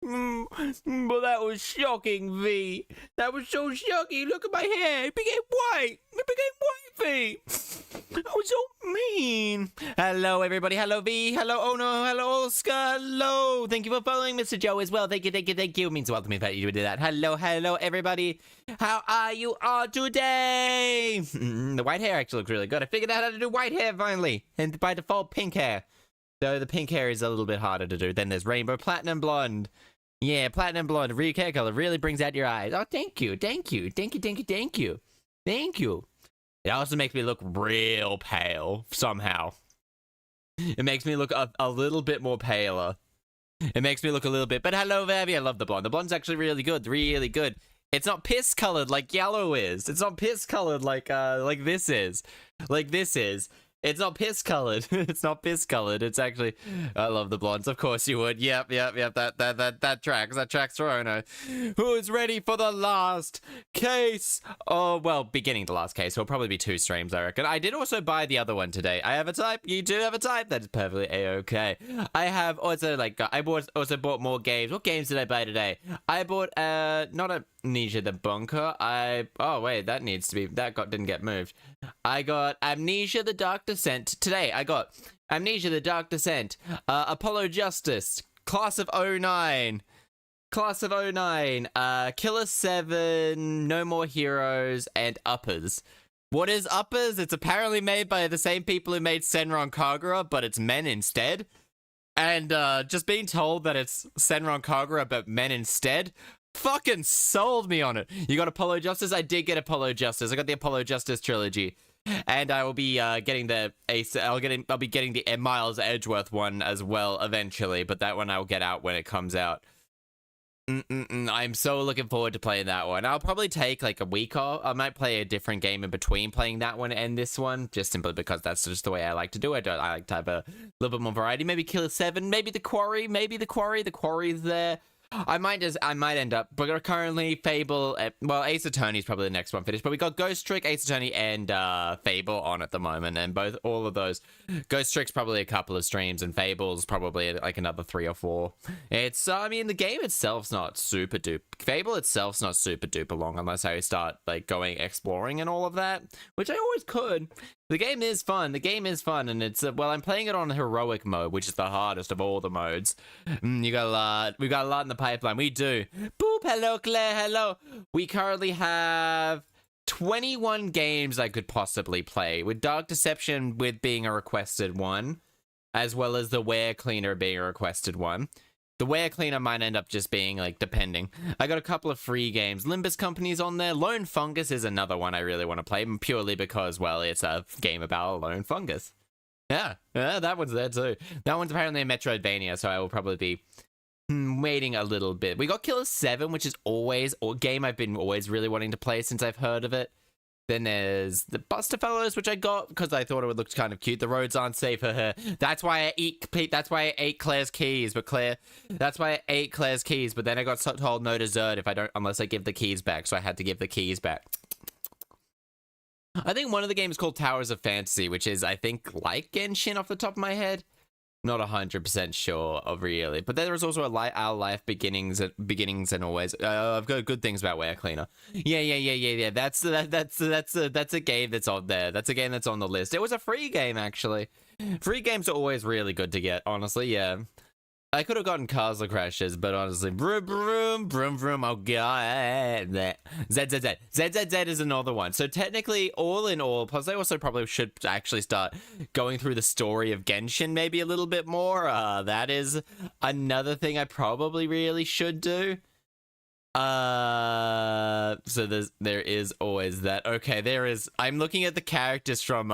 Well, that was shocking, V. That was so shocking. Look at my hair. It became white. It became white, V. That was so mean. Hello, everybody. Hello, V. Hello, Ono. Hello, Oscar. Hello. Thank you for following Mr. Joe as well. Thank you, thank you, thank you. It means a lot to me that you did that. Hello, hello, everybody. How are you all today? The white hair actually looks really good. I figured out how to do white hair finally. And by default, pink hair. Though the pink hair is a little bit harder to do. Then there's rainbow, platinum blonde. Yeah, platinum blonde, real hair color, really brings out your eyes. Oh, thank you, thank you, thank you, thank you, thank you, thank you. It also makes me look real pale, somehow. It makes me look a little bit more paler. It makes me look a little bit, but hello, Vavi, I love the blonde. The blonde's actually really good, really good. It's not piss colored like yellow is. It's not piss colored like this is. Like this is. It's not piss colored. It's not piss colored. It's actually, I love the blondes. Of course you would. Yep. That tracks. That tracks for Ono. Who's ready for the last case? Oh, well, beginning the last case. It'll probably be 2 streams, I reckon. I did also buy the other one today. I have a type. You do have a type. That is perfectly a-okay. I have also also bought more games. What games did I buy today? I bought not Amnesia the Bunker. Oh wait, that needs to be, didn't get moved. I got Amnesia the Dark Descent today. I got Amnesia the Dark Descent, Apollo Justice, Class of '09, Killer 7, No More Heroes, and Uppers. What is Uppers? It's apparently made by the same people who made Senran Kagura, but it's men instead. And just being told that it's Senran Kagura, but men instead, fucking sold me on it. You got Apollo Justice? I did get Apollo Justice. I got the Apollo Justice trilogy. And I will be getting the I'll be getting the Miles Edgeworth one as well eventually, but that one I'll get out when it comes out. I'm so looking forward to playing that one. I'll probably take like a week off. I might play a different game in between playing that one and this one, just simply because that's just the way I like to do it. I like to have a little bit more variety. Maybe Killer 7, maybe the Quarry, the Quarry's there. I might end up, but currently Fable, well, Ace Attorney's probably the next one finished, but we got Ghost Trick, Ace Attorney, and Fable on at the moment, and all of those, Ghost Trick's probably a couple of streams, and Fable's probably like another 3 or 4. It's, I mean, the game itself's not super duper, Fable itself's not super duper long, unless I start, like, going exploring and all of that, which I always could. The game is fun, and it's, well, I'm playing it on heroic mode, which is the hardest of all the modes. We got a lot in the pipeline, we do. Boop, hello Claire, hello. We currently have 21 games I could possibly play, with Dark Deception being a requested one, as well as the Ware Cleaner being a requested one. The Ware Cleaner might end up just being, like, depending. I got a couple of free games. Limbus Company's on there. Lone Fungus is another one I really want to play, purely because, well, it's a game about a lone fungus. Yeah, that one's there too. That one's apparently a Metroidvania, so I will probably be waiting a little bit. We got Killer 7, which is always a game I've been always really wanting to play since I've heard of it. Then there's the Buster Fellows, which I got because I thought it would look kind of cute. The roads aren't safe for her. That's why I ate Claire's keys. But that's why I ate Claire's keys. But then I got told no dessert unless I give the keys back. So I had to give the keys back. I think one of the games is called Towers of Fantasy, which is, I think, like Genshin off the top of my head. Not 100% sure of really, but there is also Our Life Beginnings and Always. I've got good things about Ware Cleaner. Yeah. That's a game that's on there. That's a game that's on the list. It was a free game actually. Free games are always really good to get, honestly. Yeah. I could have gotten Castle Crashers, but honestly, vroom, oh god. ZZZ is another one. So technically, all in all, plus I also probably should actually start going through the story of Genshin maybe a little bit more. That is another thing I probably really should do. So there is always that. Okay, I'm looking at the characters from,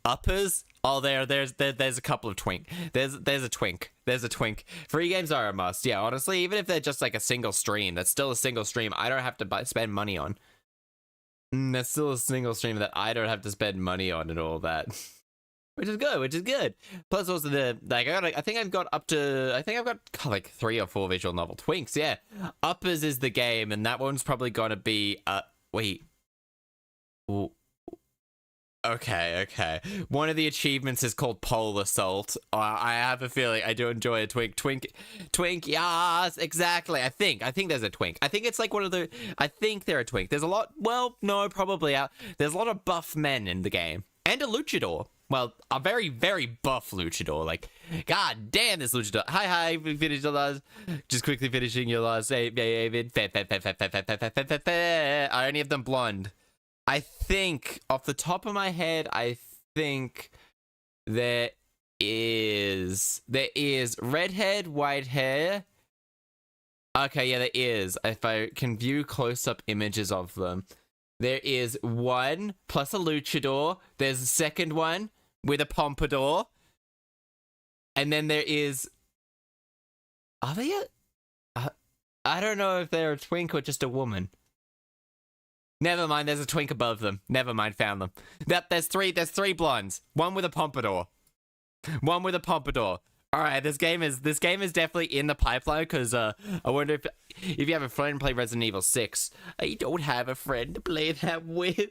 Uppers. Oh, there's a couple of twink. There's a twink. There's a twink. Free games are a must. Yeah, honestly, even if they're just like a single stream, that's still a single stream I don't have to spend money on. That's still a single stream that I don't have to spend money on and all that. which is good, which is good. Plus, also I think I've got like 3 or 4 visual novel twinks. Yeah, Uppers is the game, and that one's probably gonna be wait. Ooh. Okay. One of the achievements is called Pole Assault. I have a feeling I do enjoy a twink. Twink, yes, exactly. I think there's a twink. I think it's like I think they're a twink. There's a lot, well, no, probably out. There's a lot of buff men in the game. And a luchador. Well, a very, very buff luchador. Like, god damn this luchador. Hi, we finished your last. Just quickly finishing your last save, David. Are any of them blonde? I think, off the top of my head, I think there is redhead, white hair. Okay, yeah, there is. If I can view close-up images of them. There is one plus a luchador. There's a second one with a pompadour. And then there is... Are they I don't know if they're a twink or just a woman. Never mind, there's a twink above them. Never mind, found them. Yep, there's three blondes. One with a pompadour. One with a pompadour. Alright, this game is definitely in the pipeline, because I wonder if you have a friend play Resident Evil 6. I don't have a friend to play that with.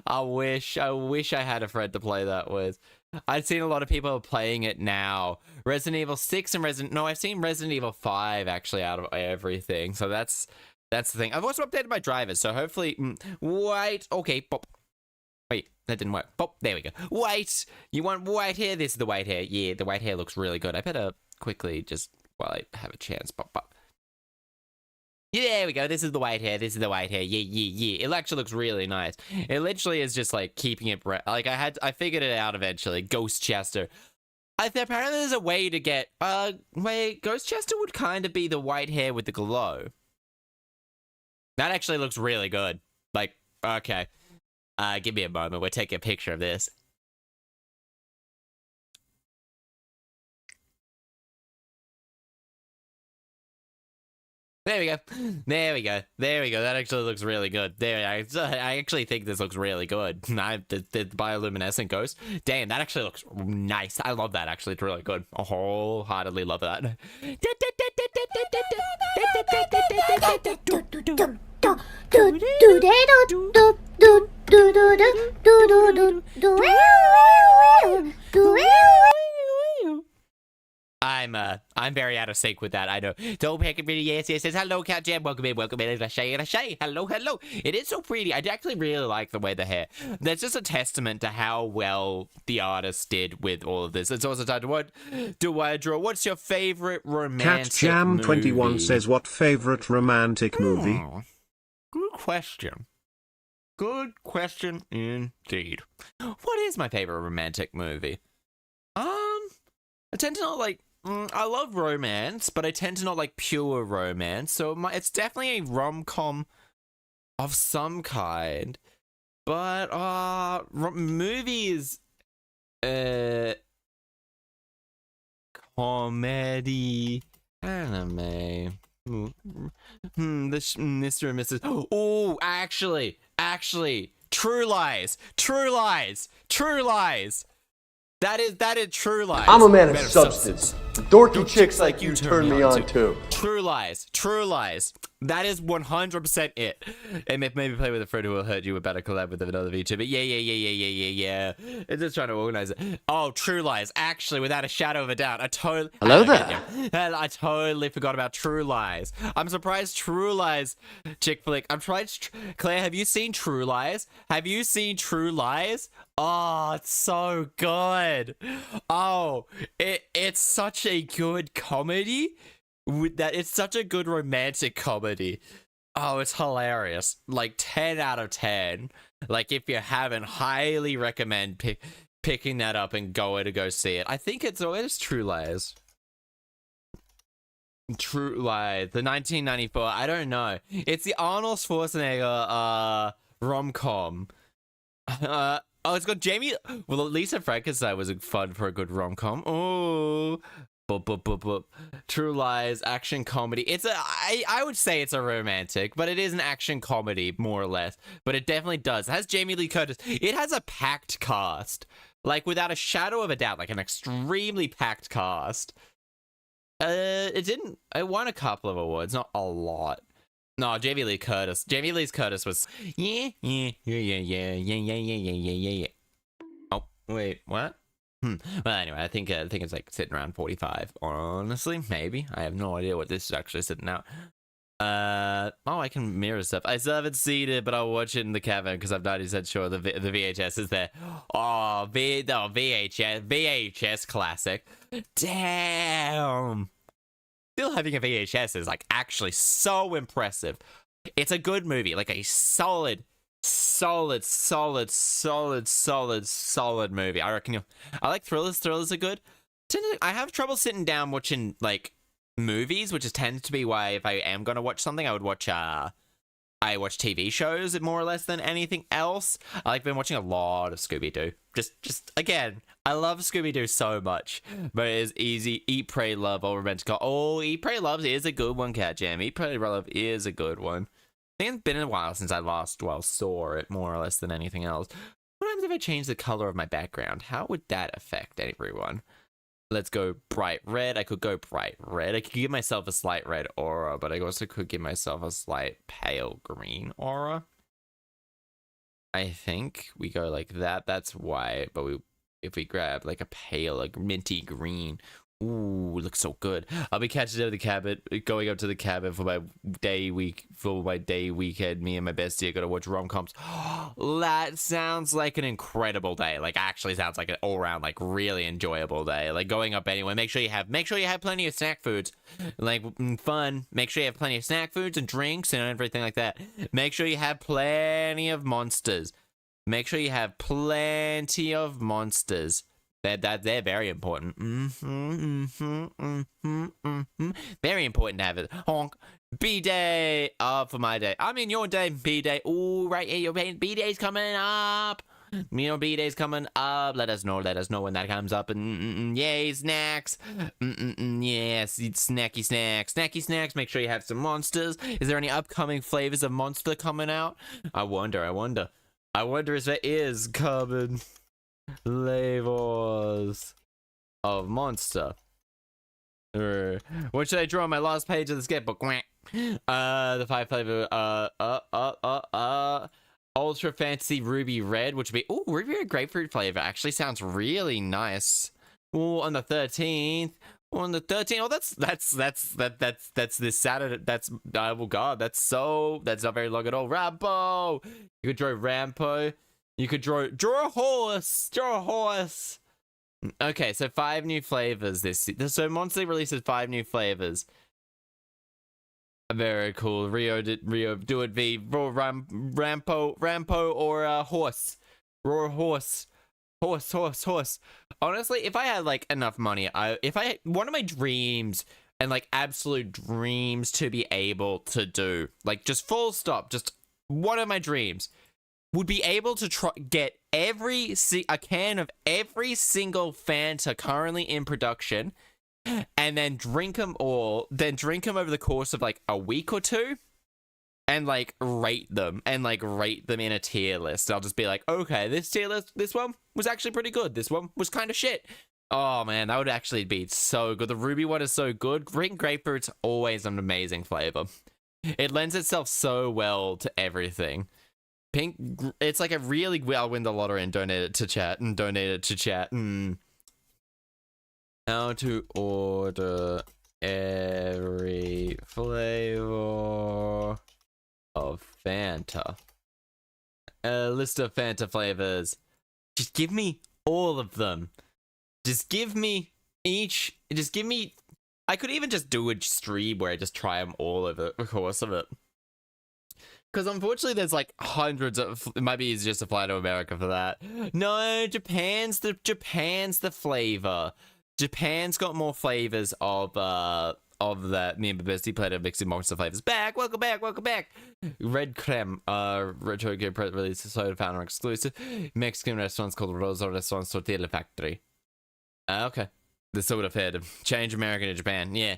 I wish I had a friend to play that with. I've seen a lot of people playing it now. Resident Evil 6 and I've seen Resident Evil 5 actually out of everything. So that's the thing. I've also updated my drivers, so hopefully... Wait, okay, pop. Wait, that didn't work. Pop, there we go. Wait, you want white hair? This is the white hair. Yeah, the white hair looks really good. I better quickly, just while I have a chance, pop. Yeah, there we go. This is the white hair. Yeah. It actually looks really nice. It literally is just like keeping it... Like I figured it out eventually. Ghost Chaster. Apparently there's a way to get... Wait, Ghost Chaster would kind of be the white hair with the glow. That actually looks really good. Like, okay. Give me a moment. We'll take a picture of this. There we go. That actually looks really good. I actually think this looks really good. The bioluminescent ghost. Damn, that actually looks nice. I love that, actually. It's really good. I wholeheartedly love that. I'm very out of sync with that, I know. Don't pick it really, yes. Hello, Cat Jam. Welcome in. Hello. It is so pretty. I actually really like the way the hair. That's just a testament to how well the artist did with all of this. It's also time to what do I draw? What's your favorite romantic Cat Jam 21 says, what favorite romantic movie? Good question. Good question indeed. What is my favorite romantic movie? I tend to not like... I love romance, but I tend to not like pure romance. So it's definitely a rom-com of some kind. But movies, comedy, anime. The Mr. and Mrs. Oh, actually, True Lies. That is True Lies. I'm a man of substance. Dorky chicks like you turn me on too. True Lies. That is 100% it. And maybe play with a friend who will hurt you. We better collab with another VTuber. Yeah. It's just trying to organize it. Oh, True Lies. Actually, without a shadow of a doubt, Hello there. I totally forgot about True Lies. I'm surprised True Lies chick flick. I'm trying. Claire, have you seen True Lies? Oh, it's so good. Oh, it's such a good comedy. It's such a good romantic comedy. Oh, it's hilarious. Like 10 out of 10. Like, if you haven't, highly recommend picking that up and going to go see it. I think it's True Lies. True Lies, the 1994. I don't know. It's the Arnold Schwarzenegger rom-com. Oh, it's got Jamie. Well, Lisa Frankenstein was fun for a good rom-com. Oh. True Lies, action comedy. I would say it's a romantic, but it is an action comedy, more or less. But it definitely does. It has Jamie Lee Curtis. It has a packed cast. Like, without a shadow of a doubt, like an extremely packed cast. It won a couple of awards, not a lot. No, Jamie Lee Curtis. Jamie Lee Curtis was yeah. Oh, wait, what? Well, anyway, I think it's like sitting around 45. Honestly, maybe. I have no idea what this is actually sitting out. Oh, I can mirror stuff. I still haven't seen it, but I'll watch it in the cabin because I'm 90% sure the VHS is there. Oh, VHS classic. Damn. Still having a VHS is like actually so impressive. It's a good movie, like a solid movie. I reckon I like thrillers. Thrillers are good. I have trouble sitting down watching like movies, which tends to be why if I am gonna watch something, I would watch I watch TV shows more or less than anything else. I've been watching a lot of Scooby-Doo. Just again, I love Scooby-Doo so much, but it is easy. Eat, Pray, Love, or Revenge. Oh, Eat, Pray, Love is a good one, Cat Jam. Eat, Pray, Love is a good one. I think it's been a while since I saw it more or less than anything else. What happens if I change the color of my background? How would that affect everyone? Let's go bright red. I could go bright red. I could give myself a slight red aura, but I also could give myself a slight pale green aura. I think we go like that. That's white, but if we grab like a pale, like minty green. Ooh, looks so good. I'll be catching up to the cabin, going up to the cabin for my day weekend. Me and my bestie are gonna watch rom-coms. That sounds like an incredible day. Like, actually sounds like an all-round, like, really enjoyable day. Like, going up anyway. Make sure you have plenty of snack foods. Like, fun. Make sure you have plenty of snack foods and drinks and everything like that. Make sure you have plenty of monsters. Make sure you have plenty of monsters. They're very important. Very important to have it. Honk. B-Day. For my day. I mean your day. B-Day. Ooh, right here. Your B-Day's coming up. Your B-Day's coming up. Let us know when that comes up. And yay, snacks. Yes, snacky snacks. Snacky snacks. Make sure you have some monsters. Is there any upcoming flavors of monster coming out? I wonder if there is coming. Flavors of monster. What should I draw on my last page of the sketchbook? The 5 flavor. Ultra fantasy ruby red, which would be ruby red grapefruit flavor. Actually, sounds really nice. Ooh, on the 13th. On the 13th. Oh, that's this Saturday. That's oh god. That's not very long at all. Rambo. You could draw Rambo. You could draw a horse. Draw a horse. Okay, so 5 new flavors so Monster releases 5 new flavors. Very cool. Rio do it V Rampo or horse. Roar horse. Horse. Honestly, if I had like enough money, one of my dreams and like absolute dreams to be able to do, like just full stop, just one of my dreams would be able to get a can of every single Fanta currently in production, and then drink them all. Then drink them over the course of like a week or two, and like rate them in a tier list. I'll just be like, okay, this tier list, this one was actually pretty good. This one was kind of shit. Oh man, that would actually be so good. The ruby one is so good. Green grapefruit's always an amazing flavor. It lends itself so well to everything. Pink, it's like a really I'll win the lottery and donate it to chat. How to order every flavor of Fanta. A list of Fanta flavors. Just give me all of them. Just give me each. Just give me. I could even just do a stream where I just try them all over the course of it. Because unfortunately, there's like hundreds of. It might be easier just to fly to America for that. No, Japan's the flavor. Japan's got more flavors of that. Me and Babesti played a mixing monster flavors. Welcome back. Red creme. Red Tokyo Press release a soda fountain exclusive. Mexican restaurants called Rosa Restaurants Tortilla Factory. Okay. The soda fed. Change America to Japan. Yeah.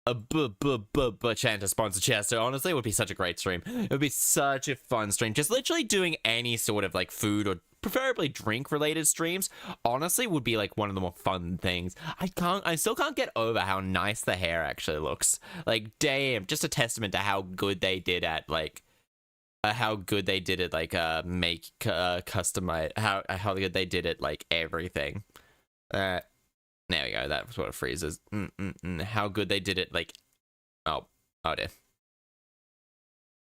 Chaster sponsor Chaster. Honestly, it would be such a great stream. It would be such a fun stream. Just literally doing any sort of like food or preferably drink related streams, honestly, would be like one of the more fun things. I still can't get over how nice the hair actually looks. Like, damn, just a testament to how good they did at like make customize how good they did it like everything. There we go. That's what it freezes. How good they did it. Like, oh dear.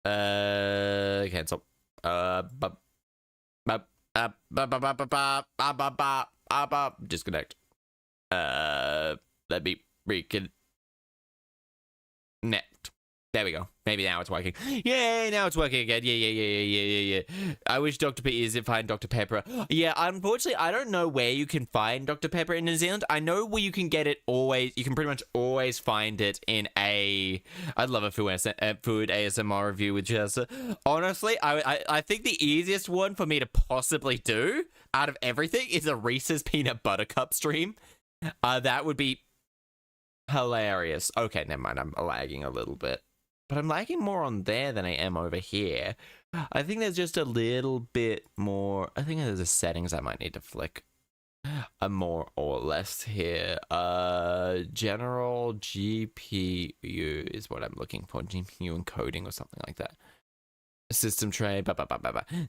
Cancel. Disconnect. Let me reconnect. There we go. Maybe now it's working. Yay, now it's working again. Yeah. I wish Dr. P is to find Dr. Pepper. Yeah, unfortunately, I don't know where you can find Dr. Pepper in New Zealand. I know where you can get it always. You can pretty much always find it in a... I'd love a food ASMR review with Chaster. Honestly, I think the easiest one for me to possibly do out of everything is a Reese's Peanut Butter Cup stream. That would be hilarious. Okay, never mind. I'm lagging a little bit. But I'm lagging more on there than I am over here. I think there's just a little bit more. I think there's a settings I might need to flick more or less here. General GPU is what I'm looking for. GPU encoding or something like that. System tray. Give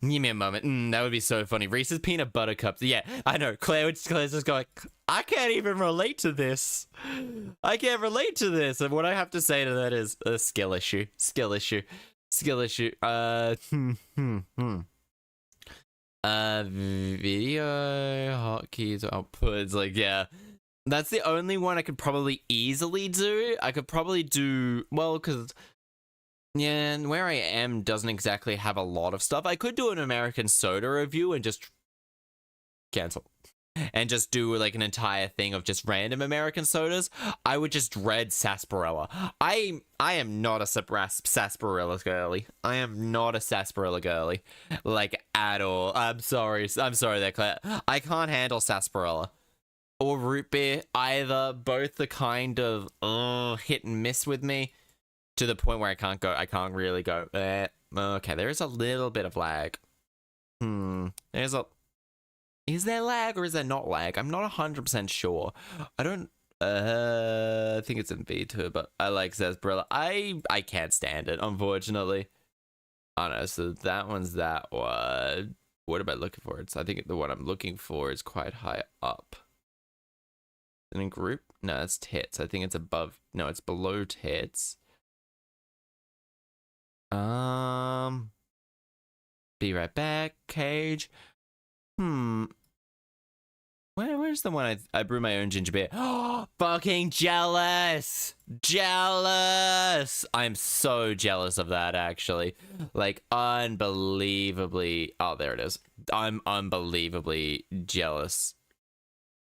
me a moment. That would be so funny. Reese's Peanut Butter Cups. Yeah, I know. Claire's just going, I can't even relate to this. I can't relate to this. And what I have to say to that is a skill issue. Skill issue. Video hotkeys outputs. Like, yeah. That's the only one I could probably easily do. I could probably do, well, because... yeah, and where I am doesn't exactly have a lot of stuff. I could do an American soda review and just cancel. And just do like an entire thing of just random American sodas. I would just dread sarsaparilla. I am not a sarsaparilla girly. I am not a sarsaparilla girly. Like, at all. I'm sorry there, Claire. I can't handle sarsaparilla. Or root beer either. Both are kind of hit and miss with me. To the point where I can't really go. Okay, there is a little bit of lag. Is there lag or is there not lag? I'm not 100% sure. I don't, I think it's in Vtuber, but I like sarsaparilla. I can't stand it, unfortunately. Oh no, so that one's that one. What am I looking for? I think the one I'm looking for is quite high up. In a group? No, it's tits. I think it's above, no, it's below tits. Be right back, Cage. Where's the one I brew my own ginger beer? Oh, fucking jealous! Jealous! I'm so jealous of that, actually. Like, unbelievably... oh, there it is. I'm unbelievably jealous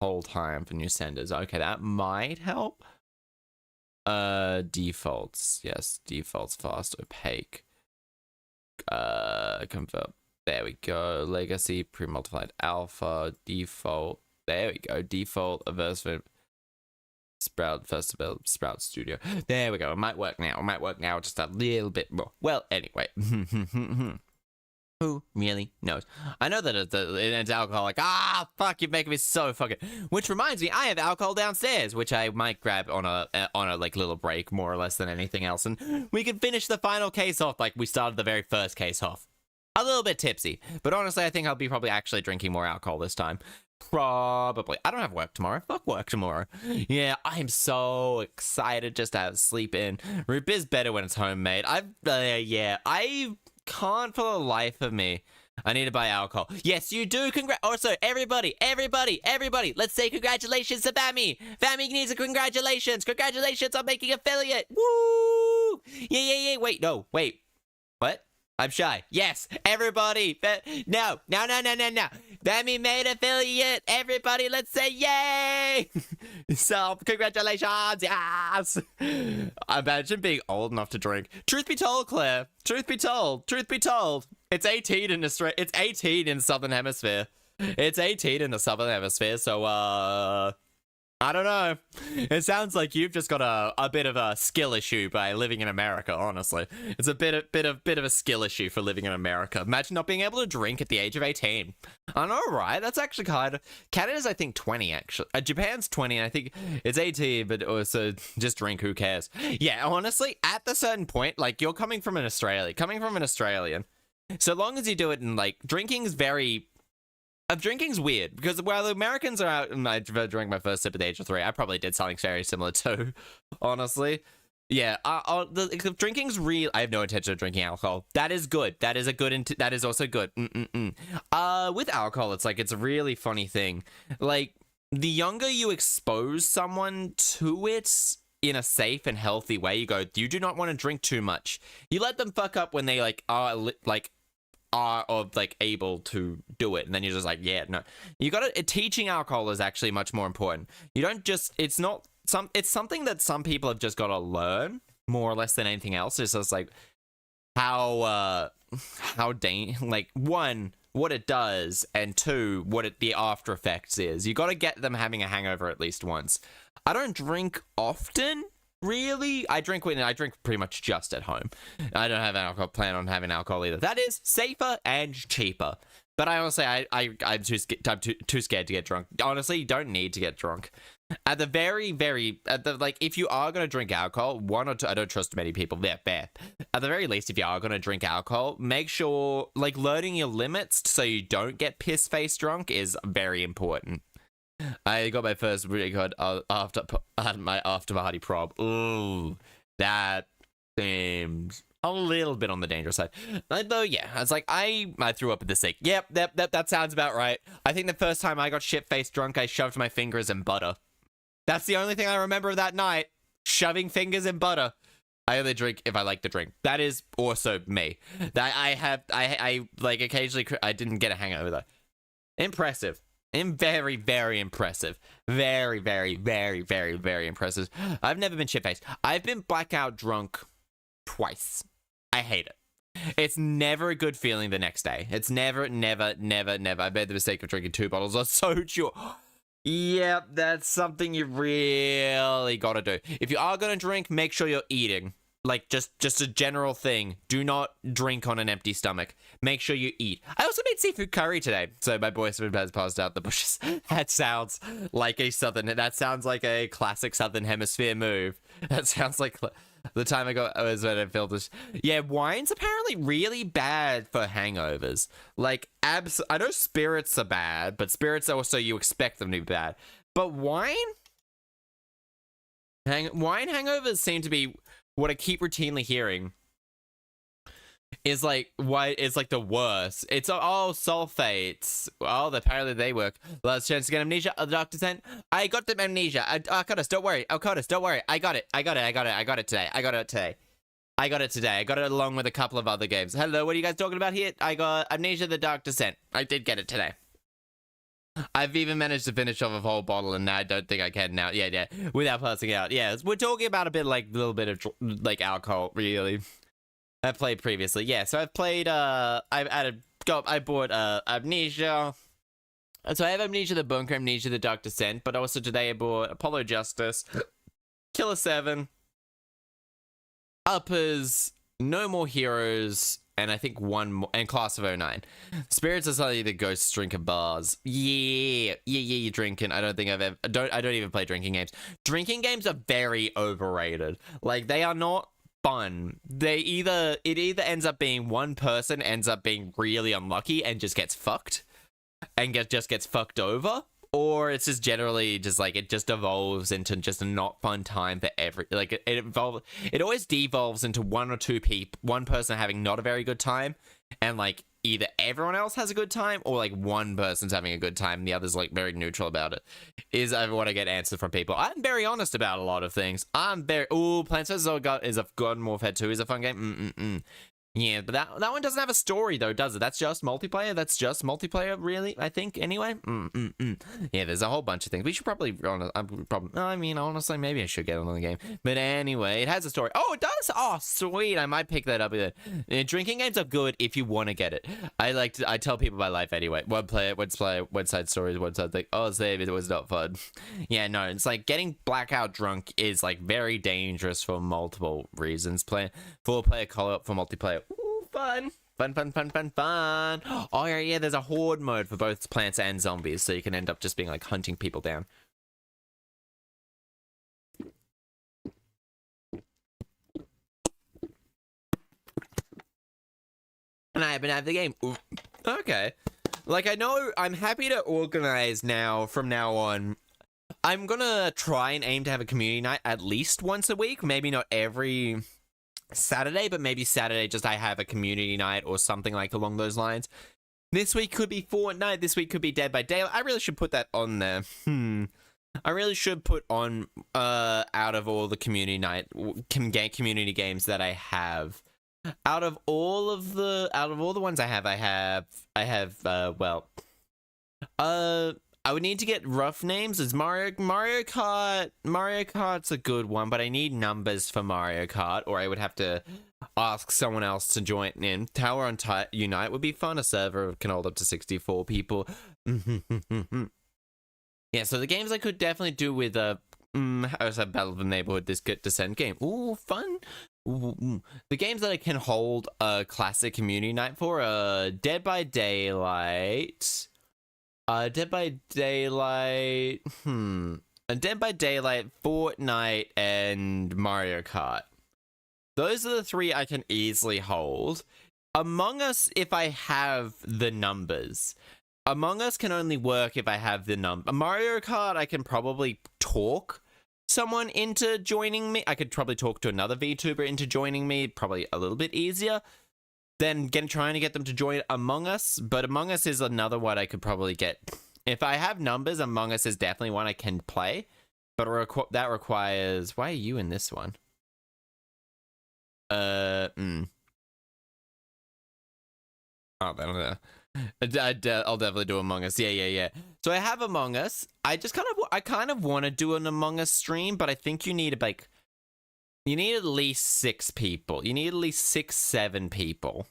whole time for new senders. Okay, that might help. Defaults. Yes, defaults, fast, opaque. Convert. There we go. Legacy, pre-multiplied alpha, default. There we go. Default, averse, Sprout, first Sprout Studio. There we go. It might work now. It might work now just a little bit more. Well, anyway. Who really knows? I know that it's alcohol. Like, fuck, you're making me so fucking... Which reminds me, I have alcohol downstairs, which I might grab on a like little break, more or less than anything else, and we can finish the final case off like we started the very first case off. A little bit tipsy, but honestly, I think I'll be probably actually drinking more alcohol this time. Probably. I don't have work tomorrow. Fuck work tomorrow. Yeah, I'm so excited just to have sleep in. Root beer's better when it's homemade. I can't for the life of me. I need to buy alcohol. Yes, you do. Also, everybody, let's say congratulations to Fami. Fami needs a congratulations. Congratulations on making affiliate. Woo! Yeah. Wait, no. Wait. What? I'm shy. Yes, everybody. No. Fami made affiliate. Everybody, let's say yay. So, congratulations. Yes. Imagine being old enough to drink. Truth be told, Claire. Truth be told. It's 18 in Australia. It's 18 in the Southern Hemisphere. It's 18 in the Southern Hemisphere. So, I don't know. It sounds like you've just got a bit of a skill issue by living in America, honestly. It's a bit of a skill issue for living in America. Imagine not being able to drink at the age of 18. I know, right? That's actually kind of... Canada's, I think, 20, actually. Japan's 20, and I think it's 18, but also just drink, who cares? Yeah, honestly, at the certain point, like, you're coming from an Australian, so long as you do it in, like, drinking's weird, because while the Americans are out, and I drank my first sip at the age of 3, I probably did something very similar too, honestly. Yeah, drinking's real. I have no intention of drinking alcohol. That is good. That is also good. With alcohol, it's a really funny thing. Like, the younger you expose someone to it in a safe and healthy way, you do not want to drink too much. You let them fuck up when they, are able to do it, and then you're just like, yeah, no. You gotta, teaching alcohol is actually much more important. You don't just, it's something that some people have just got to learn more or less than anything else. It's just like one, what it does, and two, what the after effects is. You got to get them having a hangover at least once. I don't drink often, really. I drink pretty much just at home. I don't have plan on having alcohol either. That is safer and cheaper. But I honestly, I'm too scared to get drunk. Honestly, you don't need to get drunk. At the if you are gonna drink alcohol, one or two, I don't trust many people. At the very least, if you are gonna drink alcohol, make sure, learning your limits so you don't get piss-face drunk is very important. I got my first record after my after-party prob. Ooh, that seems a little bit on the dangerous side. Though, yeah, it's like, I threw up at the sink. Yep, that sounds about right. I think the first time I got shit-faced drunk, I shoved my fingers in butter. That's the only thing I remember of that night. Shoving fingers in butter. I only drink if I like to drink. That is also me. I occasionally, I didn't get a hangover though. Impressive. Very, very impressive. Very, very, very, very, very impressive. I've never been shit-faced. I've been blackout drunk twice. I hate it. It's never a good feeling the next day. It's never. I made the mistake of drinking 2 bottles of soju. Yep, that's something you really gotta do. If you are gonna drink, make sure you're eating. Just a general thing. Do not drink on an empty stomach. Make sure you eat. I also made seafood curry today, so my boyfriend has passed out the bushes. That sounds like a classic Southern Hemisphere move. That sounds like the time was when I felt this. Yeah, wine's apparently really bad for hangovers. I know spirits are bad, but spirits are also, you expect them to be bad. But wine hangovers seem to be, what I keep routinely hearing is the worst. It's sulfates. Oh, apparently they work. Last chance to get amnesia. The doctor said, I got the amnesia. Alcotus, don't worry. Alcotus, don't worry. I got it today. I got it along with a couple of other games. Hello, what are you guys talking about here? I got amnesia the doctor sent. I did get it today. I've even managed to finish off a whole bottle, and now I don't think I can now. Yeah, without passing out. Yeah, we're talking about a little bit of alcohol, really. I've played previously. Yeah, so I've played, I bought Amnesia. So I have Amnesia the Bunker, Amnesia the Dark Descent, but also today I bought Apollo Justice, Killer 7, Uppers, No More Heroes, and I think one more, and Class of 09. Spirits are something that ghosts drink at bars. Yeah, you're drinking. I don't even play drinking games. Drinking games are very overrated. They are not fun. It either ends up being one person ends up being really unlucky and just gets fucked and just gets fucked over, or it's just generally just it just evolves into just a not fun time for it always devolves into one person having not a very good time, and either everyone else has a good time or one person's having a good time and the other's very neutral about it, is what I get answered from people. I'm very honest about a lot of things. Plants vs. Zombies is a Garden Warfare 2 is a fun game. Yeah, but that one doesn't have a story though, does it? That's just multiplayer. That's just multiplayer, really. I think anyway. Yeah, there's a whole bunch of things. We should probably. I mean, honestly, maybe I should get on the game. But anyway, it has a story. Oh, it does. Oh, sweet. I might pick that up. Drinking games are good if you want to get it. I tell people my life anyway. One side stories, one side like, oh, save it was not fun. Yeah, no, it's like getting blackout drunk is like very dangerous for multiple reasons. Full player co-op for multiplayer. Ooh, fun. Fun. Oh, yeah, there's a horde mode for both plants and zombies, so you can end up just being like hunting people down. And I happen to have the game. Ooh. Okay. Like, I know I'm happy to organize now from now on. I'm gonna try and aim to have a community night at least once a week. Maybe not every Saturday, but maybe Saturday just I have a community night or something like along those lines. This week could be Fortnite. This week could be Dead by Daylight. I really should put that on there. I really should put on out of all the community community games that I have. Out of all the ones I would need to get rough names. Is Mario Kart? Mario Kart's a good one, but I need numbers for Mario Kart, or I would have to ask someone else to join in. Tower on Unite would be fun. A server can hold up to 64 people. Yeah, so the games I could definitely do with Battle of the Neighborhood, this Descent game. Ooh, fun. Ooh. The games that I can hold a classic community night for are Dead by Daylight. Dead by Daylight, Fortnite, and Mario Kart. Those are the three I can easily hold. Among Us, if I have the numbers. Among Us can only work if I have the number. Mario Kart, I can probably talk someone into joining me. I could probably talk to another VTuber into joining me, probably a little bit easier than trying to get them to join Among Us, but Among Us is another one I could probably get. If I have numbers, Among Us is definitely one I can play, but that requires... Why are you in this one? Oh, I don't know. I'll definitely do Among Us. Yeah. So I have Among Us. I kind of want to do an Among Us stream, but I think you need like... You need at least 6 people. You need at least 7 people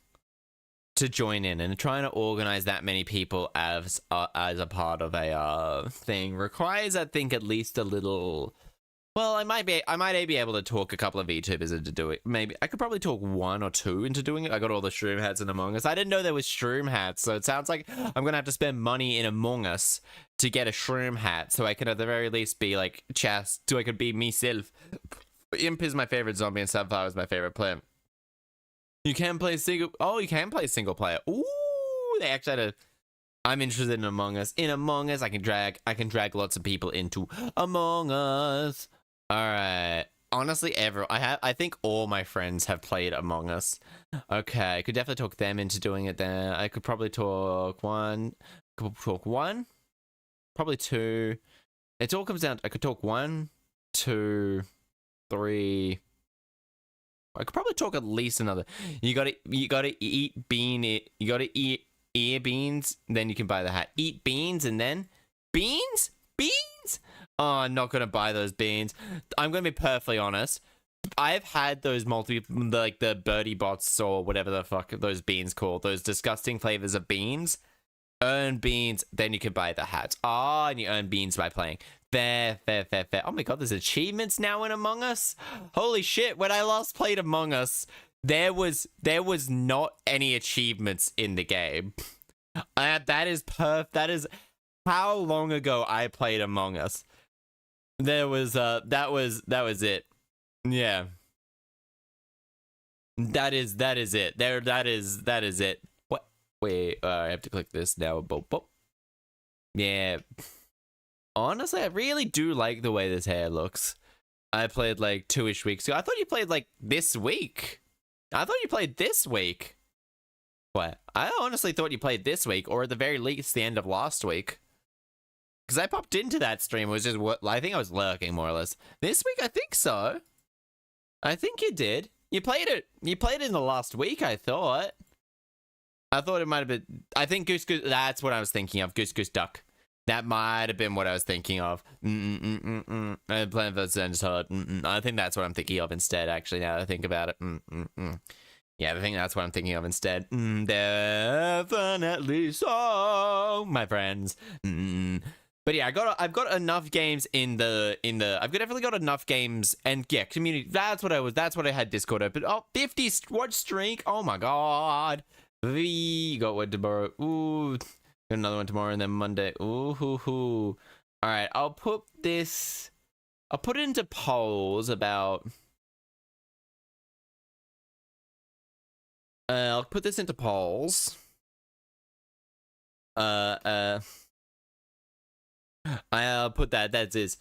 to join in, and trying to organize that many people as a part of a thing requires, I think, at least a little. Well, I might be able to talk a couple of VTubers into doing. Maybe I could probably talk 1 or 2 into doing it. I got all the shroom hats in Among Us. I didn't know there was shroom hats, so it sounds like I'm gonna have to spend money in Among Us to get a shroom hat, so I can at the very least be like Chaster, so I could be myself. Imp is my favorite zombie and Sunflower is my favorite player. You can play single. Oh, you can play single player. Ooh, they actually had a. I'm interested in Among Us. In Among Us, I can drag lots of people into Among Us. All right. Honestly, I think all my friends have played Among Us. Okay, I could definitely talk them into doing it. Then I could probably talk one. Probably 2. It all comes down. I could talk 1, 2, 3. I could probably talk at least another. You gotta eat ear beans, then you can buy the hat. Eat beans and then beans. Oh, I'm not gonna buy those beans. I'm gonna be perfectly honest. I've had those like the birdie bots or whatever the fuck those beans called. Those disgusting flavors of beans. Earn beans, then you can buy the hats. Oh, and you earn beans by playing. Fair. Oh my god, there's achievements now in Among Us. Holy shit, when I last played Among Us, there was not any achievements in the game. That is how long ago I played Among Us. There was that was it. Yeah. That is it. That is it. What? Wait, I have to click this now. Boop. Yeah. Honestly, I really do like the way this hair looks. I played like 2-ish weeks ago. I thought you played like this week. I thought you played this week. What? I honestly thought you played this week, or at the very least the end of last week. Because I popped into that stream, it was just what I think I was lurking more or less. This week, I think so. I think you did. You played it. You played it in the last week, I thought. I thought it might have been... I think Goose Goose... That's what I was thinking of. Goose Goose Duck. That might have been what I was thinking of. Playing vs. Zombies hard. I think that's what I'm thinking of instead, actually, now that I think about it. Yeah, I think that's what I'm thinking of instead. Definitely so, my friends. But yeah, I've got enough games in the I've definitely got enough games, and yeah, community. That's what I had Discord open. Oh, 50 watch streak. Oh my god. We got one tomorrow. Ooh, got another one tomorrow, and then Monday. Ooh, hoo, hoo. All right, I'll put it into polls about. I'll put this into polls. I'll put that is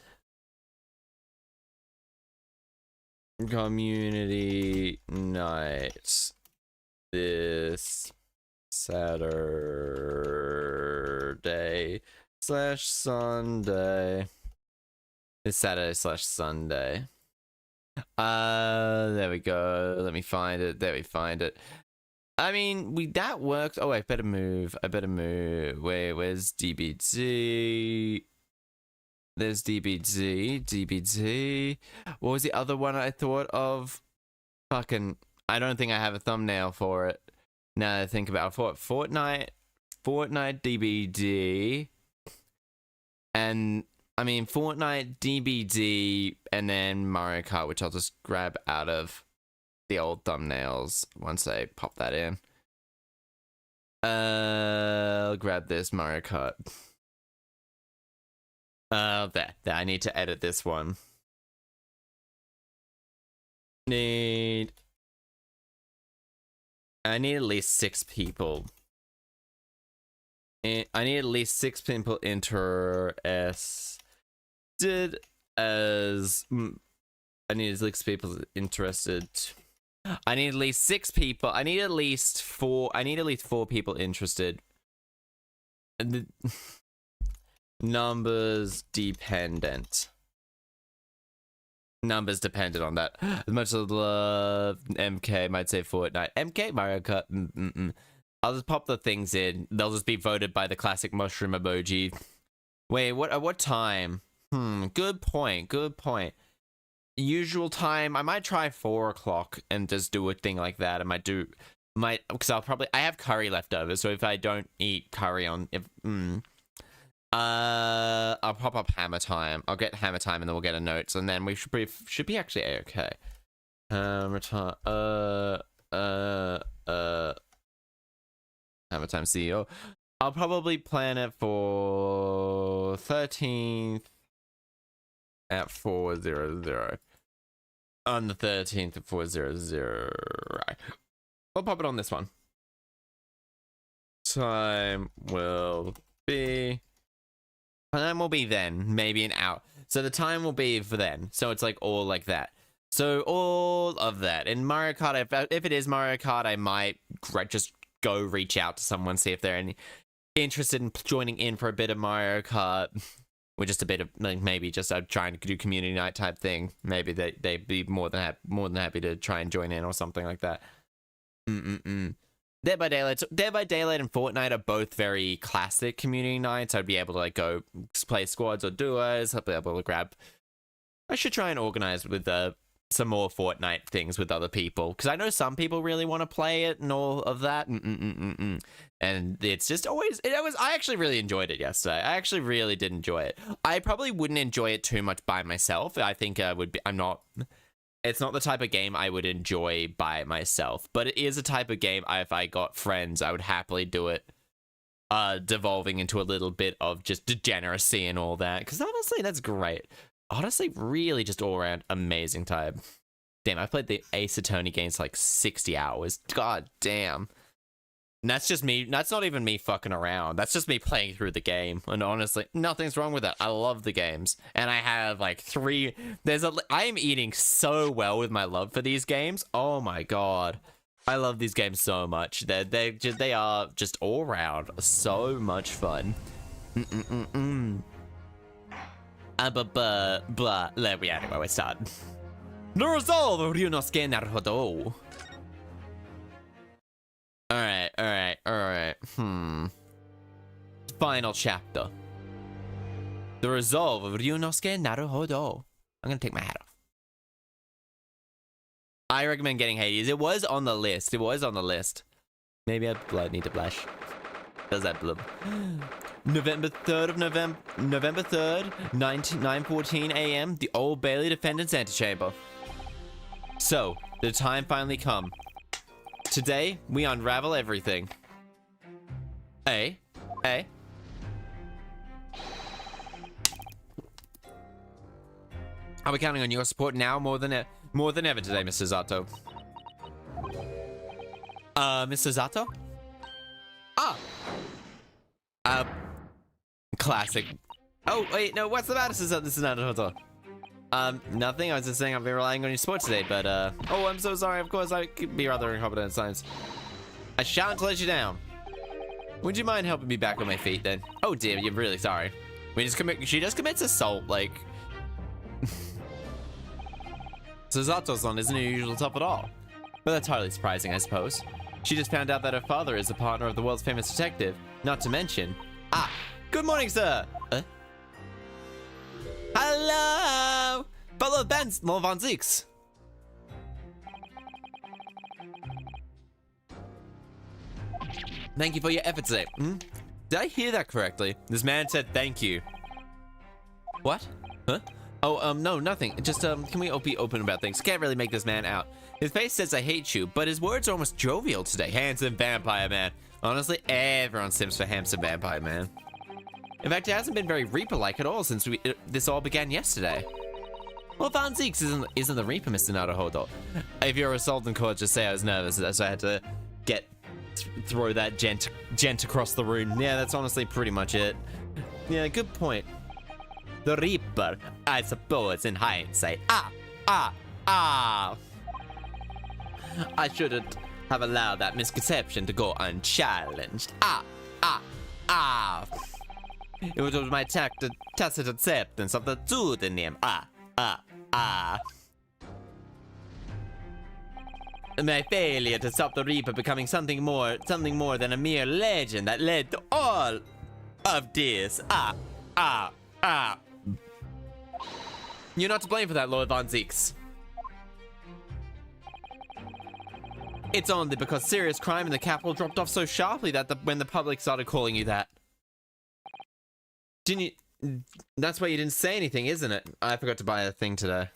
community night this Saturday/Sunday. This Saturday/Sunday. There we go. Let me find it. There we find it. I mean, that works. Oh, I better move. Wait, where's DBT? There's DBT. What was the other one I thought of? Fucking, I don't think I have a thumbnail for it. Now that I think about it. Fortnite DBD. And, I mean, Fortnite DBD and then Mario Kart, which I'll just grab out of the old thumbnails once I pop that in. I'll grab this Mario Kart. There. I need to edit this one. I need at least 6 people. I need at least 6 people interested as... I need at least 6 people interested. I need at least 6 people. I need at least 4 people interested. Numbers dependent on that. As much as I love MK, might say Fortnite. MK, Mario Kart. I'll just pop the things in. They'll just be voted by the classic mushroom emoji. Wait, what time? Good point. Usual time, I might try 4 o'clock and just do a thing like that. Because I have curry left over, so if I don't eat curry I'll pop up hammer time. I'll get hammer time and then we'll get a notes, and then we should be actually okay. Hammer time, hammer time CEO. I'll probably plan it for 13th at 4:00. On the 13th at 4:00. Right. I'll pop it on this one. Time will be then, maybe an hour. So the time will be for then. So it's like all like that. So all of that. In Mario Kart, if it is Mario Kart, I might just go reach out to someone, see if they're interested in joining in for a bit of Mario Kart. Or just a bit of, like, maybe just trying to do community night type thing. Maybe they'd be more than happy to try and join in or something like that. Dead by Daylight and Fortnite are both very classic community nights. I'd be able to like go play squads or duos. I'll be able to grab. I should try and organize with some more Fortnite things with other people, because I know some people really want to play it and all of that. And it's just always. I actually really enjoyed it yesterday. I actually really did enjoy it. I probably wouldn't enjoy it too much by myself. I think I would be. I'm not. It's not the type of game I would enjoy by myself, but it is a type of game if I got friends, I would happily do it, devolving into a little bit of just degeneracy and all that, because honestly, that's great. Honestly, really just all-around amazing time. Damn, I played the Ace Attorney games for like 60 hours. God damn. And that's just me. That's not even me fucking around. That's just me playing through the game. And honestly, nothing's wrong with that. I love the games. And I have like 3... I am eating so well with my love for these games. Oh my god. I love these games so much. They are just all around so much fun. Blah. Anyway, we're starting. The resolve of Ryunosuke Naruhodo. Alright. Final chapter. The resolve of Ryunosuke Naruhodo. I'm gonna take my hat off. I recommend getting Hades. It was on the list. Maybe I need to blush. Does that blub? November 3rd, 9:14 a.m. The Old Bailey Defendant's Antechamber. So, the time finally come. Today, we unravel everything. Are we counting on your support now more than ever today, Mr. Zato? Mr. Zato? Classic. Oh, wait, no, what's the matter? This is not a nothing. I was just saying I've been relying on your support today, but, oh, I'm so sorry. Of course, I could be rather incompetent at times. I shan't let you down. Would you mind helping me back on my feet, then? Oh, dear, you're really sorry. She just commits assault, like... Suzato's-san isn't her usual top at all. But that's hardly surprising, I suppose. She just found out that her father is a partner of the world's famous detective, not to mention... Good morning, sir! Hello! Fellow Von Zeeks! Thank you for your efforts today. Did I hear that correctly? This man said thank you. What? Huh? Oh, no, nothing. Just, can we be open about things? Can't really make this man out. His face says I hate you, but his words are almost jovial today. Handsome vampire man. Honestly, everyone sims for handsome vampire man. In fact, it hasn't been very Reaper-like at all since this all began yesterday. Well, Von Zeeks isn't the Reaper, Mr. Naruhodo. If you're assault in court, just say I was nervous, so I had to throw that gent across the room. Yeah, that's honestly pretty much it. Yeah, good point. The Reaper, I suppose, in hindsight. I shouldn't have allowed that misconception to go unchallenged. It was my tacit acceptance of the pseudonym. My failure to stop the Reaper becoming something more than a mere legend that led to all of this. You're not to blame for that, Lord Von Zeeks. It's only because serious crime in the capital dropped off so sharply that when the public started calling you that. Didn't you? That's why you didn't say anything, isn't it? I forgot to buy a thing today.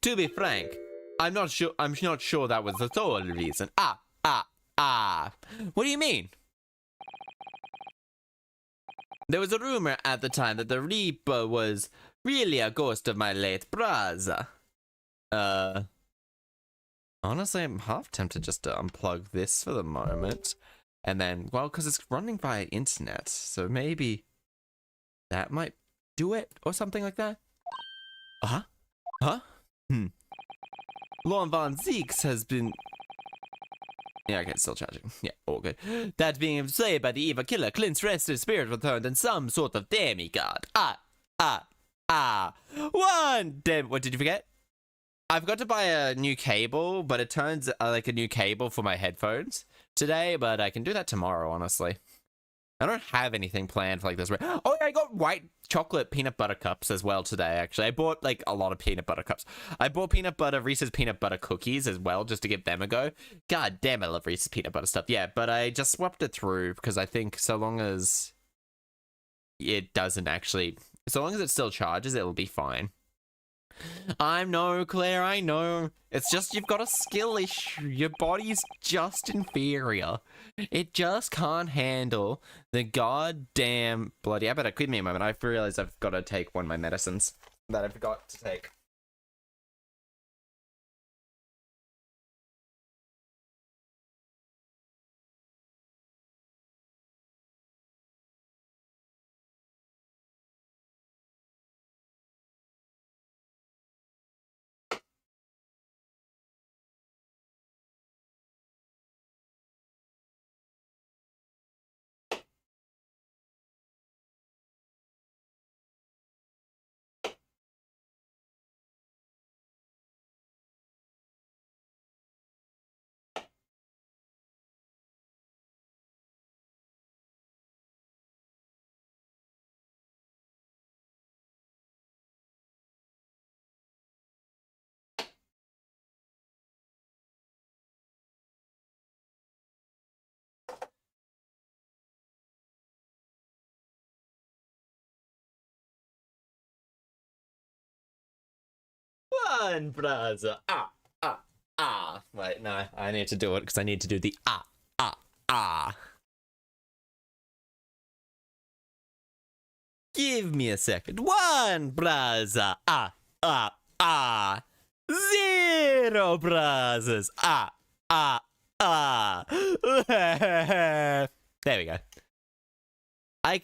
To be frank, I'm not sure that was the sole reason. What do you mean? There was a rumor at the time that the Reaper was really a ghost of my late brother. Honestly, I'm half tempted just to unplug this for the moment. And then, well, because it's running via internet, so maybe that might do it or something like that. Lorne Von Zeeks has been... Yeah, okay, it's still charging. Yeah, all good. That being enslaved by the evil killer, Clint's rested spirit returned in some sort of demigod. One! Damn, what did you forget? I forgot to buy a new cable, but it turns like a new cable for my headphones today, but I can do that tomorrow, honestly. I don't have anything planned for like this. Oh, yeah, I got white chocolate peanut butter cups as well today, actually. I bought like a lot of peanut butter cups. I bought Reese's peanut butter cookies as well, just to give them a go. God damn, I love Reese's peanut butter stuff. Yeah, but I just swapped it through because I think so long as it still charges, it'll be fine. I know, Claire, I know. It's just you've got a skill issue. Your body's just inferior. It just can't handle the goddamn bloody... I better quit me a moment. I've realized I've got to take one of my medicines that I forgot to take. One brother. Ah, ah, ah. Wait, no, I need to do it because I need to do the ah, ah, ah. Give me a second. One brother. Ah, ah, ah. Zero brothers. Ah, ah, ah. There we go. I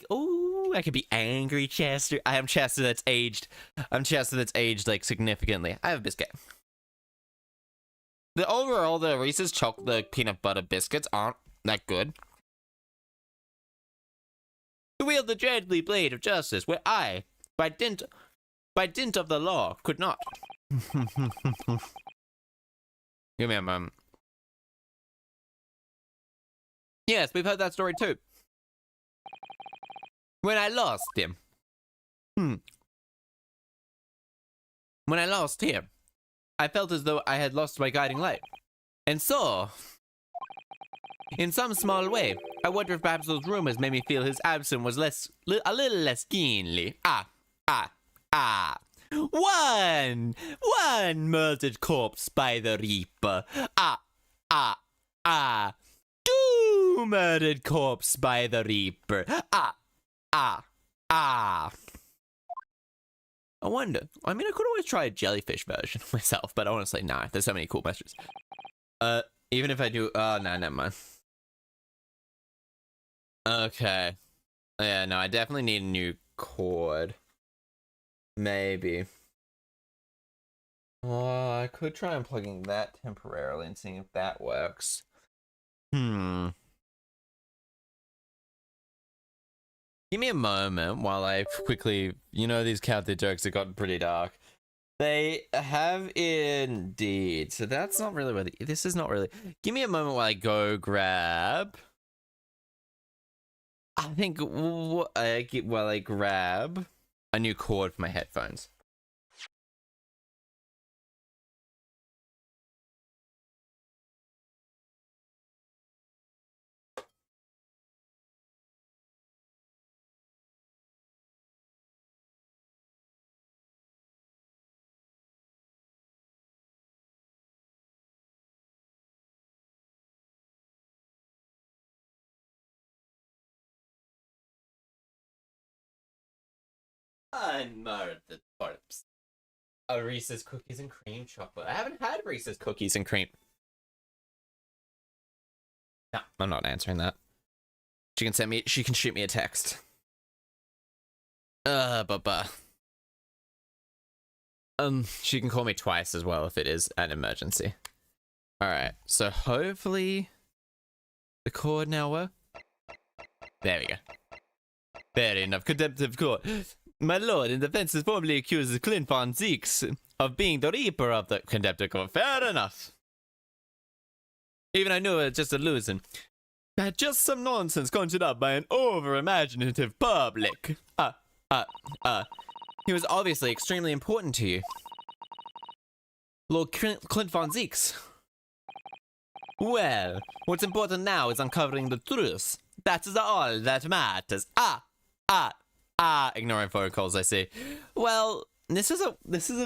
could be angry, Chaster. I am Chaster that's aged. I'm Chaster that's aged, like, significantly. I have a biscuit. The Reese's chocolate peanut butter biscuits aren't that good. To wield the deadly blade of justice, where I, by dint of the law, could not. Give me a moment. Yes, we've heard that story too. When I lost him. When I lost him, I felt as though I had lost my guiding light. And so, in some small way, I wonder if perhaps those rumors made me feel his absence was a little less keenly. Ah, ah, ah. One murdered corpse by the Reaper. Ah, ah, ah. Two murdered corpse by the Reaper. Ah, ah, ah. I wonder. I mean, I could always try a jellyfish version myself, but honestly, nah. There's so many cool messages. Even if I do, oh, no, never mind. Okay. Yeah, no, I definitely need a new chord. Maybe. Oh, I could try unplugging that temporarily and seeing if that works. Give me a moment while I quickly, you know, these counter jokes have gotten pretty dark. They have indeed. So that's not really this is not really. Give me a moment while I go grab. I think while I grab a new cord for my headphones. I murdered the corpse. A Reese's cookies and cream chocolate. I haven't had Reese's cookies and cream. No, I'm not answering that. She can shoot me a text. She can call me twice as well if it is an emergency. Alright, so hopefully the cord now works. There we go. Fair enough. Contemptive court. My lord, in defense is formally accuses Clint Von Zeeks of being the Reaper of the Contemptive Court. Fair enough. Even I knew it was just a illusion. Just some nonsense conjured up by an over-imaginative public. He was obviously extremely important to you. Lord Clint Von Zeeks. Well, what's important now is uncovering the truth. That is all that matters. Ignoring phone calls, I see. Well, this is a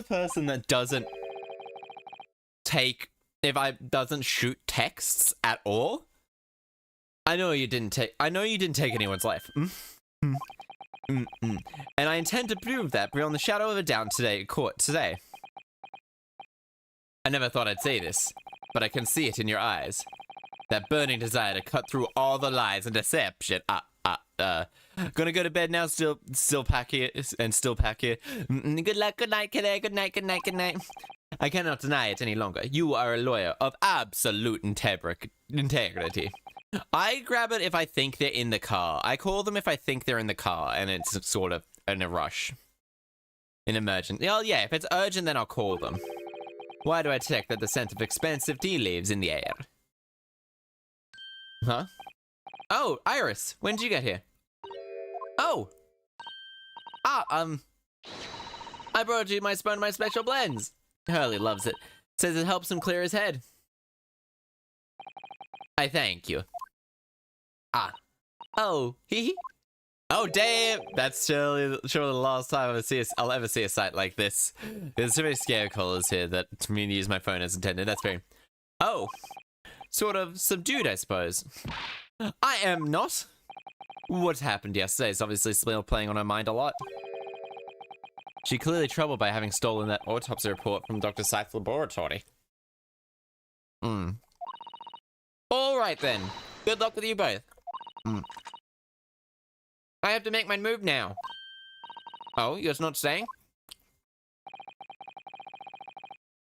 person that doesn't shoot texts at all. I know you didn't take anyone's life. And I intend to prove that beyond the shadow of a doubt today. I never thought I'd say this, but I can see it in your eyes. That burning desire to cut through all the lies and deception. Gonna go to bed now, still pack here. Good luck, good night, kiddo, good night. I cannot deny it any longer. You are a lawyer of absolute integrity. I grab it if I think they're in the car. I call them if I think they're in the car and it's sort of in a rush. An emergency. Oh yeah, if it's urgent then I'll call them. Why do I detect that the scent of expensive tea leaves in the air? Huh? Oh, Iris, when did you get here? Oh! I brought you my special blends. Hurley loves it. Says it helps him clear his head. I thank you. Oh, hee hee. Oh damn! That's surely the last time I'll ever see a sight like this. There's so many scare callers here that to me to use my phone as intended. That's very... Oh! Sort of subdued, I suppose. I am not. What happened yesterday is obviously still playing on her mind a lot. She clearly troubled by having stolen that autopsy report from Dr. Scythe's laboratory. Alright then. Good luck with you both. I have to make my move now. Oh, you're not staying?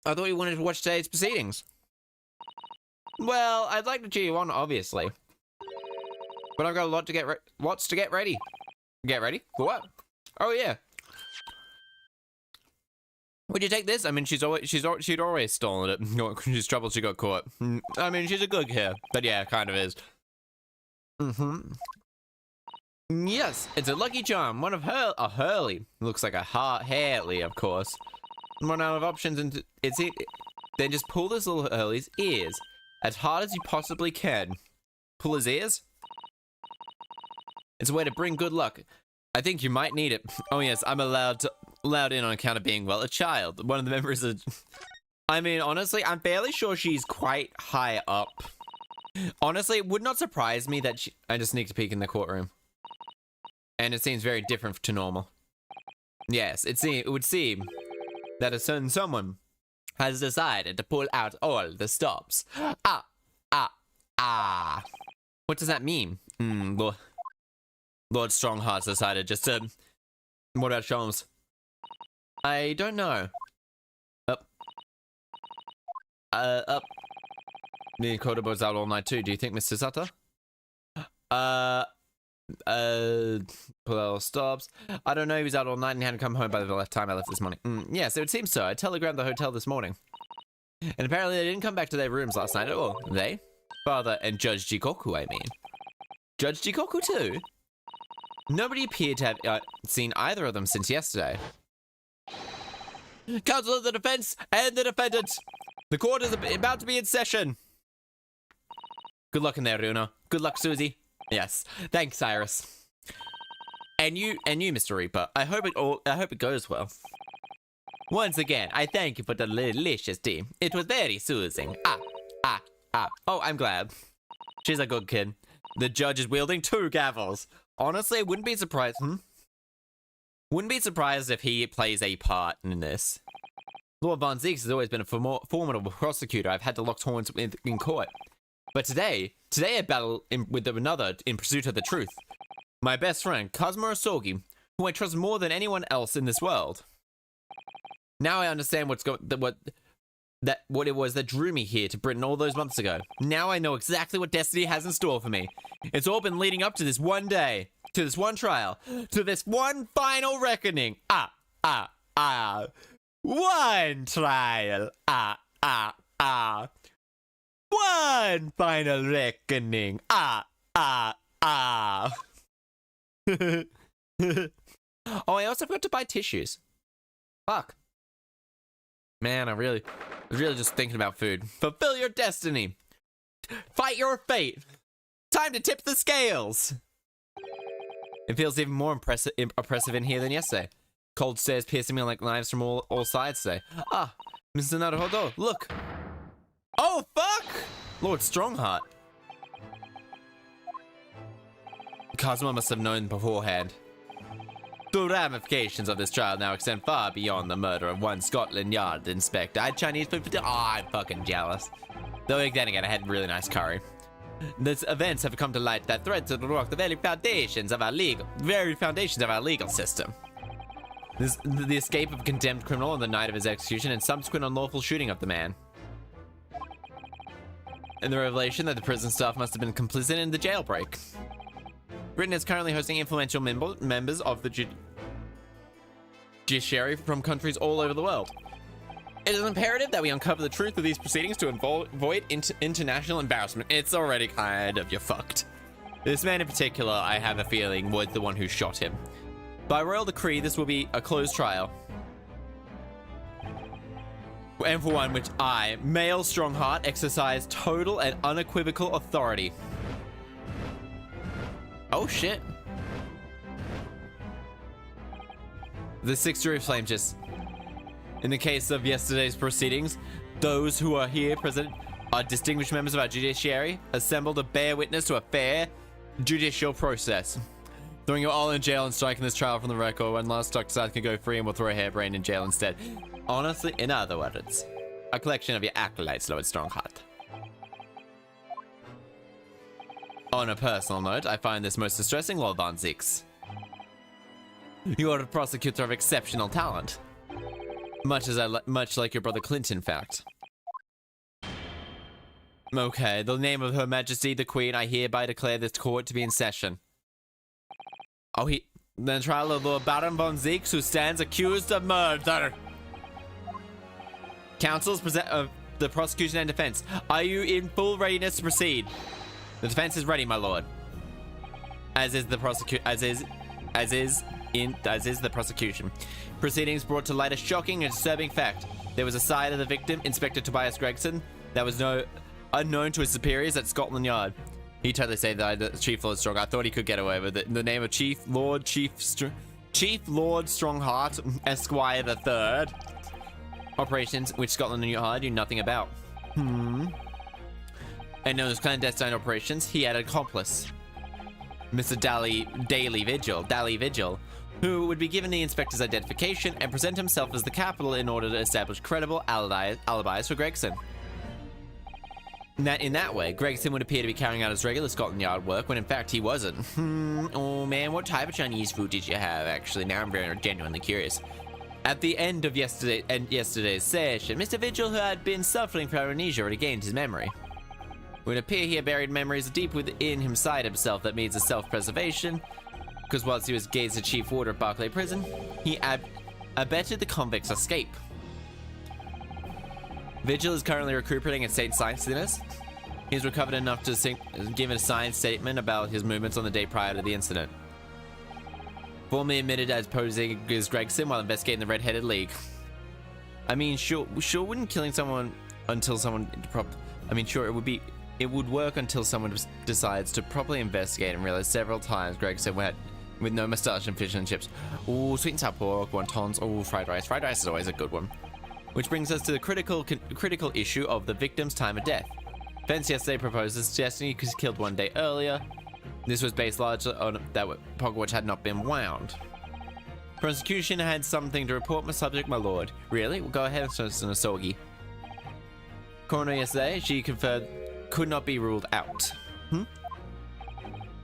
I thought you wanted to watch today's proceedings. Well, I'd like to cheer you on, obviously. But I've got a lot to get lots to get ready. Get ready? For what? Oh yeah. Would you take this? I mean, she'd always stolen it. She's troubled she got caught. I mean, she's a good kid, but yeah, kind of is. Yes, it's a lucky charm. One of a Hurley. Looks like a Harley, of course. Run out of options, and then just pull this little Hurley's ears as hard as you possibly can. Pull his ears. It's a way to bring good luck. I think you might need it. Oh yes, I'm allowed in on account of being, well, a child. One of the members of... I mean, honestly, I'm fairly sure she's quite high up. Honestly, it would not surprise me that I just sneaked a peek in the courtroom. And it seems very different to normal. Yes, it would seem that a certain someone has decided to pull out all the stops. What does that mean? Lord Strongheart's decided just to... What about Sholmes? I don't know. Up. Me and Kodobo's out all night too. Do you think Mr. Sutter? Pull out all stops. I don't know, he was out all night and hadn't come home by the time I left this morning. Yes, it would seem so. I telegrammed the hotel this morning. And apparently they didn't come back to their rooms last night at all. They? Father and Judge Jikoku, I mean. Judge Jikoku too? Nobody appeared to have seen either of them since yesterday. Counsel of the defense and the defendant! The court is about to be in session! Good luck in there, Runa. Good luck, Susie. Yes. Thanks, Cyrus. And you, Mr. Reaper. I hope it goes well. Once again, I thank you for the delicious tea. It was very soothing. Oh, I'm glad. She's a good kid. The judge is wielding 2 gavels. Honestly, wouldn't be surprised. Wouldn't be surprised if he plays a part in this. Lord Von Zeeks has always been a formidable prosecutor I've had to lock horns with in court. But today I battle with another in pursuit of the truth. My best friend, Kazuma Osogi, who I trust more than anyone else in this world. Now I understand what it was that drew me here to Britain all those months ago. Now I know exactly what destiny has in store for me. It's all been leading up to this one day, to this one trial, to this one final reckoning. One trial. One final reckoning. Oh, I also forgot to buy tissues. Fuck. Man, I was really just thinking about food. Fulfill your destiny. Fight your fate. Time to tip the scales. It feels even more oppressive in here than yesterday. Cold stares piercing me like knives from all sides today. Mr. Naruhodo, look. Oh, fuck! Lord Strongheart. Kazuma must have known beforehand. The ramifications of this trial now extend far beyond the murder of one Scotland Yard inspector. Chinese food for I'm fucking jealous. Though then again, I had really nice curry. These events have come to light that threaten to rock the very foundations of our legal system. The escape of a condemned criminal on the night of his execution and subsequent unlawful shooting of the man. And the revelation that the prison staff must have been complicit in the jailbreak. Britain is currently hosting influential members of the judiciary from countries all over the world. It is imperative that we uncover the truth of these proceedings to avoid international embarrassment. It's already kind of, you're fucked. This man in particular, I have a feeling, was the one who shot him. By royal decree, this will be a closed trial. And for one which I, male Strongheart, exercise total and unequivocal authority. Oh shit. The six-degree flame just... In the case of yesterday's proceedings, those who are here present are distinguished members of our judiciary, assembled to bear witness to a fair judicial process. Throwing you all in jail and striking this trial from the record when last stuck side can go free and we'll throw a harebrained in jail instead. Honestly, in other words, a collection of your acolytes, Lord Strongheart. On a personal note, I find this most distressing, Lord Von Zix. You are a prosecutor of exceptional talent. Much like your brother Clint, in fact. Okay, the name of Her Majesty the Queen, I hereby declare this court to be in session. Oh, the trial of Lord Baron Von Zix, who stands accused of murder. Counsels present the prosecution and defense. Are you in full readiness to proceed? The defense is ready, my lord. As is the prosecution. Proceedings brought to light a shocking and disturbing fact. There was a side of the victim, Inspector Tobias Gregson, that was unknown to his superiors at Scotland Yard. He totally said that the Chief Lord Strong. I thought he could get away with it. In the name of Chief Lord Strongheart, Esquire the Third. Operations which Scotland Yard knew nothing about. And known as clandestine operations, he had an accomplice, Mr. Daily Vigil, who would be given the inspector's identification and present himself as the capital in order to establish credible alibis for Gregson. In that way, Gregson would appear to be carrying out his regular Scotland Yard work when in fact he wasn't. Oh man, what type of Chinese food did you have actually? Now I'm very genuinely curious. At the end of yesterday's session, Mr. Vigil, who had been suffering from amnesia, regained his memory. It would appear he had buried memories deep within inside himself that means of self-preservation, because whilst he was gaze the chief warder of Barclay Prison, he abetted the convict's escape. Vigil is currently recuperating at St. Sciences. He's recovered enough to give a signed statement about his movements on the day prior to the incident. Formerly admitted as posing as Gregson while investigating the Red-Headed League. I mean, sure, wouldn't killing someone until someone it would work until someone decides to properly investigate and realize several times Gregson went with no moustache and fish and chips. Ooh, sweet and sour pork, wontons, ooh, fried rice. Fried rice is always a good one. Which brings us to the critical issue of the victim's time of death. Defense yesterday proposes suggesting he was killed one day earlier. This was based largely on that pocket watch had not been wound. Prosecution had something to report my subject, my lord. Really? Well, go ahead and start on a Sogi. Coroner yesterday, she conferred could not be ruled out.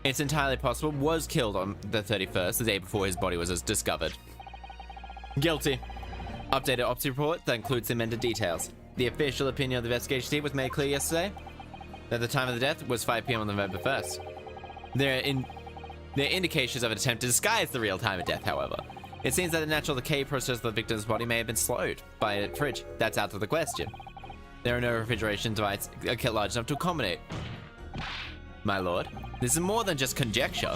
It's entirely possible was killed on the 31st, the day before his body was discovered. Guilty. Updated autopsy report that includes amended details. The official opinion of the investigation team was made clear yesterday that the time of the death was 5 p.m. on November 1st. There are indications of an attempt to disguise the real time of death, however. It seems that the natural decay process of the victim's body may have been slowed by a fridge. That's out of the question. There are no refrigeration devices large enough to accommodate. My lord, this is more than just conjecture.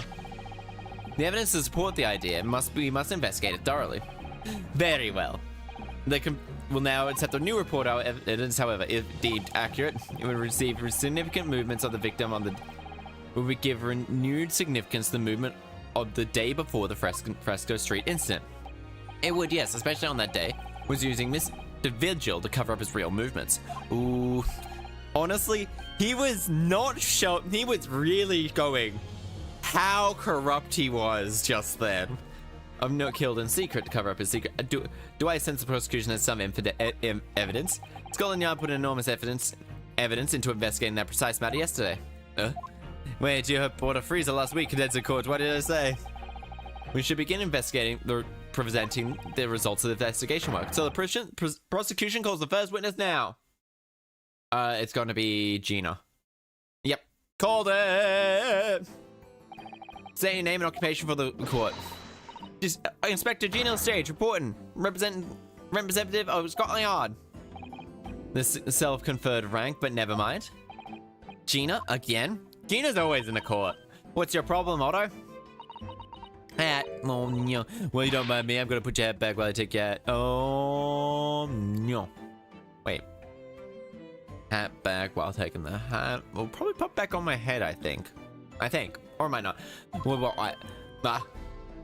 The evidence to support the idea we must investigate it thoroughly. Very well. They will now accept a new report. Our evidence, however, if deemed accurate, it will receive significant movements of the victim will give renewed significance to the movement of the day before the Fresco Street incident. It would, yes, especially on that day, was using Mr. Vigil to cover up his real movements. Ooh. Honestly, he was not shown. He was really going how corrupt he was just then. I'm not killed in secret to cover up his secret. Do I sense the prosecution has some evidence? Scotland Yard put enormous evidence into investigating that precise matter yesterday. Wait, you bought a freezer last week, Condenser Court. What did I say? We should begin investigating presenting the results of the investigation work. So the prosecution calls the first witness now. It's going to be Gina. Yep. Called it! Say your name and occupation for the court. Inspector Gina Stage reporting. Representative of Scotland Yard. This self-conferred rank, but never mind. Gina, again? Gina's always in the court. What's your problem, Otto? Oh, no. Well, you don't mind me. I'm gonna put your head back while I take your hat. Oh, no. Wait. Hat back while taking the hat. Will probably pop back on my head, I think. Or it might not.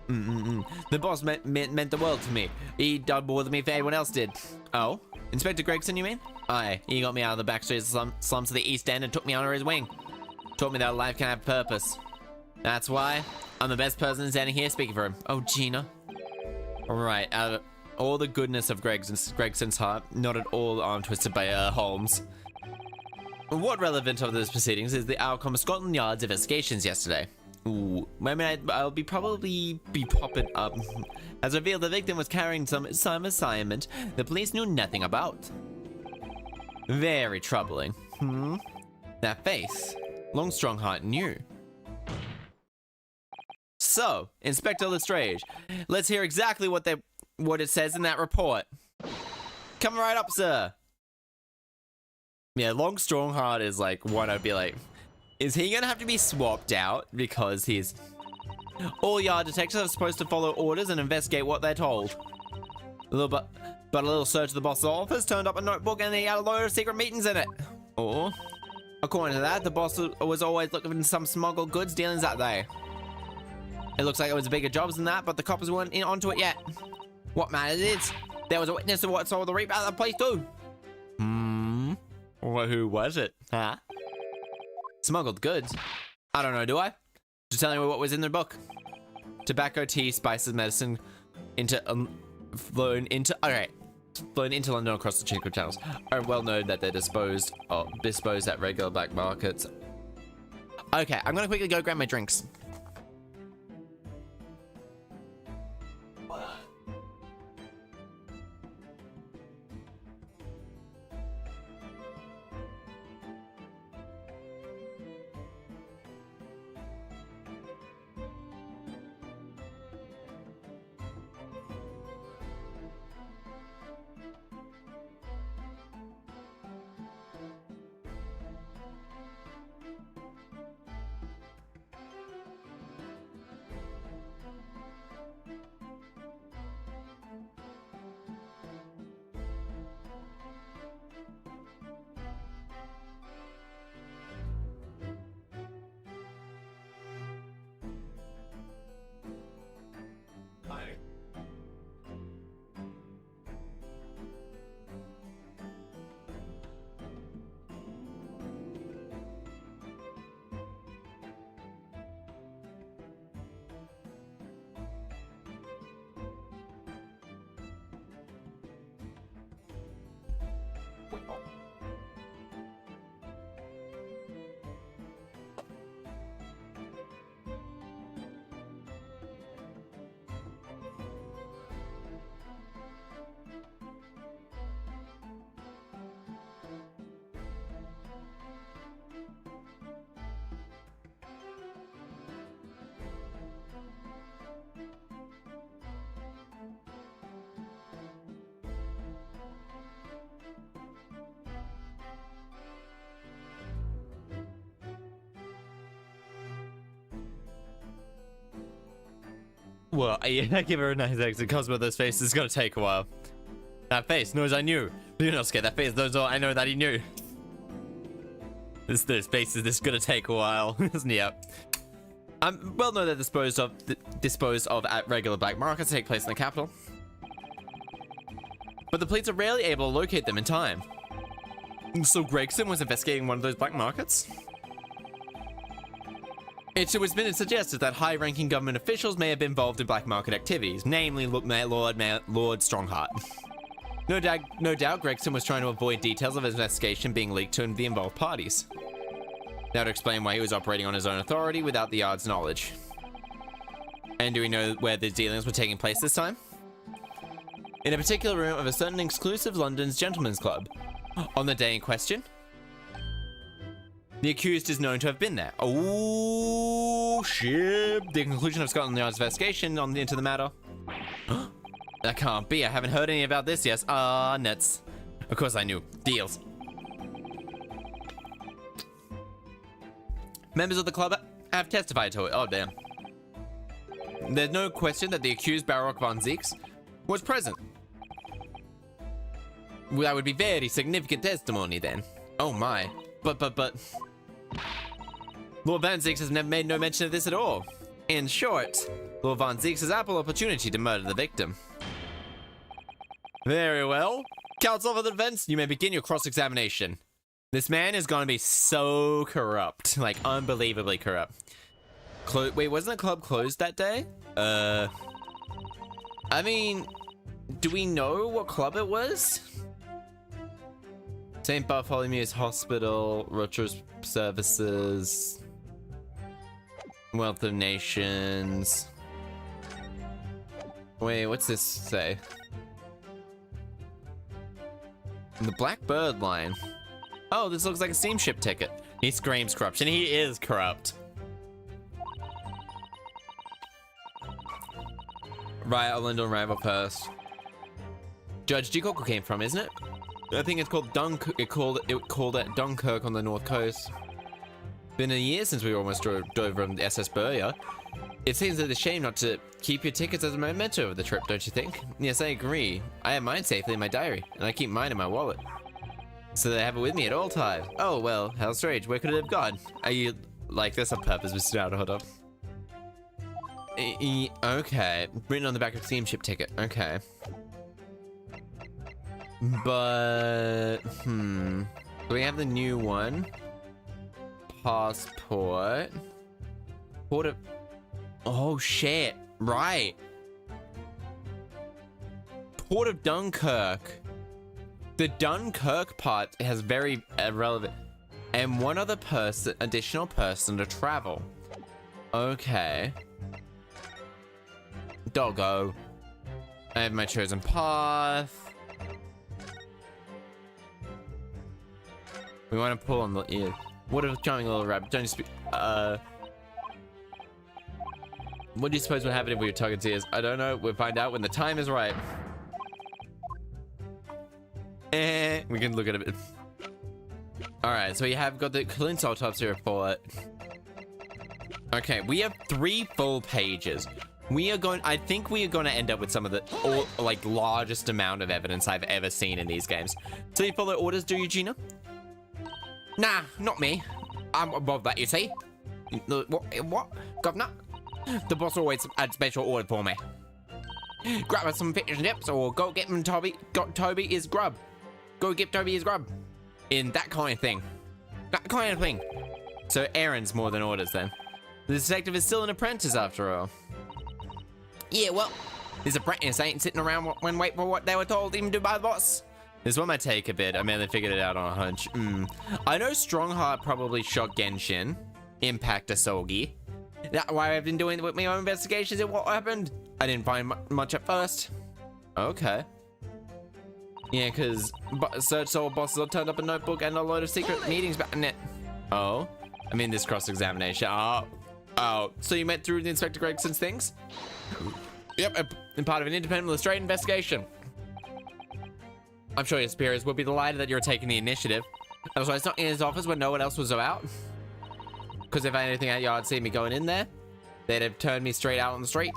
The boss meant the world to me. He done more than me if anyone else did. Oh? Inspector Gregson, you mean? Aye, he got me out of the backstreets slums of the East End and took me under his wing. Taught me that life can have purpose. That's why I'm the best person standing here speaking for him. Oh, Gina. Alright, out of all the goodness of Gregson's heart, not at all arm twisted by Holmes. What relevant of those proceedings is the outcome of Scotland Yard's investigations yesterday? Ooh, I mean, I'll probably be popping up. As revealed, the victim was carrying some assignment the police knew nothing about. Very troubling. That face. Long Strongheart knew. So, Inspector Lestrange, let's hear exactly what it says in that report. Come right up, sir. Yeah, Long Strongheart is like one I'd be like, is he gonna have to be swapped out because he's... All yard detectives are supposed to follow orders and investigate what they're told. A little search of the boss's office turned up a notebook and he had a load of secret meetings in it. Or, according to that, the boss was always looking for some smuggled goods dealings that day. It looks like it was bigger jobs than that, but the coppers weren't onto it yet. What matters is, there was a witness of what saw the reap out of the place too. Well, who was it? Huh? Smuggled goods? I don't know, do I? Just telling me what was in the book. Tobacco, tea, spices, medicine, flown into London across the Chinko channels. Are well known that they're disposed at regular black markets. Okay, I'm gonna quickly go grab my drinks. Well, yeah, I give her a nice exit. Cosmo, those faces is gonna take a while. That face knows I knew. You're not scared. That face knows I know that he knew. This face is gonna take a while. Yep. Well known that disposed of at regular black markets take place in the capital. But the police are rarely able to locate them in time. So Gregson was investigating one of those black markets? It has been suggested that high-ranking government officials may have been involved in black market activities, namely Lord Strongheart. No doubt Gregson was trying to avoid details of his investigation being leaked to the involved parties. That would explain why he was operating on his own authority without the Yard's knowledge. And do we know where the dealings were taking place this time? In a particular room of a certain exclusive London's gentlemen's club. On the day in question, the accused is known to have been there. Oh, shit. The conclusion of Scotland Yard's investigation into the matter. That can't be. I haven't heard any about this yet. Nuts. Of course I knew. Deals. Members of the club have testified to it. Oh, damn. There's no question that the accused Baroque von Zeeks was present. Well, that would be very significant testimony then. Oh my. But... Lord Van Zeeks has never made no mention of this at all. In short, Lord Von Zeke's ample opportunity to murder the victim. Very well. Counsel for the defense, you may begin your cross-examination. This man is gonna be so corrupt. Like, unbelievably corrupt. Wait, wasn't the club closed that day? I mean, do we know what club it was? St. Bartholomew's Hospital, Rutgers Services, Wealth of Nations. Wait, what's this say? The Blackbird line. Oh, this looks like a steamship ticket. He screams corruption. He is corrupt. Right, Orlando rival first. Judge Duke came from, isn't it? I think it's called it called it Dunkirk on the north coast. Been a year since we almost drove from the SS Burya. It seems a shame not to keep your tickets as a memento of the trip, don't you think? Yes, I agree. I have mine safely in my diary, and I keep mine in my wallet, so that I have it with me at all times. Oh well, how strange. Where could it have gone? Are you like this on purpose, Mr. Dowd? Hold up. Okay, written on the back of the steamship ticket. Okay. But, do we have the new one? Passport. Port of... Oh, shit. Right. Port of Dunkirk. The Dunkirk part has very relevant... And one other person, additional person to travel. Okay. Doggo. I have my chosen path. We want to pull on the ear. What a charming little rabbit. Don't you speak. What do you suppose would happen if we were tugging ears? I don't know. We'll find out when the time is right. We can look at it. Alright, so we have got the Clint's autopsy report. Okay, we have 3 full pages. I think we are going to end up with some of the, largest amount of evidence I've ever seen in these games. So you follow orders, do you, Gina? Nah, not me. I'm above that, you see? What? Governor? The boss always had special order for me. Grab us some fish and chips, or go get him Toby. Got Toby his grub. Go get Toby his grub. In that kind of thing. That kind of thing. So errands more than orders, then. The detective is still an apprentice, after all. Yeah, well, this apprentice ain't sitting around when waiting for what they were told him to by the boss. This one might take a bit. I mainly figured it out on a hunch. I know Strongheart probably shot Genshin. Impact Asogi. That's why I've been doing with my own investigations and what happened. I didn't find much at first. Okay. Yeah, because search soul bosses turned up a notebook and a load of secret meetings back in it. Oh? I mean this cross-examination. Oh. So you went through the Inspector Gregson's things? Yep, and part of an independent straight investigation. I'm sure your superiors will be delighted that you're taking the initiative. That's why it's not in his office when no one else was about. Because if anything at y'all had seen me going in there, they'd have turned me straight out on the street.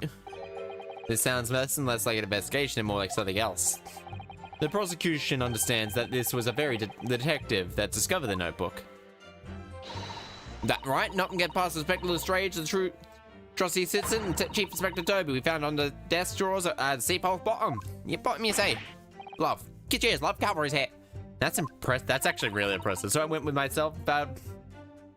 This sounds less and less like an investigation and more like something else. The prosecution understands that this was a very detective that discovered the notebook. That right? Not and get past the Inspector Lestrange, the true trustee Citizen, and Chief Inspector Toby we found on the desk drawers at the seatpost bottom. You bottom, you say. Love. Get yours, love. Cavalry's hat. That's impressive. That's actually really impressive. So I went with myself about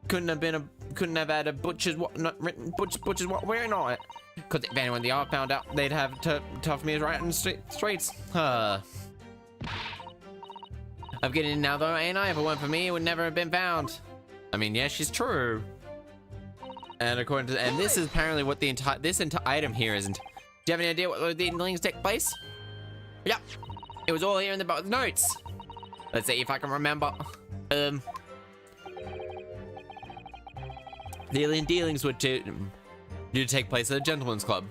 couldn't have had a butcher's what not written butcher's what wearing on it. Because if anyone the art found out, they'd have tough me right in the streets. I'm getting in now though, ain't I? If it weren't for me, it would never have been found. I mean, yeah, she's true. And according to this is apparently what the entire item here isn't. Do you have any idea what the links take place? Yep. It was all here in the notes. Let's see if I can remember. The alien dealings were due to take place at a gentleman's club.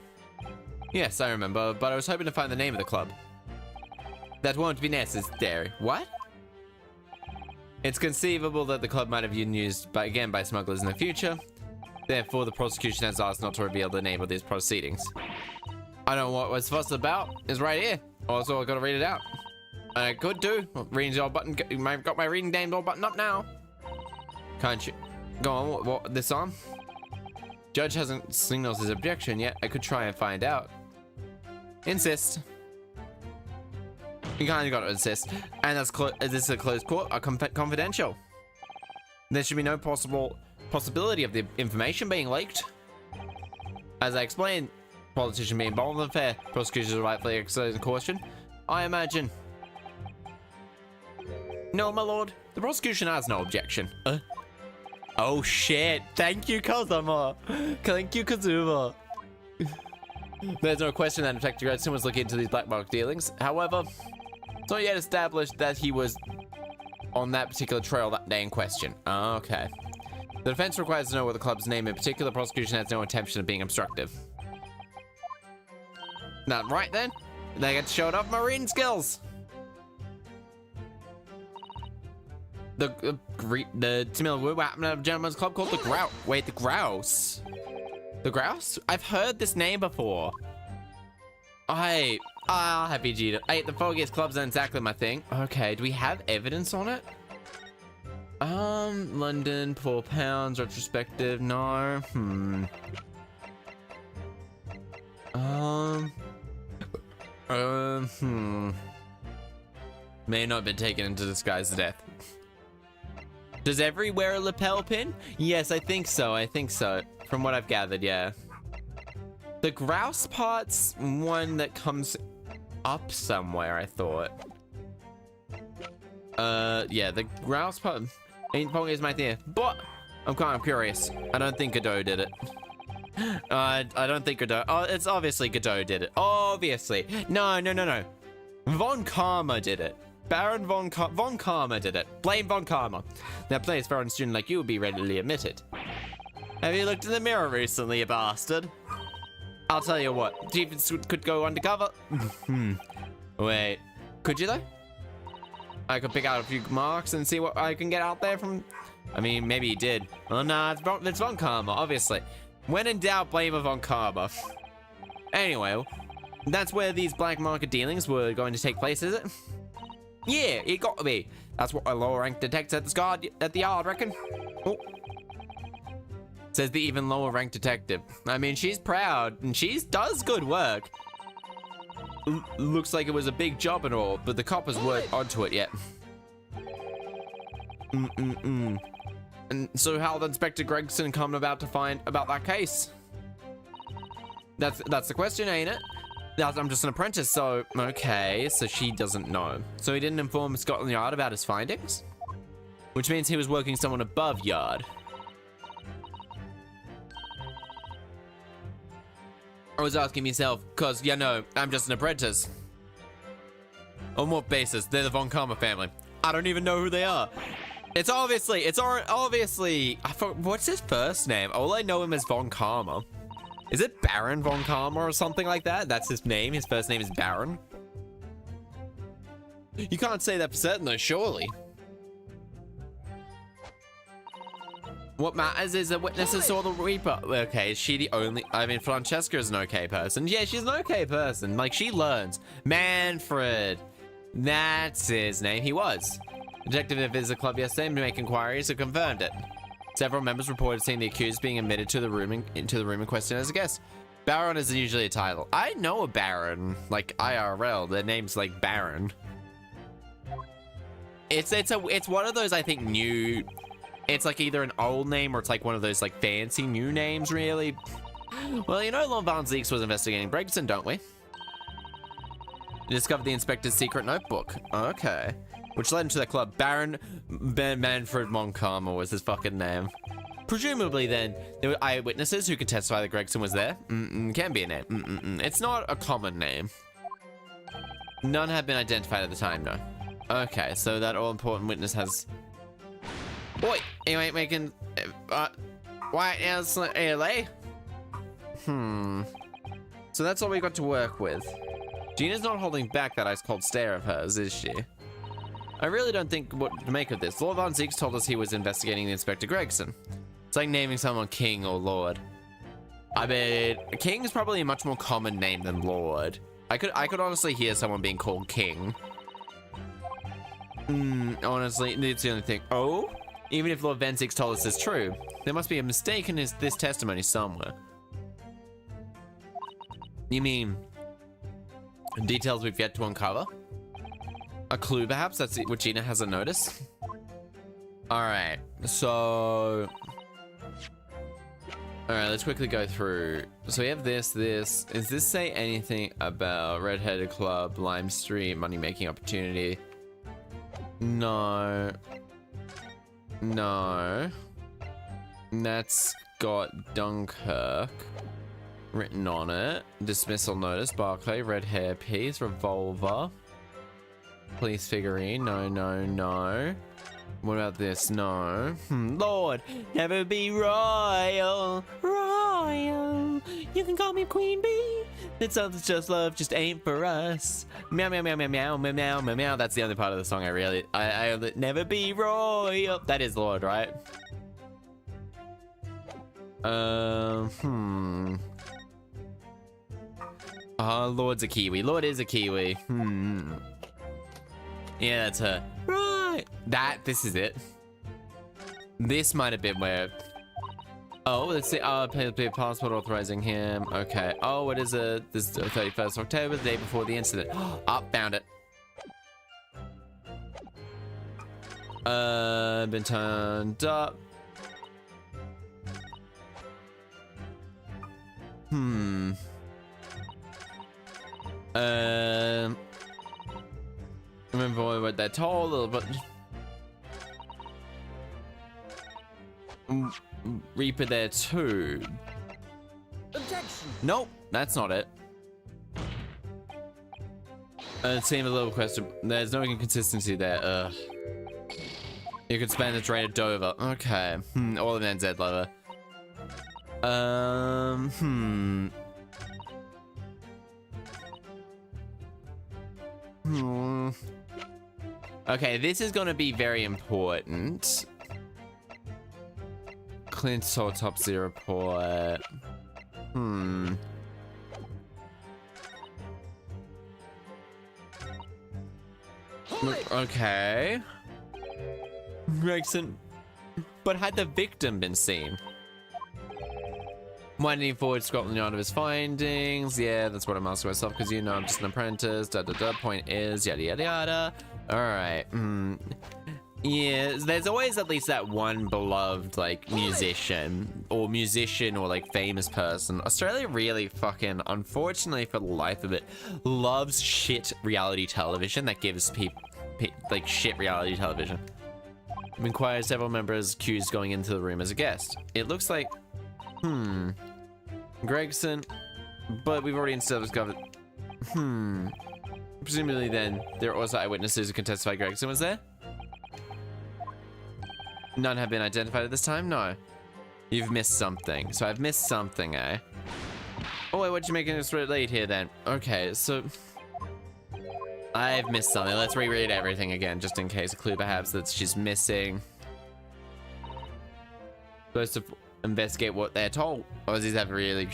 Yes, I remember, but I was hoping to find the name of the club. That won't be necessary. What? It's conceivable that the club might have been used by smugglers in the future. Therefore, the prosecution has asked not to reveal the name of these proceedings. I don't know what was fussed about. It's right here. Also, I gotta read it out. I could do. Reading's all button. Got my reading names all buttoned up now. Can't you? Go on. What this on? Judge hasn't signaled his objection yet. I could try and find out. Insist. You kind of got to insist. And this is a closed court, confidential. There should be no possibility of the information being leaked. As I explained, politician being involved in the affair, prosecutors are rightfully exercising caution, I imagine. No, my lord, the prosecution has no objection. Oh shit, thank you, Kazuma. Thank you, Kazuma. There's no question that Detective Gregson was looking into these black market dealings. However, it's not yet established that he was on that particular trail that day in question. Okay. The defense requires to know what the club's name in particular. The prosecution has no intention of being obstructive. Now, right then, they get to show off marine skills. The similar weapon of a gentleman's club called the Grouse. Wait, the Grouse? The Grouse? I've heard this name before. Happy Gita. Hey, the foggiest clubs aren't exactly my thing. Okay, do we have evidence on it? London, £4, retrospective, no. May not have been taken into disguise to death. Does every wear a lapel pin? Yes, I think so. From what I've gathered, yeah. The grouse part's one that comes up somewhere, I thought. Yeah, the grouse part ain't probably is my thing. But I'm kind of curious. I don't think Godot did it. I don't think Godot. Oh, it's obviously Godot did it. Obviously. No. Von Karma did it. Baron Von Karma did it. Blame Von Karma. Now, please, foreign student like you will be readily admitted. Have you looked in the mirror recently, you bastard? I'll tell you what. Chiefs could go undercover. Wait. Could you, though? I could pick out a few marks and see what I can get out there from... I mean, maybe he did. Oh, no, it's Von Karma, obviously. When in doubt, blame of Von Karma. Anyway, that's where these black market dealings were going to take place, is it? Yeah, it got to be. That's what a lower ranked detective at the yard, reckon. Oh. Says the even lower ranked detective. I mean, she's proud and she does good work. Looks like it was a big job and all, but the coppers weren't onto it yet. And so how did Inspector Gregson come about to find about that case? That's the question, ain't it? I'm just an apprentice, so... Okay, so she doesn't know. So he didn't inform Scotland Yard about his findings? Which means he was working someone above Yard. I was asking myself, cause, you know, I'm just an apprentice. On what basis? They're the Von Karma family. I don't even know who they are. It's obviously, what's his first name? All I know him as Von Karma. Is it Baron Von Karma or something like that? That's his name. His first name is Baron. You can't say that for certain though, surely. What matters is that witnesses saw the Reaper. Okay, is she the only... I mean, Francesca is an okay person. Yeah, she's an okay person. Like, she learns. Manfred. That's his name. He was. Detective visited the club yesterday to make inquiries and confirmed it. Several members reported seeing the accused being admitted to the room in question as a guest. Baron is usually a title. I know a Baron, like IRL. Their name's like Baron. It's one of those, I think, new. It's like either an old name or it's like one of those like fancy new names, really. Well, you know, Lon Van Zeeks was investigating Bregson, don't we? You discovered the inspector's secret notebook. Okay. Which led him to the club. Baron Manfred Von Karma was his fucking name. Presumably then, there were eyewitnesses who could testify that Gregson was there. Can be a name. It's not a common name. None have been identified at the time, no. Okay, so that all-important witness has... Boy, you ain't making... White House LA? So that's all we got to work with. Gina's not holding back that ice-cold stare of hers, is she? I really don't think what to make of this. Lord Von Zeeks told us he was investigating the Inspector Gregson. It's like naming someone King or Lord. I mean, King is probably a much more common name than Lord. I could honestly hear someone being called King. Honestly, it's the only thing. Oh? Even if Lord Venzix told us it's true, there must be a mistake in this testimony somewhere. You mean details we've yet to uncover? A clue, perhaps? That's what Gina hasn't noticed? Alright, so... Alright, let's quickly go through. So we have this. Does this say anything about Red-Headed Club, Lime Street, money-making opportunity? No. No. That's got Dunkirk written on it. Dismissal notice, Barclay, red hair piece, revolver. Police figurine, no. What about this? No. Lord, never be royal. You can call me Queen Bee. It's just love, just ain't for us. Meow, meow, meow, meow, meow, meow, meow, meow, meow. That's the only part of the song I never be royal. That is Lord, right? Lord's a Kiwi. Lord is a Kiwi. Yeah, that's her. Right. This is it. This might have been where... Oh, let's see. Pay passport authorizing him. Okay. Oh, what is it? This is 31st October, the day before the incident. Found it. Been turned up. Remember what they're told, but Reaper there too. Objection. Nope, that's not it. It seemed a little question. There's no inconsistency there. You could spend the train at Dover. Okay. All of NZ lover. Okay, this is gonna be very important. Clint's autopsy report. Okay. Gregson. But had the victim been seen? Why didn't he forward Scotland Yard of his findings? Yeah, that's what I'm asking myself, because you know I'm just an apprentice. Point is, yada yada yada. Alright. Yeah, there's always at least that one beloved, like, musician or like famous person. Australia really fucking, unfortunately for the life of it, loves shit reality television that gives people like shit reality television. Inquired several members accused going into the room as a guest. It looks like Gregson, but we've already discovered. Presumably then there are also eyewitnesses who can testify Gregson was there. None have been identified at this time? No. You've missed something. So I've missed something, eh? Oh wait, what you making us late here then? Okay, so I've missed something. Let's reread everything again, just in case. A clue perhaps that she's missing. Supposed to investigate what they're told. Aussies have really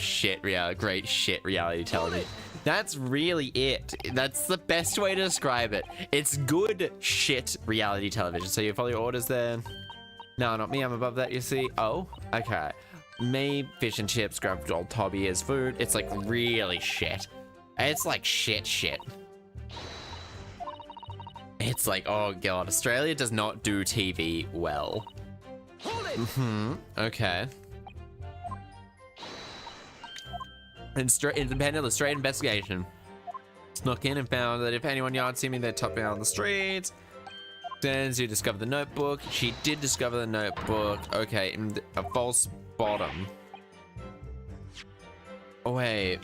great shit reality television. That's really it. That's the best way to describe it. It's good shit reality television. So you follow your orders there. No, not me. I'm above that, you see. Oh, okay. Me, fish and chips, grabbed old Tobby as food. It's like really shit. It's like shit. It's like, oh god, Australia does not do TV well. Okay. Independent straight investigation. Snuck in and found that if anyone yard see me, they'd top me out on the streets. Then you discover the notebook. She did discover the notebook. Okay, a false bottom. Oh wait.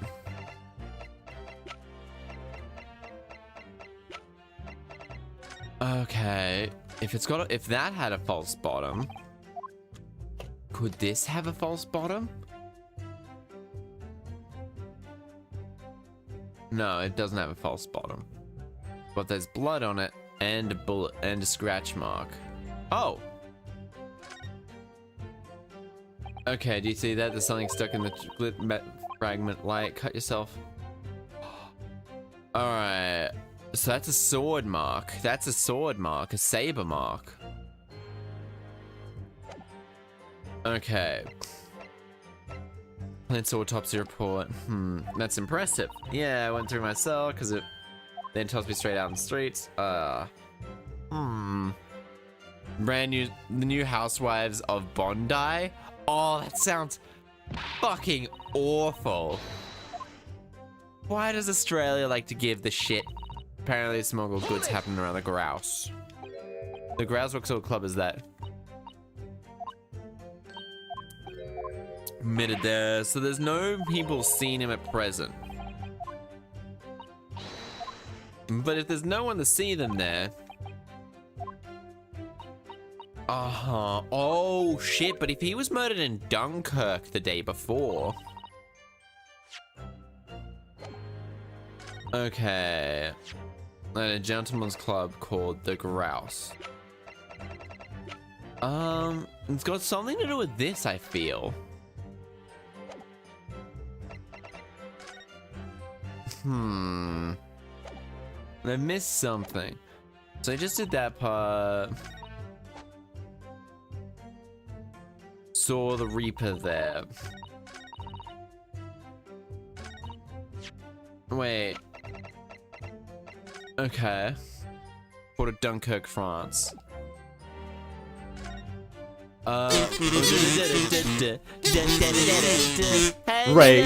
Okay, if that had a false bottom, could this have a false bottom? No, it doesn't have a false bottom. But there's blood on it and a bullet and a scratch mark. Oh. Okay, do you see that? There's something stuck in the fragment light. Cut yourself. Alright. So that's a sword mark. That's a sword mark. A saber mark. Okay. Let's autopsy report. That's impressive. Yeah, I went through my cell because it then tossed me straight out in the streets. The new housewives of Bondi. Oh, that sounds fucking awful. Why does Australia like to give the shit? Apparently smuggled goods happening around the grouse. The grouse, what sort of club is that? Admitted there, so there's no people seeing him at present. But if there's no one to see them there... Oh shit, but if he was murdered in Dunkirk the day before... Okay. At a gentleman's club called the Grouse. It's got something to do with this, I feel. I missed something. So I just did that part. Saw the Reaper there. Wait. Okay. Port of Dunkirk, France. Ray.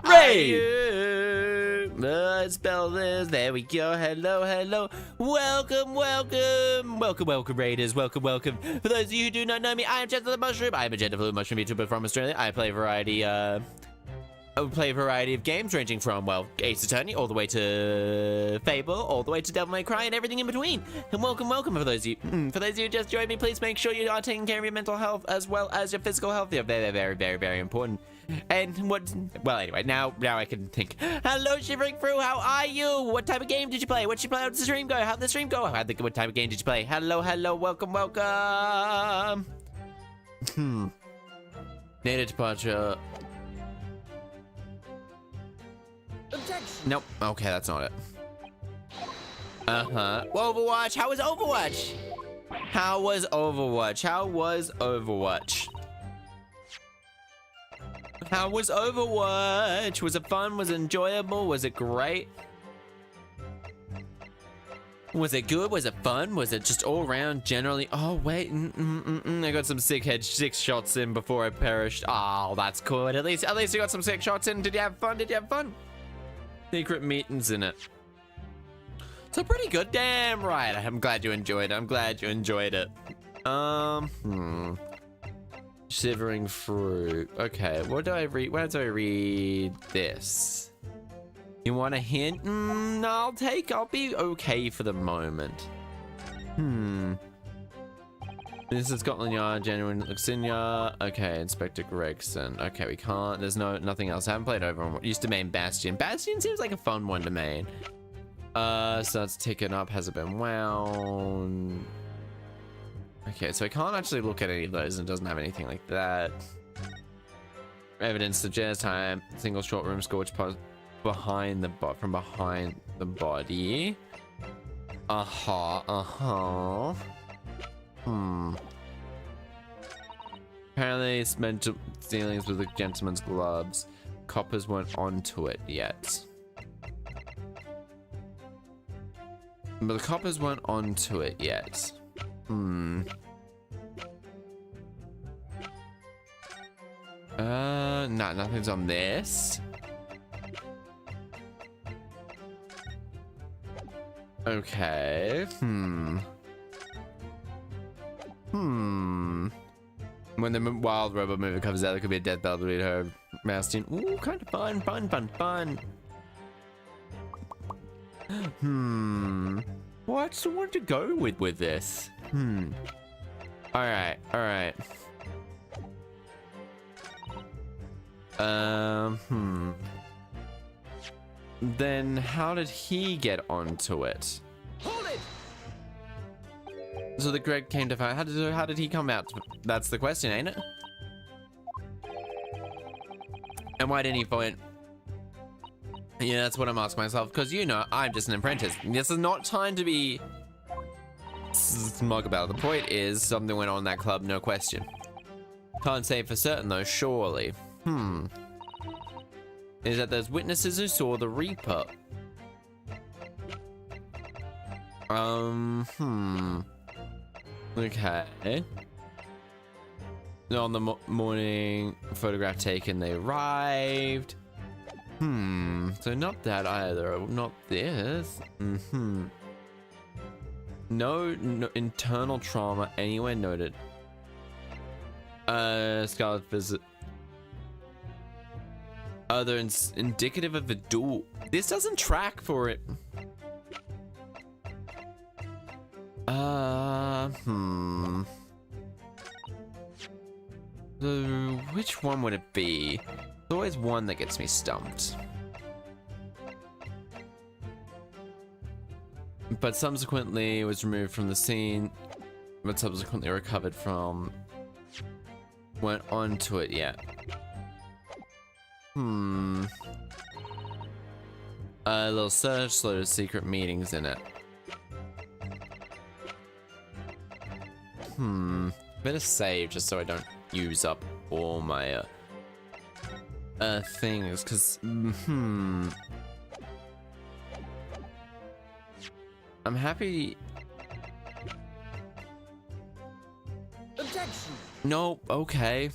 Ray. Let's spell this. There we go. Hello, hello. Welcome, welcome. Welcome, Raiders. Welcome. For those of you who do not know me, I am Chaster the Mushroom. I am a gender fluid mushroom YouTuber from Australia. I play a variety of games ranging from, well, Ace Attorney all the way to Fable, all the way to Devil May Cry and everything in between. And welcome for those of you who just joined me, please make sure you are taking care of your mental health as well as your physical health. They're very important. And well, anyway, now I can think. Hello, Shivering Through, how are you? What type of game did you play? What did you play? How did the stream go? How'd the stream go? What type of game did you play? Hello, welcome. Native departure. Objection. Nope. Okay, that's not it. Overwatch. How was Overwatch? Was it fun? Was it enjoyable? Was it great? Was it good? Was it fun? Was it just all around generally? Oh wait, I got some sick shots in before I perished. Oh, that's good. At least you got some sick shots in. Did you have fun? Secret meetings in it. So pretty good. Damn right. I'm glad you enjoyed it. Shivering Fruit. Okay, what do I read? Where do I read this? You want a hint? I'll be okay for the moment. This is Scotland Yard, genuine Luxinia. Okay, Inspector Gregson. Okay, we can't. There's nothing else. I haven't played over on what used to main Bastion. Bastion seems like a fun one to main. Starts ticking up. Has it been wound? Okay, so I can't actually look at any of those, and it doesn't have anything like that. Evidence suggests time. Single short room scorch from behind the body. Apparently it's mental dealings with the gentleman's gloves. Coppers weren't onto it yet. But the coppers weren't onto it yet. No, nothing's on this. Okay. When the wild robot movie comes out, there could be a death bell between her Bastion. Ooh, kind of fun. What to go with this? Alright. Then how did he get onto it? Hold it. So the Greg came to find. How did he come out? That's the question, ain't it? And why didn't he find? Yeah, that's what I'm asking myself. Because I'm just an apprentice. This is not time to be smug about it. The point is, something went on in that club, no question. Can't say for certain though, surely. Is that there's witnesses who saw the Reaper. Okay. On the morning photograph taken, they arrived. So not that either. Not this. No internal trauma anywhere noted. Scarlet visit. Other indicative of a duel. This doesn't track for it. So which one would it be? There's always one that gets me stumped. But subsequently was removed from the scene, but subsequently recovered from. Went on to it yet. A little search, load of secret meetings in it. Better save just so I don't use up all my things, because I'm happy. Objection. No, okay.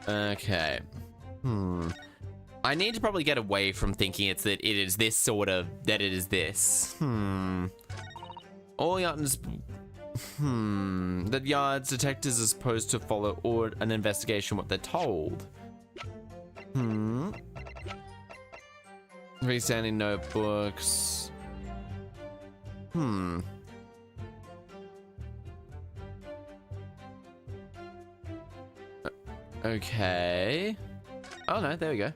Okay. I need to probably get away from thinking it is this sort of, that it is this. All yards, that yards detectives are supposed to follow or an investigation what they're told. Freestanding notebooks. Okay. Oh no, there we go.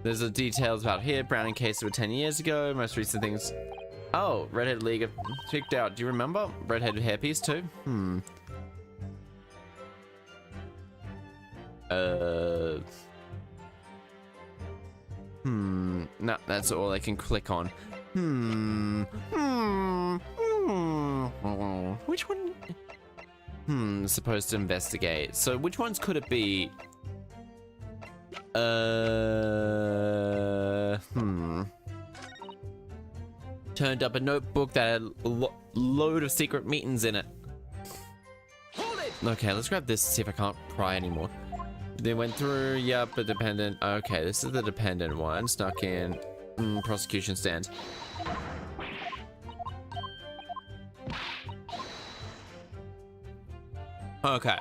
There's the details about here. Browning case of 10 years ago. Most recent things. Oh, Redhead League have checked out. Do you remember? Redhead hairpiece too? No, that's all I can click on. Which one? Supposed to investigate. So which ones could it be? Turned up a notebook that had a load of secret meetings in it. Hold it. Okay, let's grab this to see if I can't pry anymore. They went through, yep, a dependent. Okay, this is the dependent one. Snuck in. Prosecution stand. Okay.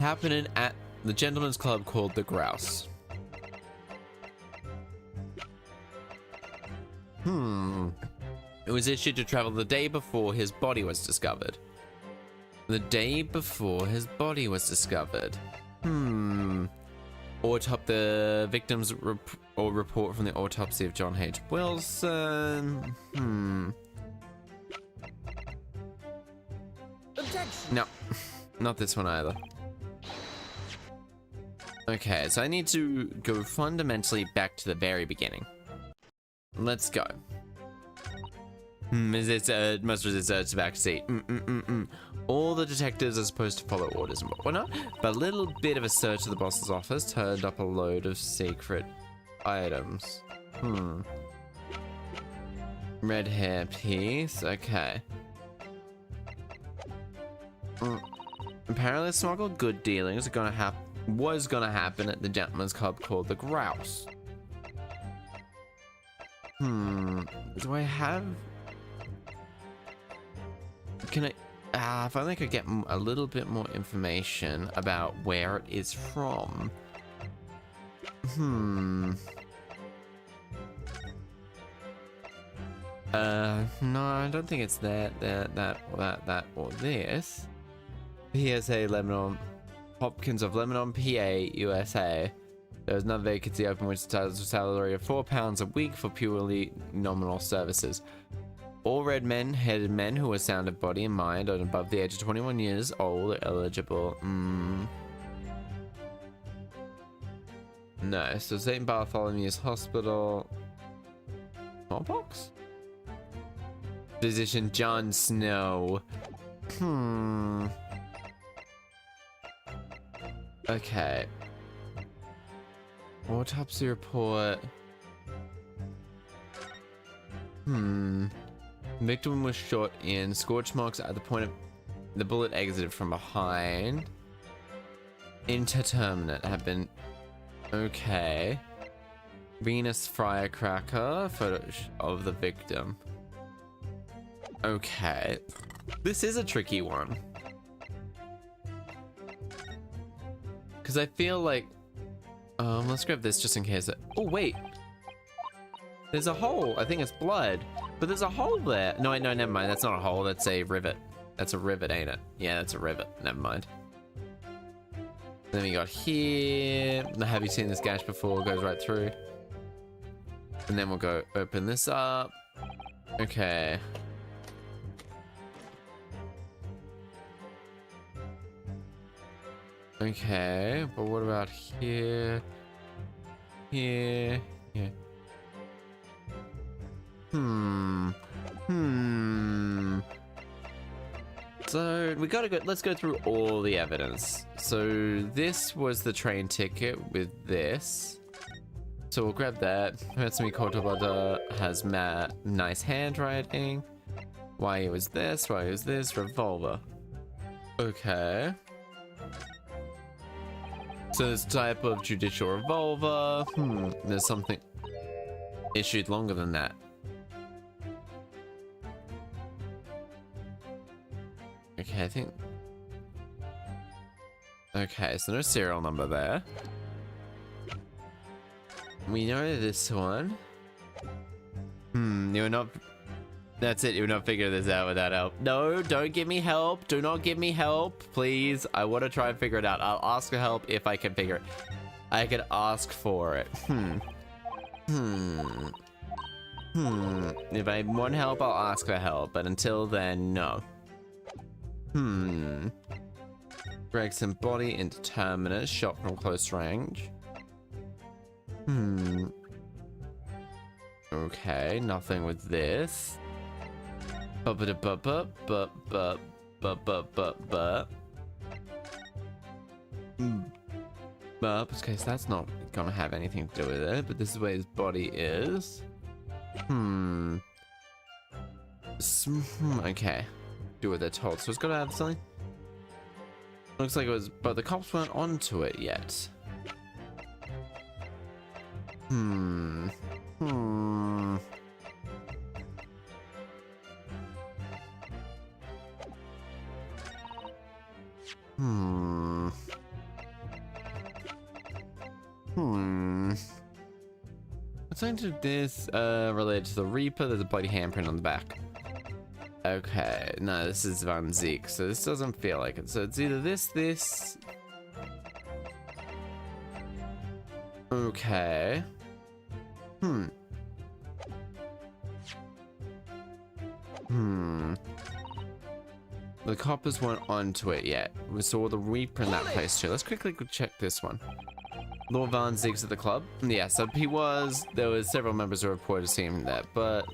Happening at the gentleman's club called the Grouse. It was issued to travel the day before his body was discovered. The day before his body was discovered. The victim's report from the autopsy of John H. Wilson. Objection. No, not this one either. Okay, so I need to go fundamentally back to the very beginning. Let's go. Is it most resist to back seat? All the detectives are supposed to follow orders and whatnot, but a little bit of a search of the boss's office turned up a load of secret items. Red hair piece. Okay. Apparently, smuggled good dealings was gonna happen at the gentleman's club called the Grouse. Do I have? Can I? If only I could get a little bit more information about where it is from. No, I don't think it's that, or this. PSA Lebanon, Hopkins of Lebanon, PA, USA. There's another vacancy open which starts a salary of £4 a week for purely nominal services. All red-headed men who are sound of body and mind and above the age of 21 years old are eligible. No, so St. Bartholomew's Hospital. Smallpox? Physician Jon Snow. Okay. Autopsy report. Victim was shot in. Scorch marks at the point of the bullet exited from behind. Indeterminate have been. Okay. Venus firecracker. Photo of the victim. Okay. This is a tricky one. Because I feel like... let's grab this just in case. Oh, wait. There's a hole. I think it's blood. But there's a hole there. No, never mind. That's not a hole. That's a rivet. That's a rivet, ain't it? Yeah, that's a rivet. Never mind. Then we got here. Have you seen this gash before? It goes right through. And then we'll go open this up. Okay. Okay, but what about here? Here. Yeah. So we gotta go. Let's go through all the evidence. So this was the train ticket with this. So we'll grab that. Hatsumi Kotobada has nice handwriting. Why it was this? Why it was this? Revolver. Okay. So this type of judicial revolver. There's something issued longer than that. Okay, I think. Okay, so no serial number there. We know this one. You were not. That's it. You would not figure this out without help. No, don't give me help. Do not give me help, please. I want to try and figure it out. I'll ask for help if I can figure it. I could ask for it. If I want help, I'll ask for help. But until then, no. Gregson body indeterminate. Shot from close range. Okay, nothing with this. In this case, that's not gonna have anything to do with it, but this is where his body is. Okay. Do what they're told. So it's gotta have something. Looks like it was, but the cops weren't onto it yet. What's going to this related to the Reaper? There's a bloody handprint on the back. Okay, no, this is Van Zeke, so this doesn't feel like it. So it's either this. Okay. The coppers weren't onto it yet. We saw the Reaper in that place too. Let's quickly go check this one. Lord Van Zeke's at the club. Yeah, so he was. There was several members who reported seeing him there, but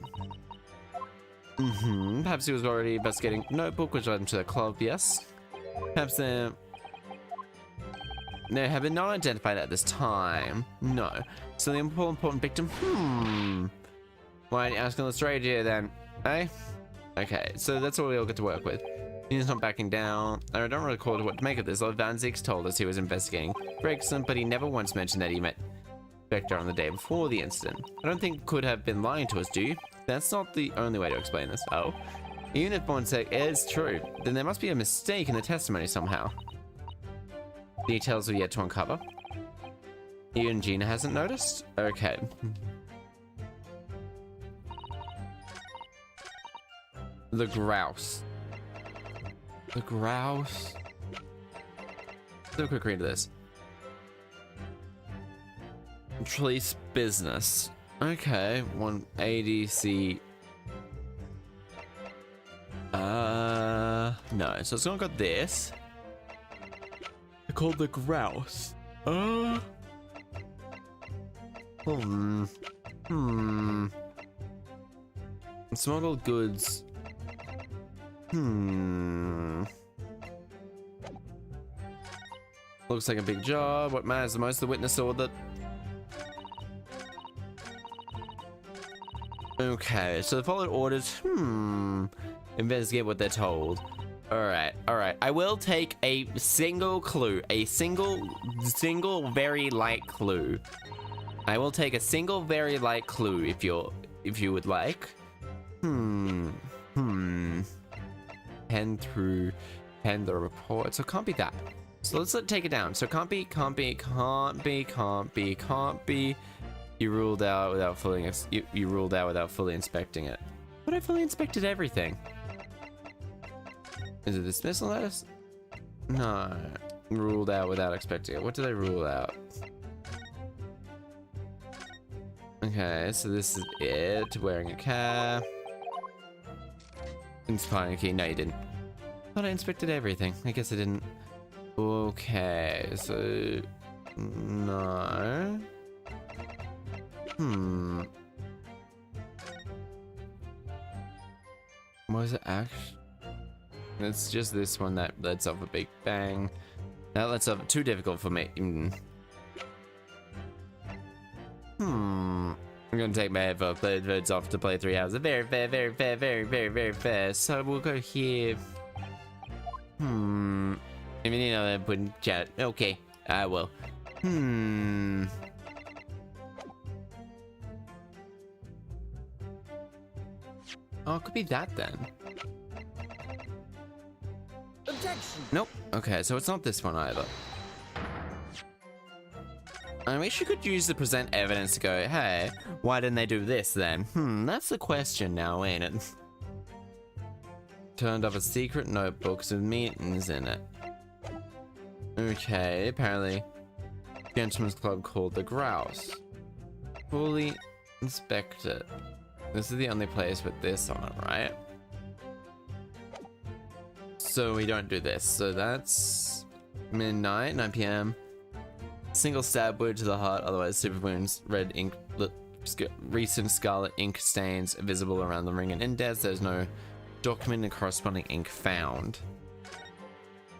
perhaps he was already investigating Notebook, which led him to the club. Yes. Perhaps they have been not identified at this time. No. So the important victim. Why aren't you asking the stranger then? Eh? Okay, so that's all we all get to work with. He's not backing down. I don't recall what to make of this. Lord Van Zeke's told us he was investigating Gregson, but he never once mentioned that he met Vector on the day before the incident. I don't think could have been lying to us, do you? That's not the only way to explain this. Oh. Even if Bonsek is true, then there must be a mistake in the testimony somehow. Details are yet to uncover. Even Gina hasn't noticed? Okay. The grouse. The grouse. Let's do a quick read of this. Trace business. Okay, 180C. No, so it's not got this. They're called the grouse. Smuggled goods Looks like a big job. What matters the most? The witness or the... Okay, so the followed orders. Investigate what they're told. Alright. I will take a single clue. A single very light clue. I will take a single very light clue if you would like. Pen the report. So it can't be that. So let's take it down. So can't be. You ruled out without fully you ruled out without fully inspecting it. But I fully inspected everything. Is it dismissal notice? No. Ruled out without expecting it. What did I rule out? Okay, so this is it. Wearing a cap. Inspiring a key. No, you didn't. Thought I inspected everything. I guess I didn't. Okay, so... No. What is it actually? It's just this one that lets off a big bang. That lets off too difficult for me. I'm gonna take my headphones off to play 3 hours. Very fair. So we'll go here. If you need another input in chat, okay, I will. Oh, it could be that then. Objection. Nope. Okay, so it's not this one either. I wish you could use the present evidence to go, hey, why didn't they do this then? That's the question now, ain't it? Turned up a secret notebook with meetings in it. Okay, apparently, gentleman's club called the Grouse. Fully inspect it. This is the only place with this on it, right? So we don't do this. So that's midnight, 9 p.m. Single stab wound to the heart, otherwise super wounds, red ink, recent scarlet ink stains visible around the ring and index. There's no documented corresponding ink found.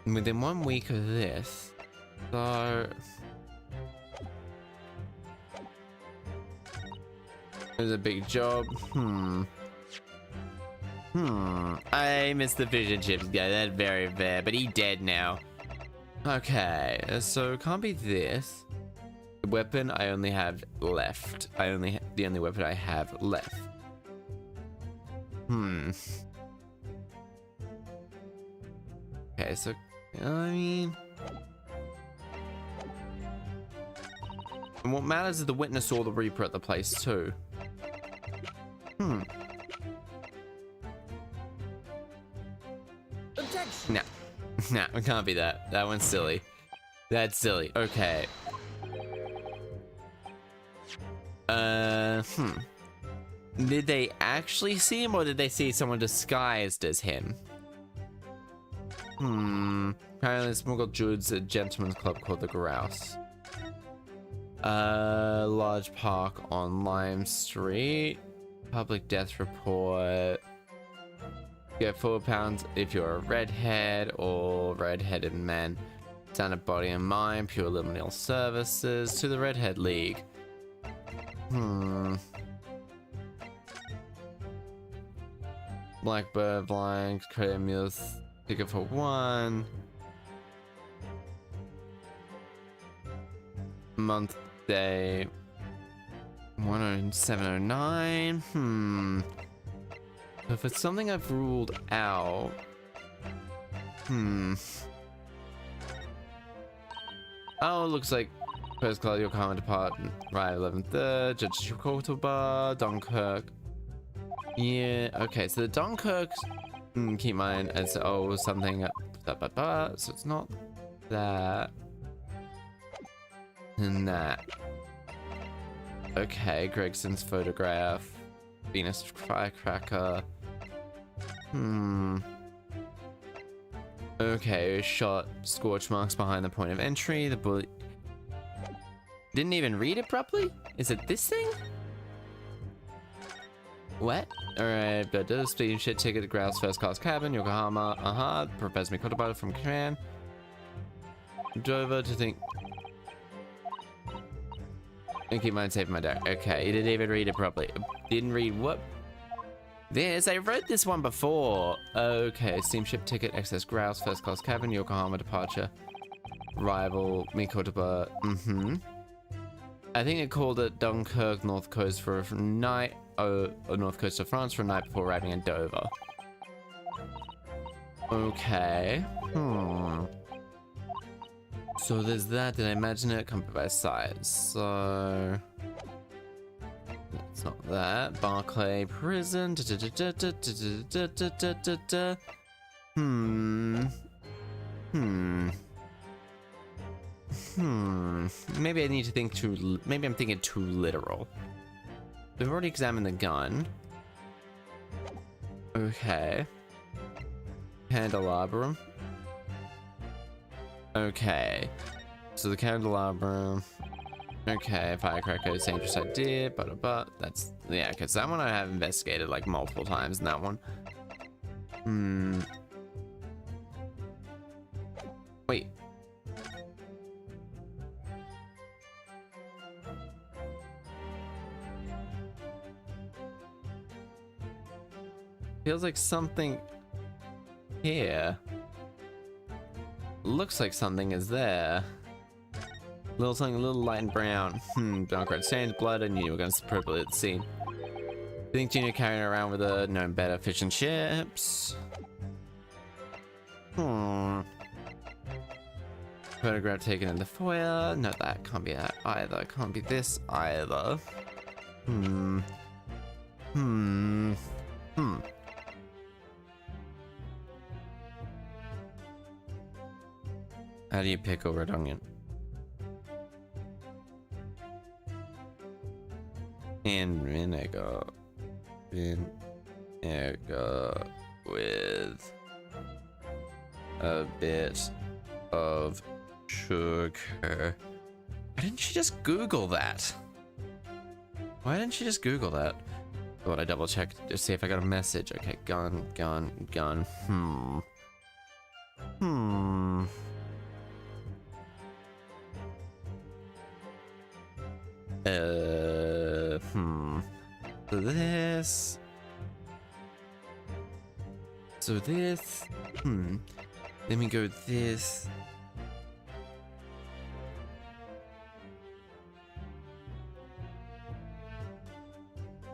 And within 1 week of this, so it was a big job. I missed the fish and chips guy. That's very fair, but he dead now. Okay, so can't be this. The weapon I only have left. The only weapon I have left. Okay, so I mean, and what matters is the witness or the reaper at the place too. Objection. Nah, it can't be that. That one's silly. That's silly. Okay. Did they actually see him, or did they see someone disguised as him? Apparently smuggled goods at a gentleman's club called the Grouse. Large park on Lime Street. Public death report. Get £4 if you're a redhead or redheaded men. Standard body and mind, pure liminal services to the Redhead League. Blackbird blank, credit meals, ticket for 1. Month, day, 10709. If it's something I've ruled out, oh, it looks like first class, your common department, right, 11th, Judge Bar, Dunkirk. Yeah, okay, so the Dunkirk, keep in mind as, oh, something, so it's not that, and that. Okay, Gregson's photograph, Venus firecracker. Okay, shot scorch marks behind the point of entry. The bullet didn't even read it properly. Is it this thing? What? Alright, but speeding shit ticket to Grouse first class cabin, Yokohama, Professor Mikotoba from Japan. Dover to think. And keep mine safe in my diary. Okay, you didn't even read it properly. Didn't read what? Yes, I read this one before. Okay, steamship ticket, excess Grouse, first class cabin, Yokohama departure. Rival, Mikotoba, I think it called it Dunkirk, North Coast for a night, North Coast of France for a night before arriving in Dover. Okay, So there's that, did I imagine it? Come by size, so... It's not that. Barclay Prison, Maybe I need to think too. Maybe I'm thinking too literal. We've already examined the gun. Okay. Candelabrum. Okay. So the candelabrum. Okay, firecracker, dangerous idea, but that's yeah, because that one I have investigated like multiple times in that one. Wait. Feels like something here. Looks like something is there. Little something, a little light and brown. Dark red stains, blood. I knew you were going to appropriately at the scene. Think Junior carrying around with her, known better, fish and chips. Photograph taken in the foyer. No, that can't be that either. Can't be this either. How do you pickle red onion? And vinegar. Vinegar with a bit of sugar. Why didn't she just Google that? Why didn't she just Google that? Thought I double checked to see if I got a message. Okay, gun. So this. Let me go this.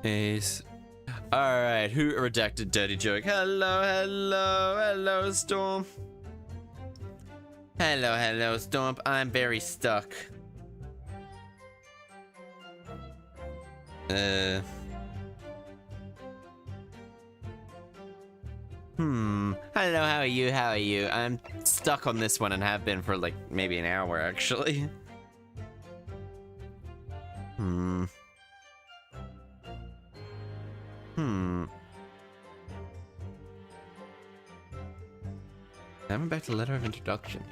Ace. Alright, who redacted dirty joke? Hello, Storm. Hello, Storm. I'm very stuck. Hello, how are you? I'm stuck on this one and have been for like maybe an hour actually. Now I'm back to letter of introduction.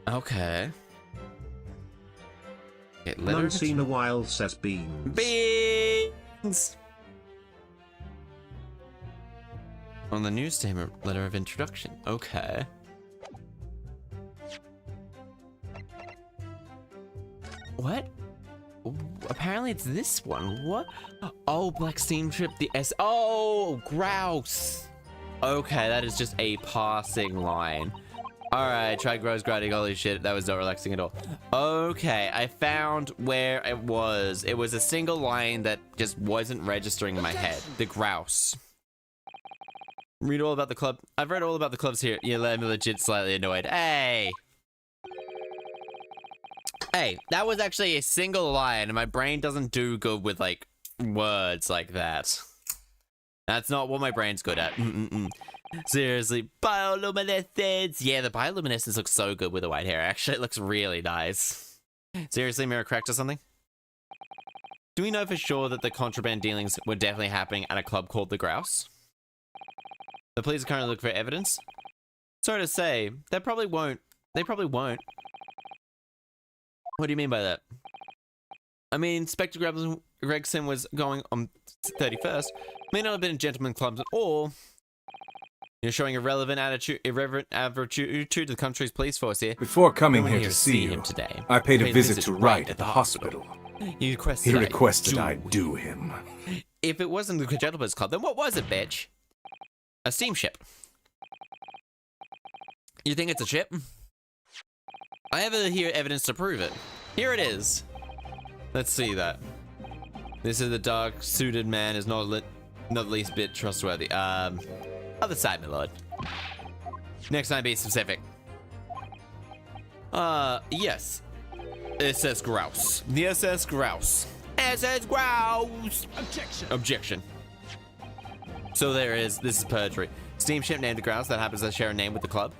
Okay. None seen a while, says Beans. Beans! On the news statement, letter of introduction. Okay. What? Apparently it's this one. What? Oh, Black Steam Trip, the S. Oh, grouse. Okay, that is just a passing line. Alright, try gross grinding. Holy shit, that was not relaxing at all. Okay, I found where it was. It was a single line that just wasn't registering in my head. The grouse. Read all about the club. I've read all about the clubs here. You let me legit slightly annoyed. Hey! Hey, that was actually a single line, and my brain doesn't do good with, like, words like that. That's not what my brain's good at. Seriously, bioluminescence. Yeah, the bioluminescence looks so good with the white hair. Actually, it looks really nice. Seriously, mirror cracked or something? Do we know for sure that the contraband dealings were definitely happening at a club called the Grouse? The police are currently looking for evidence. Sorry to say, they probably won't. They probably won't. What do you mean by that? I mean, Inspector Gregson was going on 31st. May not have been a gentleman club at all. You're showing irreverent attitude to the country's police force here. Before coming Coming here to see you, him today. I paid a visit to Wright at the hospital. He He requested I do him. If it wasn't the Gentleman's Club, then what was it, bitch? A steamship. You think it's a ship? I have here evidence to prove it. Here it is. Let's see that. This is the dark-suited man is not the least bit trustworthy. Other side, my lord. Next time, be specific. Yes. SS Grouse. The SS Grouse. SS Grouse! Objection. So this is perjury. Steamship named the Grouse that happens to share a name with the club.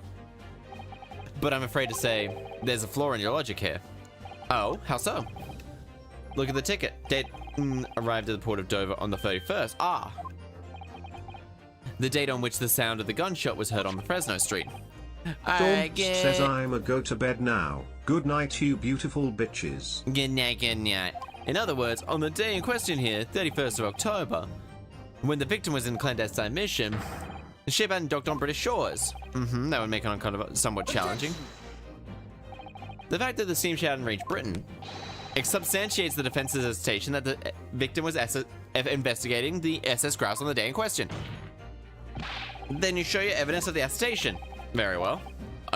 But I'm afraid to say, there's a flaw in your logic here. Oh, how so? Look at the ticket. Date arrived at the port of Dover on the 31st. Ah. The date on which the sound of the gunshot was heard on the Fresno Street. Dawn says I'ma go to bed now. Good night, you beautiful bitches. Good night, good night. In other words, on the day in question here, 31st of October, when the victim was in clandestine mission, the ship hadn't docked on British shores. That would make it kind of somewhat challenging. The fact that the steamship hadn't reached Britain substantiates the defense's assertion that the victim was investigating the SS Grouse on the day in question. Then you show your evidence of the attestation. Very well.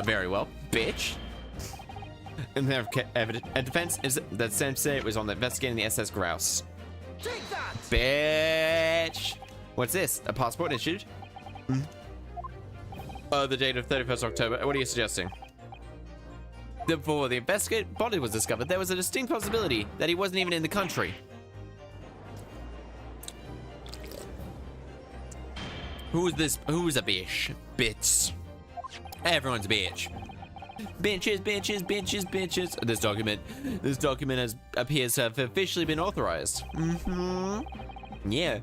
Very well, bitch. And their defense is that Sensei was on the investigating the SS Grouse. Take that! Bitch! What's this? A passport issued? The date of 31st October. What are you suggesting? Before the investigated body was discovered, there was a distinct possibility that he wasn't even in the country. Who's this? Who's a bitch? Bitch. Everyone's a bitch. Bitches, bitches, bitches, bitches. This document appears to have officially been authorized. Yeah.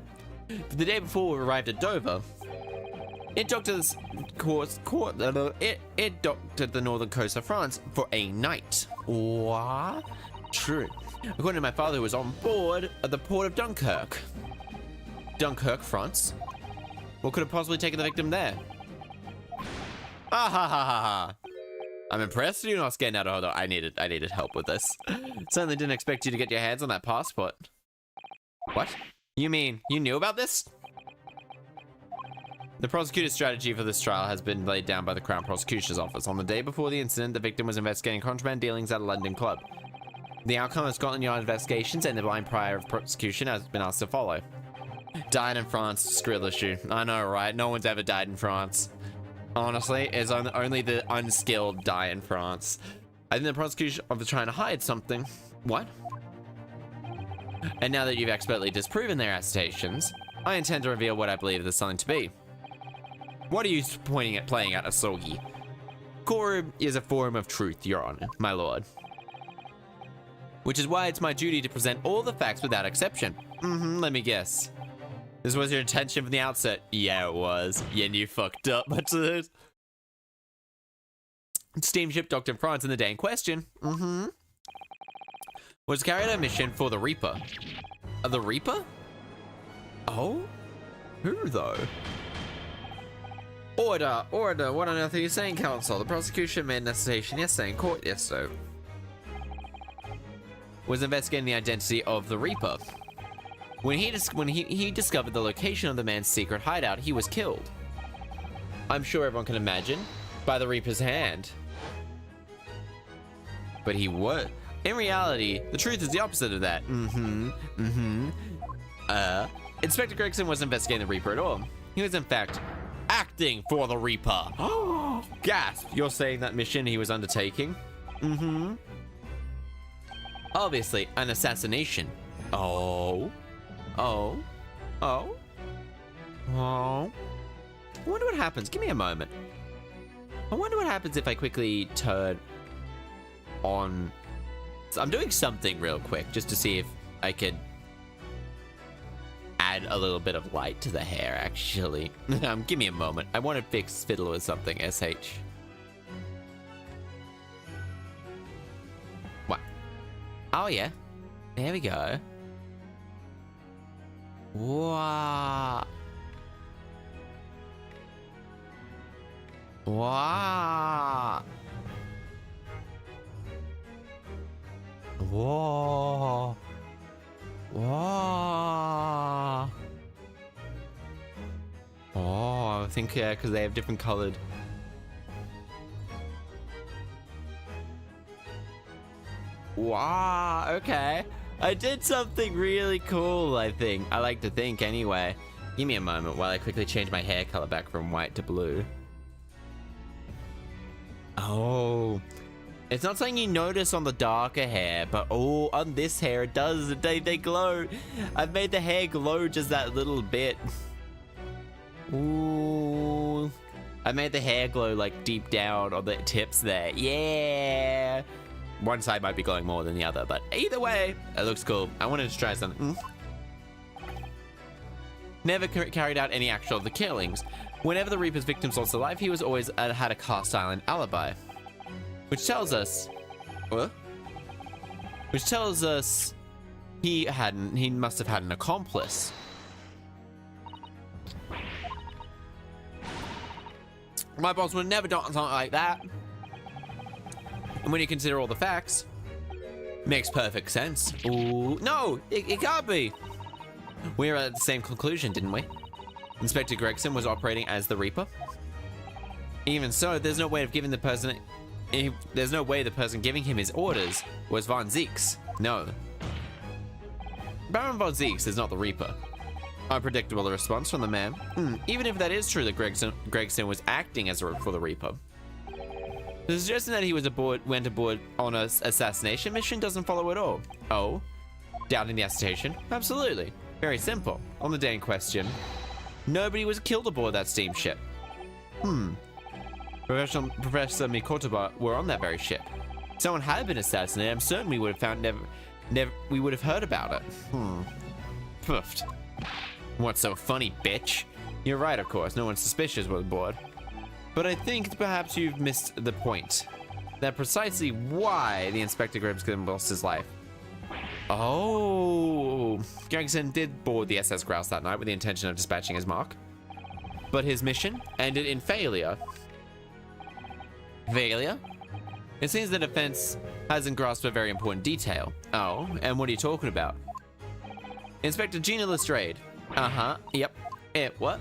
The day before we arrived at Dover, it docked at the northern coast of France for a night. What? True. According to my father, who was on board at the port of Dunkirk. Dunkirk, France. What could have possibly taken the victim there? Ah ha ha ha ha. I'm impressed you're not getting out of order. I needed help with this. Certainly didn't expect you to get your hands on that passport. What? You mean you knew about this? The prosecutor's strategy for this trial has been laid down by the Crown Prosecutor's Office. On the day before the incident, the victim was investigating contraband dealings at a London club. The outcome of Scotland Yard investigations and the blind prior of prosecution has been asked to follow. Died in France, skrill issue. I know, right? No one's ever died in France. Honestly, it's only the unskilled die in France. I think the prosecution of trying to hide something. What? And now that you've expertly disproven their attestations, I intend to reveal what I believe the something to be. What are you playing at, Asogi? Courtroom is a forum of truth, Your Honor, my lord. Which is why it's my duty to present all the facts without exception. Let me guess. This was your intention from the outset? Yeah, it was. Yeah, and you fucked up. What's this? Steamship docked in France in the day in question. Was carried a mission for the Reaper. The Reaper? Oh? Who, though? Order, order. What on earth are you saying, counsel? The prosecution made an attestation yesterday in court yesterday. Was investigating the identity of the Reaper. When he discovered the location of the man's secret hideout, he was killed. I'm sure everyone can imagine, by the Reaper's hand. But he was. In reality, the truth is the opposite of that. Inspector Gregson wasn't investigating the Reaper at all. He was, in fact, acting for the Reaper. Gasp! You're saying that mission he was undertaking? Obviously, an assassination. Oh. I wonder what happens. Give me a moment. I wonder what happens if I quickly turn on. So I'm doing something real quick just to see if I could add a little bit of light to the hair, actually. Give me a moment. I want to fiddle with something, SH. What? Oh, yeah. There we go. Wow. Wow. Whoa. Whoa. Oh, I think, yeah, because they have different colored. Wow, okay. I did something really cool, I think. I like to think, anyway. Give me a moment while I quickly change my hair color back from white to blue. Oh. It's not something you notice on the darker hair, but oh, on this hair, it does. They glow. I've made the hair glow just that little bit. Ooh. I made the hair glow like deep down on the tips there. Yeah. One side might be glowing more than the other, but either way, it looks cool. I wanted to try something. Never carried out any actual of the killings. Whenever the Reaper's victims lost their life, he was always had a cast iron alibi. Which tells us... What? Which tells us he must have had an accomplice. My boss would never done something like that. And when you consider all the facts, makes perfect sense. Ooh, no, it can't be. We were at the same conclusion, didn't we? Inspector Gregson was operating as the Reaper. Even so, there's no way of giving the person... There's no way the person giving him his orders was Von Zeeks. No. Baron Von Zeeks is not the Reaper. Unpredictable response from the man. Even if that is true that Gregson was acting as for the Reaper. The suggestion that he went aboard on an assassination mission doesn't follow at all. Oh? Doubting the assassination? Absolutely. Very simple. On the day in question, nobody was killed aboard that steamship. Professor Mikotoba were on that very ship. If someone had been assassinated, I'm certain we would have found we would have heard about it. Poofed. What's so funny, bitch? You're right, of course. No one suspicious was aboard. But I think perhaps you've missed the point. That precisely why the Inspector Gregson lost his life. Oh, Gregson did board the SS Grouse that night with the intention of dispatching his mark. But his mission ended in failure. Failure? It seems the defense hasn't grasped a very important detail. Oh, and what are you talking about? Inspector Gina Lestrade. Yep. What?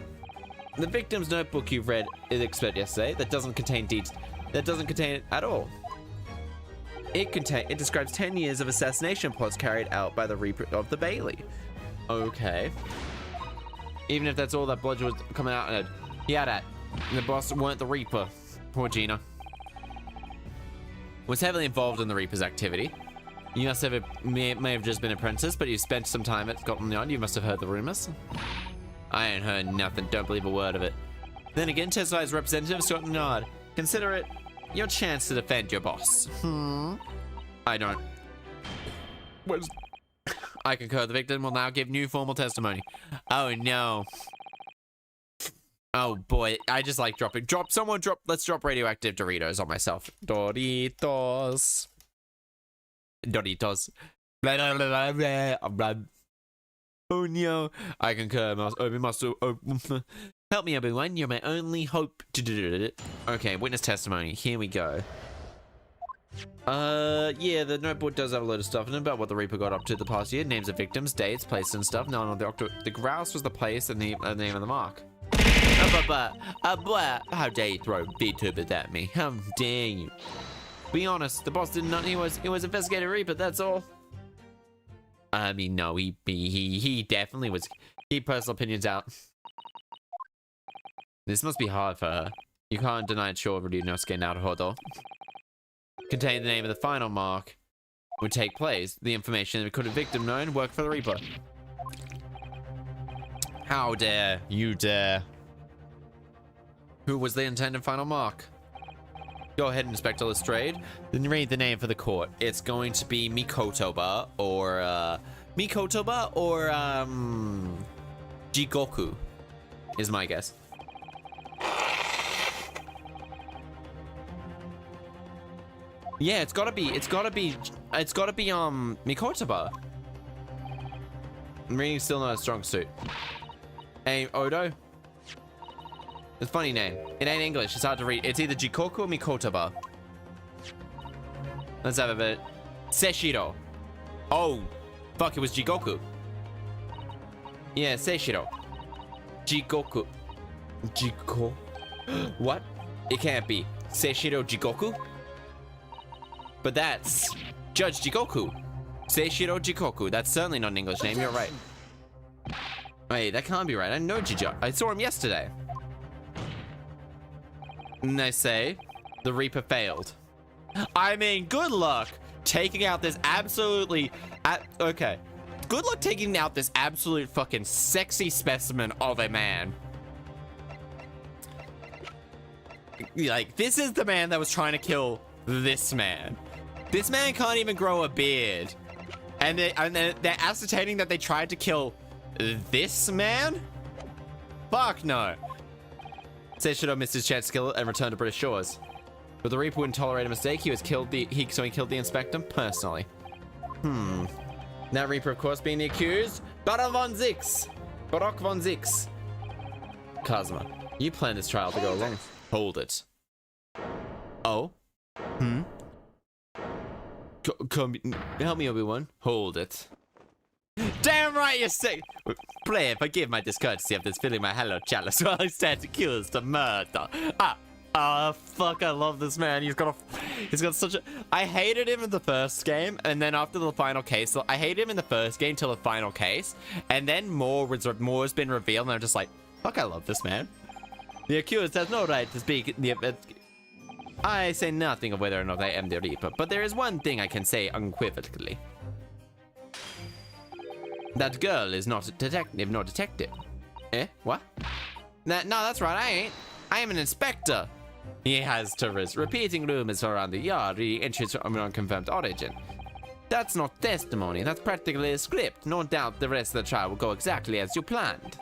The victim's notebook you've read is expert yesterday that doesn't contain it at all. It describes 10 years of assassination plots carried out by the Reaper of the Bailey. Okay. Even if that's all that blood was coming out and the boss weren't the Reaper. Poor Gina. Was heavily involved in the Reaper's activity. You must have may have just been apprentice, but you spent some time at Scotland Yard. You must have heard the rumors. I ain't heard nothing. Don't believe a word of it. Then again, testify as representative of Scotland Yard. Consider it your chance to defend your boss. I don't. I concur. The victim will now give new formal testimony. Oh no. Oh boy, I just like dropping. Let's drop radioactive Doritos on myself. Doritos. Oh no, I concur. Help me, Obi-Wan. You're my only hope to do it. Okay, witness testimony. Here we go. Yeah, the notebook does have a load of stuff in it about what the Reaper got up to the past year. Names of victims, dates, places, and stuff. No, the grouse was the place and the name of the mark. How dare you throw VTubers at me? How dare you? Be honest, the boss didn't know he was investigator Reaper, that's all. I mean, no, he definitely was. Keep personal opinions out. This must be hard for her. You can't deny it, sure, Rudy no skin out of her though. Contain the name of the final mark would take place. The information that could have victim known worked for the Reaper. How dare you dare? Who was the intended final mark? Go ahead, Inspector Lestrade. Then read the name for the court. It's going to be Mikotoba or Jigoku is my guess. Yeah, it's gotta be Mikotoba. Reading still not a strong suit. Hey, Odo? It's a funny name. It ain't English. It's hard to read. It's either Jikoku or Mikotaba. Let's have a bit. Seshiro. Oh, fuck, it was Jigoku. Yeah, Seshiro. Jigoku. Jiko. What? It can't be. Seshiro Jigoku? But that's Judge Jigoku. Seishiro Jikoku. That's certainly not an English name. You're right. Wait, that can't be right. I know Jijo. I saw him yesterday. And they say the Reaper failed. I mean, good luck taking out this absolutely... okay. Good luck taking out this absolute fucking sexy specimen of a man. Like, this is the man that was trying to kill this man. This man can't even grow a beard. And they're ascertaining that they tried to kill this man? Fuck no. Seishiro missed his chance to kill it and returned to British shores. But the Reaper wouldn't tolerate a mistake. He killed the inspector personally. That Reaper, of course, being the accused, Baron von Zix. Barock von Zix. Kazuma, you planned this trial to go along. Hold it. Oh? Come, help me, Obi-Wan. Hold it. Damn right you say. Play, forgive my discourtesy of this filling my hello chalice while I stand accused of murder. Fuck, I love this man. He's got such a... I hated him in the first game, and then after the final case, I hated him in the first game till the final case, and then more has been revealed, and I'm just like, fuck, I love this man. The accused has no right to speak. I say nothing of whether or not I am the Reaper, but there is one thing I can say unequivocally. That girl is not a detective, nor detective. Eh? What? No, that's right, I ain't. I am an inspector. He has tourists repeating rumors around the yard, interest of an unconfirmed origin. That's not testimony, that's practically a script. No doubt the rest of the trial will go exactly as you planned.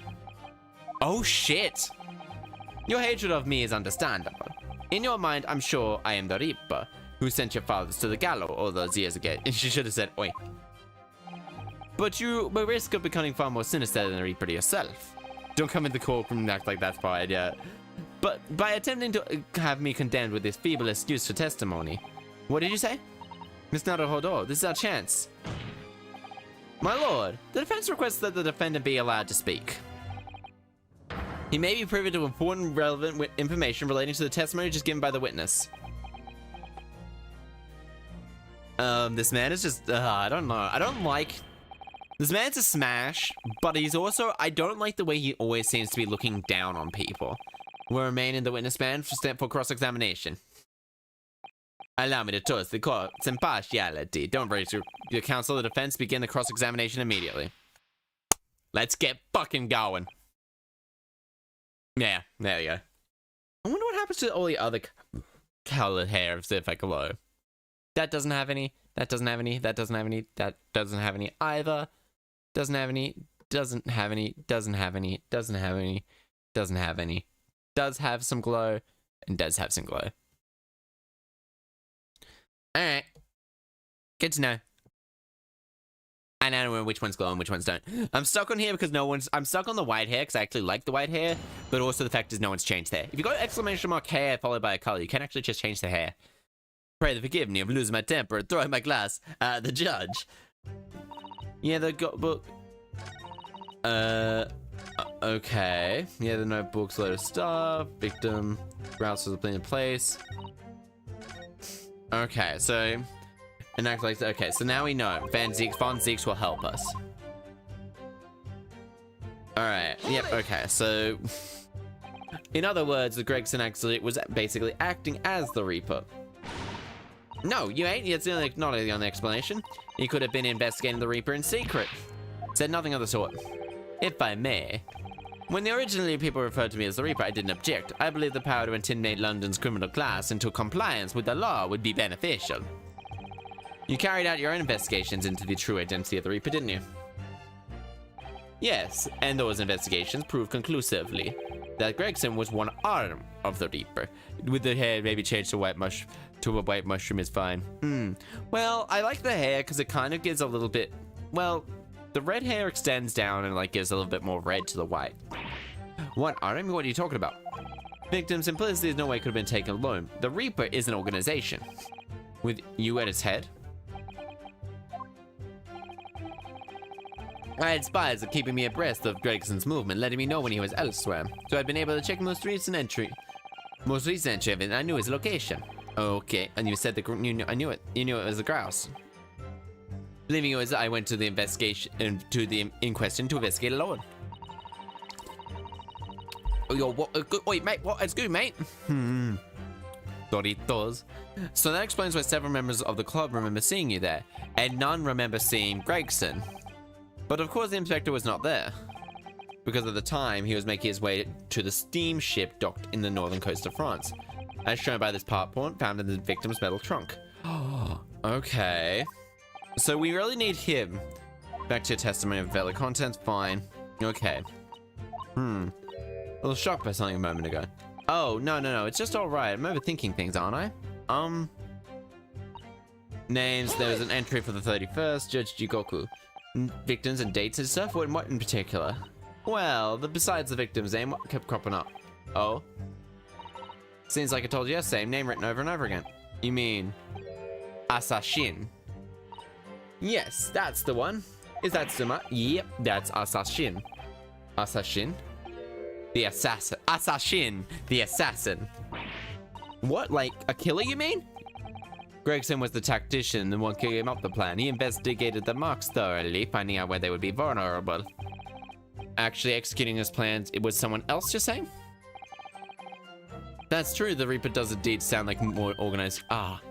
Oh shit! Your hatred of me is understandable. In your mind, I'm sure I am the Reaper, who sent your fathers to the gallows all those years ago. And she should have said, oi. But you risk of becoming far more sinister than the Reaper yourself. Don't come in the courtroom and act like that's fine, yeah. But by attempting to have me condemned with this feeble excuse for testimony. What did you say? Miss Naruhodo, this is our chance. My lord, the defense requests that the defendant be allowed to speak. He may be privy to important relevant information relating to the testimony just given by the witness. This man is just, I don't know. I don't like... This man's a smash, but he's also... I don't like the way he always seems to be looking down on people. Will remain in the witness stand for cross-examination. Allow me to toast the court's impartiality. Don't raise your counsel. The defense begin the cross-examination immediately. Let's get fucking going. Yeah, there you go. I wonder what happens to all the other colored hair of Zifakalo. That doesn't have any. That doesn't have any. That doesn't have any. That doesn't have any either. Doesn't have any. Doesn't have any. Doesn't have any. Doesn't have any. Doesn't have any. Does have some glow. And does have some glow. Alright. Good to know. I now know which ones glow and which ones don't. I'm stuck on here because I'm stuck on the white hair because I actually like the white hair, but also the fact is no one's changed hair. If you got exclamation mark hair followed by a color, you can actually just change the hair. Pray to forgive me of losing my temper and throwing my glass at the judge. Yeah, the book. Okay. Yeah, the notebook's a load of stuff. Victim. Browsers are playing in place. Okay, so. And act like, okay, so now we know. Von Zix will help us. Alright, yep, okay, so... In other words, the Gregson actually was basically acting as the Reaper. No, you ain't. It's not the only explanation. He could have been investigating the Reaper in secret. Said nothing of the sort. If I may. When the originally people referred to me as the Reaper, I didn't object. I believe the power to intimidate London's criminal class into compliance with the law would be beneficial. You carried out your own investigations into the true identity of the Reaper, didn't you? Yes, and those investigations proved conclusively that Gregson was one arm of the Reaper. With the hair maybe changed to a white mushroom is fine. Well, I like the hair because it kind of gives a little bit, well, The red hair extends down and like gives a little bit more red to the white. What? I don't know what you're talking about. Victim simplicity is no way could have been taken alone. The Reaper is an organization. With you at its head? I had spies of keeping me abreast of Gregson's movement, letting me know when he was elsewhere. So I'd been able to check most recent entry of it, and I knew his location. Okay, and you said I knew it. You knew it was a grouse. Believing it was, I went to the investigation, to the inquest to investigate alone. Oh, yo, what? Wait, mate, what? It's good, mate. Doritos. So that explains why several members of the club remember seeing you there, and none remember seeing Gregson. But of course the inspector was not there. Because at the time, he was making his way to the steamship docked in the northern coast of France. As shown by this part point found in the victim's metal trunk. Okay. So we really need him. Back to your testimony of valid contents, fine. Okay. A little shocked by something a moment ago. Oh, no, it's just alright. I'm overthinking things, aren't I? Names, there was an entry for the 31st, Judge Jigoku. Victims and dates and stuff? What in particular? Well, besides the victim's name, what kept cropping up? Oh? Seems like I told you, same name written over and over again. You mean... Assassin? Yes, that's the one. Is that Suma? Yep, that's Assassin. Assassin? The assassin. Assassin! The assassin. What, like a killer you mean? Gregson was the tactician, the one who came up the plan. He investigated the marks thoroughly, finding out where they would be vulnerable. Actually executing his plans, it was someone else, you're saying? That's true, the Reaper does indeed sound like more organized. Ah.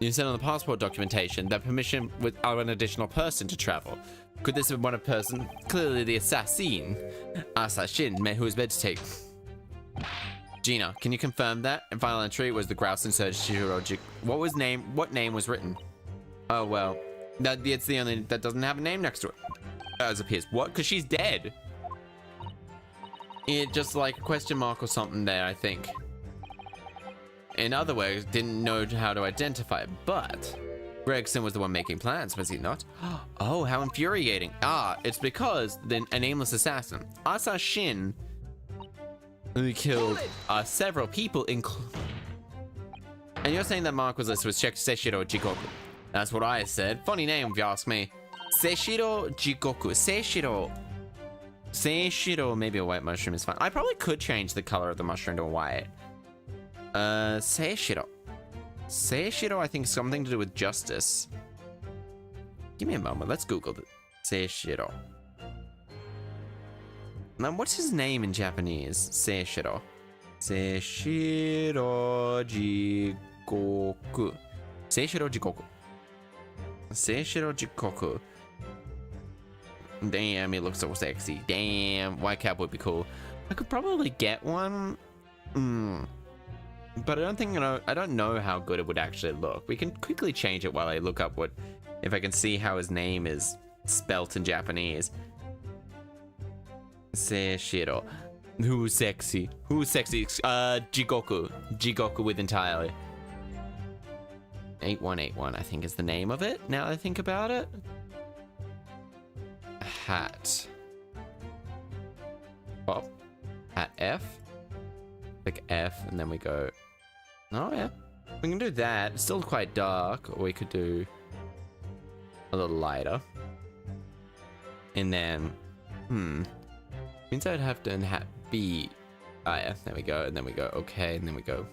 You said on the passport documentation that permission would allow an additional person to travel. Could this have been one person? Clearly the assassin. Assassin, who was meant to take... Gina, can you confirm that? And final entry was the grouse in search Shiroji. What name was written? Oh, well. It's the only that doesn't have a name next to it. As appears. What? Because she's dead. It just like a question mark or something there, I think. In other words, didn't know how to identify it, but Gregson was the one making plans, was he not? Oh, how infuriating. Ah, it's because a nameless assassin, Assassin, who killed several people, and you're saying that Mark was listed with Seshiro Jikoku. That's what I said. Funny name if you ask me. Seshiro Jikoku. Seshiro, maybe a white mushroom is fine. I probably could change the color of the mushroom to white. Seshiro, I think something to do with justice. Give me a moment, let's Google it. Seshiro. Now, what's his name in Japanese? Seshiro. Seshiro Jikoku. Seshiro Jikoku. Damn, he looks so sexy. Damn, white cap would be cool. I could probably get one. But I don't know how good it would actually look. We can quickly change it while I look up if I can see how his name is spelt in Japanese. Seshiro. Who's sexy? Jigoku with entirely. 8181, I think is the name of it, now that I think about it. Hat. Pop. Hat F. Click F, and then we go... Oh, yeah. We can do that. It's still quite dark, or we could do a little lighter. And then... Means I'd have to hat B. Ah, yeah. There we go, and then we go okay, and then we go...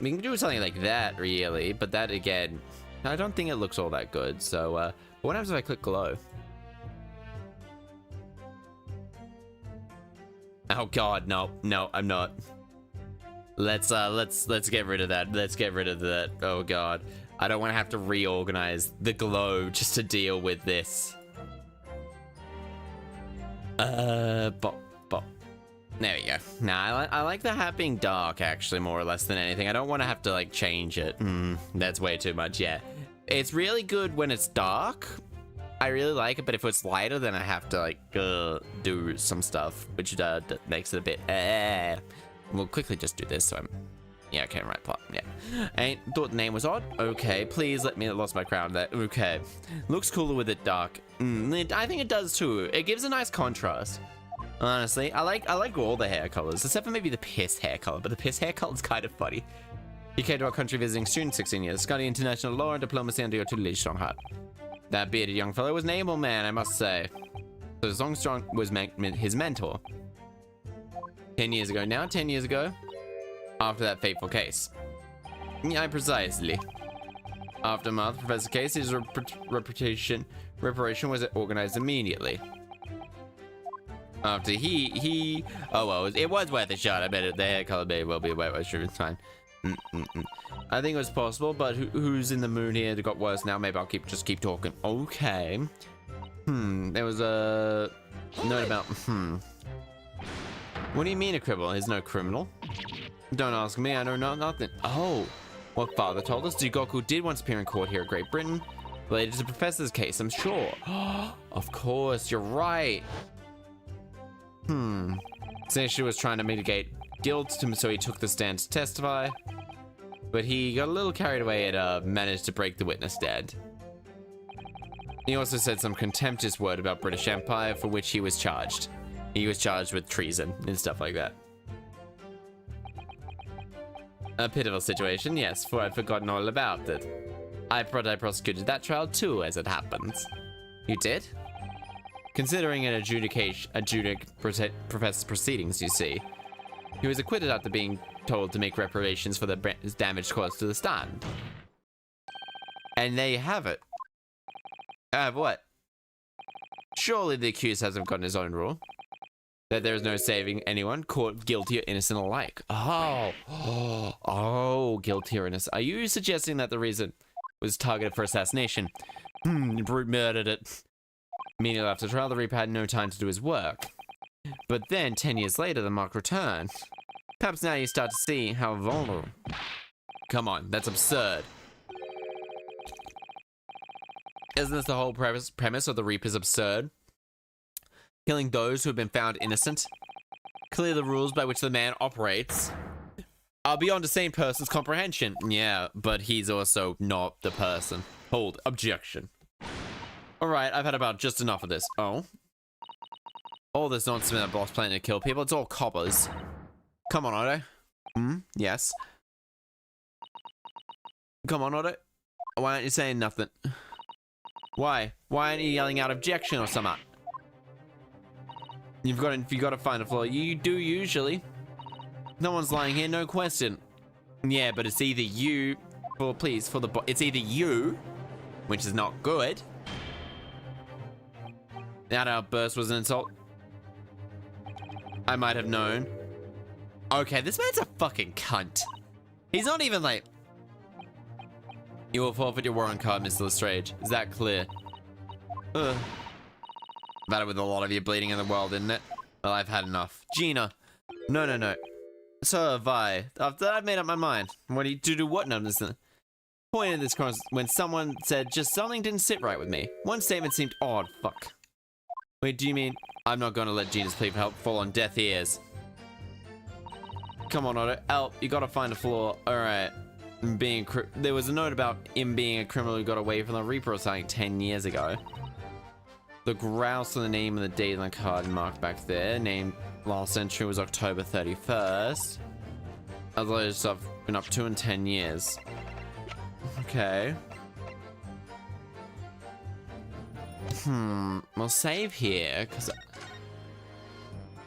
We can do something like that, really, but that, again, I don't think it looks all that good, so, what happens if I click glow? Oh god, no, I'm not. Let's get rid of that. Let's get rid of that. Oh god. I don't want to have to reorganize the glow just to deal with this. Bop. There we go. Nah, I like the hat being dark, actually, more or less than anything. I don't want to have to, like, change it. That's way too much, yeah. It's really good when it's dark. I really like it, but if it's lighter, then I have to, like, do some stuff, which makes it a bit, We'll quickly just do this, so Yeah, okay, right plot. Yeah. Ain't thought the name was odd. Okay, please let me. I lost my crown there. Okay. Looks cooler with it dark. I think it does too. It gives a nice contrast. Honestly, I like all the hair colors, except for maybe the piss hair color, but the piss hair color is kind of funny. He came to our country visiting student, 16 years, studying international law and diplomacy under your tutelage, Strongheart. That bearded young fellow was an able man, I must say. So Strong was his mentor. 10 years ago now, 10 years ago, after that fateful case. Yeah, precisely. Aftermath, Professor Casey's reparation was organized immediately. After oh well, it was worth a shot. I bet the hair color may well be wet. Sure, it's fine. I think it was possible, but who's in the mood here? It got worse now. Maybe I'll just keep talking. Okay. There was a note about. What do you mean a criminal? He's no criminal. Don't ask me. I know nothing. Oh, what father told us. Jigoku did once appear in court here in Great Britain, related to the professor's case. I'm sure. Of course, you're right. Seishi was trying to mitigate guilt, so he took the stand to testify, but he got a little carried away and managed to break the witness stand. He also said some contemptuous word about British Empire, for which he was charged. He was charged with treason and stuff like that. A pitiful situation, yes, for I'd forgotten all about it. I prosecuted that trial too, as it happens. You did? Considering an professor's proceedings, you see. He was acquitted after being told to make reparations for the damage caused to the stand. And there you have it. Have what? Surely the accused hasn't gotten his own rule. That there is no saving anyone, caught guilty or innocent alike. Oh, guilty or innocent. Are you suggesting that the reason was targeted for assassination? Brute murdered it. Immediately after trial, the Reaper had no time to do his work. But then, 10 years later, the mark returned. Perhaps now you start to see how vulnerable. Come on, that's absurd. Isn't this the whole premise of the Reaper's absurd? Killing those who have been found innocent? Clear the rules by which the man operates are beyond a sane person's comprehension. Yeah, but he's also not the person. Hold, objection. Alright, I've had about just enough of this. Oh? All this nonsense about boss planning to kill people, it's all coppers. Come on, Otto. Yes. Come on, Otto. Why aren't you saying nothing? Why? Why aren't you yelling out objection or something? You've got to find a flaw. You do usually. No one's lying here, no question. Yeah, but it's either you, it's either you, which is not good. That outburst was an insult. I might have known. Okay, this man's a fucking cunt. He's not even like... You will forfeit your warrant card, Mr. Lestrange. Is that clear? Better with a lot of you bleeding in the world, isn't it? Well, I've had enough. Gina. No. So have I. After I've made up my mind. What do you do? What? No, listen. Point in this cross when someone said just something didn't sit right with me. One statement seemed odd. Fuck. Wait, do you mean I'm not going to let Gina's plea for help fall on deaf ears? Come on, Otto. Help. You gotta find a flaw. Alright. There was a note about him being a criminal who got away from the Reaper or something 10 years ago. The grouse on the name and the date on the card marked back there. Named last entry was October 31st. Other stuff been up to in 10 years. Okay. We'll save here, because...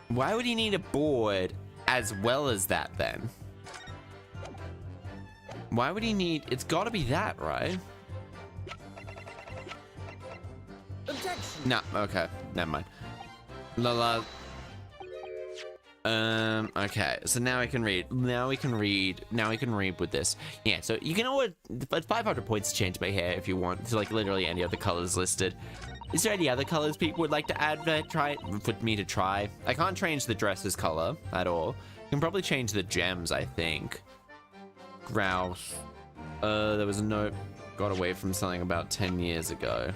Why would he need a board as well as that, then? Why would he need... It's gotta be that, right? Objection. No, okay. Never mind. Okay, so now we can read. Now we can read with this. Yeah, so you can always... 500 points to change my hair if you want. It's like literally any other colors listed. Is there any other colors people would like to add for me to try? I can't change the dress's color at all. I can probably change the gems, I think. Grouse. There was a note. Got away from something about 10 years ago.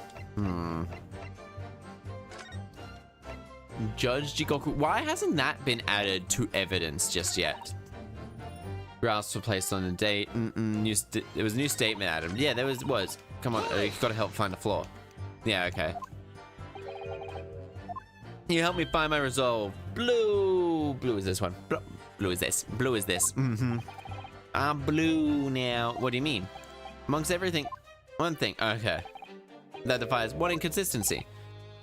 Judge Jigoku. Why hasn't that been added to evidence just yet? Graphs were placed on the date. There was a new statement added. Yeah, there was. Come on, you gotta help find the flaw. Yeah, okay. You help me find my resolve. Blue. Blue is this one. Blue is this. Blue is this. I'm blue now. What do you mean? Amongst everything, one thing. Okay. That defies one inconsistency.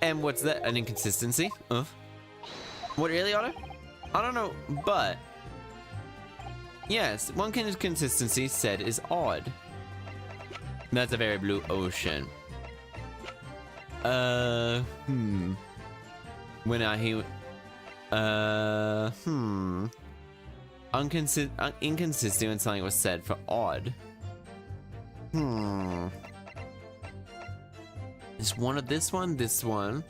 And what's that? An inconsistency? What really, Otto? I don't know, but yes, one inconsistency said is odd. That's a very blue ocean. When I hear inconsistent when something was said for odd. Is one of this one? This one?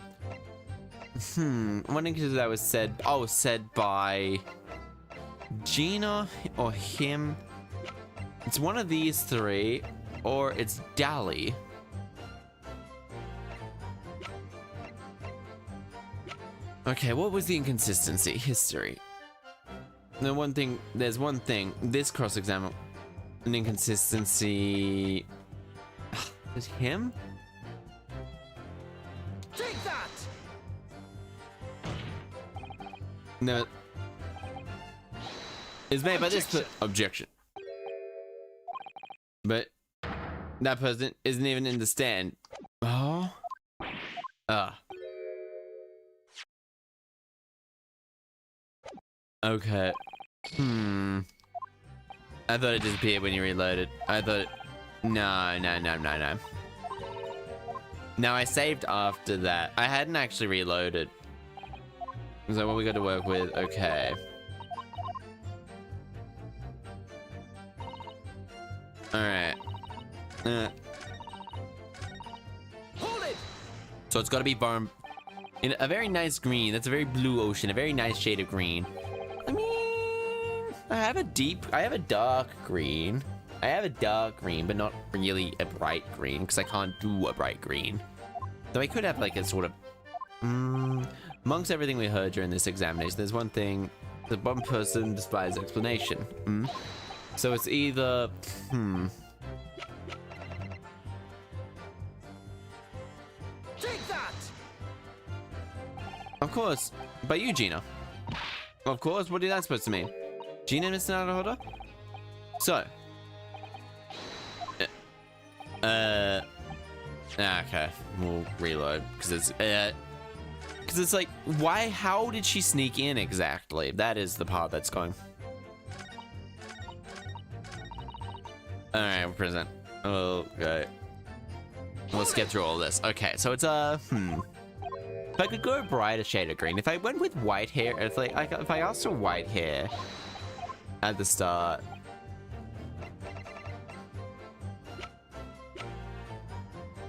One thing that was said. Oh, said by Gina or him. It's one of these three, or it's Dally. Okay, what was the inconsistency? History. There's one thing. This cross-examine, an inconsistency. Is him? Take that! No. It's made by this objection. But that person isn't even in the stand. Oh. Okay. I thought it disappeared when you reloaded. I thought No. No, I saved after that. I hadn't actually reloaded. So what we got to work with? Okay. Alright. Hold it! So it's got to be burned in a very nice green. That's a very blue ocean. A very nice shade of green. I mean, I have a dark green. I have a dark green, but not really a bright green, because I can't do a bright green. Though I could have like a sort of... amongst everything we heard during this examination, there's one thing that one person despises explanation. So it's either... Take that! Of course, by you, Gina. Of course, what is that supposed to mean? Gina, Mr. Naruhodo? So... okay, we'll reload because it's like, why? How did she sneak in exactly? That is the part that's going. All right, we're present. Okay, let's get through all this. Okay, so it's If I could go a brighter shade of green, if I went with white hair, if I asked for white hair at the start.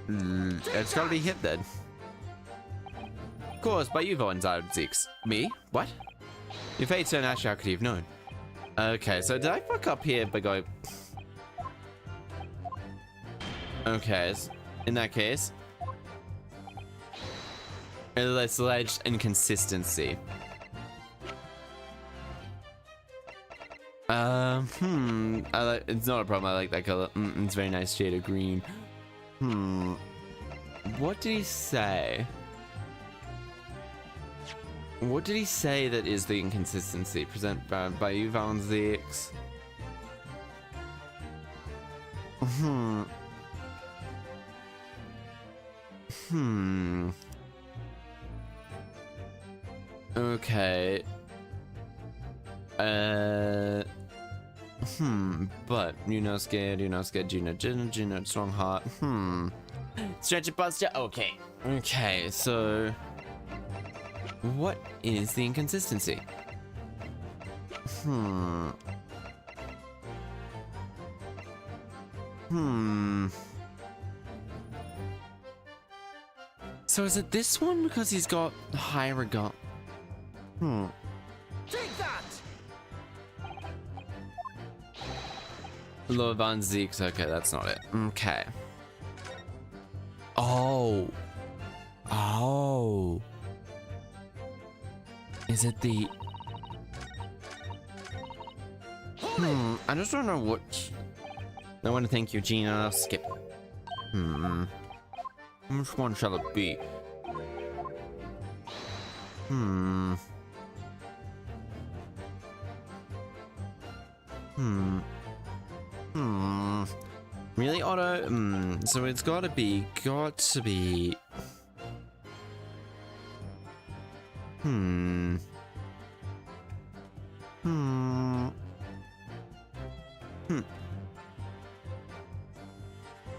It's gotta be hit then. Of course, by you, Zix. Me? What? Your fate's so natural, how could you have known? Okay, so did I fuck up here by going... Okay, in that case... It's alleged inconsistency. It's not a problem, I like that color. It's a very nice shade of green. What did he say? What did he say that is the inconsistency? Present by you, Zix. Okay. But you're not scared, Gina, strong heart. Stretch it, Buster. Okay. Okay, so what is the inconsistency? So is it this one because he's got high regard? Take that! Lord Van Zeeks. Okay, that's not it. Okay. Oh. Is it the... I just don't know what. I want to thank you, Gina. Skip. Which one shall it be? Really, Otto? So it's got to be.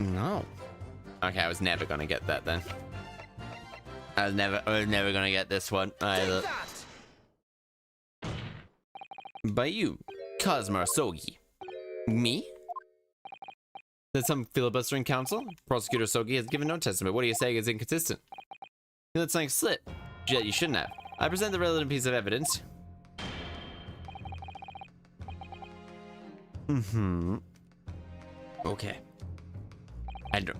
No. Okay, I was never gonna get that then. I was never gonna get this one either. By you, Cosmo Sogi. Me? There's some filibustering counsel. Prosecutor Sogi has given no testament. What are you saying is inconsistent? You let something slip. You shouldn't have. I present the relevant piece of evidence. Okay. I don't.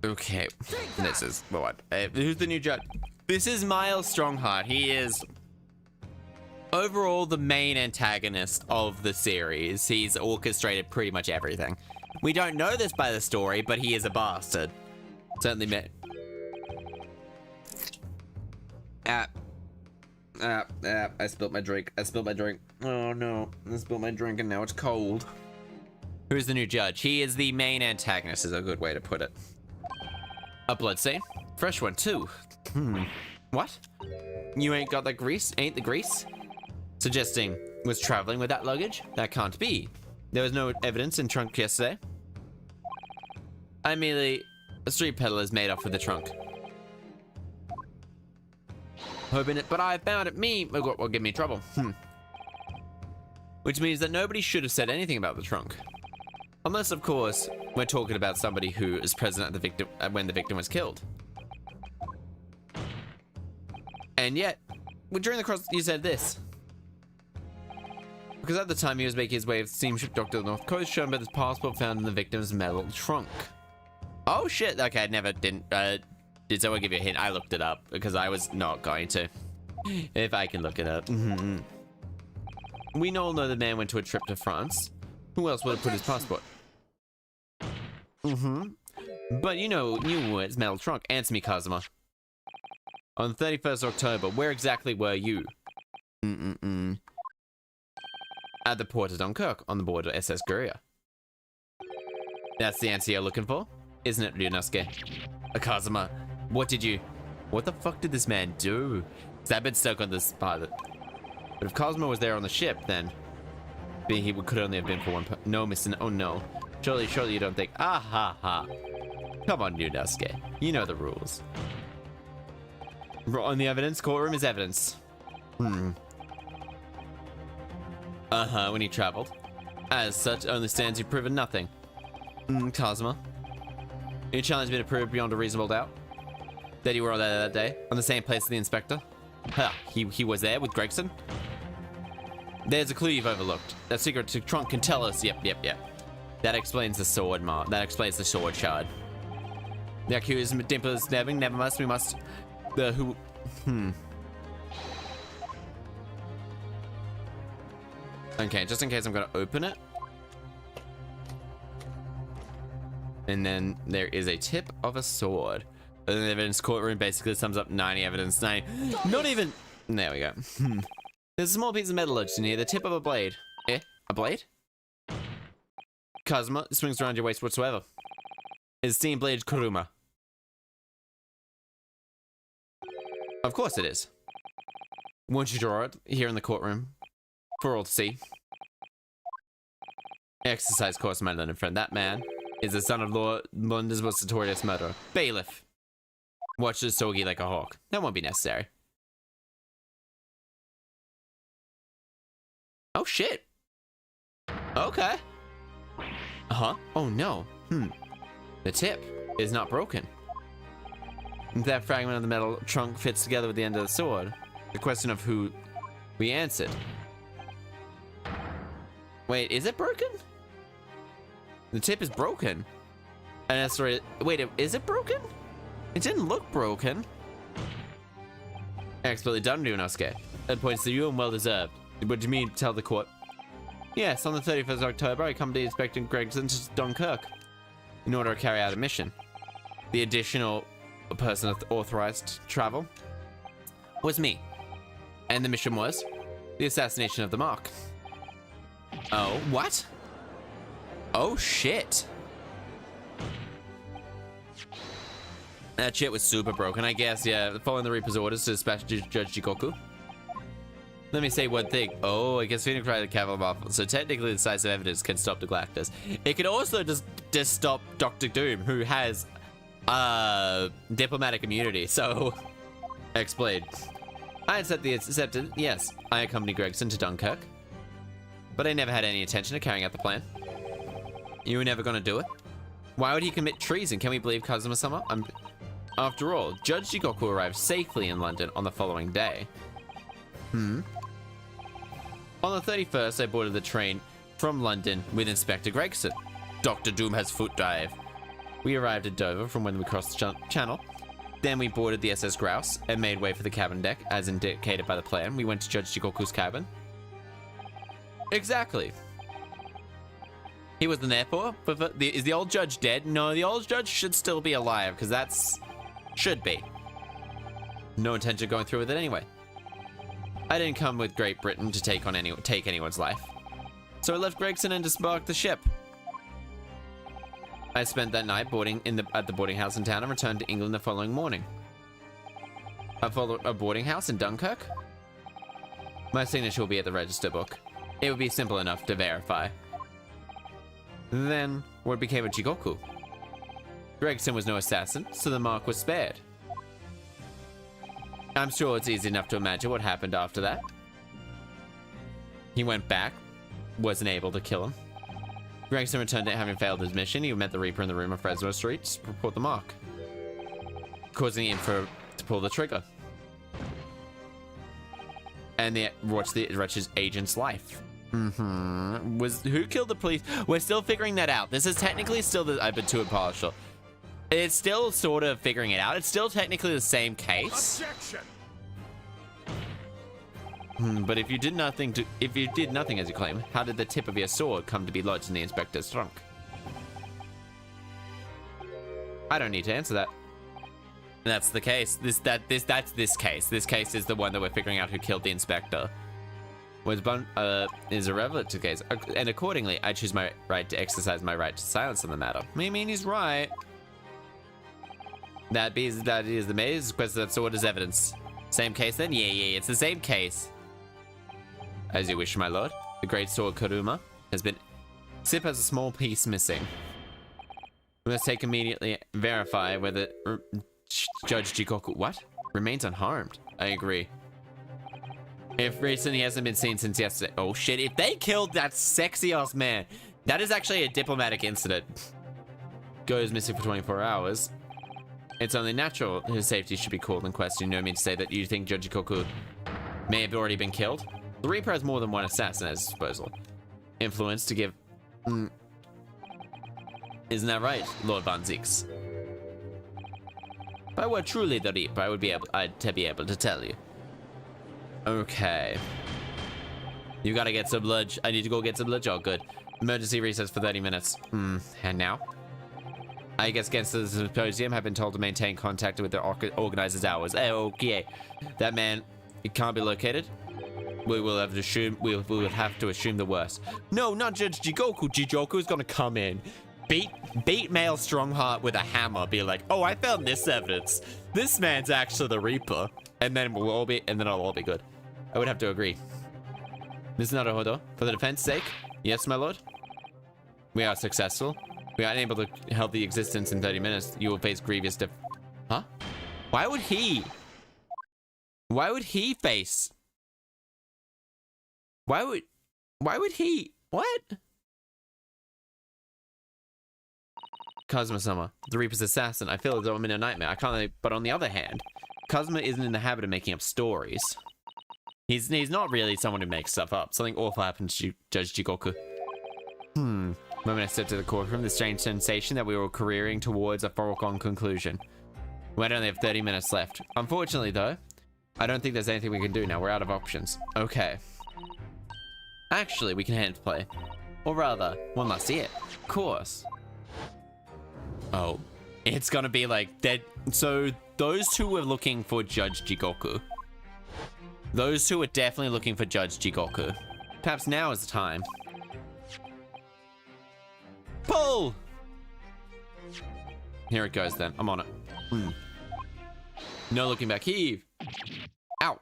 Okay. This is what? Who's the new judge? This is Miles Strongheart. He is overall the main antagonist of the series. He's orchestrated pretty much everything. We don't know this by the story, but he is a bastard. Certainly met. I spilled my drink. Oh no, I spilled my drink and now it's cold. Who's the new judge? He is the main antagonist, is a good way to put it. A blood stain? Fresh one too. What? You ain't got the grease? Ain't the grease? Suggesting was traveling with that luggage? That can't be. There was no evidence in trunk yesterday. I merely a street peddler's made off with the trunk. Hoping it, but I found it. Me will give me trouble. Which means that nobody should have said anything about the trunk. Unless, of course, we're talking about somebody who is present at the victim when the victim was killed. And yet, during the cross, you said this. Because at the time he was making his way of steamship dock to the North Coast, shown by his passport found in the victim's metal trunk. Oh shit! Okay, did someone give you a hint? I looked it up because I was not going to. If I can look it up. We all know the man went to a trip to France. Who else would have put his passport? But you knew it's metal trunk. Answer me, Kazuma. On 31st October, where exactly were you? At the port of Dunkirk, on the board of SS Guerrier. That's the answer you're looking for? Isn't it, Ryunosuke? Kazuma, what the fuck did this man do? Because I've been stuck on this pilot. But if Cosmo was there on the ship, then he could only have been for one no, Mr. Oh no. Surely you don't think, ah ha ha. Come on, Ryunosuke. You know the rules. On the evidence, courtroom is evidence. When he traveled. As such, only stands you've proven nothing. Cosmo. You challenge me to prove beyond a reasonable doubt that you were there that day, on the same place as the inspector? He was there with Gregson? There's a clue you've overlooked. That secret to trunk can tell us. Yep. That explains the sword mark. That explains the sword shard. The accused dimple is stabbing. We must. Okay, just in case I'm gonna open it. And then there is a tip of a sword. And the evidence courtroom basically sums up 90 evidence. 90. Not even. There we go. There's a small piece of metal lodged in here. The tip of a blade. A blade? Kazuma, it swings around your waist whatsoever. It's steam blade Kuruma. Of course it is. Won't you draw it here in the courtroom? For all to see. Exercise course, my learned friend. That man is the son of Lord London's most notorious murderer. Bailiff. Watches Sogi like a hawk. That won't be necessary. Oh shit. Okay. Oh no. The tip is not broken. That fragment of the metal trunk fits together with the end of the sword. The question of who we answered. Wait, is it broken? The tip is broken. And that's right. Wait, is it broken? It didn't look broken. Expertly done, Ryunosuke. That points to you and well deserved. What do you mean tell the court? Yes, on the 31st of October, I accompanied Inspector Gregson to Dunkirk in order to carry out a mission. The additional person authorized to travel was me. And the mission was the assassination of the Mark. Oh, what? Oh, shit. That shit was super broken, I guess. Yeah, following the Reaper's orders to dispatch Judge Jikoku. Let me say one thing. Oh, I guess Phoenix tried to cavalry off. So technically, decisive evidence can stop the Galactus. It could also just stop Dr. Doom, who has diplomatic immunity. So, explain. I accepted. Yes, I accompanied Gregson to Dunkirk, but I never had any intention of carrying out the plan. You were never gonna do it. Why would he commit treason? Can we believe Kazuma-sama? After all, Judge Jigoku arrived safely in London on the following day. On the 31st, I boarded the train from London with Inspector Gregson. Dr. Doom has foot dive. We arrived at Dover from when we crossed the channel. Then we boarded the SS Grouse and made way for the cabin deck, as indicated by the plan. We went to Judge Jigoku's cabin. Exactly. He was in the airport, but is the old judge dead? No, the old judge should still be alive, because that's... should be. No intention of going through with it anyway. I didn't come with Great Britain to take anyone's life. So I left Gregson and disembarked the ship. I spent that night at the boarding house in town and returned to England the following morning. A boarding house in Dunkirk? My signature will be at the register book. It would be simple enough to verify. Then, what became of Jigoku? Gregson was no assassin, so the mark was spared. I'm sure it's easy enough to imagine what happened after that. He went back, wasn't able to kill him. Gregson returned to having failed his mission. He met the Reaper in the room of Fresno Street to report the mark, causing him to pull the trigger. And they watched the wretched agent's life. Who killed the police? We're still figuring that out. This is technically still the Vtuber partial. It's still sort of figuring it out. It's still technically the same case. Objection. But if you did nothing as you claim, how did the tip of your sword come to be lodged in the inspector's trunk? I don't need to answer that. That's the case. That's this case. This case is the one that we're figuring out who killed the inspector. Is irrelevant to the case, and accordingly, I choose my right to exercise my right to silence on the matter. I mean, he's right. That is the mayor's request that sword as evidence. Same case then? Yeah, it's the same case. As you wish, my lord. The great sword Kuruma has been... Sip has a small piece missing. We must take immediately verify whether Judge Jigoku... What? Remains unharmed. I agree. If recently he hasn't been seen since yesterday. Oh shit, if they killed that sexy ass man, that is actually a diplomatic incident. Goes missing for 24 hours. It's only natural his safety should be called in question. You know me to say that you think Judge Jigoku may have already been killed? The Reaper has more than one assassin at his disposal. Influence to give... Isn't that right, Lord Van Zeeks? If I were truly the Reaper, I would be able to tell you. Okay. You gotta get some lunch. I need to go get some lunch. Oh, good. Emergency recess for 30 minutes. And now? I guess against the symposium have been told to maintain contact with the organizer's hours. Okay. That man, it can't be located. We will have to assume the worst. No, not Judge Jigoku. Jigoku's gonna come in, beat male Strongheart with a hammer, be like, oh, I found this evidence. This man's actually the Reaper. And then it'll all be good. I would have to agree. Ms. Naruhodo, for the defense sake, yes, my lord. We are successful. We are unable to help the existence in 30 minutes. You will face grievous Huh? Why would he face? Why would he? What? Kazuma-sama, the Reaper's assassin. I feel as though I'm in a nightmare. I can't, but on the other hand, Kazuma isn't in the habit of making up stories. He's not really someone who makes stuff up. Something awful happened to Judge Jigoku. The moment I stepped to the courtroom, the strange sensation that we were careering towards a foregone conclusion. We only have 30 minutes left. Unfortunately, though, I don't think there's anything we can do now. We're out of options. Okay. Actually, we can hand play. Or rather, one must see it. Of course. Oh. It's gonna be like dead. So those two were looking for Judge Jigoku. Those two are definitely looking for Judge Jigoku. Perhaps now is the time. Pull! Here it goes then. I'm on it. No looking back. Heave. Ow.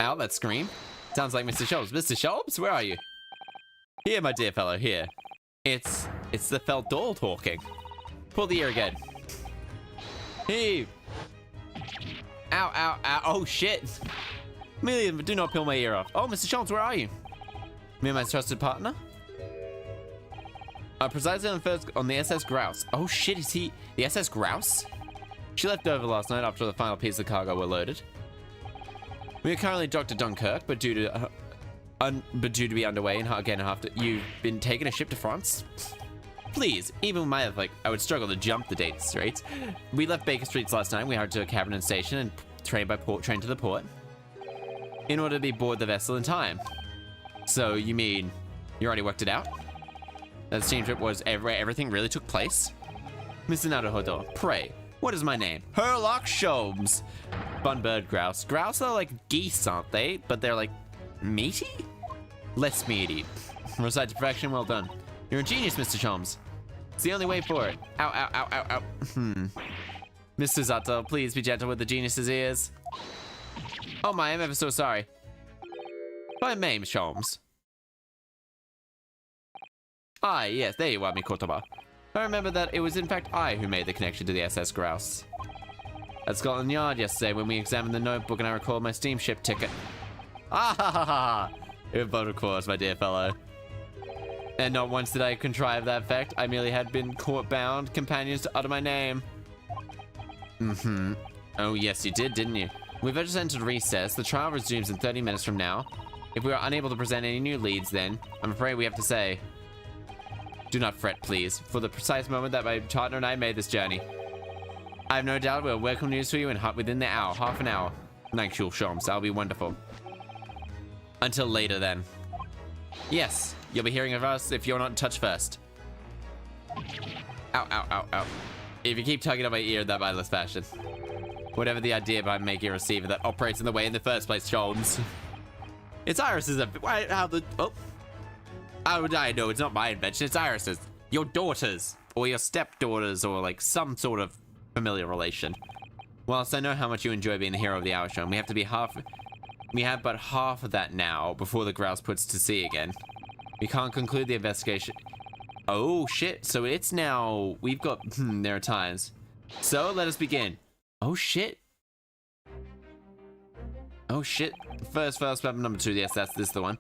Ow, that scream. Sounds like Mr. Schultz. Mr. Schultz, where are you? Here, my dear fellow, here. It's the felt doll talking. Pull the ear again. Heave. Ow, ow, ow. Oh, shit. Amelia, do not peel my ear off. Oh, Mr. Schultz, where are you? Me and my trusted partner? Precisely on the SS Grouse. Oh, shit, is he the SS Grouse? She left over last night after the final piece of cargo were loaded. We are currently docked at Dunkirk, but due to be underway and again after you've been taking a ship to France. Please, even with my I would struggle to jump the date straight. We left Baker Streets last night. We hired to a cabin and station and train to the port in order to be aboard the vessel in time. So you mean you already worked it out? That steam trip was everything really took place? Mr. Naruhodo, pray, what is my name? Herlock Sholmes. Fun bird grouse. Grouse are like geese, aren't they? But they're like meaty? Less meaty. Recite to perfection, well done. You're a genius, Mr. Sholmes. It's the only way for it. Ow, ow, ow, ow, ow. Mr. Zato, please be gentle with the genius's ears. Oh my, I'm ever so sorry. By name, Sholmes. Ah, yes, there you are, Mikotoba. I remember that it was in fact I who made the connection to the SS Grouse. At Scotland Yard yesterday when we examined the notebook and I recalled my steamship ticket. Ah ha ha ha! But of course, my dear fellow. And not once did I contrive that fact. I merely had been court-bound companions to utter my name. Oh yes, you did, didn't you? We've just entered recess. The trial resumes in 30 minutes from now. If we are unable to present any new leads then, I'm afraid we have to say, do not fret, please, for the precise moment that my partner and I made this journey. I have no doubt we'll welcome news for you within the hour, half an hour. Thanks, Sholmes. That'll be wonderful. Until later, then. Yes, you'll be hearing of us if you're not in touch first. Ow, ow, ow, ow. If you keep tugging at my ear in that mindless fashion. Whatever the idea behind making a receiver that operates in the way in the first place, Sholmes. It's Iris's. I know it's not my invention, it's Iris's. Your daughter's, or your stepdaughter's, or like some sort of familiar relation. Whilst I know how much you enjoy being the hero of the hour show, we have but half of that now before the grouse puts to sea again. We can't conclude the investigation. Oh shit, so it's now, we've got, there are times. So let us begin. Oh shit. Oh shit. First weapon number 2, yes, this is the one.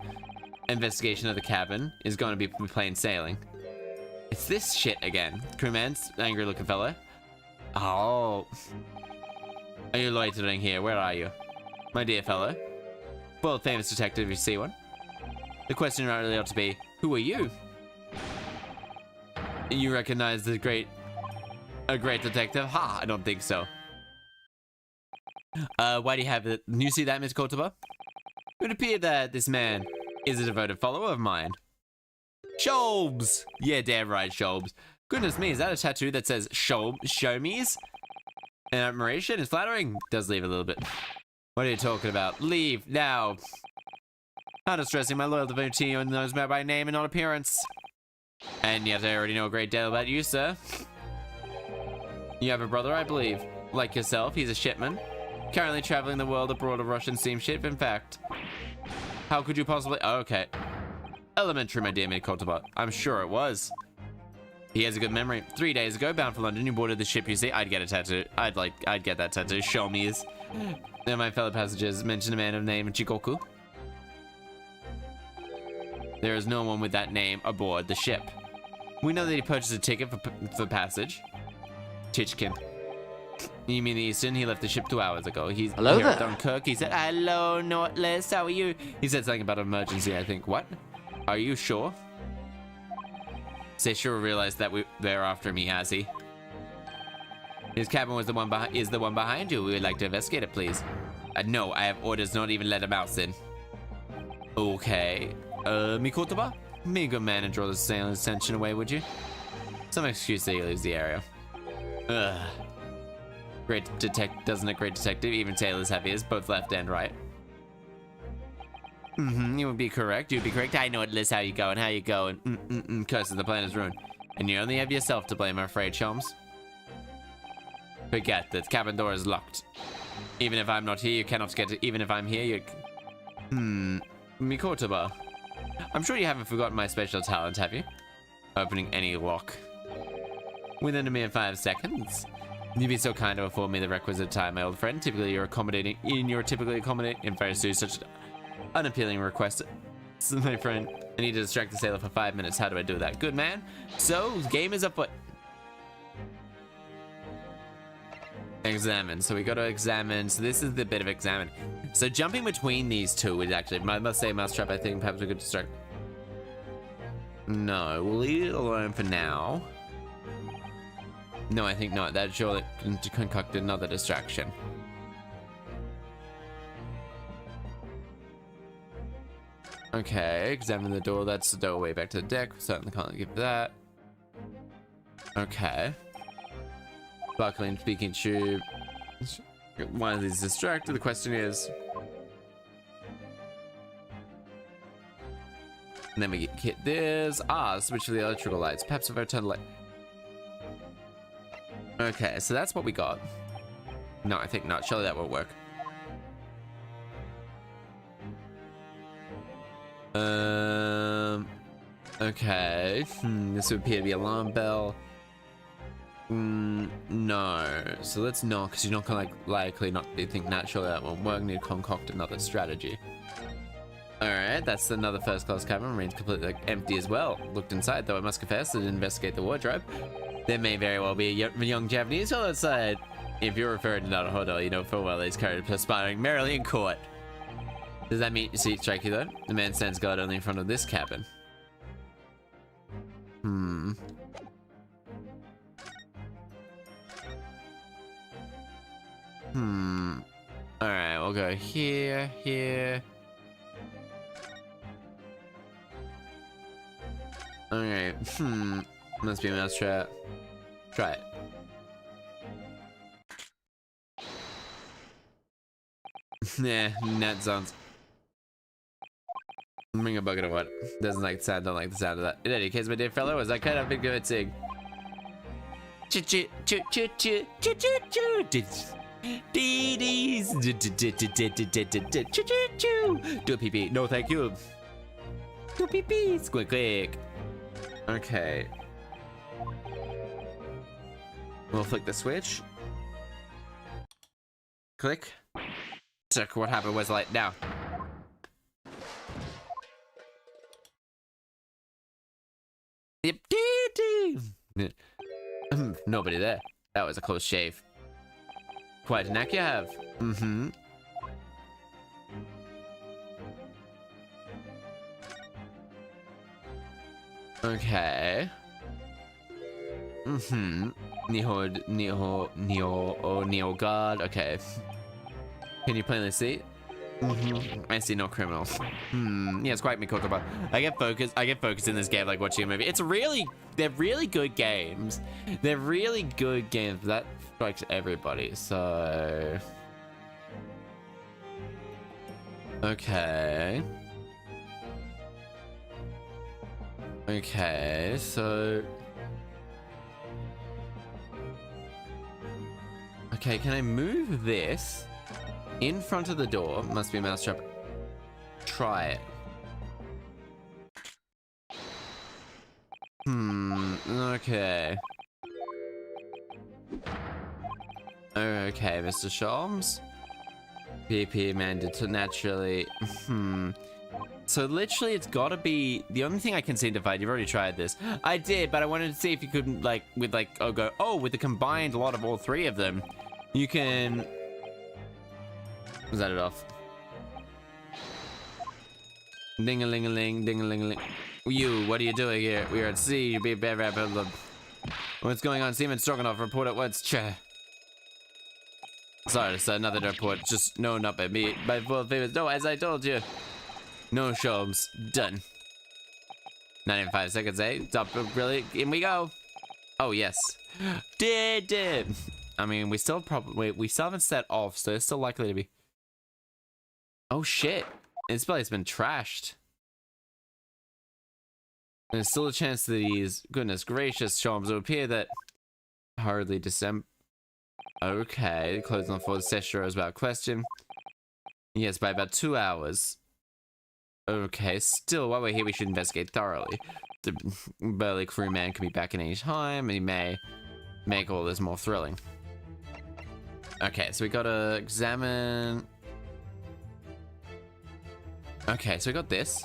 Investigation of the cabin is going to be plain sailing. It's this shit again. Crewman's angry looking fellow. Oh. Are you loitering here? Where are you? My dear fellow. World famous detective if you see one. The question really ought to be, who are you? You recognize a great detective? Ha, I don't think so. Why do you have it? You see that, Miss Kotoba? It would appear that this man is a devoted follower of mine. Sholmes! Yeah, damn right, Sholmes. Goodness me, is that a tattoo that says show me's? And admiration is flattering. Does leave a little bit. What are you talking about? Leave, now. How distressing, my loyal devotee knows me by name and not appearance. And yet I already know a great deal about you, sir. You have a brother, I believe. Like yourself, he's a shipman. Currently traveling the world aboard a Russian steamship, in fact. How could you possibly... Oh, okay. Elementary, my dear Mikotoba. I'm sure it was. He has a good memory. 3 days ago, bound for London, you boarded the ship, you see. I'd get a tattoo. I'd get that tattoo. Show me's. And my fellow passengers mentioned a man of the name Jigoku. There is no one with that name aboard the ship. We know that he purchased a ticket for passage. Tichkin. You mean the Eastern? He left the ship 2 hours ago. He's Hello here at there. Dunkirk. He said, hello, Nautilus, how are you? He said something about an emergency, I think. What? Are you sure? Say sure realized that they're after me, has he? His cabin was the one behind you. We would like to investigate it, please. No, I have orders not even let a mouse in. Okay. Mikotoba? Be a good man and draw the sailor's attention away, would you? Some excuse that he leaves the area. Ugh. Great doesn't it, great detective? Even sailors have ears, both left and right. You would be correct. You'd be correct. I know it, Liz. How you going? How you going? Curses, the plan is ruined. And you only have yourself to blame, I'm afraid, Chums. Forget that the cabin door is locked. Even if I'm not here, you cannot get it. Even if I'm here, you... Mikotoba. I'm sure you haven't forgotten my special talent, have you? Opening any lock. Within a mere 5 seconds. You'd be so kind to afford me the requisite time, my old friend. Typically, you're typically accommodating in very such an unappealing request. My friend, I need to distract the sailor for 5 minutes. How do I do that? Good man. So, game is up. What? Examine. So we got to examine. So this is the bit of examine. So jumping between these two is actually, I must say, mousetrap. I think perhaps we could distract. No, we'll leave it alone for now. No, I think not. That surely concocted another distraction. Okay, examine the door. That's the doorway back to the deck. Certainly can't give that. Okay. Sparkling speaking tube. One of these distracted. The question is. And then we hit this. Switch to the electrical lights. Perhaps if I turn the light. Okay, so that's what we got. No, I think not. Surely that won't work. Okay. This would appear to be alarm bell. No. So let's not, because you're not gonna likely not think naturally that won't work. Need to concoct another strategy. Alright, that's another first class cabin. Remains completely empty as well. Looked inside, though I must confess, I didn't investigate the wardrobe. There may very well be a young Japanese fellow outside. If you're referring to Naruhodo, you know full well he's currently perspiring merrily in court. Does that mean see strike you though? The man stands guard only in front of this cabin. Alright, we'll go here, here. Alright, must be a mousetrap. Try it. Nah, that sounds. Bring a bucket of what? Doesn't like the sound, don't like the sound of that. In any case, my dear fellow, as I kind of been convincing. Choo choo choo choo choo choo choo choo. Dee-dees. Choo choo choo. Do a pee pee. No, thank you. Do a pee pee. Quick, quick. Okay. We'll flick the switch. Click. Check what happened. Where's the light now? Yep. Nobody there. That was a close shave. Quite a knack you have. Okay. Neo guard. Okay. Can you plainly see? I see no criminals. Yeah, it's quite Mikotoba. I get focused in this game like watching a movie. They're really good games. They're really good games. That strikes everybody, so. Okay. Okay, so. Okay, can I move this in front of the door? Must be a mousetrap. Try it. Okay. Okay, Mr. Sholmes. PP amended to naturally. So literally it's gotta be the only thing I can seem to find. You've already tried this. I did, but I wanted to see if you could with the combined lot of all three of them, you can. Was that it off? Ding-a-ling-a-ling, ding-a-ling-a-ling. You, what are you doing here? We are at sea. You be very rapid. What's going on? Seaman Stroganoff, report at once. Chair. Sorry, sir, another report. Just no, not by me. By full favors. No, as I told you. No Sholmes. Done. Not even 5 seconds, eh? Stop, really? In we go. Oh, yes. Did. I mean, we still haven't set off, so it's still likely to be. Oh, shit. This place has been trashed. There's still a chance that he's, goodness gracious, Sholmes. It would appear that hurriedly December. Okay, closing on for the session is about question. Yes, by about 2 hours. Okay, still, while we're here, we should investigate thoroughly. The burly crewman can be back at any time, and he may make all this more thrilling. Okay, so we gotta examine... Okay, so we got this.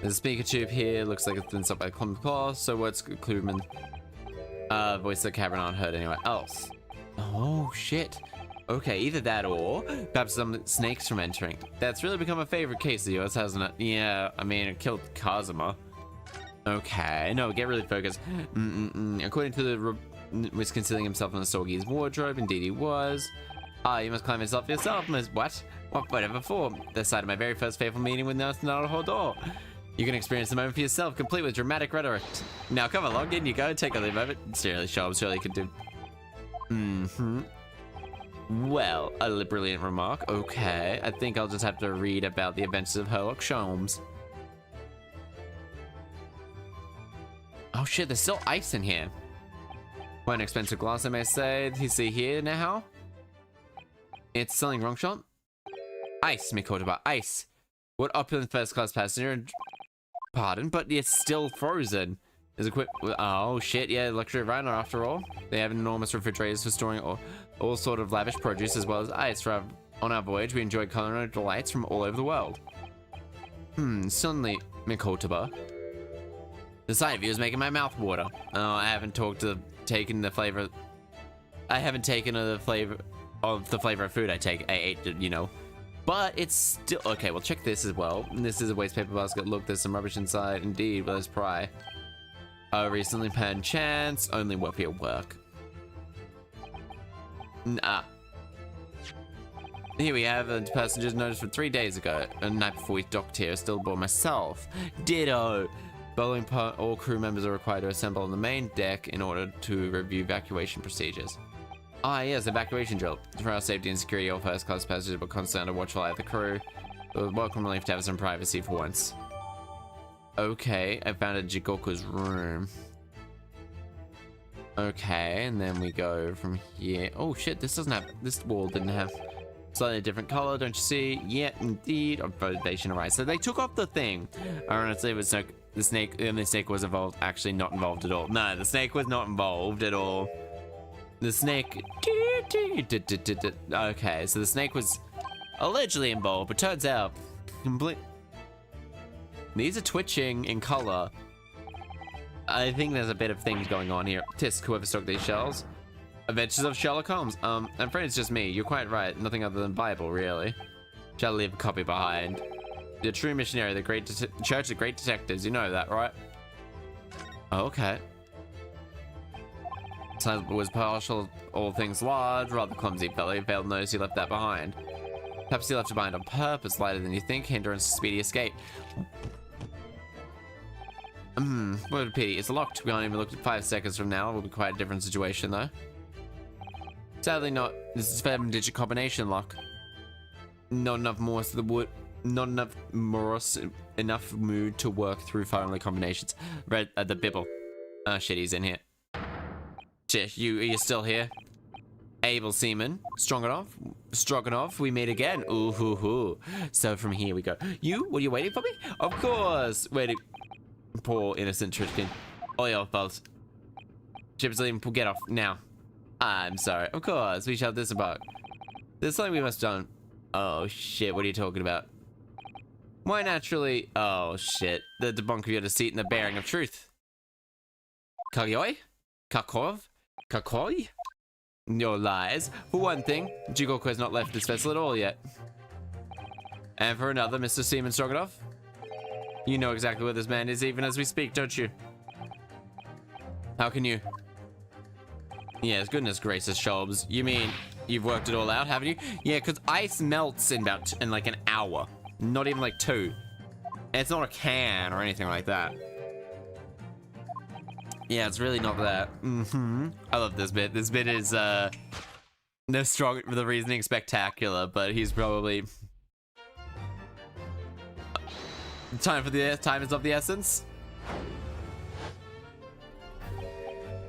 There's a speaker tube here, looks like it's been stopped by a clump of claws, so what's crewman? Voice of the cavern aren't heard anywhere else. Oh, shit. Okay, either that or perhaps some snakes from entering. That's really become a favorite case of yours, hasn't it? Yeah, I mean, it killed Kazuma. Okay, no, get really focused. According to the... was concealing himself in the Sorgi's wardrobe. Indeed he was. Ah, you must climb yourself yourself, Miss... What? Whatever for? The sight of my very first fateful meeting with Nurse Naruhodo. You can experience the moment for yourself, complete with dramatic rhetoric. Now come along, in you go. Take a leave of it. Seriously, Sholmes, surely you could do... Well, a brilliant remark. Okay, I think I'll just have to read about the adventures of Herlock Sholmes. Oh shit, there's still ice in here. Quite an expensive glass, I may say. You see here now? It's selling wrong shot? Ice, Mikotoba, ice. What opulent first-class passenger? Pardon, but it's still frozen. Is equipped. Oh shit, yeah, luxury rhino after all. They have enormous refrigerators for storing all sort of lavish produce as well as ice. On our voyage, we enjoy culinary delights from all over the world. Suddenly, Mikotoba. The sight of you is making my mouth water. Oh, I haven't taken the flavor of the flavor of food I ate, you know. But it's still okay. Well, check this as well. This is a waste paper basket. Look, there's some rubbish inside. Indeed, well, let's pry. Recently panned chance, only worth your work. Here we have a passengers notice from 3 days ago. A night before we docked here, still aboard myself. Ditto. Following part, all crew members are required to assemble on the main deck in order to review evacuation procedures. Ah, yes, evacuation drill. For our safety and security, all first-class passengers will constantly under watchful eye of the crew. It was welcome relief to have some privacy for once. Okay, I found a Jigoku's room. Okay, and then we go from here. Oh shit, this wall didn't have slightly different color, don't you see? Yeah, indeed. Observation arise. So they took off the thing. Honestly, it was no, the snake was involved. Actually, not involved at all. No, the snake was not involved at all. The snake. Okay, so the snake was allegedly involved, but turns out complete. These are twitching in color. I think there's a bit of things going on here. Tisk, whoever stocked these shells. Adventures of Sherlock Holmes. I'm afraid it's just me. You're quite right. Nothing other than Bible, really. Shall leave a copy behind. The true missionary, the great church of great detectives. You know that, right? Oh, okay. Son was partial, all things large, rather clumsy fellow. He failed to notice he left that behind. Perhaps he left it behind on purpose, lighter than you think, hindrance to speedy escape. What a pity. It's locked. We can't even look at 5 seconds from now. It will be quite a different situation, though. Sadly not. This is 7-digit combination lock. Not enough Morse to the wood. Not enough Morse. Enough mood to work through finally combinations. Read the bibble. Oh shit, he's in here. Shit, you're still here? Able seaman. Stroganoff, we meet again. Ooh hoo hoo. So from here we go. You? Were you waiting for me? Of course. Waiting. Poor innocent Trishkin. All your fault. Ship's leaving. Get off now. I'm sorry. Of course, we shall disembark. There's something we must have done. Oh shit, what are you talking about? Why naturally? Oh shit. The debunk of your deceit and the bearing of truth. Kagyoi? Kakov? Kakoi? Your lies. For one thing, Jigoku has not left this vessel at all yet. And for another, Mr. Seaman Stroganoff, you know exactly where this man is even as we speak, don't you? How can you? Yes, goodness gracious, Sholmes. You mean you've worked it all out, haven't you? Yeah, because ice melts in like an hour. Not even like 2. And it's not a can or anything like that. Yeah, it's really not that. I love this bit. This bit is no strong for the reasoning spectacular, but he's probably time is of the essence.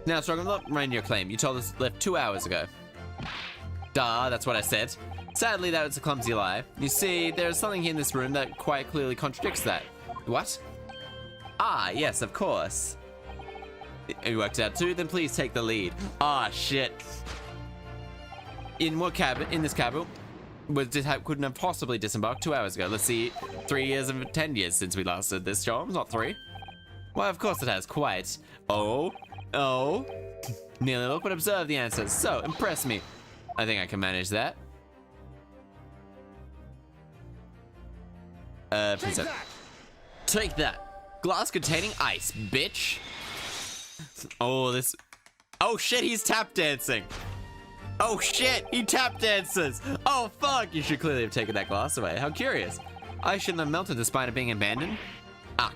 Now, Strong, not running your claim. You told us left 2 hours ago. Duh, that's what I said. Sadly, that was a clumsy lie. You see, there's something here in this room that quite clearly contradicts that. What? Ah, yes, of course. You worked it out too? Then please take the lead. Ah, shit. In this cabin, couldn't have possibly disembarked 2 hours ago. Let's see, 3 years and 10 years since we last did this job. Not 3. Well, of course it has, quite. Oh. Nearly look, but observe the answers. So, impress me. I think I can manage that. Take that! Take that. Glass containing ice, bitch. Oh, shit, he's tap dancing. Oh, shit, he tap dances. Oh, fuck. You should clearly have taken that glass away. How curious. I shouldn't have melted despite it being abandoned. Ugh.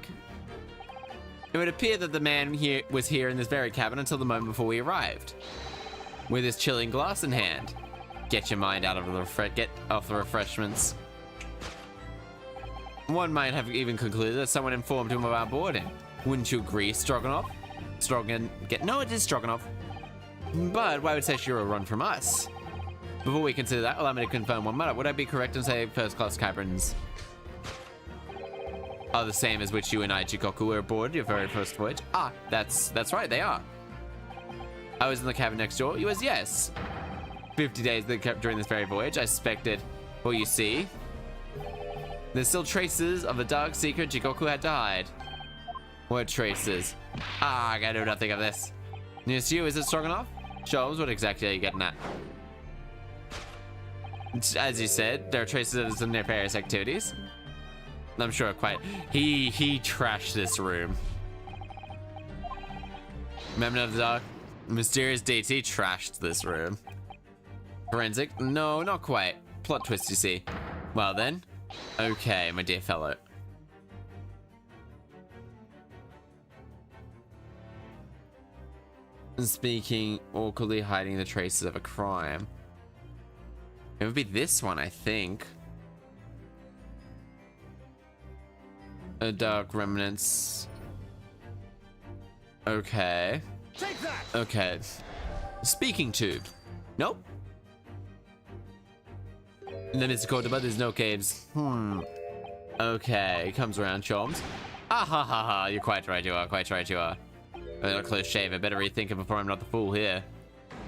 It would appear that the man was here in this very cabin until the moment before we arrived. With his chilling glass in hand. Get your mind out of get off the refreshments. One might have even concluded that someone informed him of our boarding. Wouldn't you agree, Stroganoff? No, it is Stroganoff. But why would say you're a run from us? Before we consider that, allow me to confirm one matter. Would I be correct in saying first-class caverns are the same as which you and I, Jikoku, were aboard your very first voyage? Ah, that's right, they are. I was in the cabin next door. You was, yes. 50 days during this very voyage, I suspected. Well, you see, there's still traces of a dark secret Jikoku had to hide. What traces? Ah, I gotta do nothing of this. Nearest you, is it strong enough? Sholmes, what exactly are you getting at? As you said, there are traces of some nefarious activities. I'm sure quite. He trashed this room. Member of the Dark, mysterious DT trashed this room. Forensic? No, not quite. Plot twist, you see. Well then, okay, my dear fellow. Speaking, awkwardly hiding the traces of a crime. It would be this one, I think. A dark remnants. Okay. Take that! Okay. Speaking tube. Nope. And then it's called, but there's no caves. Okay, comes around, Choms. Ah ha ha ha, you're quite right, you are, quite right, you are. A little close shave, I better rethink it before I'm not the fool here.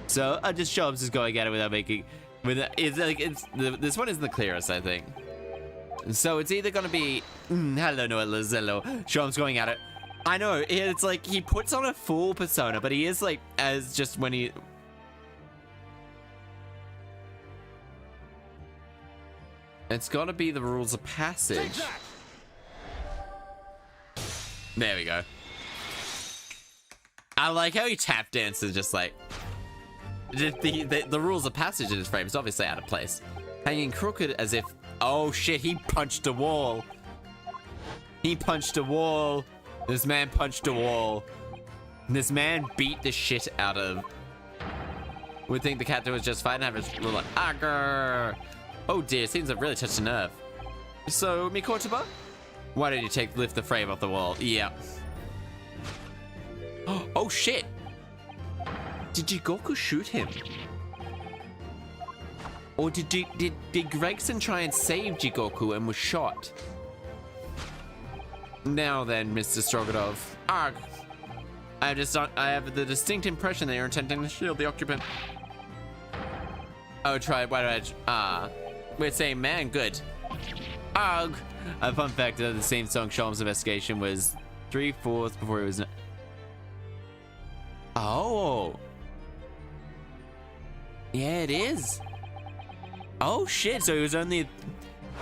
So, just Choms is going at it without making... this one isn't the clearest, I think. So it's either gonna be... hello, Noah Lazello. Choms going at it. I know, it's like, he puts on a full persona, but he is like, as just when he... It's gotta be the rules of passage. There we go. I like how he tap dances just like... The rules of passage in his frame is obviously out of place. Hanging crooked as if... Oh shit, he punched a wall. He punched a wall. This man punched a wall. This man beat the shit out of... Would think the cat was just fine and have a little like... Aggrr. Oh dear, seems I've really touched a nerve. So, Mikotoba? Why don't you lift the frame off the wall? Yeah. Oh shit! Did Jigoku shoot him? Or did Gregson try and save Jigoku and was shot? Now then, Mr. Stroganov. Arg! I have the distinct impression that you're intending to shield the occupant. Oh, try it. Why did we're saying man, good. Arg! A fun fact that the same song Sholmes' investigation was 3/4 before it was... Oh! Yeah, it is. Oh shit, so it was only...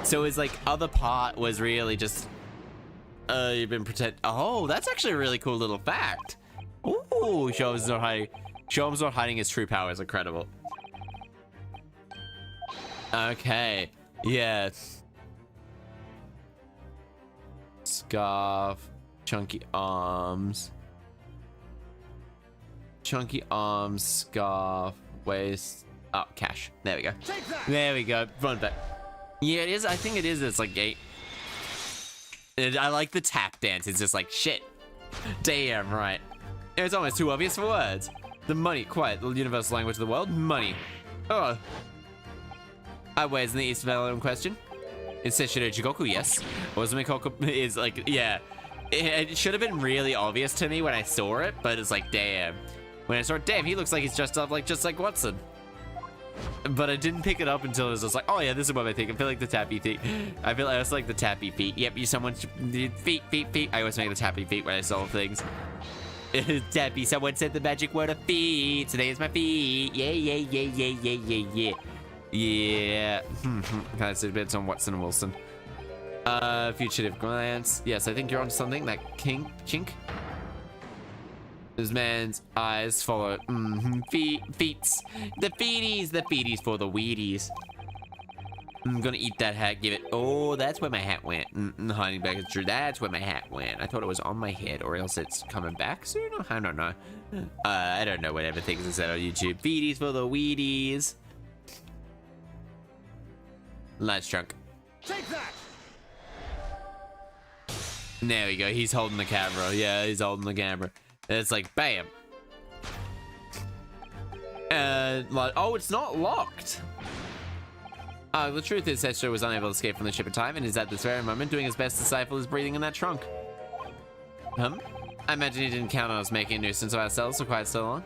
So his like other part was really just... you've been Oh, that's actually a really cool little fact. Ooh, Sholmes not hiding his true power is incredible. Okay, yeah. scarf, chunky arms, scarf, waist. Oh, cash. There we go. There we go. Run back. Yeah, it is. I think it is. It's like gay. I like the tap dance. It's just like shit. Damn right. It's almost too obvious for words. The money, quiet. The universal language of the world. Money. Oh. Where's the East Valley in question? It says Shirojigoku, yes. Ozumikoku is like, yeah. It should have been really obvious to me when I saw it, but it's like, damn. When I saw it, damn, he looks like he's dressed up like just like Watson. But I didn't pick it up until it was just like, oh yeah, this is what I think. I feel like the tappy feet. I also like the tappy feet. Yep, feet. I always make the tappy feet when I solve things. Tappy, someone said the magic word of feet. Today is my feet. Yeah. Yeah. Kind of bits on Watson and Wilson. Fugitive glance. Yes, I think you're onto something. That chink. This man's eyes follow. Feets. The feeties for the Wheaties. I'm gonna eat that hat. Give it. Oh, that's where my hat went. Hiding back is true. That's where my hat went. I thought it was on my head, or else it's coming back soon. I don't know. I don't know whatever things I said on YouTube. Feeties for the Wheaties. Lunch trunk. Take that. There we go. He's holding the camera. Yeah, he's holding the camera. It's like, bam. Like, oh, it's not locked. The truth is, Chaster was unable to escape from the ship in time and is at this very moment doing his best to stifle his breathing in that trunk. I imagine he didn't count on us making a nuisance of ourselves for quite so long.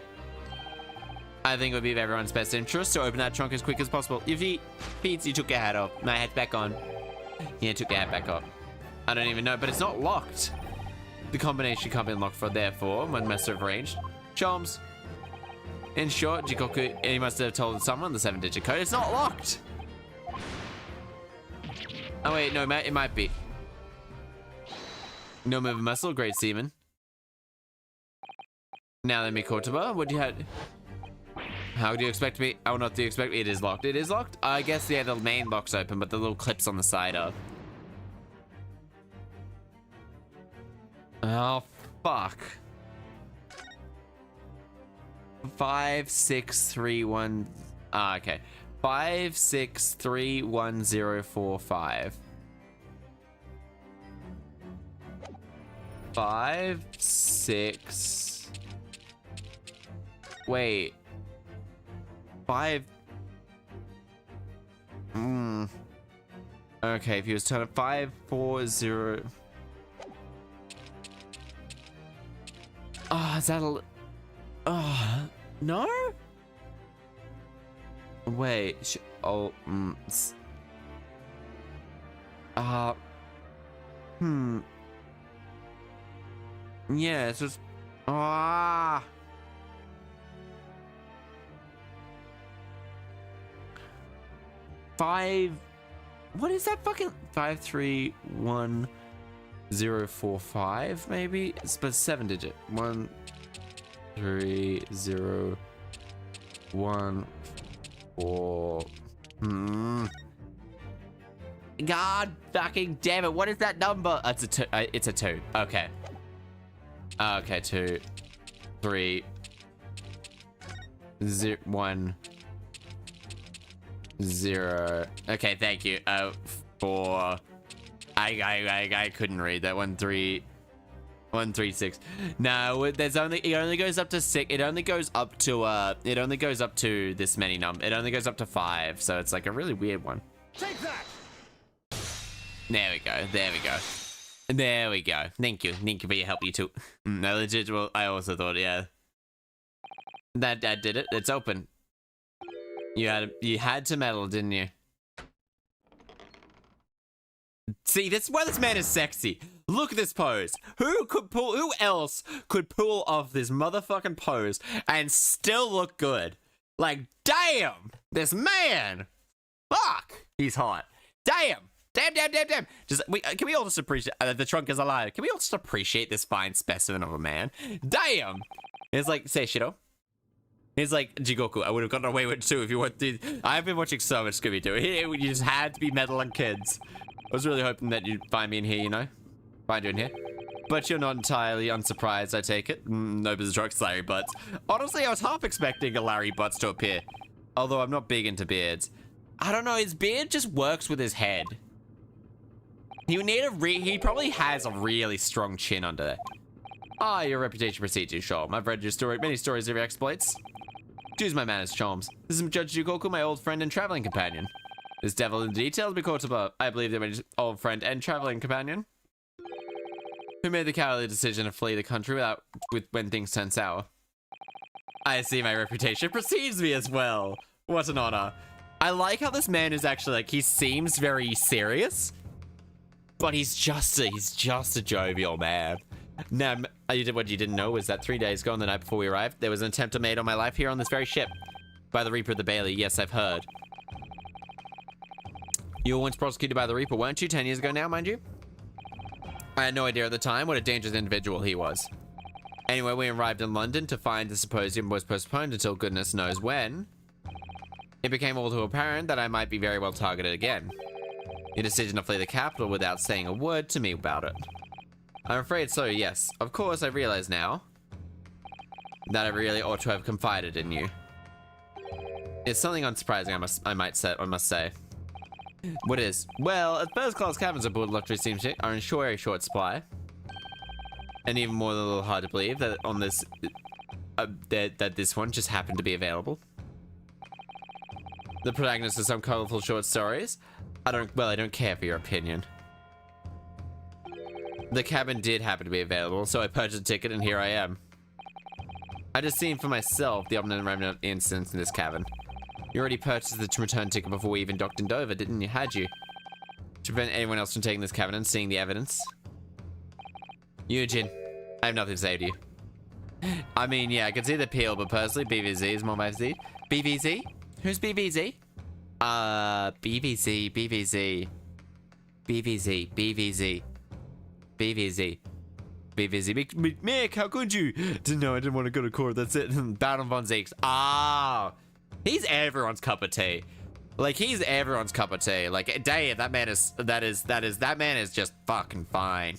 I think it would be in everyone's best interest to open that trunk as quick as possible. Your feet, you took your hat off. My hat's back on. Yeah, took your hat back off. I don't even know, but it's not locked. The combination can't be unlocked for, therefore, one must have arranged. Charms. In short, Jikoku, he must have told someone the 7-digit code. It's not locked. Oh wait, no, it might be. No move of muscle, great seaman. Now let me Kotoba. What do you have? How do you expect me? Oh, not do you expect me? It is locked. It is locked? I guess, yeah, the main lock's open, but the little clips on the side are. Oh, fuck. 5, 6, 3, 1. Okay. 5, 6, 3, 1, 0, 4, 5. 5, 6. Wait. 5. Okay, if he was turning 5, 4, 0. Oh, is that a... Oh, no? Wait, oh, yeah, it's just, 5, what is that fucking, 5, 3, 1, 0, 4, 5, maybe? It's but 7-digit, 1, 3, 0, 1, 4, God fucking damn it, what is that number? It's a 2, it's a 2, okay. Okay, 2, 3, 0, 1, 0. Okay, thank you. 4. I couldn't read that. 1, 3, 1, 3, 6. No, there's only, it only goes up to 6. It only goes up to it only goes up to this many numbers. It only goes up to 5, so it's like a really weird one. Take that. There we go. There we go. There we go. Thank you. Thank you for your help, you two. No, legit. Well, I also thought, yeah. That did it. It's open. You had to meddle, didn't you? See, that's why this man is sexy. Look at this pose. Who else could pull off this motherfucking pose and still look good? Like, damn, this man. Fuck, he's hot. Damn. Damn. Just, can we all just appreciate, the trunk is alive. Can we all just appreciate this fine specimen of a man? Damn. It's like, say Shiro. He's like, Jigoku, I would have gotten away with it too if you want to. I've been watching so much Scooby-Doo. You just had to be meddling kids. I was really hoping that you'd find me in here, you know? find you in here. But you're not entirely unsurprised, I take it. No Bizarrock's Larry Butts. Honestly, I was half expecting a Larry Butts to appear. Although I'm not big into beards. I don't know, his beard just works with his head. He probably has a really strong chin under there. Ah, your reputation precedes you, Sholm. I've read your story, many stories of your exploits. Choose my manners, Sholmes. This is Judge Jukoku, my old friend and traveling companion. This devil in the details be caught above. I believe they're my old friend and traveling companion, who made the cowardly decision to flee the country when things turn sour. I see my reputation precedes me as well. What an honor. I like how this man is actually like, he seems very serious, but he's just a jovial man. Now, what you didn't know was that 3 days ago, on the night before we arrived, there was an attempt made on my life here on this very ship by the Reaper of the Bailey. Yes, I've heard. You were once prosecuted by the Reaper, weren't you? 10 years ago now, mind you? I had no idea at the time what a dangerous individual he was. Anyway, we arrived in London to find the symposium was postponed until goodness knows when. It became all too apparent that I might be very well targeted again. Your decision to flee the capital without saying a word to me about it. I'm afraid so, yes. Of course, I realize now that I really ought to have confided in you. It's something unsurprising, I must say. What is? Well, at first-class cabins aboard luxury steamship are in very short supply. And even more than a little hard to believe that on this, that this one just happened to be available. The protagonist of some colorful short stories. I don't care for your opinion. The cabin did happen to be available, so I purchased a ticket and here I am. I just seen for myself the omnipotent remnant incidents in this cabin. You already purchased the return ticket before we even docked in Dover, didn't you? Had you? To prevent anyone else from taking this cabin and seeing the evidence. Eugene, I have nothing to say to you. I mean, yeah, I can see the appeal, but personally, BVZ is more my seat. BVZ? Who's BVZ? BVZ. Mick, how could you? No, I didn't want to go to court, that's it. Baron von Zeeks. Ah! He's everyone's cup of tea. Like, he's everyone's cup of tea. Like, damn, that man is just fucking fine.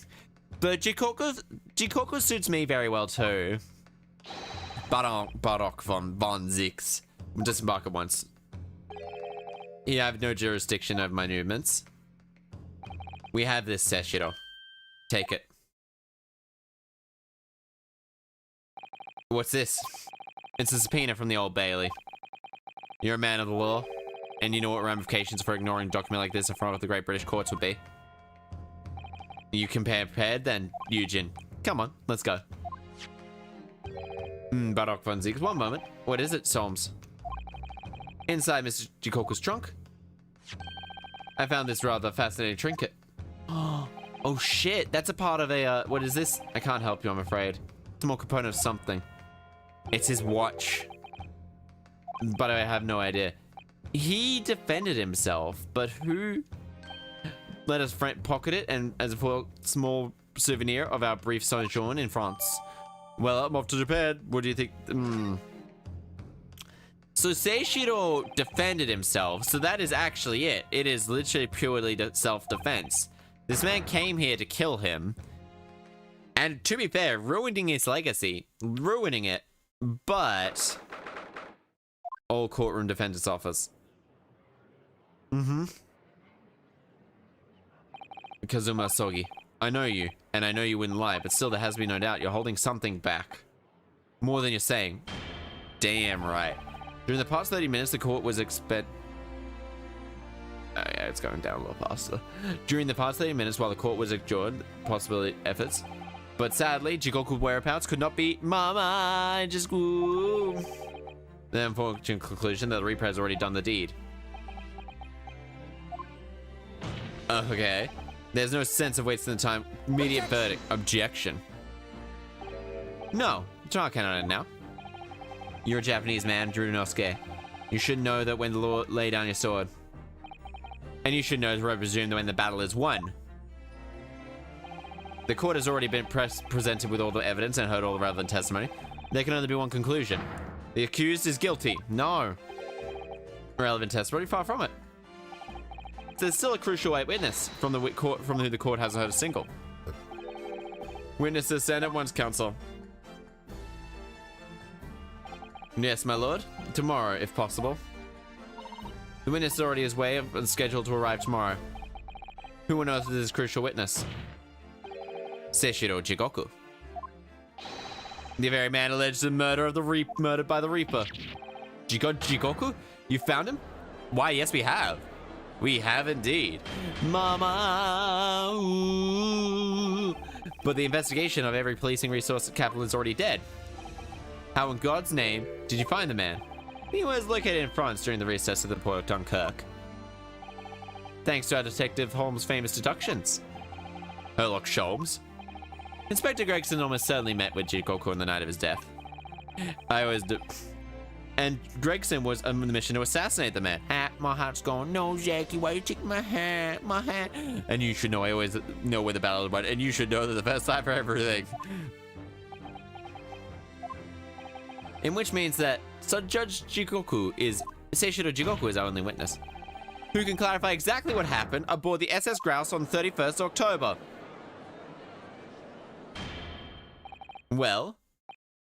But Jikoku suits me very well too. Barok von Zeeks. Disembark at once. Yeah, I have no jurisdiction over my movements. We have this, Seshiro. Take it. What's this? It's a subpoena from the Old Bailey. You're a man of the law, and you know what ramifications for ignoring a document like this in front of the great British courts would be. You prepared then, Eugen? Come on, let's go. Barok von Zeeks, one moment. What is it, Solms? Inside Mr. Jikoku's trunk, I found this rather fascinating trinket. Oh shit, that's a part of a, what is this? I can't help you, I'm afraid. It's a more component of something. It's his watch. But I have no idea. He defended himself, but who let us pocket it and as a small souvenir of our brief sojourn in France? Well, I'm off to Japan. What do you think? So Seishiro defended himself, so that is actually it. It is literally purely self-defense. This man came here to kill him. And to be fair, ruining his legacy. Ruining it. But Old Courtroom Defender's Office. Kazuma Sogi, I know you, and I know you wouldn't lie, but still there has to be no doubt you're holding something back. More than you're saying. Damn right. During the past 30 minutes, the court was yeah, it's going down a little faster. During the past 30 minutes, while the court was adjourned, possibility efforts, but sadly, Jikoku's whereabouts could not be. Mama, just woo. The unfortunate conclusion that the Reaper has already done the deed. Okay. There's no sense of wasting the time. Immediate verdict. Objection. No, it's not canon now. You're a Japanese man, Drunosuke. You should know that when the law lay down your sword. And you should know to presume that when the battle is won. The court has already been presented with all the evidence and heard all the relevant testimony. There can only be one conclusion. The accused is guilty. No. Relevant testimony, far from it. There's still a crucial eyewitness from who the court hasn't heard a single. Witnesses stand at once, counsel. Yes, my lord. Tomorrow, if possible. The witness already is way and scheduled to arrive tomorrow. Who on earth is this crucial witness? Seishiro Jigoku. The very man alleged in murdered by the Reaper. Jigoku? You found him? Why, yes, we have. We have indeed. Mama. Ooh. But the investigation of every policing resource at Capital is already dead. How in God's name did you find the man? He was located in France during the recess of the port of Dunkirk. Thanks to our Detective Holmes' famous deductions. Sherlock Sholmes? Inspector Gregson almost certainly met with Jigoku on the night of his death. I always do. And Gregson was on the mission to assassinate the man. My heart's going, no, Jackie, why you take my hat, my hat? And you should know, I always know where the battle is about, and you should know that the best time for everything. In which means that Judge Jigoku is, Seishiro Jigoku is our only witness, who can clarify exactly what happened aboard the SS Grouse on 31st October. Well,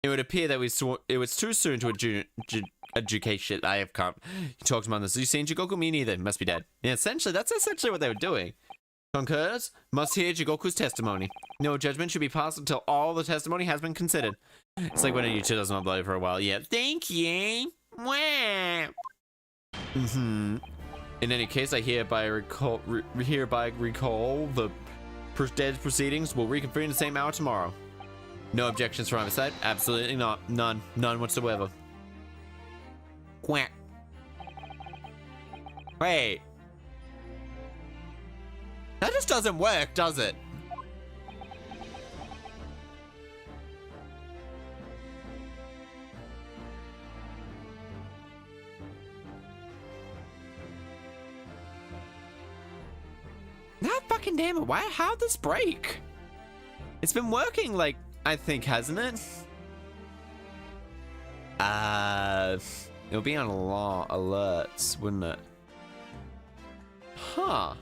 it would appear that it was too soon to adjudicate. I have can't. He talks about this. You seen Jigoku? Me neither. Must be dead. Yeah, that's essentially what they were doing. Concurs? Must hear Jigoku's testimony. No judgment should be passed until all the testimony has been considered. It's like when a YouTube doesn't upload for a while. Yeah, thank you. Wow. In any case, I hereby recall the dead proceedings will reconvene the same hour tomorrow. No objections from my side? Absolutely not. None. None whatsoever. Quack. Wait. That just doesn't work, does it? God fucking damn it. Why? How'd this break? It's been working, like, I think, hasn't it? It'll be on alerts, wouldn't it? Huh.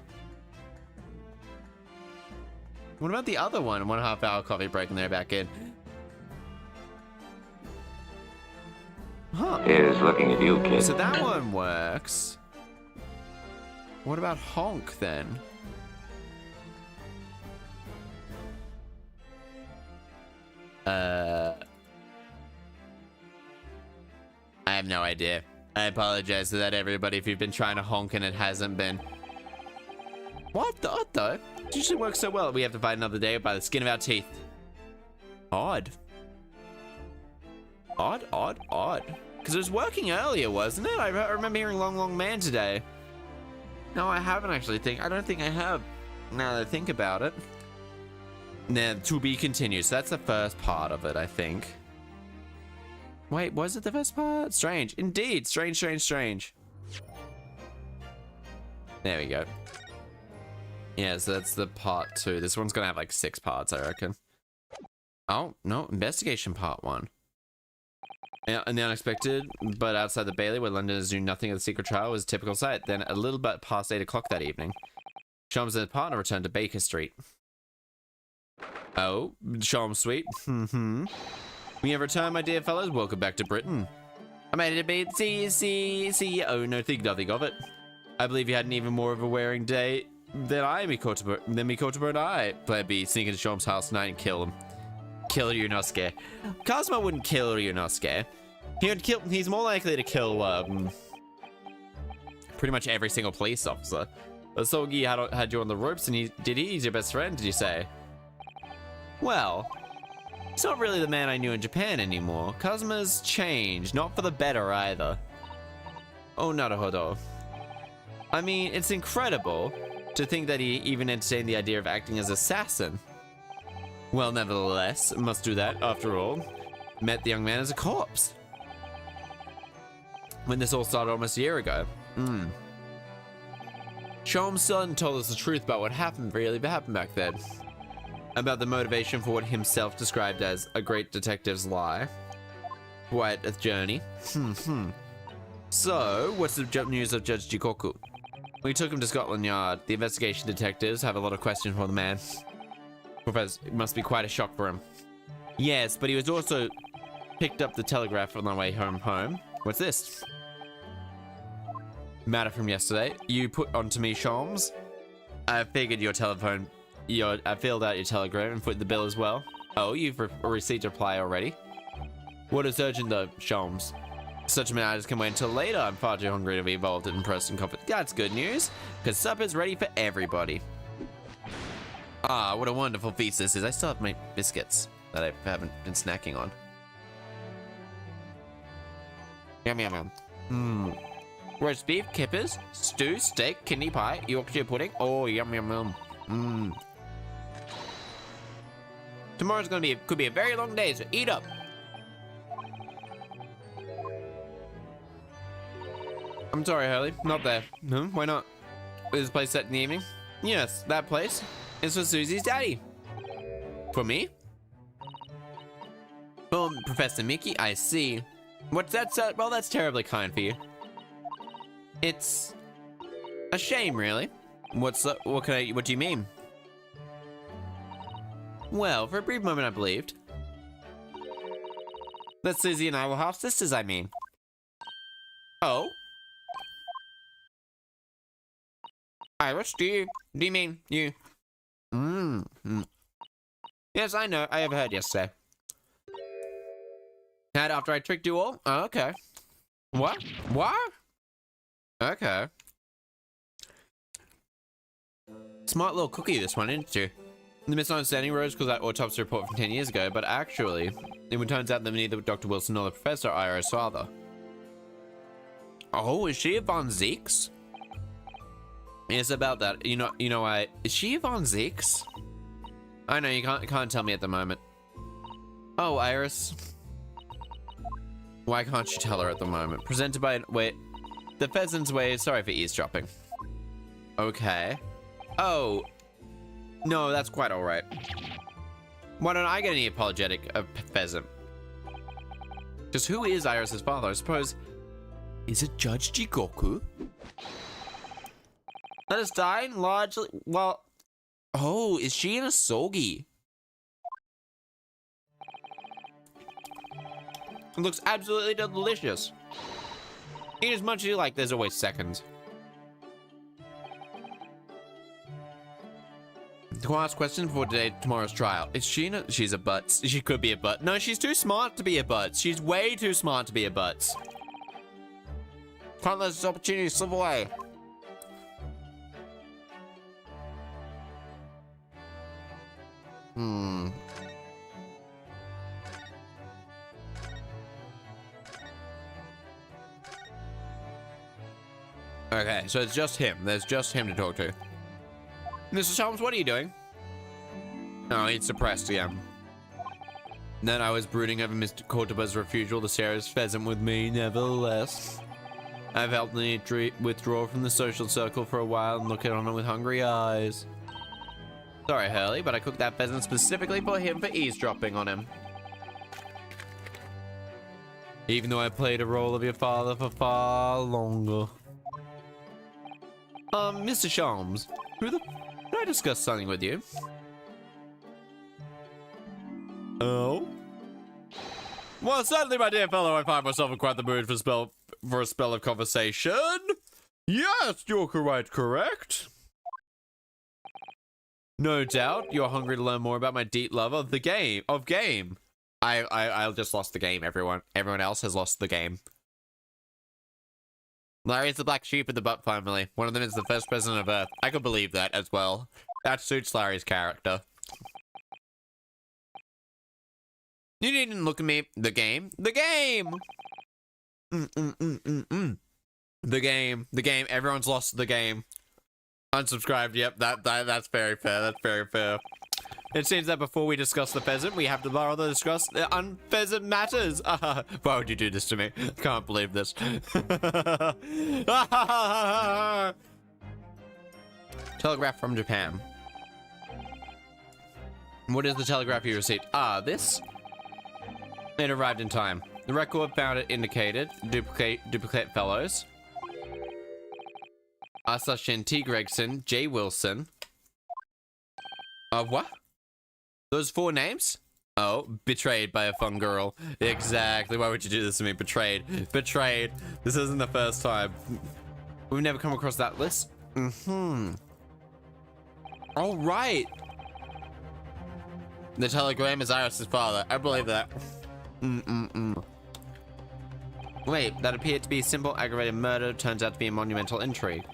What about the other one? 1.5 hour coffee break and they're back in. Huh. Here's looking at you, kid. So that one works. What about honk then? I have no idea. I apologize to that, everybody, if you've been trying to honk and it hasn't been. What though? It usually works so well. We have to fight another day by the skin of our teeth. Odd. Because it was working earlier, wasn't it? I remember hearing Long Long Man today. No, I haven't actually. I don't think I have. Now that I think about it. Now, to be continued. So that's the first part of it, I think. Wait, was it the first part? Strange. Indeed. Strange. There we go. Yeah, so that's the part 2. This one's gonna have like 6 parts, I reckon. Oh, no. Investigation part 1. And the unexpected, but outside the Bailey, where Londoners knew nothing of the secret trial, was a typical sight. Then, a little bit past 8 o'clock that evening, Sholmes and his partner returned to Baker Street. Oh, Sholmes Suite. We have returned, my dear fellows. Welcome back to Britain. I made it a bit. See you. Oh, no, think nothing of it. I believe you had an even more of a wearing day than Mikotober and I. Plan B, sneak into Sholmes' house tonight and kill him. Kill Ryunosuke. Kazuma wouldn't kill Ryunosuke. He's more likely to kill, pretty much every single police officer. Asogi had you on the ropes, and he's your best friend, did you say? Well, he's not really the man I knew in Japan anymore. Kazuma's changed, not for the better either. Oh, naruhodo. I mean, it's incredible to think that he even entertained the idea of acting as assassin. Well, nevertheless, must do that, after all. Met the young man as a corpse. When this all started almost a year ago. Sholmes still hadn't told us the truth about what happened back then. About the motivation for what himself described as a great detective's lie. Quite a journey. So, what's the news of Judge Jigoku? We took him to Scotland Yard. The investigation detectives have a lot of questions for the man. Professor, it must be quite a shock for him. Yes, but he was also picked up the telegraph on the way home. What's this? Matter from yesterday. You put onto me, Sholmes. I figured your telephone. I filled out your telegram and put the bill as well. Oh, you've received a reply already. What is urgent though, Sholmes? Such matters can wait until later. I'm far too hungry to be involved in person conflict. That's good news, because supper's ready for everybody. Ah, what a wonderful feast this is. I still have my biscuits that I haven't been snacking on. Yum, yum, yum. Roast beef, kippers, stew, steak, kidney pie, Yorkshire pudding. Oh, yum, yum, yum. Tomorrow's could be a very long day, so eat up. I'm sorry, Hurley. Not there. No, why not? Is this place set in the evening? Yes, that place is for Susie's daddy. For me? Oh, Professor Mickey, I see. What's that? Well, that's terribly kind for you. It's a shame, really. What do you mean? Well, for a brief moment I believed that Susie and I were half sisters, I mean. Oh? Iris, do you mean you? Yes, I know. I overheard yesterday. And after I tricked you all? Oh, okay. What? What? Okay. Smart little cookie, this one, isn't you? The misunderstanding arose because that autopsy report from 10 years ago, but actually, it turns out that neither Dr. Wilson nor the professor are Iris' father. Oh, is she a Von Zeeks? Yes, about that. You know, is she a Von Zeeks? I know, you can't tell me at the moment. Oh, Iris. Why can't you tell her at the moment? Presented by, wait, the Pheasant's Way. Sorry for eavesdropping. Okay. Oh. No, that's quite alright. Why don't I get any apologetic Pheasant? Because who is Iris' father? I suppose. Is it Judge Jigoku? Let us dine largely. Well. Oh, is she in a sogi? It looks absolutely delicious. Eat as much as you like, there's always seconds. To ask questions before tomorrow's trial. Is she she's a butts. She could be a butt. No, she's too smart to be a butts. She's way too smart to be a butts. Can't let this opportunity slip away. Okay, so it's just him. There's just him to talk to. Mr. Sholmes, what are you doing? Oh, he's suppressed again. Then I was brooding over Mr. Cordoba's refusal to share his pheasant with me, nevertheless. I've helped me withdraw from the social circle for a while and look on it with hungry eyes. Sorry, Hurley, but I cooked that pheasant specifically for him for eavesdropping on him. Even though I played a role of your father for far longer. Mr. Sholmes, can I discuss something with you? Oh? Well, certainly, my dear fellow, I find myself in quite the mood for a spell of conversation. Yes, you're quite correct. No doubt, you're hungry to learn more about my deep love of the game. I just lost the game, everyone. Everyone else has lost the game. Larry is the black sheep of the Butt family. One of them is the first president of Earth. I could believe that as well. That suits Larry's character. You needn't look at me. The game. The game! The game. The game. Everyone's lost the game. Unsubscribed. Yep, that's very fair. That's very fair. It seems that before we discuss the pheasant, we have to rather discuss the unpheasant matters. Why would you do this to me? Can't believe this. Telegraph from Japan. What is the telegraph you received? This? It arrived in time. The record found it indicated. Duplicate fellows. Asa T. Gregson, J. Wilson. What? Those 4 names? Oh, betrayed by a fun girl. Exactly. Why would you do this to me? Betrayed. Betrayed. This isn't the first time. We've never come across that list. All right. The telegram is Iris's father. I believe that. Wait, that appeared to be simple aggravated murder turns out to be a monumental intrigue.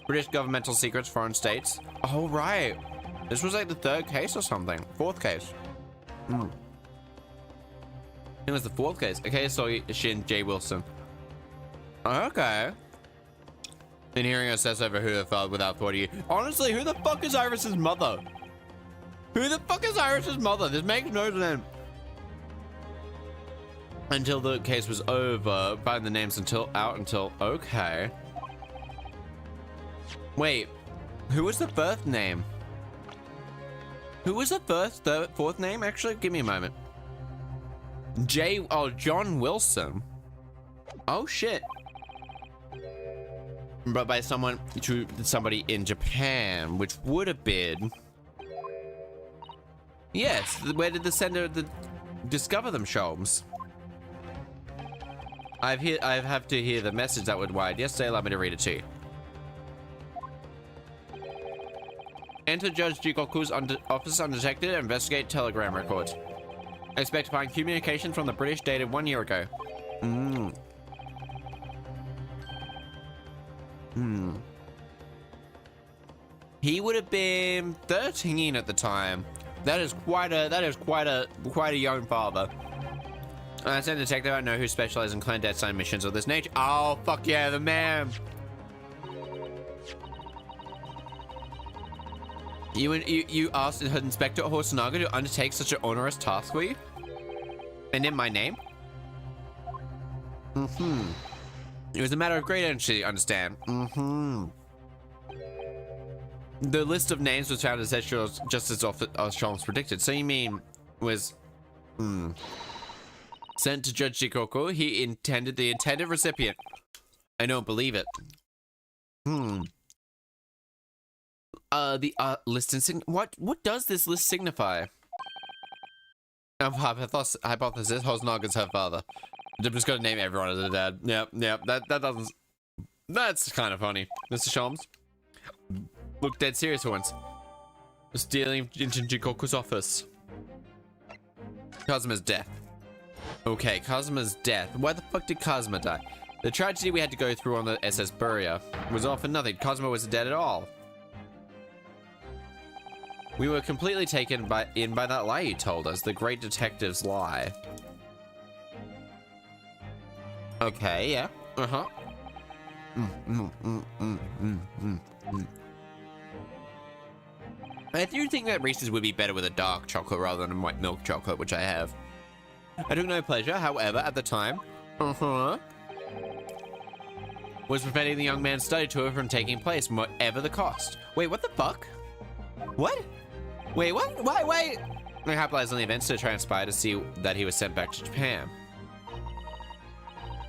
British governmental secrets, foreign states. Oh, right. This was like the 3rd case or something. 4th case. It was the 4th case. Okay, so Shin J. Wilson. Okay. And hearing assess over who the father without thought of you. Honestly, who the fuck is Iris's mother? Who the fuck is Iris's mother? This makes no sense. Until the case was over, find the names until okay. Wait, who was the 1st name? Who was the 4th name? Actually, give me a moment. John Wilson. Oh shit. But by somebody in Japan, which would have been. Yes, where did the sender discover them, Sholmes? I have to hear the message that would wide yesterday. Allow me to read it to you. Enter Judge Jikoku's office undetected and investigate telegram records. Expect to find communication from the British dated 1 year ago. He would have been 13 at the time. That is quite a young father. As a detective, I know who specializes in clandestine missions of this nature. Oh, fuck yeah, the man. You asked Inspector Hosonaga to undertake such an onerous task for you? And in my name? It was a matter of great urgency, understand? The list of names was found as just as Sholmes predicted. So you mean was sent to Judge Jikoku? The intended recipient. I don't believe it. The list and what does this list signify? Hypothesis: Hosenaga's her father. I'm just gonna name everyone as a dad. Yep. That doesn't. That's kind of funny, Mr. Sholmes. Look dead serious for once. Stealing into Jikoku's office. Kazuma's death. Okay, Kazuma's death. Why the fuck did Kazuma die? The tragedy we had to go through on the SS Buria was all for nothing. Kazuma wasn't dead at all. We were completely taken in by that lie you told us, the great detective's lie. Okay, yeah. I do think that Reese's would be better with a dark chocolate rather than a white milk chocolate, which I have. I took no pleasure, however, at the time, was preventing the young man's study tour from taking place, whatever the cost. Wait, what the fuck? What? Wait, what? Wait. I capitalized on the events to transpire to see that he was sent back to Japan.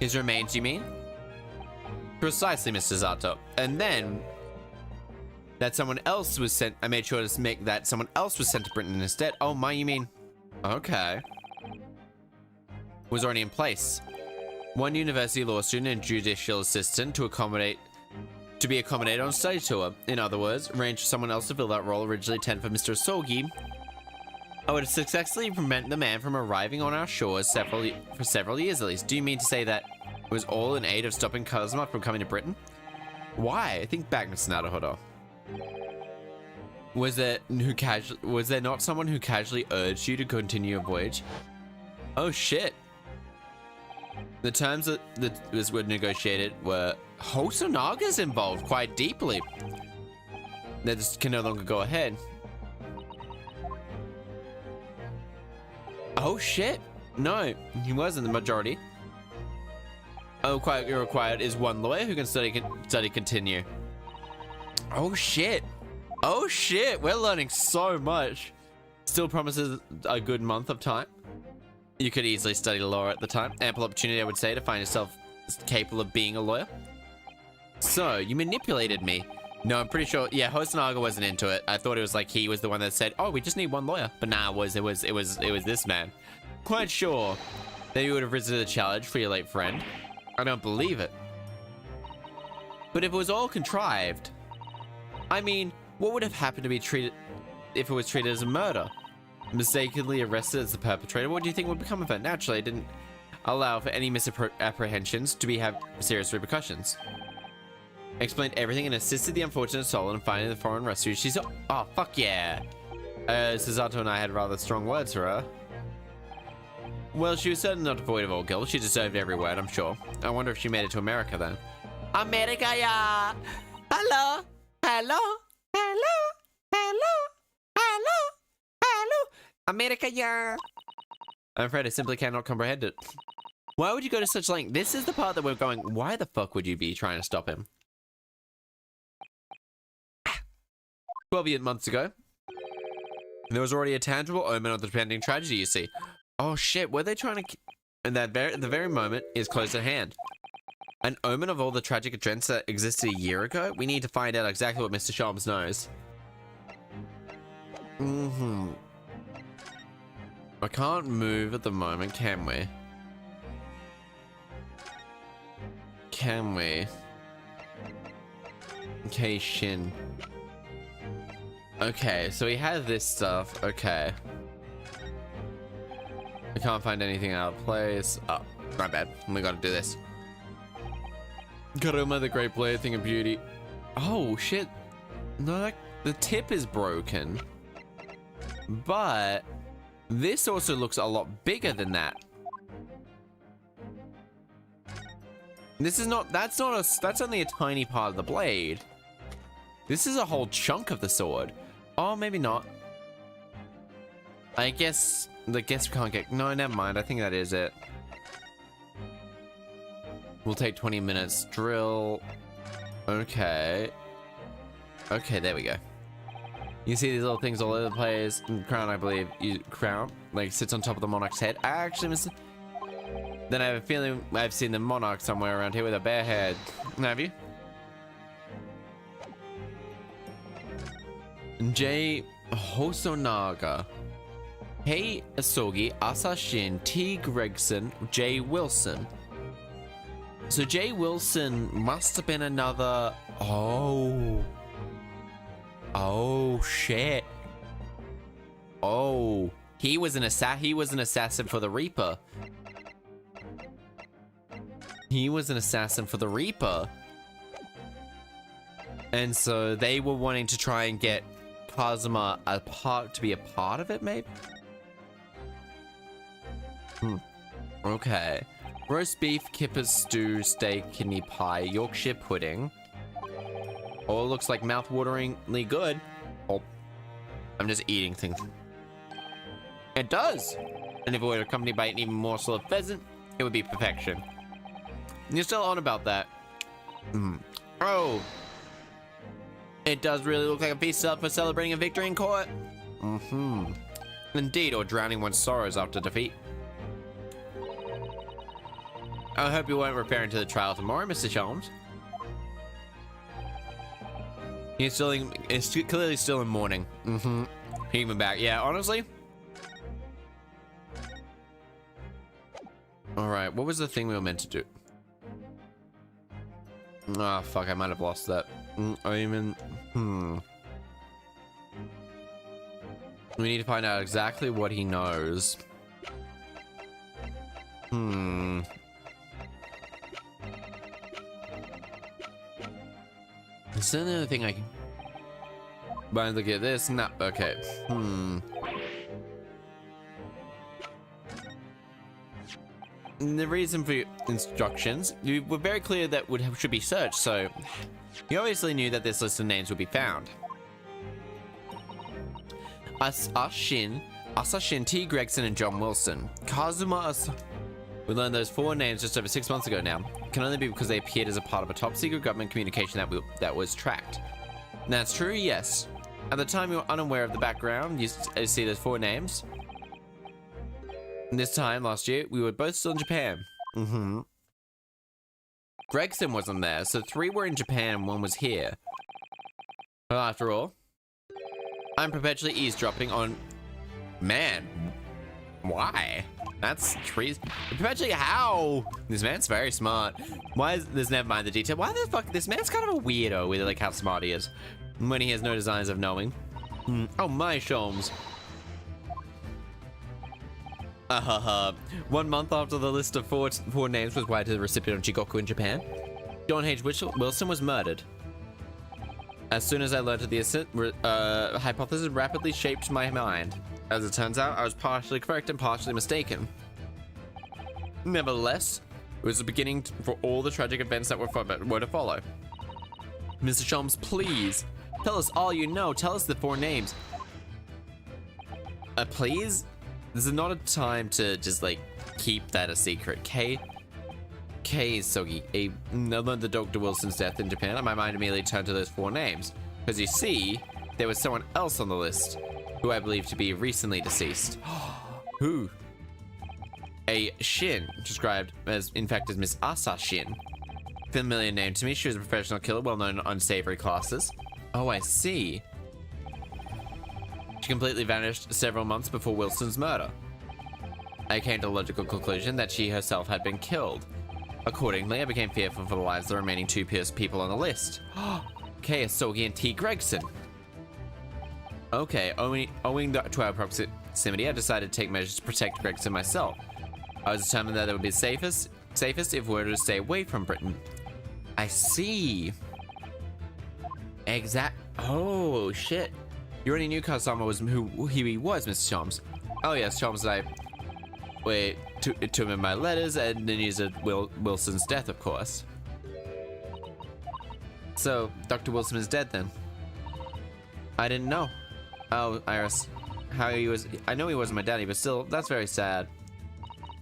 His remains, you mean? Precisely, Mr. Zato. And then that someone else was sent. I made sure to make that someone else was sent to Britain instead. Oh my, you mean? Okay. Was already in place. One university law student and judicial assistant to be accommodated on study tour. In other words, arrange for someone else to fill that role, originally intended for Mr. Sogi. I would have successfully prevented the man from arriving on our shores for several years at least. Do you mean to say that it was all in aid of stopping Kazuma from coming to Britain? Why? Think back, Mr. Naruhodo. Was there not someone who casually urged you to continue your voyage? Oh shit. The terms that were negotiated were Hosenaga's involved quite deeply. That just can no longer go ahead. Oh shit. No, he wasn't the majority. Oh, quite required is one lawyer who can study continue. Oh shit. Oh shit, we're learning so much. Still promises a good month of time. You could easily study law at the time. Ample opportunity, I would say, to find yourself capable of being a lawyer. So, you manipulated me. No, I'm pretty sure. Yeah, Hosonaga wasn't into it. I thought it was like he was the one that said, "Oh, we just need one lawyer." But nah, it was this man. Quite sure that you would have risen to the challenge for your late friend. I don't believe it. But if it was all contrived, I mean, what would have happened to be treated if it was treated as a murder? Mistakenly arrested as the perpetrator, what do you think would become of it? Naturally, it didn't allow for any misapprehensions to have serious repercussions. Explained everything and assisted the unfortunate soul in finding the foreign rescue. She's oh fuck yeah. Susato and I had rather strong words for her. Well, she was certainly not devoid of all guilt. She deserved every word, I'm sure. I wonder if she made it to America then. America, yeah. Hello, hello, hello, hello, hello, hello. America, yeah. I'm afraid I simply cannot comprehend it. Why would you go to such length? This is the part that we're going, why the fuck would you be trying to stop him? 12 months ago, there was already a tangible omen of the impending tragedy, you see. Oh shit, were they trying to... And the very moment is close at hand. An omen of all the tragic events that existed a year ago? We need to find out exactly what Mr. Sholmes knows. I can't move at the moment, can we? Can we? Okay, Shin. Okay, so he has this stuff. Okay. I can't find anything out of place. Oh, my bad. We gotta do this. Karuma, the great plaything of beauty. Oh, shit. No, the tip is broken. But this also looks a lot bigger than that. This is not, that's only a tiny part of the blade. This is a whole chunk of the sword. Oh, maybe not. I guess we can't get, no, never mind. I think that is it. We'll take 20 minutes. Drill. Okay. Okay, there we go. You see these little things all over the place. Crown, I believe. Crown, like, sits on top of the monarch's head. I actually missed it. Then I have a feeling I've seen the monarch somewhere around here with a bare head. Have you? J. Hosonaga. Hey Asogi, Asashin, T. Gregson, J. Wilson. So J. Wilson must have been another... Oh. Oh, shit. Oh. He was an assassin for the Reaper. He was an assassin for the Reaper. And so they were wanting to try and get Kazuma to be a part of it, maybe? Okay. Roast beef, kippers, stew, steak, kidney pie, Yorkshire pudding. Oh, it looks like mouth-wateringly good. Oh, I'm just eating things. It does! And if it were accompanied by an even morsel of pheasant, it would be perfection. You're still on about that. Oh! It does really look like a feast up for celebrating a victory in court. Indeed, or drowning one's sorrows after defeat. I hope you weren't referring to the trial tomorrow, Mr. Sholmes. He's clearly still in mourning. He went back. Yeah, honestly. Alright, what was the thing we were meant to do? Ah, fuck, I might have lost that. We need to find out exactly what he knows. Is there another thing I can... But look at this. No, okay. The reason for your instructions, you were very clear that should be searched, so you obviously knew that this list of names would be found. Asashin, T. Gregson, and John Wilson. Kazuma we learned those 4 names just over 6 months ago now. It can only be because they appeared as a part of a top secret government communication that was tracked. That's true, yes. At the time you were unaware of the background, you see those 4 names. And this time last year, we were both still in Japan. Gregson wasn't there, so 3 were in Japan and 1 was here. Well, after all, I'm perpetually eavesdropping on... Man, why? That's crazy. Perpetually how? This man's very smart. Why is this? Never mind the detail. Why the fuck? This man's kind of a weirdo with like how smart he is when he has no designs of knowing. Oh my Sholmes. 1 month after the list of four names was wired to the recipient of Jigoku in Japan, John H. Wilson was murdered. As soon as I learned of the hypothesis rapidly shaped my mind. As it turns out, I was partially correct and partially mistaken. Nevertheless, it was the beginning for all the tragic events that were to follow. Mr. Sholmes, please, tell us all you know. Tell us the 4 names. Please? This is not a time to just, like, keep that a secret. K is Sogi. Learned the Dr. Wilson's death in Japan, and my mind immediately turned to those 4 names. Because you see, there was someone else on the list, who I believe to be recently deceased. Who? A Shin, described as, in fact, as Miss Asa Shin. Familiar name to me. She was a professional killer, well known in unsavory classes. Oh, I see. She completely vanished several months before Wilson's murder. I came to the logical conclusion that she herself had been killed. Accordingly, I became fearful for the lives of the remaining 2 people on the list. K. Asogi and T. Gregson. Okay, owing to our proximity, I decided to take measures to protect Gregson myself. I was determined that it would be safest if we were to stay away from Britain. I see. Oh, shit. You already knew Kazama was who he was, Mr. Sholmes. Oh, yes, Sholmes and I to him in my letters and the news of Wilson's death, of course. So, Dr. Wilson is dead then? I didn't know. Oh, Iris. I know he wasn't my daddy, but still, that's very sad.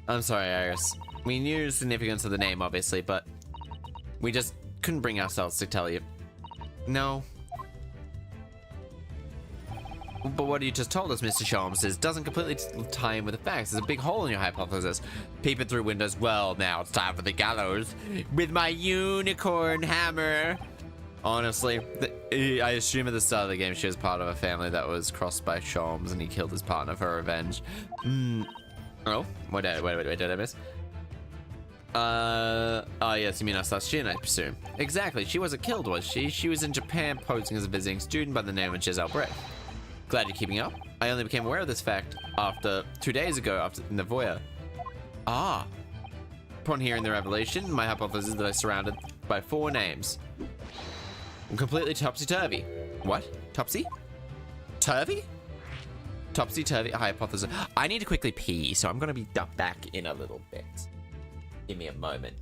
I'm sorry, Iris. We knew the significance of the name, obviously, but we just couldn't bring ourselves to tell you. No. But what you just told us, Mr. Sholmes, doesn't completely tie in with the facts. There's a big hole in your hypothesis. Peeping through windows. Well, now it's time for the gallows. With my unicorn hammer. Honestly, I assume at the start of the game she was part of a family that was crossed by Sholmes and he killed his partner for revenge. Oh, wait, did I miss? Oh yes, you mean Asashin, I presume. Exactly, she wasn't killed, was she? She was in Japan posing as a visiting student by the name of Giselle Brett. Glad you're keeping up. I only became aware of this fact 2 days ago in the voyeur. Ah. Upon hearing the revelation, my hypothesis is that I was surrounded by 4 names. I'm completely topsy-turvy. What? Topsy? Turvy? Topsy-turvy hypothesis. I need to quickly pee, so I'm gonna be back in a little bit. Give me a moment.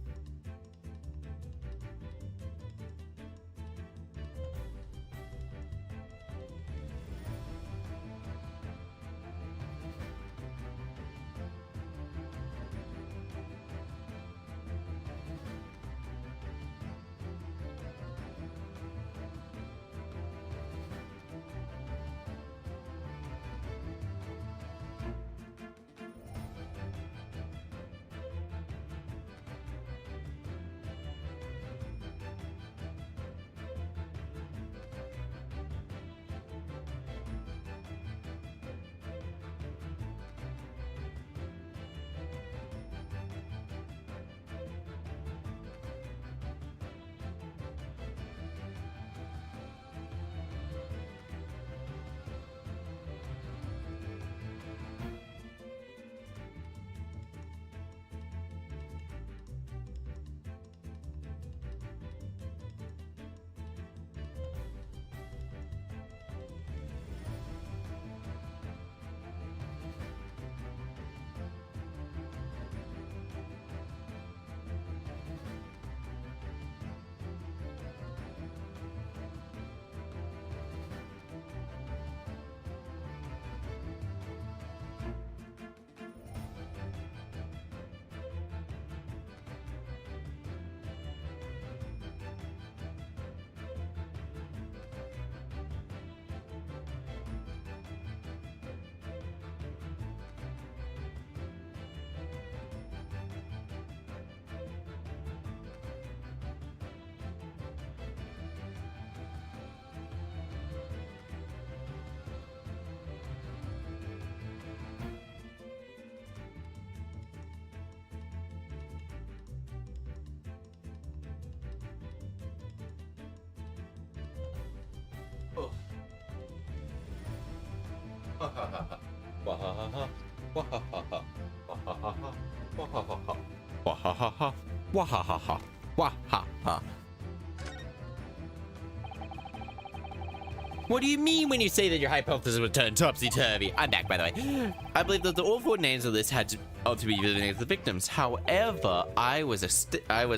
What do you mean when you say that your hypothesis would turn topsy-turvy? I'm back, by the way. I believe that all four names of this had to be the names of the victims. However, I was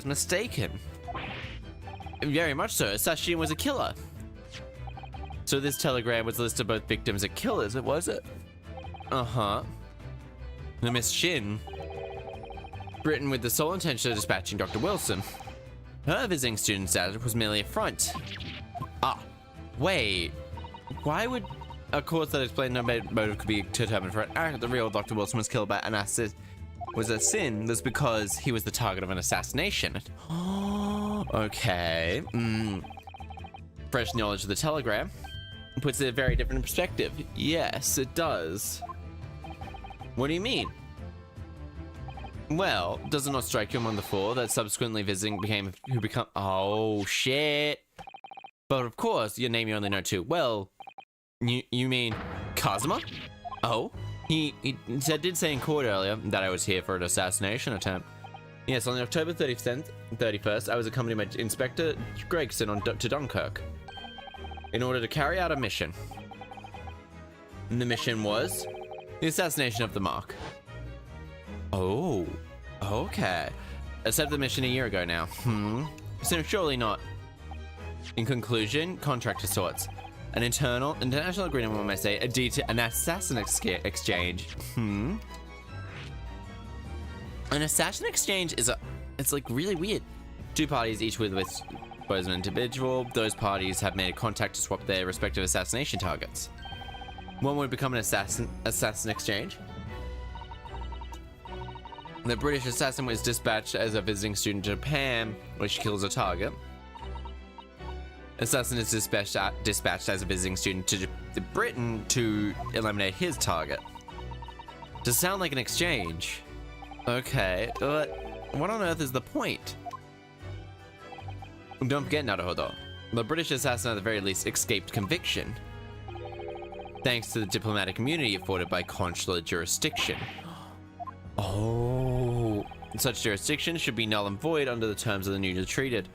mistaken. Very much so. Sashin was a killer. So this telegram was listed both victims and killers, was it? Uh-huh. The Miss Shin, written with the sole intention of dispatching Dr. Wilson. Her visiting student status was merely a front. Ah, wait. Why would a cause that explained no motive could be determined for an act? The real Dr. Wilson was killed by an assassin. Was a sin. That's because he was the target of an assassination. Okay. Fresh knowledge of the telegram puts it in a very different perspective. Yes, it does. What do you mean? Well, does it not strike you among the four that subsequently visiting become oh shit. But of course, your name you only know too well. You mean Kazuma? Oh, he did say in court earlier that I was here for an assassination attempt. Yes, on October 31st, I was accompanied by Inspector Gregson to Dunkirk in order to carry out a mission. And the mission was the assassination of the Mark. Oh, okay. I set the mission a year ago now. So surely not. In conclusion, contract of sorts. An international agreement, one might say, an assassin exchange. An assassin exchange it's like really weird. Two parties, each with both an individual. Those parties have made a contact to swap their respective assassination targets. One would become an assassin exchange. The British assassin was dispatched as a visiting student to Japan, which kills a target. Assassin is dispatched as a visiting student to Britain to eliminate his target. Does sound like an exchange. Okay, but what on earth is the point? Don't forget, Naruhodo, the British assassin at the very least escaped conviction, thanks to the diplomatic immunity afforded by consular jurisdiction. Oh, such jurisdiction should be null and void under the terms of the newly treated.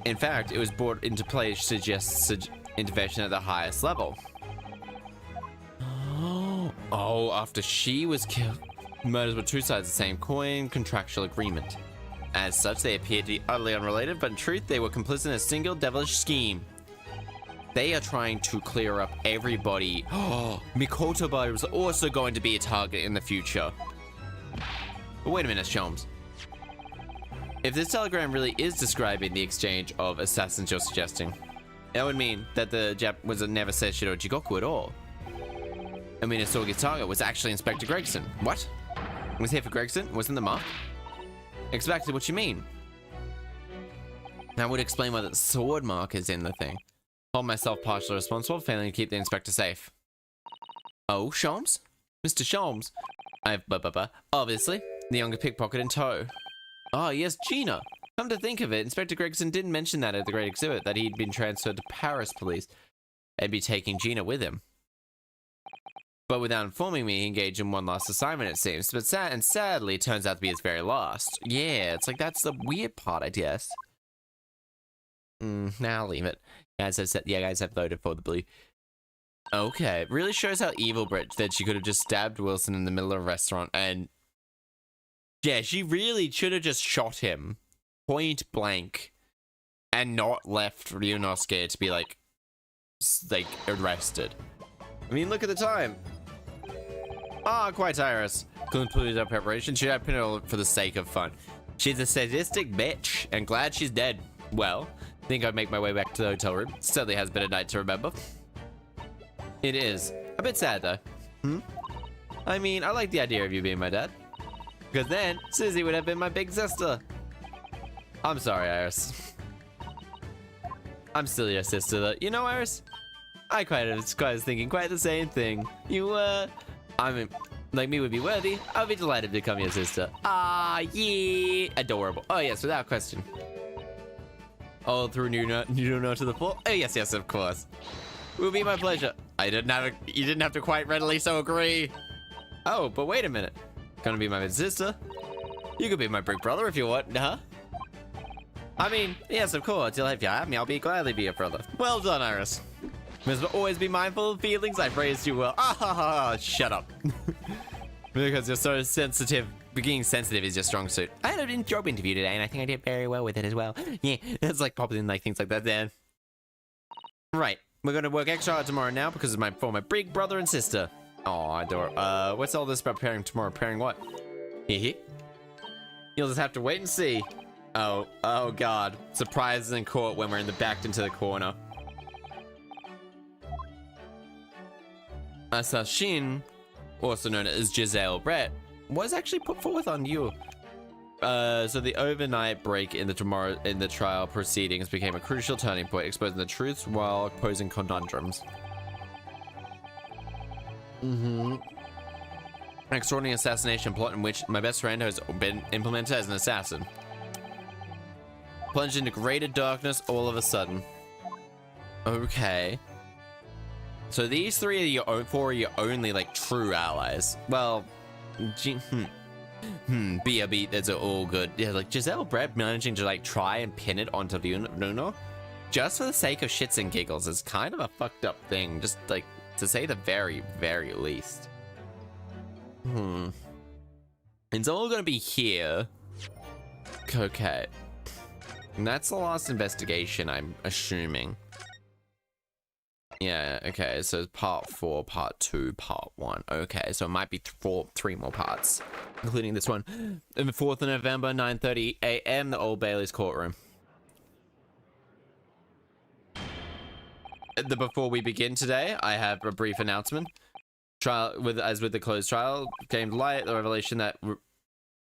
In fact, it was brought into play to suggest intervention at the highest level. Oh, after she was killed. Murders were two sides of the same coin, contractual agreement. As such, they appeared to be utterly unrelated, but in truth, they were complicit in a single devilish scheme. They are trying to clear up everybody. Oh, Mikoto was also going to be a target in the future. But wait a minute, Sholmes. If this telegram really is describing the exchange of assassins you're suggesting, that would mean that the Jap never said Shiro Jigoku at all. I mean, Asogi's target was actually Inspector Gregson. What? Was here for Gregson? Wasn't the Mark? Exactly what you mean. That would explain why the sword mark is in the thing. Hold myself partially responsible for failing to keep the inspector safe. Oh, Sholmes? Mr. Sholmes? Obviously, the younger pickpocket in tow. Oh, yes, Gina. Come to think of it, Inspector Gregson didn't mention that at the Great Exhibit, that he'd been transferred to Paris Police and be taking Gina with him. But without informing me, he engaged in one last assignment, it seems. But sadly, it turns out to be his very last. Yeah, it's like that's the weird part, I guess. Now I'll leave it. Guys have voted for the blue. Okay, really shows how evil Brit that she could have just stabbed Wilson in the middle of a restaurant and... Yeah, she really should have just shot him. Point blank. And not left Ryunosuke to be like arrested. I mean, look at the time. Ah, quite Iris. Concluded our preparation. Should I pin it for the sake of fun? She's a sadistic bitch, and glad she's dead. Well, think I'd make my way back to the hotel room. Certainly has been a night to remember. It is. A bit sad, though. I mean, I like the idea of you being my dad. Because then, Susie would have been my big sister. I'm sorry, Iris. I'm still your sister, though. You know, Iris? I was thinking quite the same thing. I mean, like me would be worthy. I would be delighted to become your sister. Ah, yeah. Adorable. Oh, yes, without question. All through new note to the full. Oh, yes, of course. It will be my pleasure. You didn't have to quite readily so agree. Oh, but wait a minute. Gonna be my big sister? You could be my big brother if you want, huh? I mean, yes, of course. If you have me, I'll gladly be your brother. Well done, Iris. Must always be mindful of feelings. I praised you well. Ah ha ha! Shut up. Because you're so sensitive. Being sensitive is your strong suit. I had a job interview today, and I think I did very well with it as well. Yeah, it's like probably like things like that. Then, right, we're gonna work extra hard tomorrow now because of for my big brother and sister. Oh, I adore. What's all this about preparing tomorrow? Preparing what? Hehe. You'll just have to wait and see. Oh God! Surprises in court when we're backed into the corner. Assassin, also known as Giselle Brett, was actually put forth on you. So the overnight break in the trial proceedings became a crucial turning point, exposing the truths while posing conundrums. An extraordinary assassination plot in which my best friend has been implemented as an assassin. Plunged into greater darkness all of a sudden. Okay. So these three are four are your only like true allies. Well, be a beat. That's all good. Yeah, like Giselle Brett managing to like try and pin it onto Nuno, just for the sake of shits and giggles, is kind of a fucked up thing. Just like to say the very, very least. It's all gonna be here. Okay. And that's the last investigation, I'm assuming. Yeah, okay, so part 4, part 2, part 1. Okay, so it might be 3 more parts, including this one. On the 4th of November, 9:30 a.m., the Old Bailey's courtroom. Before we begin today, I have a brief announcement. As with the closed trial, came to light the revelation that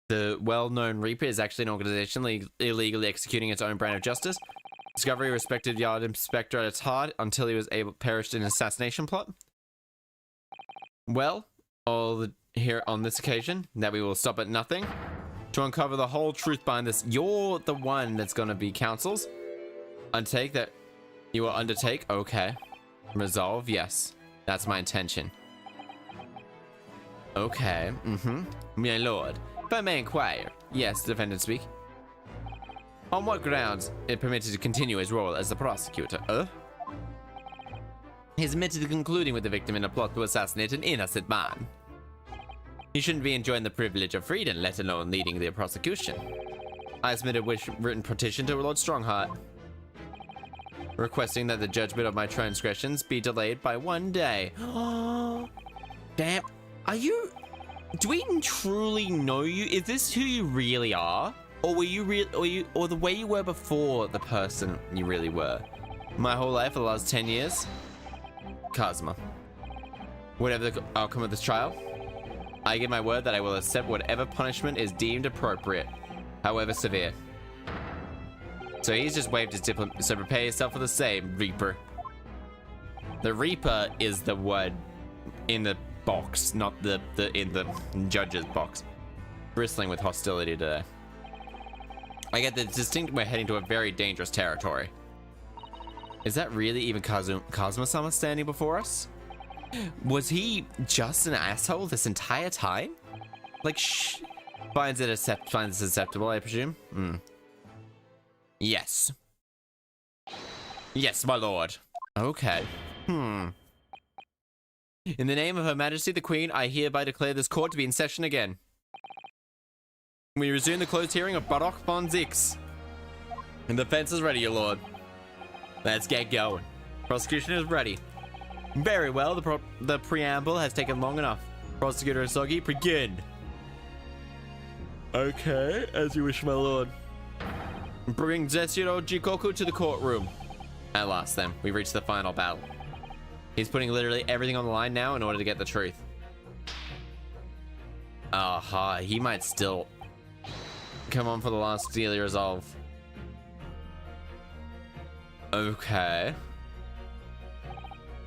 the well-known Reaper is actually an organization illegally executing its own brand of justice. Discovery respected Yard Inspector at its heart until he was perished in an assassination plot. Well, here on this occasion, that we will stop at nothing to uncover the whole truth behind this. You're the one that's going to be counsels. Undertake that you will undertake. Okay. Resolve. Yes, that's my intention. Okay. My lord. If I may inquire. Yes, defendant speak. On what grounds is permitted to continue his role as the prosecutor? He's admitted to concluding with the victim in a plot to assassinate an innocent man. He shouldn't be enjoying the privilege of freedom, let alone leading the prosecution. I submitted a written petition to Lord Strongheart, requesting that the judgment of my transgressions be delayed by 1 day. Damn. Are you... Do we truly know you? Is this who you really are? Or were you or the way you were before the person you really were? My whole life for the last 10 years? Kazuma. Whatever the outcome of this trial, I give my word that I will accept whatever punishment is deemed appropriate, however severe. So he's just waved his diplomat, so prepare yourself for the same, Reaper. The Reaper is the word in the box, not in the judge's box. Bristling with hostility today. I get the distinct we're heading to a very dangerous territory. Is that really even Kazuma-sama standing before us? Was he just an asshole this entire time? Like, finds this acceptable, I presume? Yes. Yes, my lord. Okay. In the name of Her Majesty the Queen, I hereby declare this court to be in session again. We resume the closed hearing of Baroque von Zix. And the defense is ready, your lord. Let's get going. Prosecution is ready. Very well, the preamble has taken long enough. Prosecutor Asogi, begin. Okay, as you wish, my lord. Bring Zeshiro Jikoku to the courtroom. At last, then, we reach the final battle. He's putting literally everything on the line now in order to get the truth. Aha, he might still come on for the last daily resolve. Okay.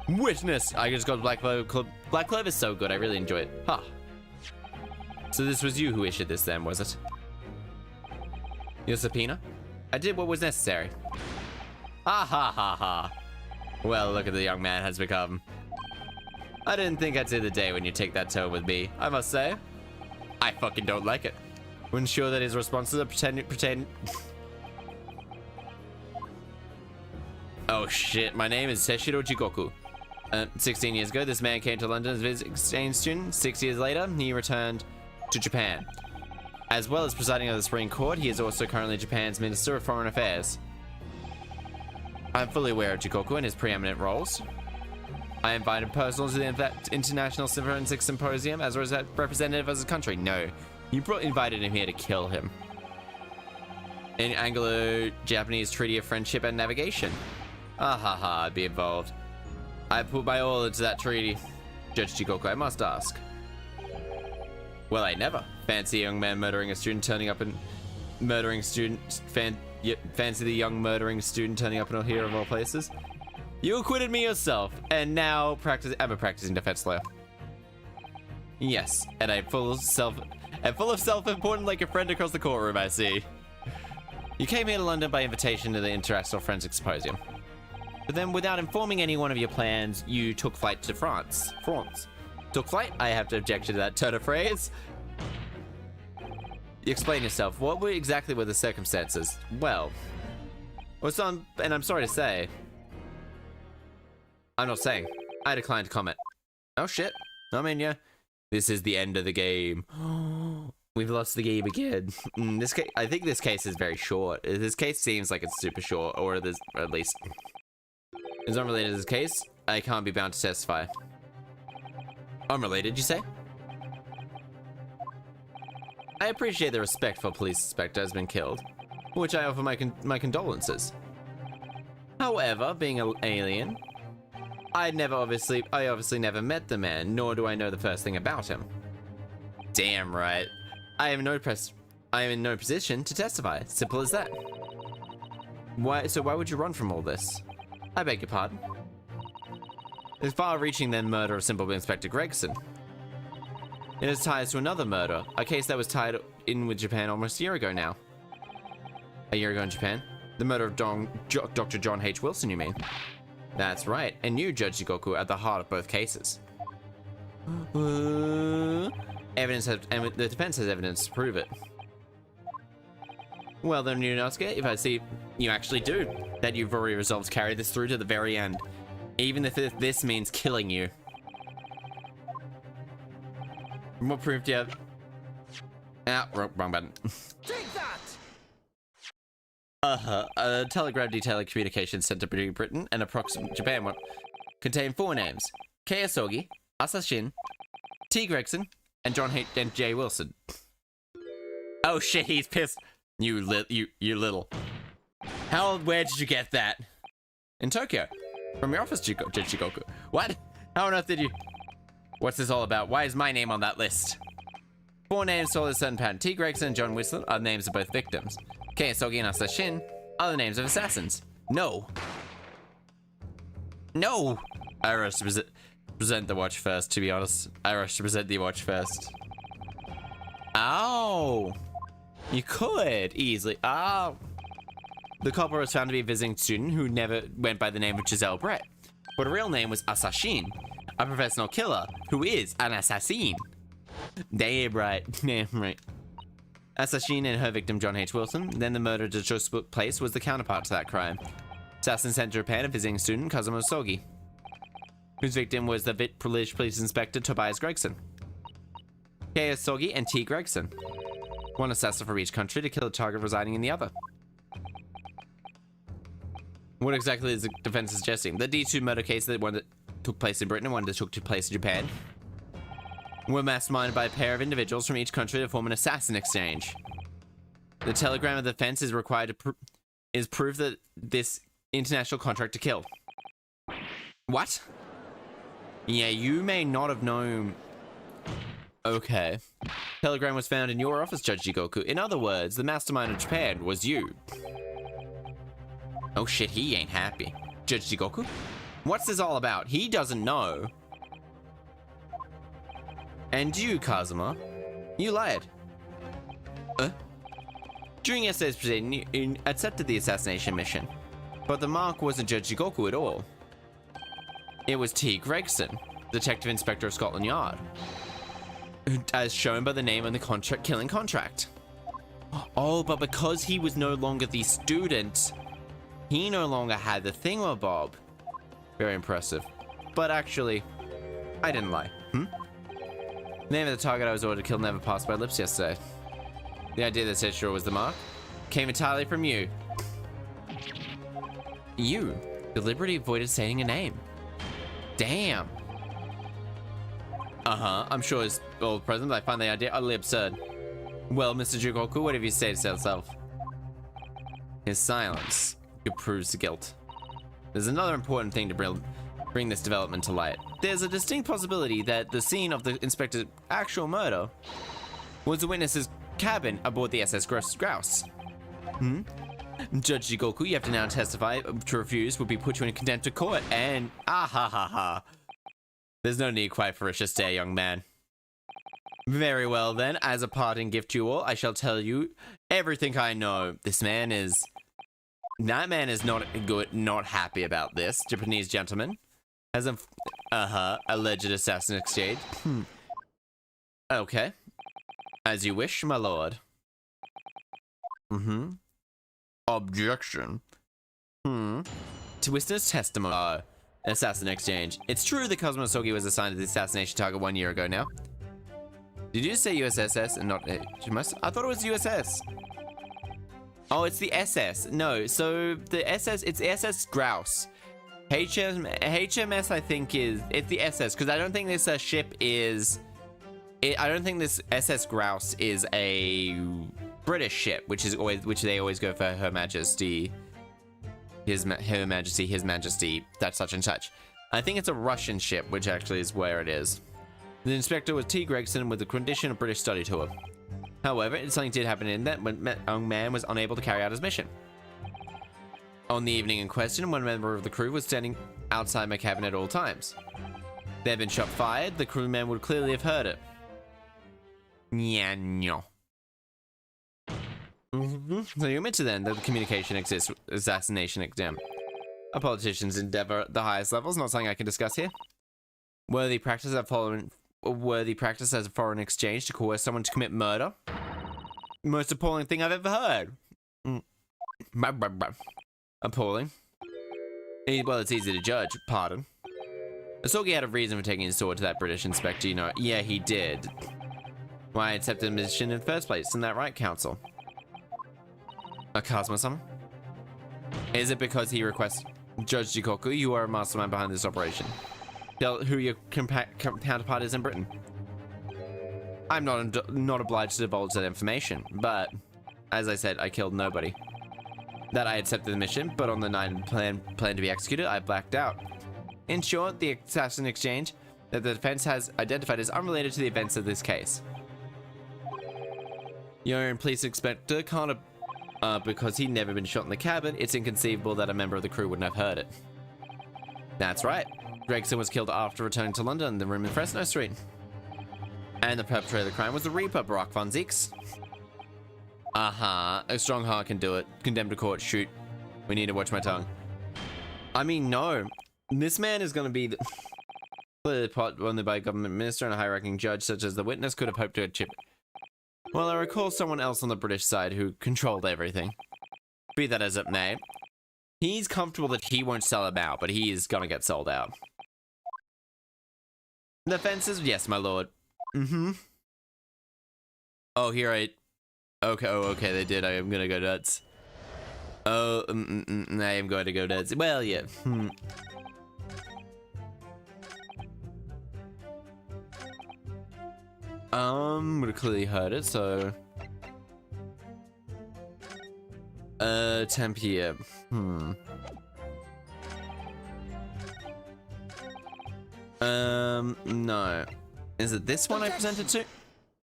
Witness! I just got Black Clover Club. Black Clover is so good, I really enjoy it. Huh. So this was you who issued this then, was it? Your subpoena? I did what was necessary. Ha ha ha ha. Well, look at the young man has become. I didn't think I'd see the day when you take that tone with me, I must say. I fucking don't like it. To ensure that his responses are pretend. Oh shit, my name is Seshiro Jigoku. 16 years ago, this man came to London as an exchange student. 6 years later, he returned to Japan. As well as presiding over the Supreme Court, he is also currently Japan's Minister of Foreign Affairs. I'm fully aware of Jigoku and his preeminent roles. I invited personally to the International Forensic Symposium as a representative of the country. No, you invited him here to kill him. In Anglo-Japanese Treaty of Friendship and Navigation. Ah ha ha, I'd be involved. I put my all into that treaty. Judge Jigoku, I must ask. Well, I never. Fancy a young man murdering a student turning up and murdering student. Fancy the young murdering student turning up in here of all places. You acquitted me yourself, and now I'm a practicing defense lawyer. Yes, and I'm full of self-important like a friend across the courtroom, I see. You came here to London by invitation to the International Forensic Symposium. But then, without informing anyone of your plans, you took flight to France. Took flight? I have to object to that turn of phrase. You explain yourself. What exactly were the circumstances? Well, and I'm sorry to say, I'm not saying. I decline to comment. Oh shit. I mean, yeah. This is the end of the game. We've lost the game again. I think this case is very short. This case seems like it's super short, or at least it's unrelated to this case. I can't be bound to testify. Unrelated, you say? I appreciate the respect for police suspect has been killed, for which I offer my condolences. However, being an alien, I obviously never met the man, nor do I know the first thing about him. Damn right. I am in no position to testify. Simple as that. Why would you run from all this? I beg your pardon. It's far-reaching than murder of simple Inspector Gregson. It has ties to another murder, a case that was tied in with Japan almost a year ago now. A year ago in Japan? The murder of Dr. John H. Wilson, you mean? That's right, and you, Judge Jigoku, are at the heart of both cases. The defense has evidence to prove it. Well then, Yunosuke, if I see you actually do, that you've already resolved to carry this through to the very end, even if this means killing you. What proof do you have? Ah, wrong button. Take that! A telegram detailing communications sent to Britain and approximate Japan one contain 4 names: Kei Asogi, Asashin, T. Gregson, and John H. and J. Wilson. Oh shit, he's pissed. You little. Where did you get that? In Tokyo. From your office, Judge Jigoku. What? How on earth did you? What's this all about? Why is my name on that list? 4 names sold at a certain pattern. T. Gregson and John Whistler are names of both victims. Kei Asogi and Asashin are the names of assassins. No. No! I rush to present the watch first, to be honest. I rush to present the watch first. Ow! You could easily. Oh. The culprit was found to be a visiting student who never went by the name of Giselle Brett, but her real name was Asashin, a professional killer who is an assassin. Damn right. Damn right. Asashin and her victim John H. Wilson. Then the murder that just took place was the counterpart to that crime. Assassin sent to Japan a visiting student, Kazuma Sogi, whose victim was the British Police Inspector Tobias Gregson. Kei Sogi and T. Gregson. One assassin for each country to kill a target residing in the other. What exactly is the defense suggesting? The D2 murder case, the one that took place in Britain and one that took place in Japan, were masterminded by a pair of individuals from each country to form an assassin exchange. The telegram of the defense is required to is proof that this international contract to kill. What? Yeah, you may not have known. Okay. Telegram was found in your office, Judge Jigoku. In other words, the mastermind of Japan was you. Oh shit, he ain't happy. Judge Jigoku? What's this all about? He doesn't know. And you, Kazuma, you lied. During yesterday's proceeding, you accepted the assassination mission. But the mark wasn't Judge Jigoku at all. It was T. Gregson, Detective Inspector of Scotland Yard, as shown by the name on the killing contract. Oh, but because he was no longer the student, he no longer had the thingamabob. Very impressive. But actually, I didn't lie. The name of the target I was ordered to kill never passed my lips yesterday. The idea that said sure was the mark came entirely from you. You deliberately avoided saying a name. Damn. I'm sure as old president, I find the idea utterly absurd. Well, Mr. Jugoku, what have you to say to yourself? His silence proves the guilt. There's another important thing to bring this development to light. There's a distinct possibility that the scene of the inspector's actual murder was the witness's cabin aboard the SS Grouse. Judge Jigoku, you have to now testify. To refuse would be put you in contempt of court, and there's no need quite for a stare, young man. Very well then, as a parting gift to you all, I shall tell you everything I know. That man is not happy about this. Japanese gentleman has alleged assassin exchange. Okay. As you wish, my lord. Objection. To witness testimony. Assassin exchange. It's true that Cosmo Sogi was assigned to the assassination target 1 year ago now. Did you say USSS and not HMS? I thought it was USS. Oh, it's the SS. No, so the SS, it's the SS Grouse. HMS, I think it's the SS, because I don't think this ship is... I don't think this SS Grouse is a British ship, which they always go for Her Majesty, Her Majesty, that's such and such. I think it's a Russian ship, which actually is where it is. The inspector was T. Gregson with the condition of British study tour. However, something did happen in that when young man was unable to carry out his mission. On the evening in question, one member of the crew was standing outside my cabin at all times. There had been shot fired, the crewman would clearly have heard it. So you admit to then that the communication exists with assassination exam. A politician's endeavor at the highest levels, not something I can discuss here. Worthy practice as a foreign exchange to coerce someone to commit murder. Most appalling thing I've ever heard. Appalling. Well, it's easy to judge. Pardon. Asogi had a reason for taking his sword to that British inspector, you know. Yeah, he did. Why I accepted the mission in the first place. Isn't that right, Council? A Kazuma-sama? Is it because he requests Judge Jikoku, you are a mastermind behind this operation? Tell who your counterpart is in Britain. I'm not obliged to divulge that information, but as I said, I killed nobody. That I accepted the mission, but on the night planned to be executed, I blacked out. In short, the assassin exchange that the defense has identified is unrelated to the events of this case. Your own police inspector can't, because he'd never been shot in the cabin, it's inconceivable that a member of the crew wouldn't have heard it. That's right. Gregson was killed after returning to London in the room in Fresno Street. And the perpetrator of the crime was the Reaper, Barack Von Zeeks. A strong heart can do it. Condemned to court, shoot. We need to watch my tongue. I mean, no. This man is going to be the pot won by a government minister and a high-ranking judge, such as the witness could have hoped to achieve. Well, I recall someone else on the British side who controlled everything. Be that as it may, he's comfortable that he won't sell him out, but he is going to get sold out. The fences? Yes, my lord. Oh, here I... Okay, okay, they did. I am gonna go nuts. Oh, I am going to go nuts. Well, yeah. Would have clearly heard it, so... 10 p.m. No. Is it this one I presented to?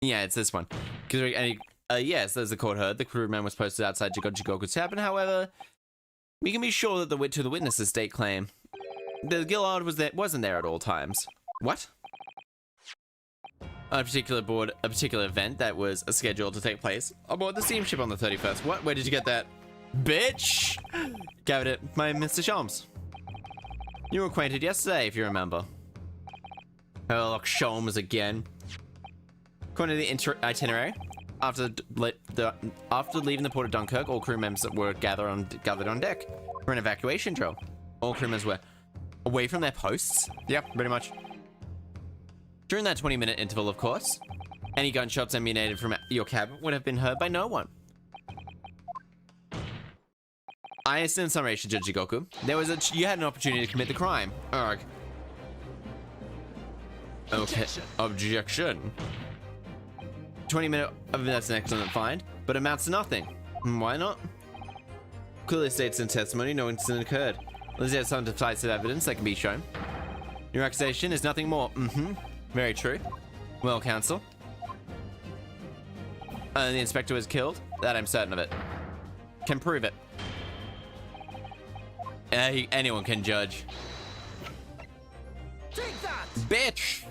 Yeah, it's this one. Yes, there's the court heard. The crewman was posted outside Jigoku's cabin. However, we can be sure that the witnesses state claim the Gillard wasn't there at all times. What? A particular event that was scheduled to take place aboard the steamship on the 31st. What? Where did you get that? Bitch! Got it, my Mr. Shams. You were acquainted yesterday, if you remember. Sherlock Sholmes again. According to the itinerary, after leaving the port of Dunkirk, all crew members were gathered on deck for an evacuation drill. All crew members were away from their posts. Yep, pretty much. During that 20-minute interval, of course, any gunshots emanated from your cabin would have been heard by no one. I in summation, Judge Jigoku, you had an opportunity to commit the crime. Arg. Okay. Objection. 20 minutes of that's an excellent find, but amounts to nothing. Why not? Clearly states in testimony no incident occurred. Unless there's some decisive evidence that can be shown. Your accusation is nothing more. Very true. Well, counsel. The inspector was killed. That I'm certain of it. Can prove it. Anyone can judge. Take that! Bitch!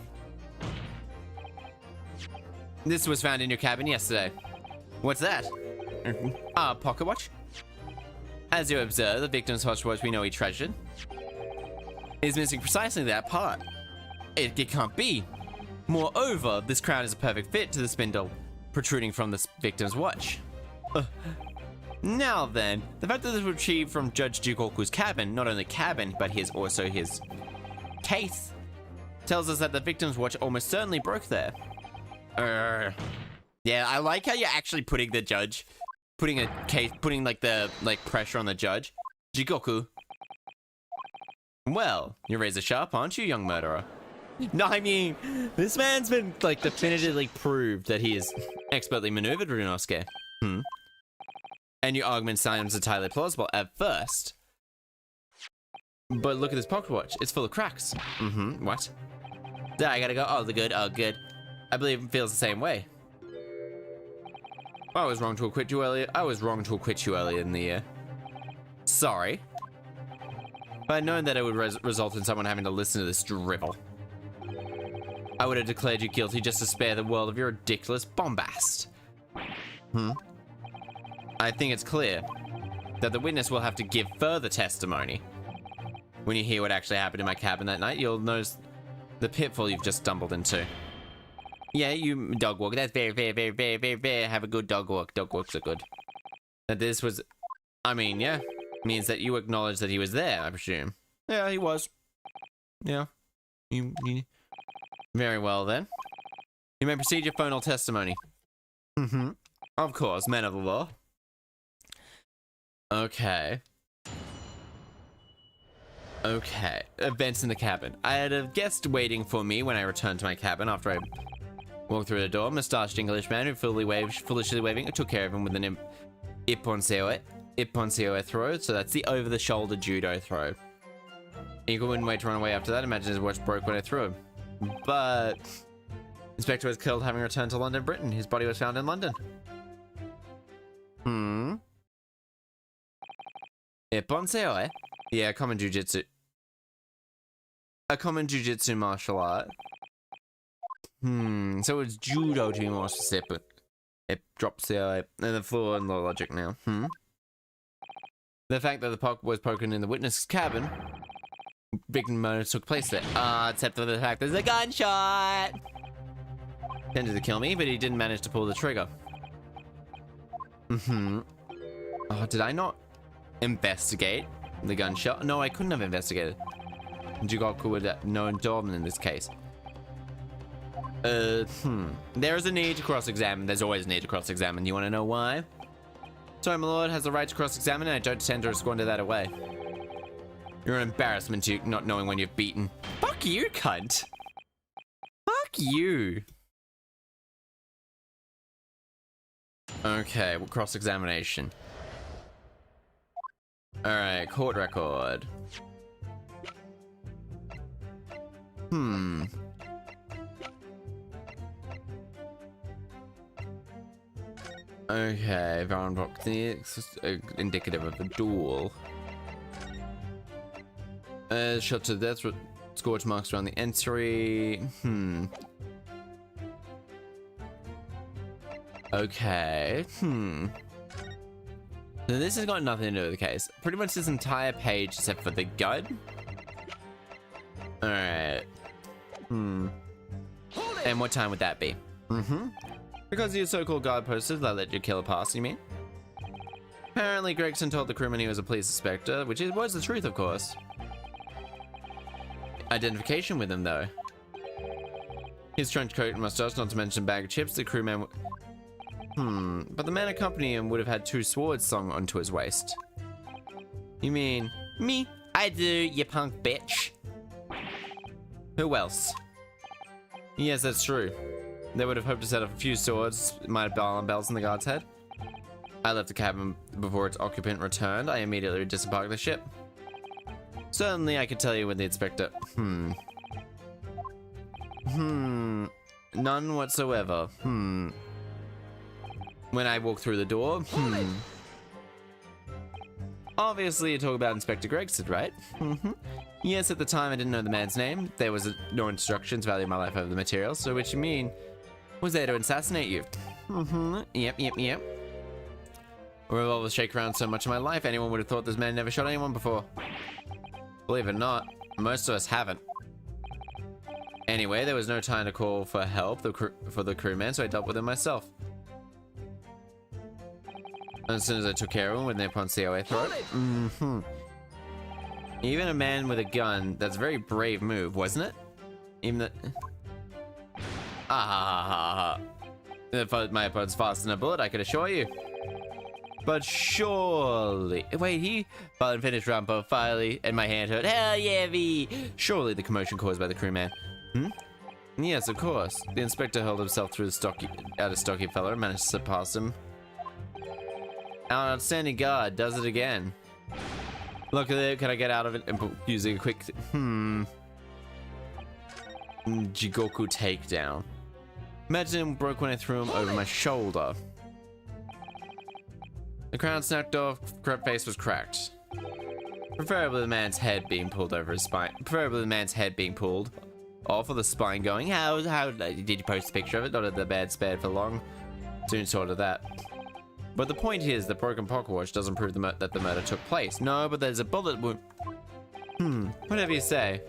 This was found in your cabin yesterday. What's that? Pocket watch? As you observe, the victim's watch we know he treasured is missing precisely that part. It can't be. Moreover, this crown is a perfect fit to the spindle protruding from the victim's watch. Now then, the fact that this was retrieved from Judge Jigoku's cabin, not only cabin, but also his case, tells us that the victim's watch almost certainly broke there. Yeah, I like how you're actually putting the judge, putting pressure on the judge. Jigoku. Well, you're razor sharp, aren't you, young murderer? No, I mean, this man's been, definitively proved that he is expertly maneuvered Ryunosuke. And your argument sounds entirely plausible at first. But look at this pocket watch. It's full of cracks. What? I gotta go. Oh, the good. Oh, good. I believe it feels the same way. I was wrong to acquit you earlier. In the year. Sorry. If I'd known that it would result in someone having to listen to this drivel, I would have declared you guilty just to spare the world of your ridiculous bombast. I think it's clear that the witness will have to give further testimony. When you hear what actually happened in my cabin that night, you'll notice the pitfall you've just stumbled into. Yeah, you dog walk. That's very, very, very, very, very, very. Have a good dog walk. Dog walks are good. That this was, yeah, means that you acknowledge that he was there, I presume. Yeah, he was. Yeah. You very well then. You may proceed your phonal testimony. Of course, men of the law. Okay. Events in the cabin. I had a guest waiting for me when I returned to my cabin after I walked through the door. Mustached English man who foolishly waving. I took care of him with an Ippon throw. So that's the over-the-shoulder judo throw. He wouldn't wait to run away after that. Imagine his watch broke when I threw him. But Inspector was killed having returned to London, Britain. His body was found in London. Ippon seoi? Yeah, common jujitsu. A common jujitsu martial art. So it's judo to be more specific. It drops the and the floor and the logic now. The fact that the pock was broken in the witness's cabin, victim murder took place there. Except for the fact there's a gunshot. Intended to kill me, but he didn't manage to pull the trigger. Oh, did I not investigate the gunshot? No, I couldn't have investigated. Jigoku would have no involvement in this case. There is a need to cross-examine. There's always a need to cross-examine. You want to know why? Sorry, my lord has the right to cross-examine, and I don't intend to squander that away. You're an embarrassment to not knowing when you've beaten. Fuck you, cunt. Fuck you. Okay, well, cross-examination. Alright, court record. Okay, Varon indicative of a duel. Shot to death with scorch marks around the entry. Okay. So this has got nothing to do with the case. Pretty much this entire page, except for the gun, Alright. Hold it. And what time would that be? Because your so-called guard posted that let your killer pass, you mean? Apparently, Gregson told the crewman he was a police inspector, which was the truth, of course. Identification with him, though. His trench coat and mustache, not to mention a bag of chips, the crewman... But the man accompanying him would have had 2 swords slung onto his waist. You mean... Me? I do, you punk bitch. Who else? Yes, that's true. They would have hoped to set off a few swords, might have alarm bells in the guard's head. I left the cabin before its occupant returned. I immediately disembarked the ship. Certainly, I could tell you when the inspector... None whatsoever. When I walk through the door, Obviously, you talk about Inspector Gregson, right? Yes, at the time I didn't know the man's name. There was no instructions valuing my life over the materials. So what you mean was there to assassinate you? Yep. A revolver shake around so much in my life, anyone would have thought this man never shot anyone before. Believe it or not, most of us haven't. Anyway, there was no time to call for help for the crewman, so I dealt with him myself. As soon as I took care of him with napalm COA throat. Even a man with a gun, that's a very brave move, wasn't it? Even the... If my opponent's faster than a bullet, I could assure you. But surely... Wait, he... Violent finish round both Filey, and my hand hurt. Hell yeah, V! Surely the commotion caused by the crewman. Yes, of course. The inspector held himself through the stocky fellow and managed to slip past him. Our outstanding guard does it again. Look at it. Can I get out of it? And using a quick... Jigoku takedown. Imagine it broke when I threw him over my shoulder. The crown snapped off, face was cracked. Preferably the man's head being pulled over his spine. Preferably the man's head being pulled off of the spine going, how did you post a picture of it? Not the bad spared for long. Soon sort of that. But the point is, the broken pocket watch doesn't prove that the murder took place. No, but there's a bullet wound. Whatever you say.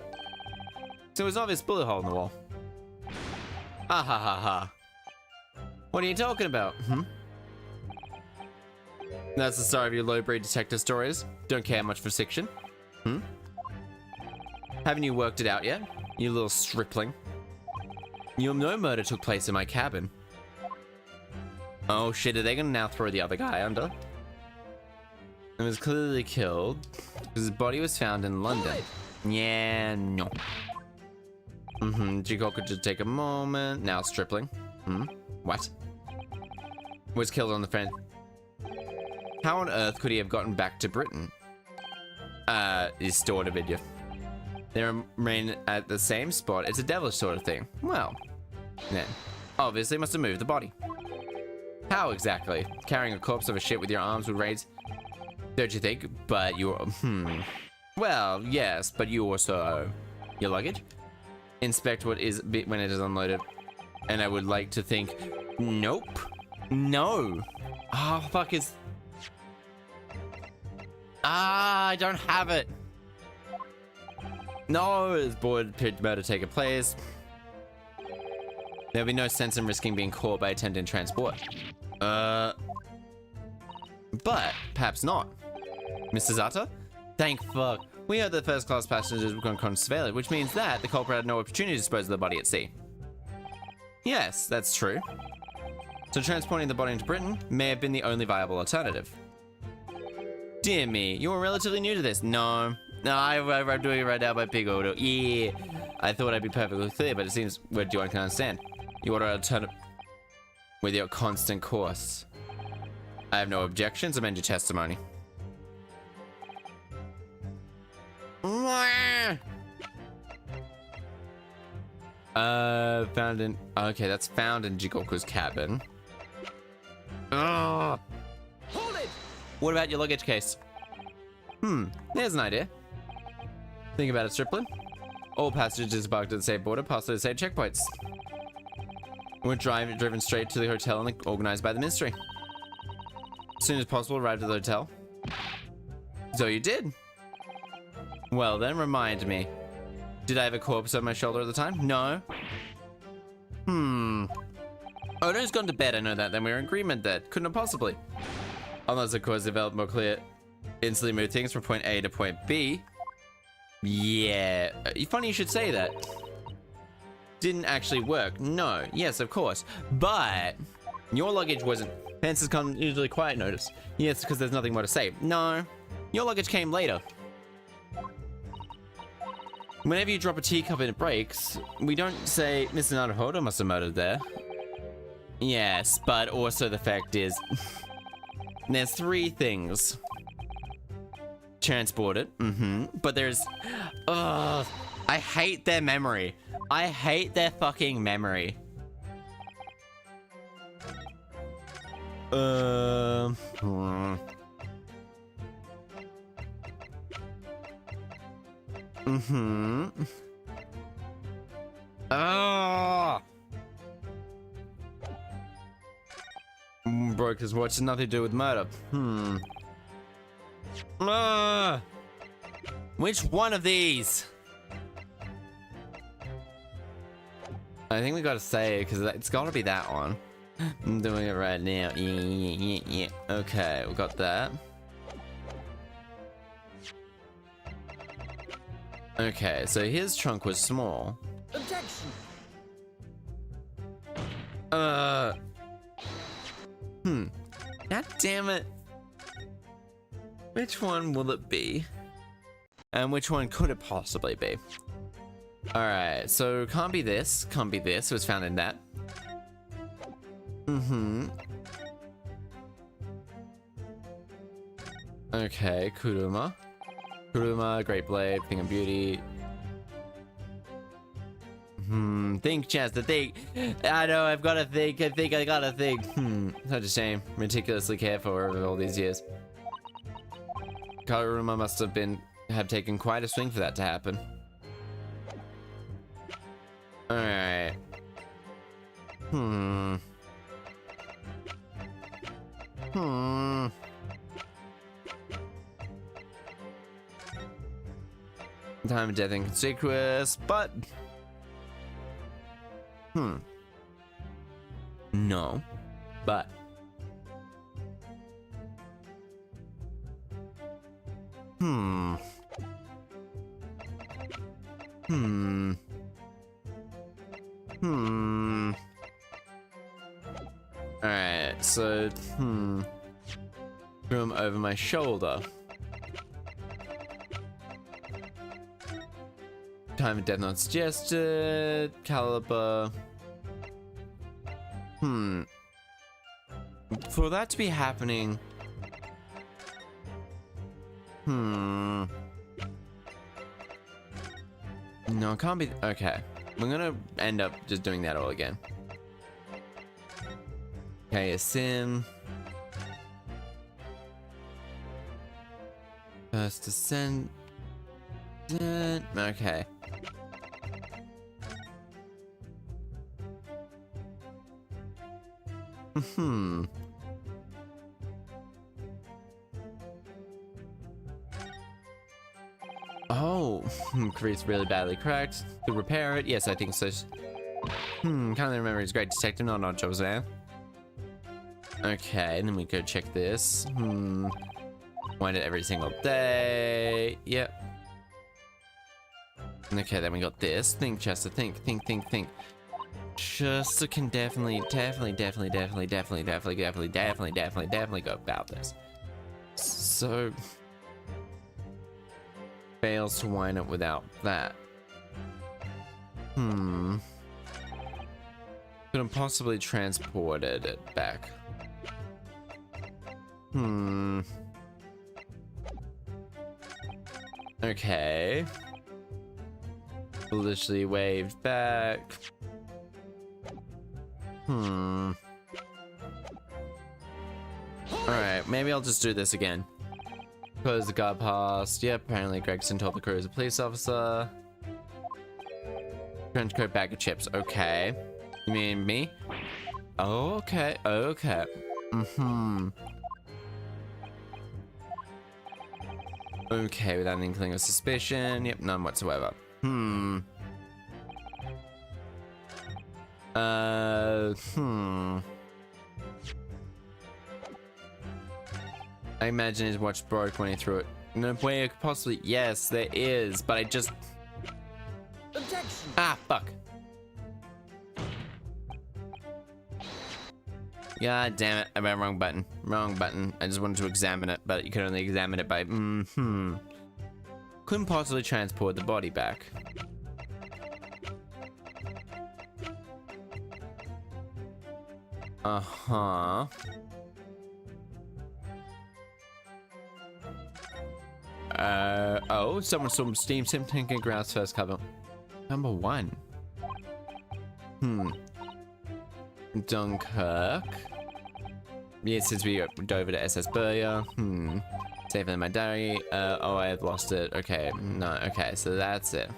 So it was an obvious bullet hole in the wall. What are you talking about? That's the start of your low-grade detective stories. Don't care much for fiction. Haven't you worked it out yet? You little stripling. You know murder took place in my cabin. Oh shit, are they gonna now throw the other guy under? He was clearly killed because his body was found in London. Yeah, no. Jigoku could take a moment. Now stripling. What? Was killed on the friend. How on earth could he have gotten back to Britain? He's stored a video. They remain at the same spot. It's a devilish sort of thing. Well, then, obviously must have moved the body. How exactly? Carrying a corpse of a ship with your arms would raise... Don't you think? But you're... Well, yes, but you also... Your luggage? Inspect what is when it is unloaded. And I would like to think... Nope. No. Oh, fuck is... I don't have it. No, it's bored murder taking place. There'll be no sense in risking being caught by attempting transport. But perhaps not. Mr. Zata? Thank fuck. We heard that first-class passengers were going to surveil it, which means that the culprit had no opportunity to dispose of the body at sea. Yes, that's true. So transporting the body into Britain may have been the only viable alternative. Dear me, you're relatively new to this. No, I'm doing it right now by Pig Auto. Yeah, I thought I'd be perfectly clear, but it seems what you can understand. You order a turn with your constant course. I have no objections. Amend your testimony. Found in... Okay, that's found in Jigoku's cabin. Hold it! What about your luggage case? There's an idea. Think about it, stripling. All passengers embarked at the same border passed through the same checkpoints. We're driven straight to the hotel and organized by the ministry. As soon as possible, arrived at the hotel. So you did. Well then, remind me. Did I have a corpse on my shoulder at the time? No. Odo's gone to bed, I know that. Then we're in agreement that. Couldn't have possibly. Unless, of course, developed more clear, instantly move things from point A to point B. Yeah. Funny you should say that. Didn't actually work. No. Yes, of course. But your luggage wasn't. Fences come usually quiet notice. Yes, because there's nothing more to say. No. Your luggage came later. Whenever you drop a teacup and it breaks, we don't say, Mr. Naruhodo must have murdered there. Yes, but also the fact is, there's 3 things. Transported, but there's, I hate their memory. I hate their fucking memory. Broke his watch has nothing to do with murder. Which one of these? I think we gotta say it because it's gotta be that one. I'm doing it right now. Yeah. Okay, we got that. Okay, so his trunk was small. Objection. God damn it. Which one will it be? And which one could it possibly be? Alright, so can't be this. Can't be this. It was found in that. Okay, Kuruma. Kuruma, Great Blade, Thing of Beauty. Think, Chaster, think. I know, I've got to think. I gotta think. Such a shame. Meticulously careful over all these years. Kuruma must have taken quite a swing for that to happen. Alright. Time of death inconspicuous, but no, but Alright, so threw him over my shoulder. Time of death not suggested. Caliber. For that to be happening. No, it can't be. Okay. We're gonna end up just doing that all again. Okay, a sim. First descent. Okay. Oh, Creed's really badly cracked. To repair it? Yes, I think so. Can't remember his great detective, not odd jobs there. Okay, then we go check this. Wind it every single day. Yep. Okay, then we got this. Think, Chester, think. Chester can definitely go about this. So fails to wind up without that. Could have possibly transported it back. Okay. Foolishly waved back. Alright, maybe I'll just do this again. Close the guard past. Yep, apparently Gregson told the crew is a police officer. Trench coat, bag of chips. Okay. You mean me? Oh, okay. Okay. Okay, without an inkling of suspicion. Yep, none whatsoever. Hmm. I imagine his watch broke when he threw it. No way it could possibly. Yes, there is, but I just. Objection. Ah, fuck. God damn it. I went wrong button. Wrong button. I just wanted to examine it, but you can only examine it by. Couldn't possibly transport the body back. Uh-huh. Oh, someone saw Steam Simpson Ground's first cover. Number 1. Dunkirk. Yeah, since we dove over to SS Burya. Save it in my diary. Oh, I have lost it. Okay, no, okay, so that's it.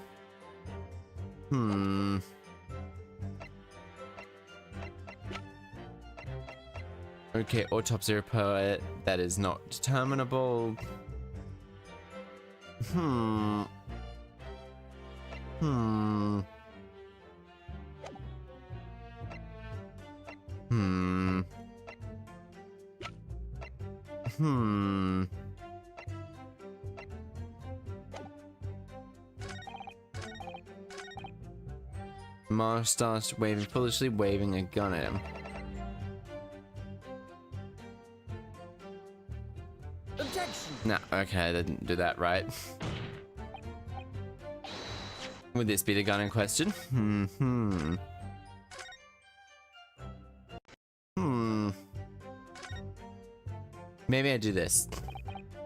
Okay, autopsy report. That is not determinable. Mars starts foolishly waving a gun at him. Objection. No, okay, I didn't do that right. Would this be the gun in question? Maybe I do this.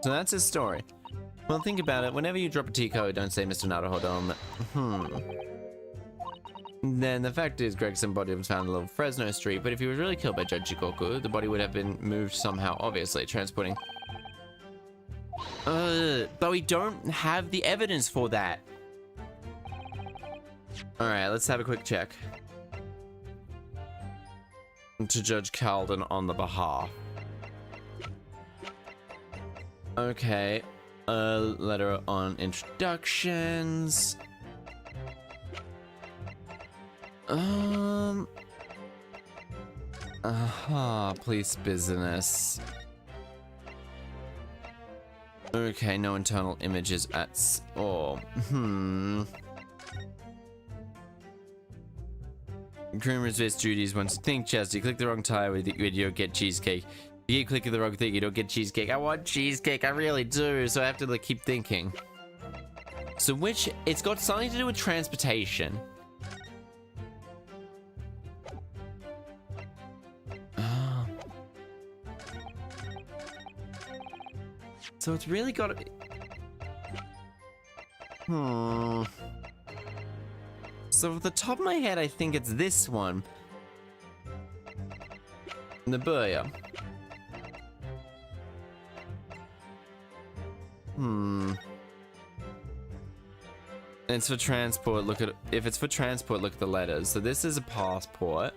So that's his story. Well, think about it. Whenever you drop a T-code, don't say Mr. Naruhodo. Then the fact is, Gregson's body was found in Little Fresno Street, but if he was really killed by Judge Shikoku, the body would have been moved somehow, obviously, transporting. But we don't have the evidence for that. Alright, let's have a quick check. To Judge Calden on the behalf. Okay, a letter on introductions. Police business. Okay, no internal images at all. Groom resist duties once you think, Chaster. You click the wrong tire with you don't get cheesecake. If you click the wrong thing, you don't get cheesecake. I want cheesecake, I really do, so I have to like keep thinking. So it's got something to do with transportation. So it's really got to be. So off the top of my head, I think it's this one. Nabuya. And it's for transport. If it's for transport, look at the letters. So this is a passport.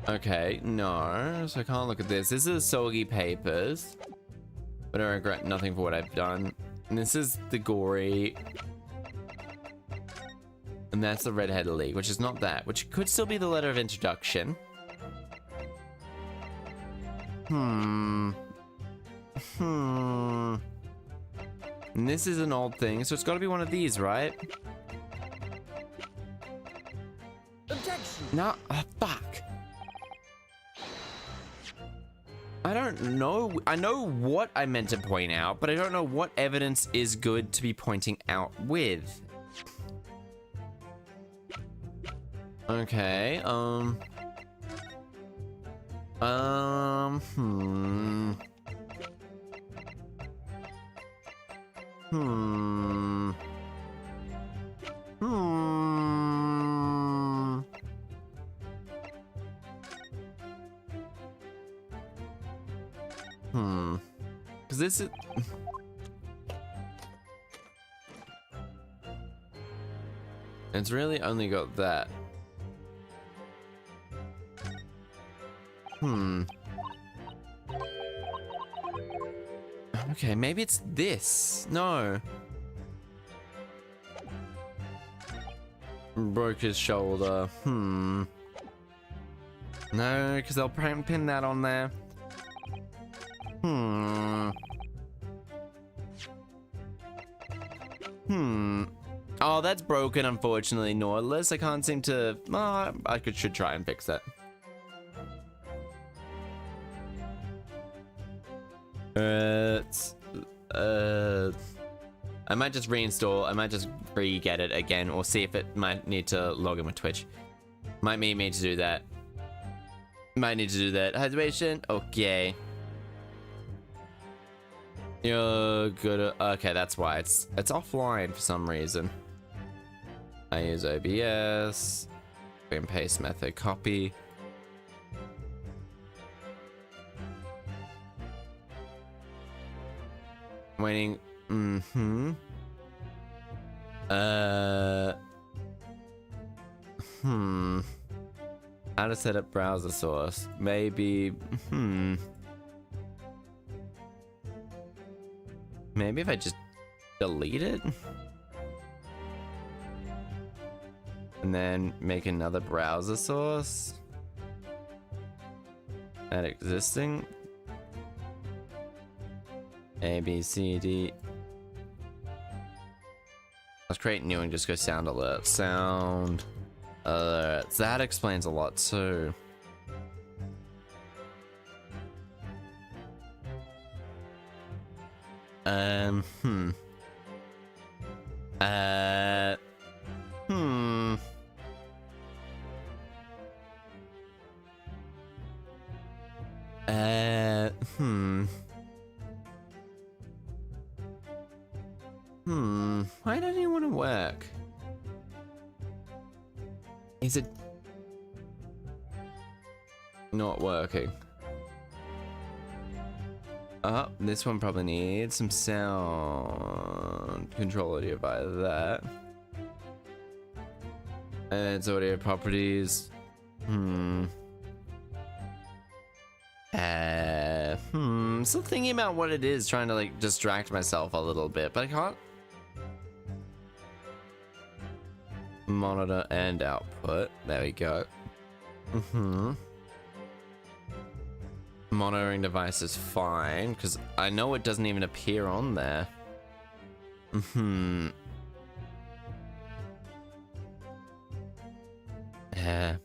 Okay, no. So I can't look at this. This is Sogi papers. But I regret nothing for what I've done. And this is the gory. And that's the Red-Headed League, which is not that. Which could still be the letter of introduction. And this is an old thing, so it's got to be one of these, right? Objection. No, fuck. I don't know. I know what I meant to point out, but I don't know what evidence is good to be pointing out with. Okay, Because this is... It's really only got that. Okay, maybe it's this. No. Broke his shoulder. No, because they'll pin that on there. Oh, that's broken, unfortunately, Nautilus. I can't seem to... Oh, should try and fix that. I might just reinstall. I might just re-get it again, or see if it might need to log in with Twitch. Might need me to do that. Might need to do that. Hydration? Okay. You're good. Okay, that's why it's offline for some reason. I use OBS. Copy and paste method. Copy. Waiting. How to set up browser source? Maybe. Maybe if I just delete it and then make another browser source. That existing. A, B, C, D. Let's create new and just go sound alert. Sound alerts. That explains a lot too. Why doesn't it want to work? Is it not working? Oh, this one probably needs some sound control audio via that. And it's audio properties. Still thinking about what it is, trying to like distract myself a little bit, but I can't. Monitor and output. There we go. Monitoring device is fine because I know it doesn't even appear on there. Yeah.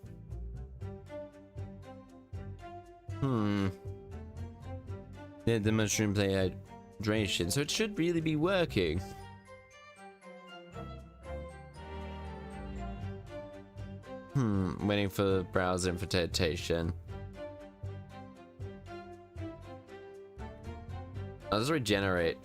Yeah, the mushroom play hydration, so it should really be working. Waiting for browser invitation. I'll just regenerate.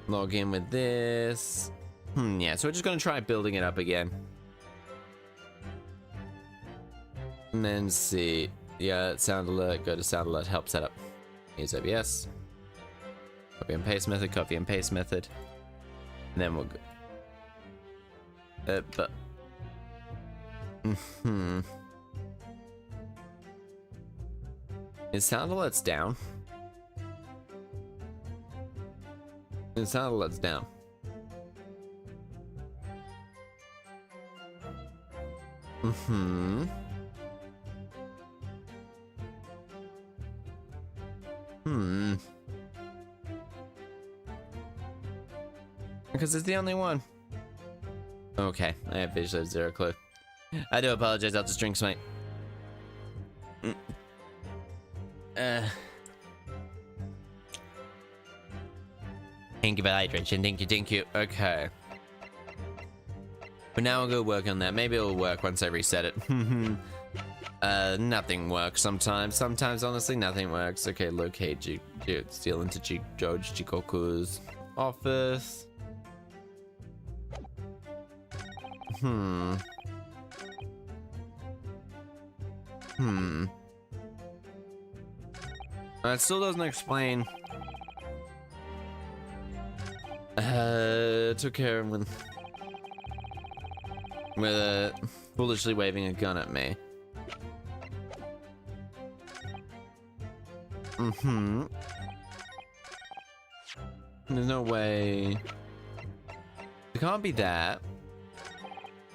Log in with this. Yeah, so we're just gonna try building it up again. And then see. Yeah, sound alert, go to sound alert, help setup. Use OBS. Copy and paste method, copy and paste method. And then we'll go. But. Is sound alerts down? Is sound alerts down? Because it's the only one. Okay, I have visually zero clue. I do apologize, I'll just drink some. Thank you for hydration, thank you. Okay. But now I'll go work on that. Maybe it'll work once I reset it. Nothing works sometimes. Sometimes, honestly, nothing works. Okay, locate steal into George Chikoku's office. It still doesn't explain. Took care of with foolishly waving a gun at me. There's no way. It can't be that.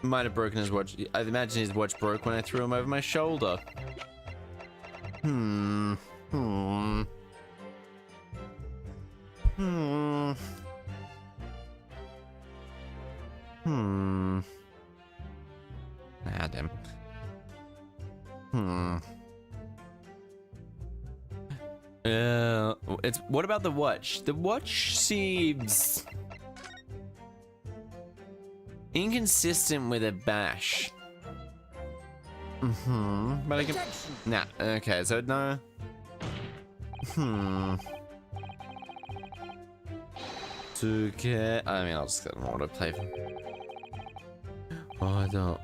Might have broken his watch. I imagine his watch broke when I threw him over my shoulder. Hmm. Ah, damn. What about the watch? The watch seems inconsistent with a bash. But I can. Nah. Okay. So no. It's okay. I mean, I'll just get an auto play. Oh, I don't.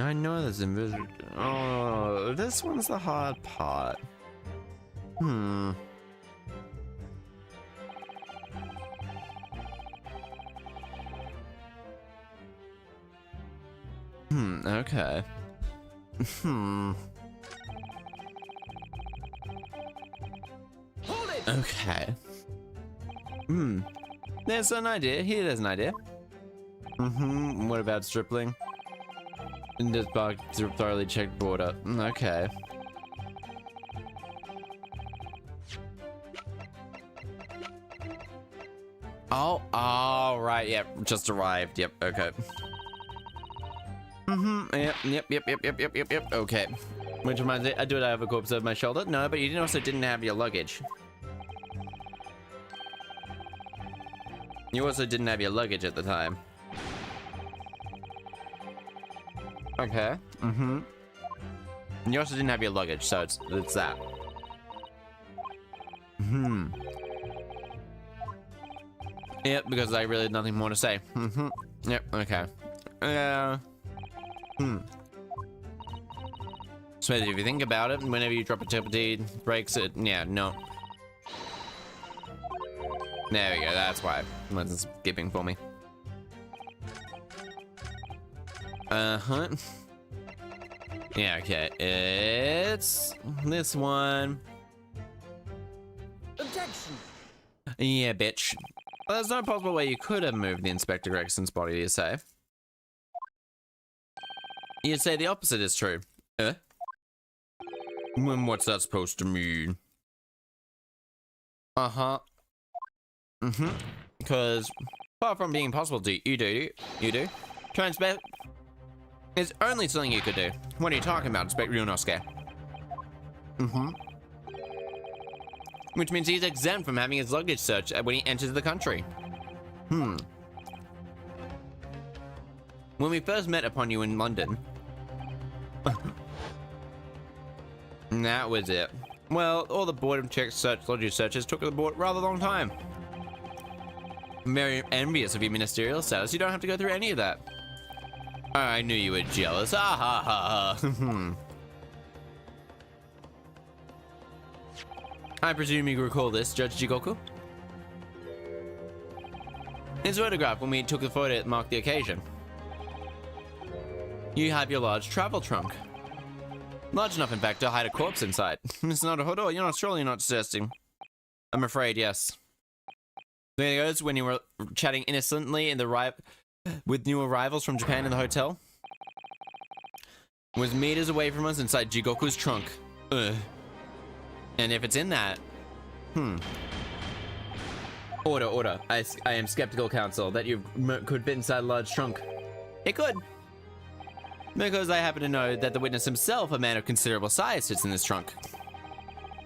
I know there's invisible. Oh, this one's the hard part. Okay. Okay. There's an idea. There's an idea. What about stripling? And this bug thoroughly checked border. Okay. Oh, right. Yep. Just arrived. Yep. Okay. Yep. Okay. Which reminds me, I do have a corpse over my shoulder. No, but you also didn't have your luggage. You also didn't have your luggage at the time. Okay. You also didn't have your luggage, so it's that. Yep, because I really had nothing more to say. Yep, okay. So if you think about it, whenever you drop a TPD, breaks it, yeah, no. There we go, that's why. It's skipping for me. Yeah, okay. It's this one. Objection. Yeah, bitch. Well, there's no possible way you could have moved the Inspector Gregson's body, you say? You'd say the opposite is true. What's that supposed to mean? Because far from being impossible to you do. Transmit is only something you could do. What are you talking about, Inspector Ryunosuke? Which means he's exempt from having his luggage searched when he enters the country. When we first met upon you in London. That was it. Well, all the border checks, luggage searches took a rather long time. I'm very envious of your ministerial status. You don't have to go through any of that. I knew you were jealous. Ah ha ha ha. I presume you recall this, Judge Jigoku? His photograph when we took the photo that marked the occasion. You have your large travel trunk. Large enough, in fact, to hide a corpse inside. It's not a hodo. You're not suggesting. I'm afraid, yes. There it goes, when you were chatting innocently in the with new arrivals from Japan in the hotel. Was meters away from us inside Jigoku's trunk. Ugh. And if it's in that... Order. I am skeptical, counsel, that you could fit inside a large trunk. It could. Because I happen to know that the witness himself, a man of considerable size, sits in this trunk.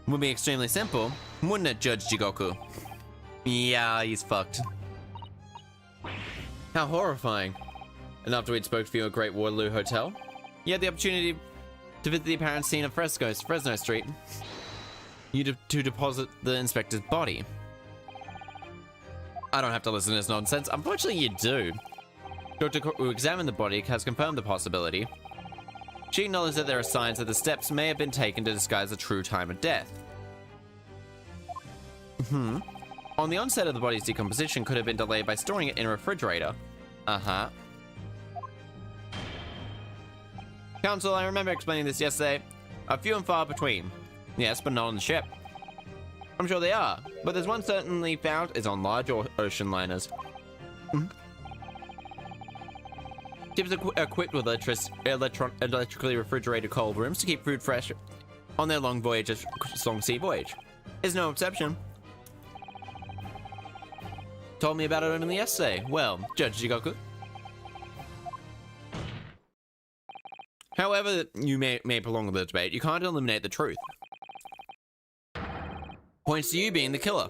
Would be extremely simple, wouldn't it, Judge Jigoku? Yeah, he's fucked. How horrifying. And after we'd spoke to you at Great Waterloo Hotel, you had the opportunity to visit the apparent scene of Fresno Street. To deposit the inspector's body. I don't have to listen to this nonsense. Unfortunately, you do. Doctor who examined the body has confirmed the possibility. She acknowledged that there are signs that the steps may have been taken to disguise the true time of death. On the onset of the body's decomposition could have been delayed by storing it in a refrigerator. Council, I remember explaining this yesterday. Are few and far between. Yes, but not on the ship. I'm sure they are, but there's one certainly found is on large ocean liners. Ships are equipped with electrically refrigerated cold rooms to keep food fresh on their long sea voyage. Is no exception. Told me about it only yesterday. Well, Judge Jigoku. However you may prolong the debate, you can't eliminate the truth. Points to you being the killer.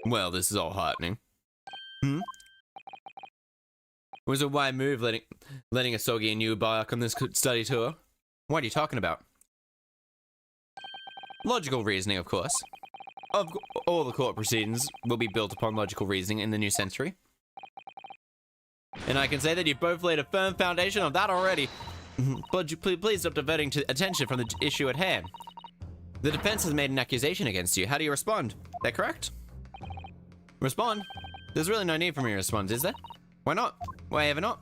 Well, this is all heartening. It was a wide move letting Asogi and you embark on this study tour. What are you talking about? Logical reasoning, of course. All the court proceedings will be built upon logical reasoning in the new century. And I can say that you've both laid a firm foundation of that already. But please stop diverting attention from the issue at hand. The defense has made an accusation against you. How do you respond? That correct? Respond? There's really no need for me to respond, is there? Why not? Why ever not?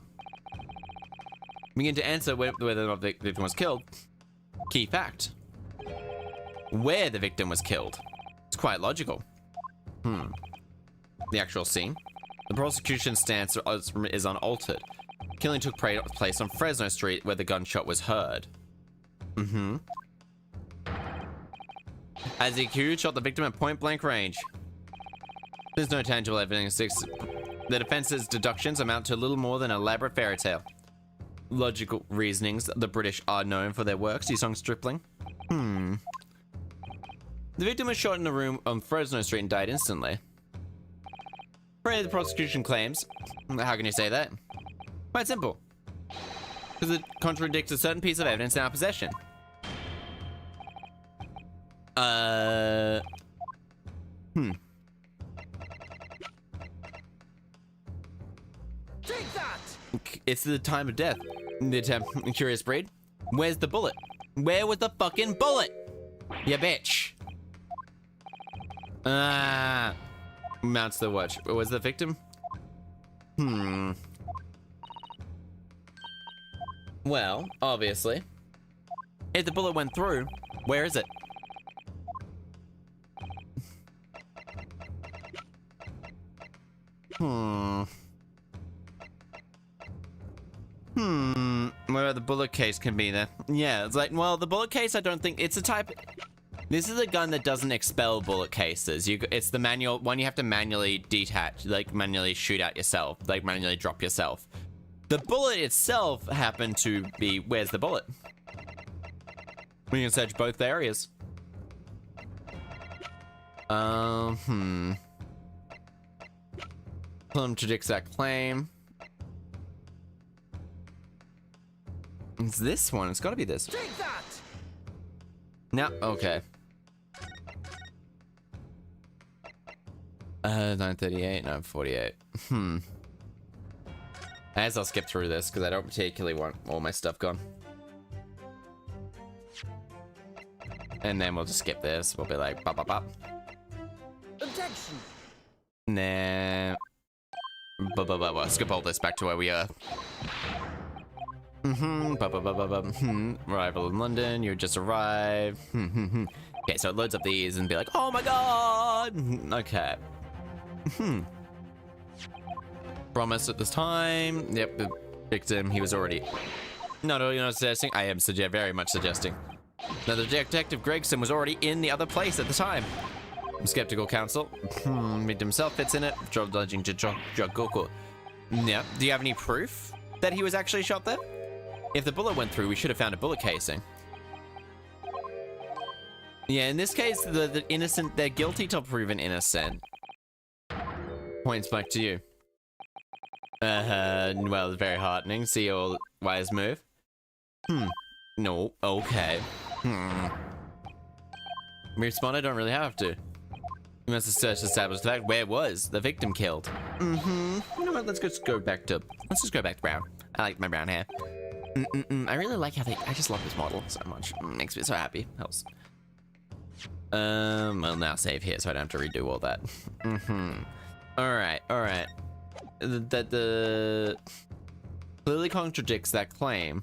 Begin to answer whether or not the victim was killed. Key fact. Where the victim was killed. It's quite logical. The actual scene. The prosecution's stance is unaltered. Killing took place on Fresno Street where the gunshot was heard. As the accused shot the victim at point-blank range. There's no tangible evidence. The defense's deductions amount to little more than an elaborate fairy tale. Logical reasonings. The British are known for their works, you song stripling. The victim was shot in a room on Fresno Street and died instantly. The prosecution claims. How can you say that? Quite simple. Because it contradicts a certain piece of evidence in our possession. Take that! It's the time of death. The curious breed. Where's the bullet? Where was the fucking bullet? Ya bitch. Mounts the watch. Was the victim? Well, obviously. If the bullet went through, where is it? Where the bullet case can be there. Yeah, it's like, well, the bullet case, I don't think it's a type. This is a gun that doesn't expel bullet cases. It's the manual one you have to manually detach, like manually shoot at yourself, like manually drop yourself. The bullet itself happened to be, where's the bullet? We can search both areas. Contradicts that claim. It's this one. It's got to be this. Take that! No, okay. 938, 948. I guess I'll skip through this because I don't particularly want all my stuff gone. And then we'll just skip this. We'll be like, bop, bop, bop. Objection! Nah. Skip all this back to where we are. Arrival in London, you just arrived. Okay, so it loads up these and be like, oh my god! Okay. Promise at this time. Yep, the victim, he was already... No, you're not suggesting. I am very much suggesting. No, the detective Gregson was already in the other place at the time. Skeptical counsel. Victim himself fits in it. Judging to Jogoku. Yeah, do you have any proof that he was actually shot there? If the bullet went through, we should have found a bullet casing. Yeah, in this case, the innocent, they're guilty till proven innocent. Points back to you. Well, very heartening. See your wise move. No, okay. Respawn, I don't really have to. You must have searched to establish the fact where was the victim killed. You know what, let's just go back to brown. I like my brown hair. I really like how I just love this model so much. Makes me so happy. Helps. I'll now save here so I don't have to redo all that. Alright. The clearly contradicts that claim.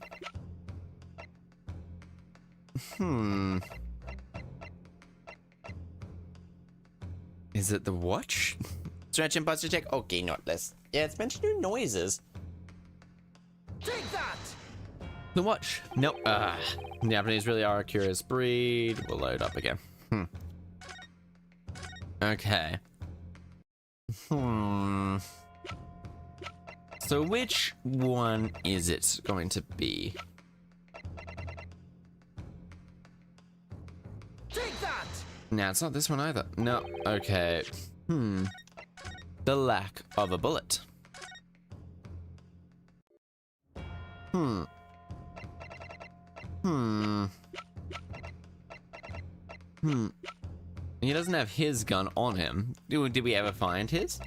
Is it the watch? Stretch and posture check? Okay, not this. Yeah, it's meant to do noises. Take that! The watch. Nope. The Japanese really are a curious breed. We'll load up again. Okay. So which one is it going to be? Take that! Nah, it's not this one either. No. Okay. The lack of a bullet. He doesn't have his gun on him. Did we ever find his?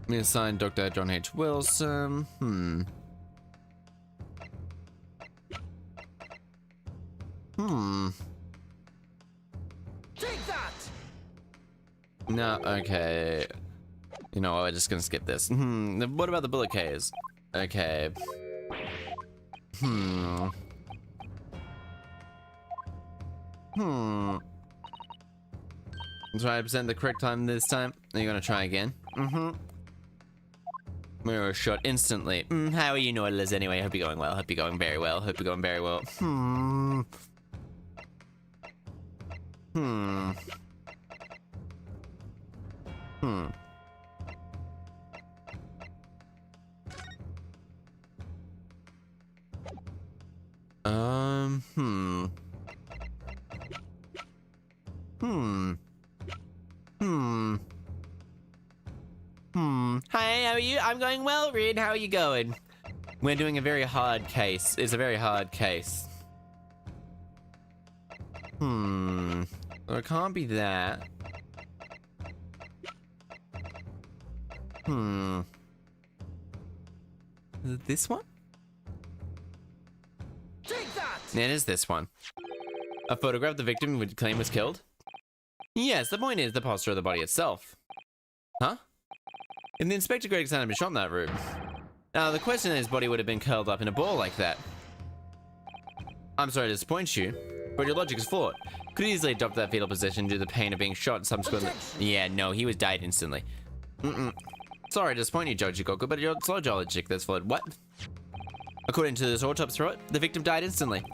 We assigned Dr. John H. Wilson. Take that! No, okay. You know what, we're just gonna skip this. What about the bullet Ks? Okay. Try to present the correct time this time. Are you gonna try again? We were shot instantly. How are you, Nautilus, anyway? Hope you're going well. Hope you're going very well. Hope you're going very well. Hi, how are you? I'm going well, Reed. How are you going? We're doing a very hard case. It's a very hard case. So it can't be that. Is it this one? Take that! It is this one. A photograph the victim would claim was killed? Yes, the point is the posture of the body itself. Huh? If the inspector Greg had been shot in that room. Now, the question is, his body would have been curled up in a ball like that. I'm sorry to disappoint you, but your logic is flawed. Could easily adopt that fetal position due to the pain of being shot and subsequently. Yeah, no, he was died instantly. Sorry to disappoint you, Joji Goku, but your slow logic that's flawed. What? According to this autopsy report, the victim died instantly.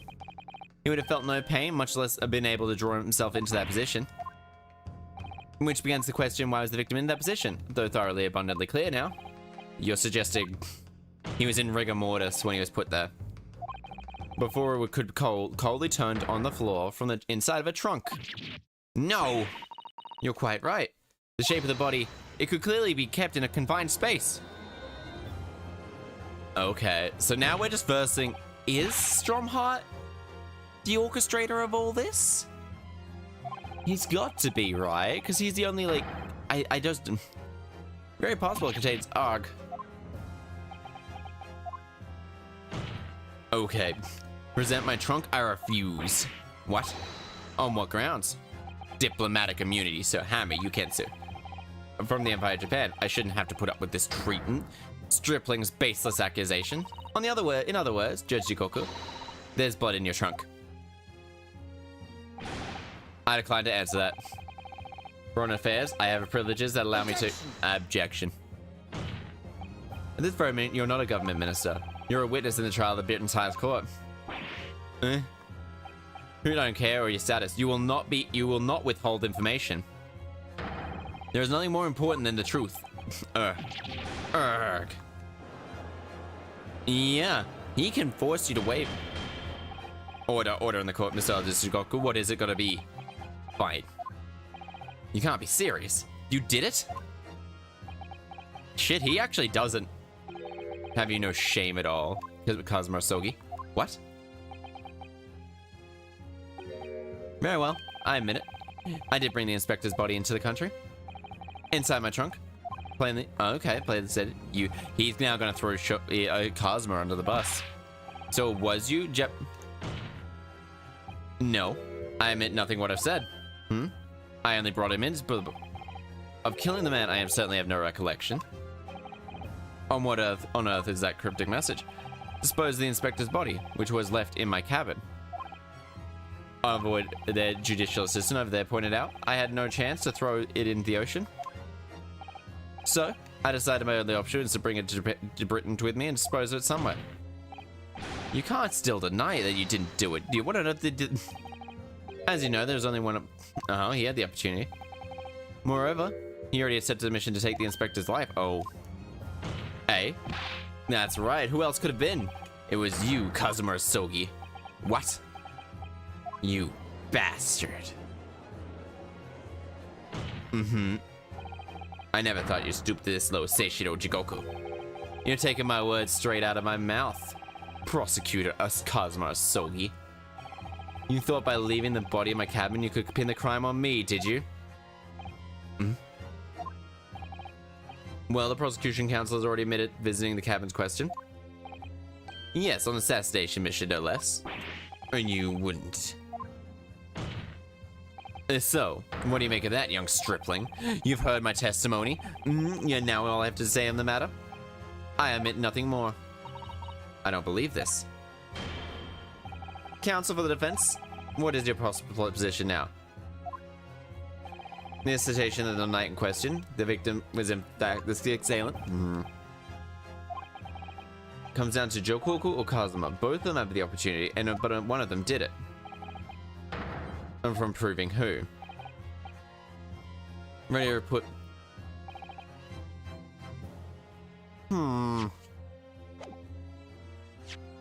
He would have felt no pain, much less have been able to draw himself into that position. Which begins the question, why was the victim in that position? Though thoroughly abundantly clear now. You're suggesting he was in rigor mortis when he was put there. Before it could coldly turned on the floor from the inside of a trunk. No! You're quite right. The shape of the body, it could clearly be kept in a confined space. Okay, so now we're just versing, is Stromheart the orchestrator of all this? He's got to be, right? Because he's the only, like, I just... Very possible it contains ARG. Okay. Present my trunk, I refuse. What? On what grounds? Diplomatic immunity, so Hammer, you can't sue. From the Empire of Japan, I shouldn't have to put up with this treatment. Stripling's baseless accusation. In other words, Judge Jikoku, there's blood in your trunk. I decline to answer that. Foreign affairs, I have privileges that allow me to... Objection. At this very minute, you're not a government minister. You're a witness in the trial of the Britain's highest court. Who don't care or your status? You will not withhold information. There is nothing more important than the truth. Urgh. Yeah, he can force you to waive. Order in the court, Mr. Shigoku. What is it gonna be? Fine. You can't be serious. You did it? Shit, he actually doesn't have you no shame at all. Kazuma Sogi. What? Very well, I admit it. I did bring the inspector's body into the country. Inside my trunk. Plainly, okay, plainly said, he's now gonna throw Kazuma under the bus. So it was you, No, I admit nothing what I've said. I only brought him in, but of killing the man, I certainly have no recollection. On what on earth is that cryptic message? Dispose of the inspector's body, which was left in my cabin. Avoid their judicial assistant over there pointed out, I had no chance to throw it into the ocean. So, I decided my only option is to bring it to Britain with me and dispose of it somewhere. You can't still deny that you didn't do it. What on earth did... As you know, there's only one... he had the opportunity. Moreover, he already accepted the mission to take the inspector's life. Oh. Hey? That's right, who else could have been? It was you, Kazuma Sogi. What? You bastard. I never thought you'd stoop to this low, Seishiro Jigoku. You're taking my words straight out of my mouth. Prosecutor Kazuma Sogi. You thought by leaving the body in my cabin you could pin the crime on me, did you? Well, the prosecution counsel has already admitted visiting the cabin's question. Yes, on an assassination mission, no less. And you wouldn't. So, what do you make of that, young stripling? You've heard my testimony. You now all I have to say on the matter? I admit nothing more. I don't believe this. Counsel for the defense, what is your possible position now? The citation of the night in question, the victim was in fact the assailant. Comes down to Jokoku or Kazuma. Both of them have the opportunity, but one of them did it. And from proving who. Ready to put...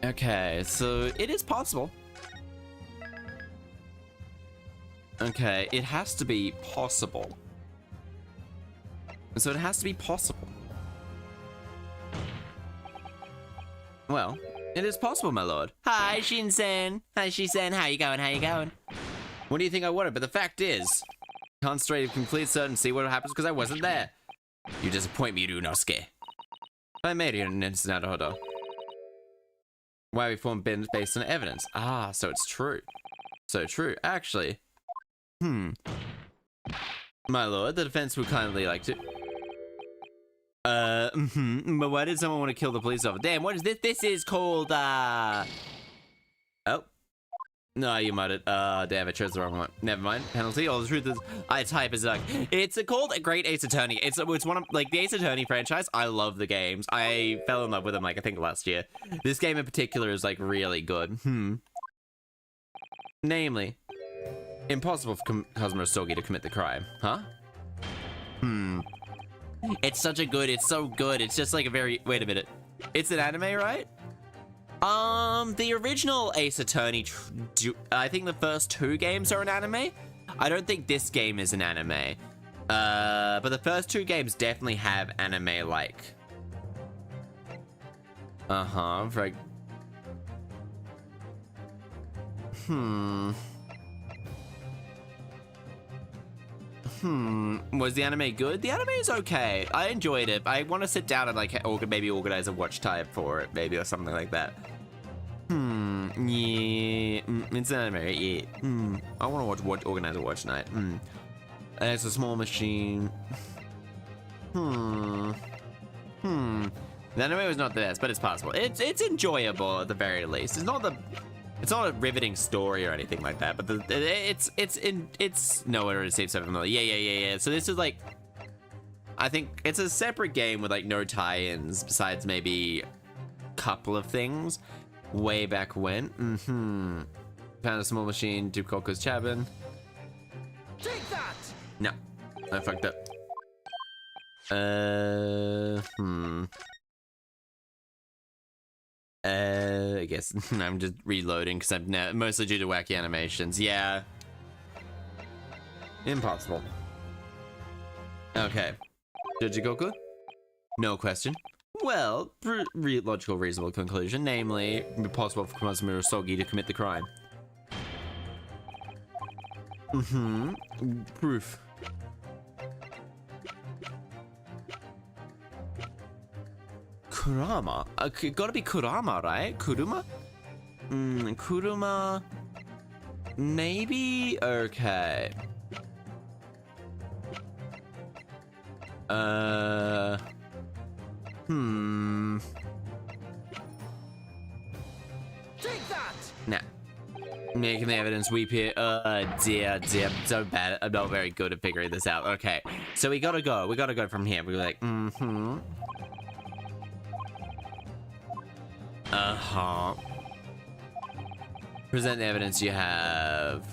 Okay, so it is possible. Okay, it has to be possible. So it has to be possible. Well, it is possible, my lord. Hi, Shin-san. Hi, Shi-san. How you going? How you going? What do you think I wanted? But the fact is, can't straight with complete certainty what happens because I wasn't there. You disappoint me, Ryunosuke. I made it an instant order. Why we formed based on evidence. Ah, so it's true. So true. Actually, my lord, the defense would kindly like to... But why did someone want to kill the police officer? Damn, what is this? This is called, Oh. No, you muttered. Damn, I chose the wrong one. Never mind. Penalty. All the truth is, I type as like, it's called A Great Ace Attorney. It's one of, like, the Ace Attorney franchise. I love the games. I fell in love with them, like, I think last year. This game in particular is, like, really good. Namely, impossible for Kazuma Sogi to commit the crime. Huh? It's such a good, it's so good. It's just like a very, wait a minute. It's an anime, right? The original Ace Attorney, I think the first 2 games are an anime. I don't think this game is an anime. But the first 2 games definitely have anime-like. Right. Was the anime good? The anime is okay. I enjoyed it. I want to sit down and like maybe organize a watch time for it, maybe, or something like that. Yeah. It's an anime, yeah. I want to organize a watch night. It's a small machine. The anime was not the best, but it's possible. It's enjoyable at the very least. It's not a riveting story or anything like that, but it's nowhere it seems so familiar. Yeah. So this is like, I think it's a separate game with like no tie-ins besides maybe a couple of things way back when. Found a small machine, Dukoko's cabin. Take that! No, I fucked up. I guess I'm just reloading because I'm mostly due to wacky animations. Yeah. Impossible. Okay. Jigoku? No question. Well, logical, reasonable conclusion. Namely, impossible for Kazuma Sogi to commit the crime. Proof. Kurama? Gotta be Kurama, right? Kuruma? Kuruma... maybe? Okay. Take that! Nah. Making the evidence weep here. Dear. I'm so bad. I'm not very good at figuring this out. Okay. So we gotta go. We gotta go from here. We're like, Uh-huh. Present the evidence you have.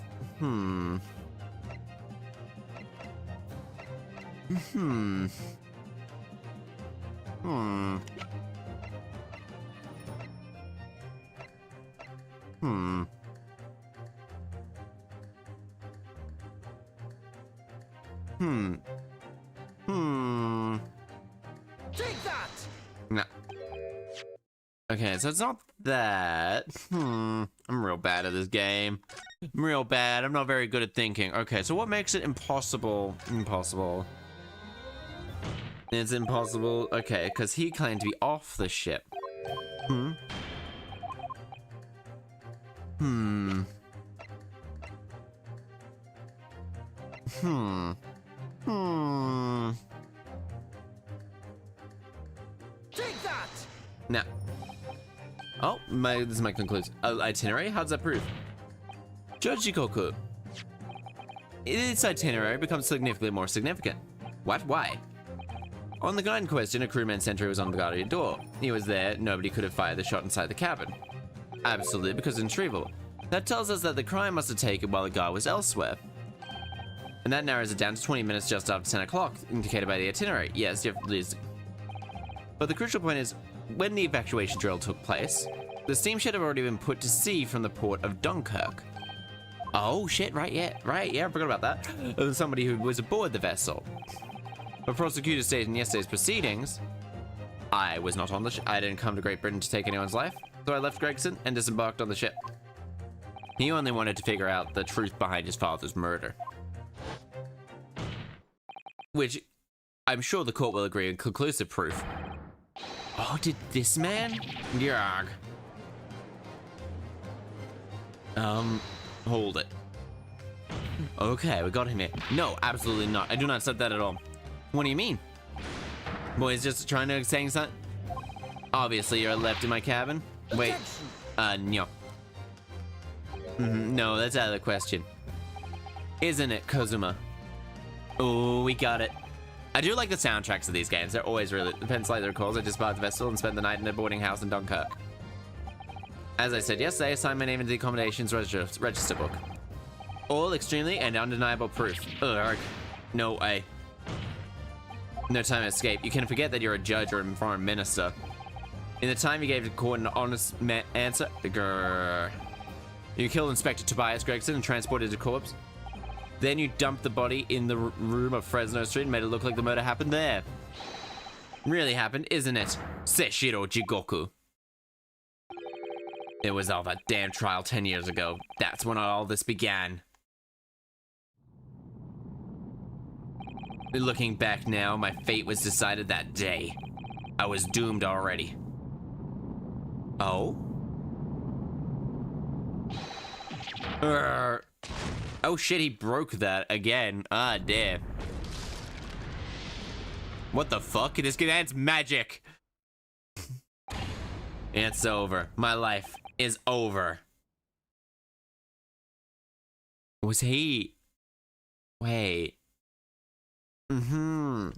Take that! No. Okay, so it's not that. I'm real bad at this game. I'm real bad. I'm not very good at thinking. Okay, so what makes it impossible? Impossible. It's impossible. Okay, because he claimed to be off the ship. Take that! Now. Oh, this is my conclusion. Itinerary? How does that prove? Jojikoku. Its itinerary becomes significantly more significant. What? Why? On the guide in question, a crewman sentry was on the guardian door. He was there, nobody could have fired the shot inside the cabin. Absolutely, because it's retrievable. That tells us that the crime must have taken while the guard was elsewhere. And that narrows it down to 20 minutes just after 10 o'clock, indicated by the itinerary. Yes, you have at least. But the crucial point is, when the evacuation drill took place, the steamship had already been put to sea from the port of Dunkirk. Oh shit, right, yeah, I forgot about that. Somebody who was aboard the vessel. But prosecutors stated in yesterday's proceedings, I was not on the ship. I didn't come to Great Britain to take anyone's life, so I left Gregson and disembarked on the ship. He only wanted to figure out the truth behind his father's murder. Which, I'm sure the court will agree in conclusive proof. Oh, did this man? Yarg. Hold it. Okay, we got him here. No, absolutely not. I do not accept that at all. What do you mean? Boy, he's just trying to say something? Obviously, you're left in my cabin. Wait, no. No, that's out of the question. Isn't it, Kozuma? Oh, we got it. I do like the soundtracks of these games. They're always really... Depends like the recalls. I just bought the vessel and spent the night in a boarding house in Dunkirk. As I said yesterday, I signed my name into the accommodations register book. All extremely and undeniable proof. Ugh. No way. No time to escape. You can forget that you're a judge or a foreign minister. In the time you gave the court an honest answer... Grrr. You killed Inspector Tobias Gregson and transported the corpse. Then you dumped the body in the room of Fresno Street and made it look like the murder happened there. Really happened, isn't it? Seshiro Jigoku. It was all that damn trial 10 years ago. That's when all this began. Looking back now, my fate was decided that day. I was doomed already. Oh? Oh shit, he broke that again. Ah, damn. What the fuck? This adds magic. It's over. My life is over. Was he... Wait. The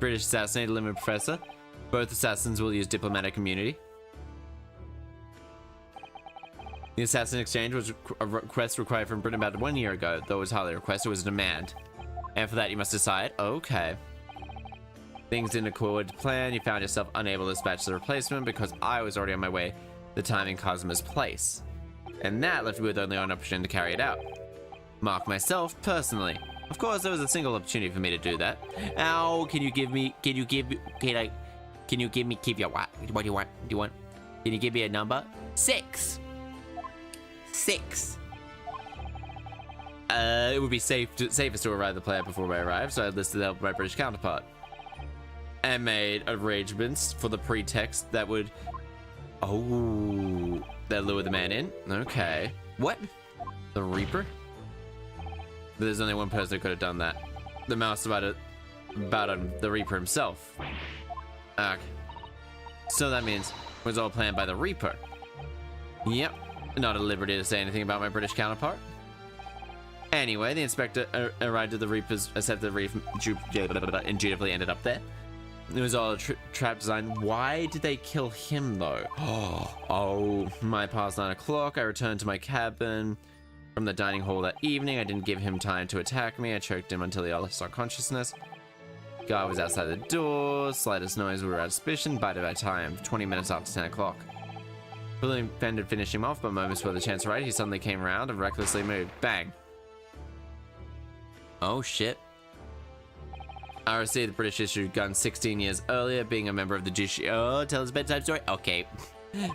British assassinated Limit Professor. Both assassins will use diplomatic immunity. The assassin exchange was a request required from Britain about 1 year ago. Though it was hardly a request, it was a demand. And for that you must decide. Okay. Things didn't accord to plan. You found yourself unable to dispatch the replacement because I was already on my way the time in Kazuma's place. And that left me with only one option to carry it out. Mark myself, personally. Of course, there was a single opportunity for me to do that. Ow, can you give me, what do you want? Can you give me a number? 6. 6. It would be safest to arrive the player before I arrive, so I listed out my British counterpart. And made arrangements for the pretext that would... Oh... That lured the man in. Okay. What? The Reaper? There's only one person who could have done that. The mouse about the Reaper himself. Okay. So that means it was all planned by the Reaper. Yep. Not at liberty to say anything about my British counterpart. Anyway, the inspector arrived at the Reaper's, except the Reaper indubitably ended up there. It was all a trap design. Why did they kill him though? Oh, my past 9 o'clock. I returned to my cabin from the dining hall that evening. I didn't give him time to attack me. I choked him until he lost consciousness. Guy was outside the door. Slightest noise, we were out of suspicion. Bided by time. 20 minutes after 10 o'clock. Fully intended finishing him off, but moments before the chance right, he suddenly came around and recklessly moved. Bang. Oh shit. I received the British issued gun 16 years earlier, being a member of the judiciary. Oh, tell us a bedtime story. Okay.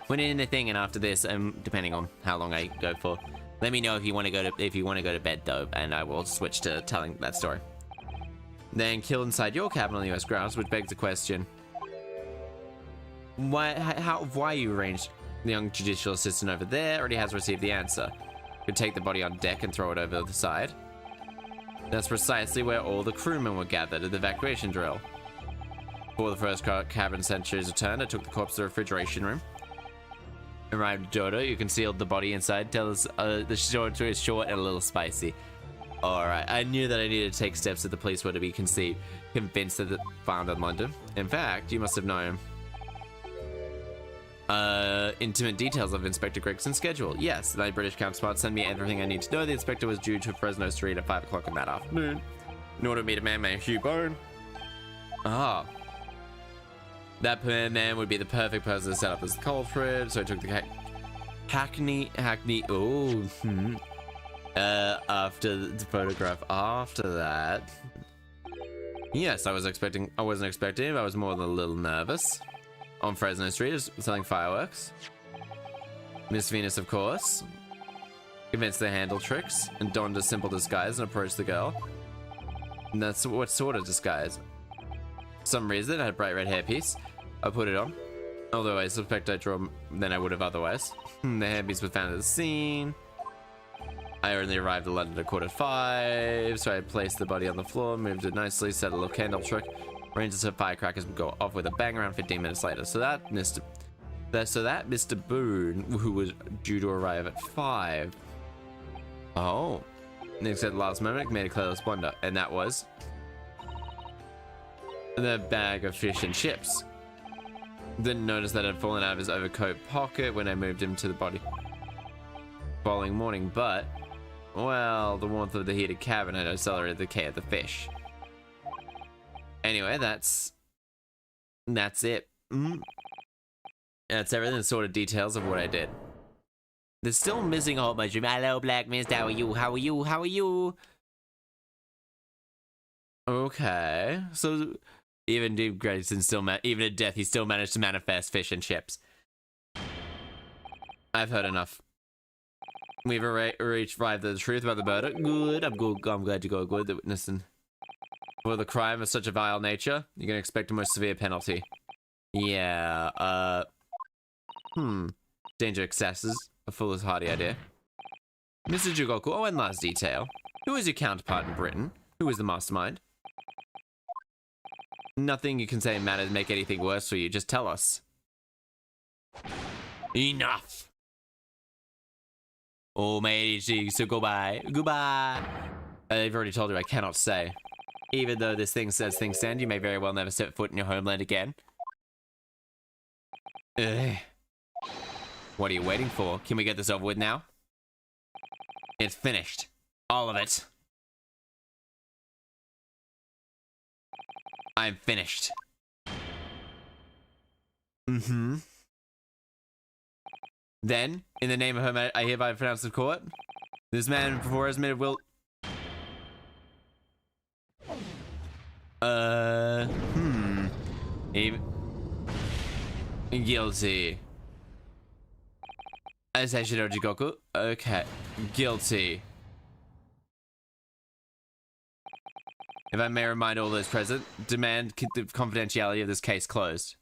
Put it in the thing, and after this, depending on how long I go for, let me know if you want to go to bed though, and I will switch to telling that story. Then killed inside your cabin on the US grounds, which begs the question: why you arranged the young judicial assistant over there already has received the answer. Could take the body on deck and throw it over the side. That's precisely where all the crewmen were gathered at the evacuation drill. Before the first cabin sentries returned, I took the corpse to the refrigeration room. Arrived at Dodo, you concealed the body inside. Tell us the short is short and a little spicy. Alright, I knew that I needed to take steps that the police were to be convinced that found in London. In fact, you must have known intimate details of Inspector Gregson's schedule. Yes, my British counterpart sent me everything I need to know. The inspector was due to Fresno Street at 5 o'clock in that afternoon in order to meet a man named Hugh Bone. Ah. That man would be the perfect person to set up as the culprit, so I took the Hackney, after the photograph after that. Yes, I wasn't expecting him. I was more than a little nervous. On Fresno Street, selling fireworks. Miss Venus, of course, convinced to handle tricks and donned a simple disguise and approached the girl. And that's what sort of disguise? For some reason, I had a bright red hairpiece. I put it on, although I suspect I drew than I would have otherwise. The hairpiece was found at the scene. I only arrived in London at 4:45, so I placed the body on the floor, moved it nicely, set a little candle trick. Arranged so firecrackers would go off with a bang around 15 minutes later. So that Mr. Boone, who was due to arrive at 5. Oh. Next at the last moment, made a careless blunder, and that was the bag of fish and chips. Didn't notice that it had fallen out of his overcoat pocket when I moved him to the body following morning, but, well, the warmth of the heated cabin had accelerated the decay of the fish. Anyway, that's it. That's everything, the sort of details of what I did. There's still missing a whole bunch of hello, Black Mist, how are you? How are you? How are you? Okay, so even Deep Grayson even at death, he still managed to manifest fish and chips. I've heard enough. We've arrived at the truth about the murder. Good, I'm glad you got good. The witness and for the crime of such a vile nature, you can expect a most severe penalty. Yeah, danger excesses, a foolhardy idea. Mr. Jugoku, oh, and last detail. Who is your counterpart in Britain? Who is the mastermind? Nothing you can say matters make anything worse for you, just tell us. Enough! Oh, matey, so goodbye. Goodbye! I've already told you I cannot say. Even though this thing says things stand, you may very well never set foot in your homeland again. Ugh. What are you waiting for? Can we get this over with now? It's finished. All of it. I'm finished. Mm-hmm. Then, in the name of her, I hereby pronounce the court. This man before has admitted will... Even... Guilty. I say Shinoji Goku. Okay. Guilty. If I may remind all those present, demand the confidentiality of this case closed.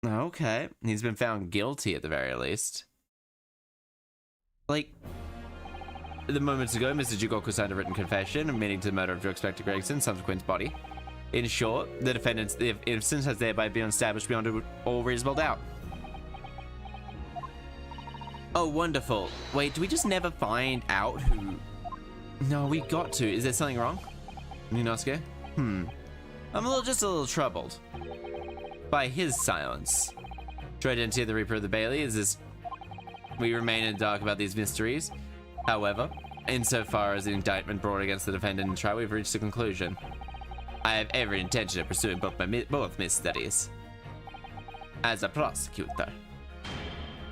Okay, he's been found guilty at the very least. Like, the moments ago, Mr. Jigoku signed a written confession admitting to the murder of Joe Inspector Gregson's subsequent body. In short, the defendant's innocence has thereby been established beyond all reasonable doubt. Oh, wonderful. Wait, do we just never find out who... No, we got to. Is there something wrong? Ninosuke? I'm just a little troubled by his silence. True identity of the Reaper of the Bailey is this... We remain in the dark about these mysteries. However, insofar as the indictment brought against the defendant in trial, we've reached a conclusion. I have every intention of pursuing both mysteries as a prosecutor.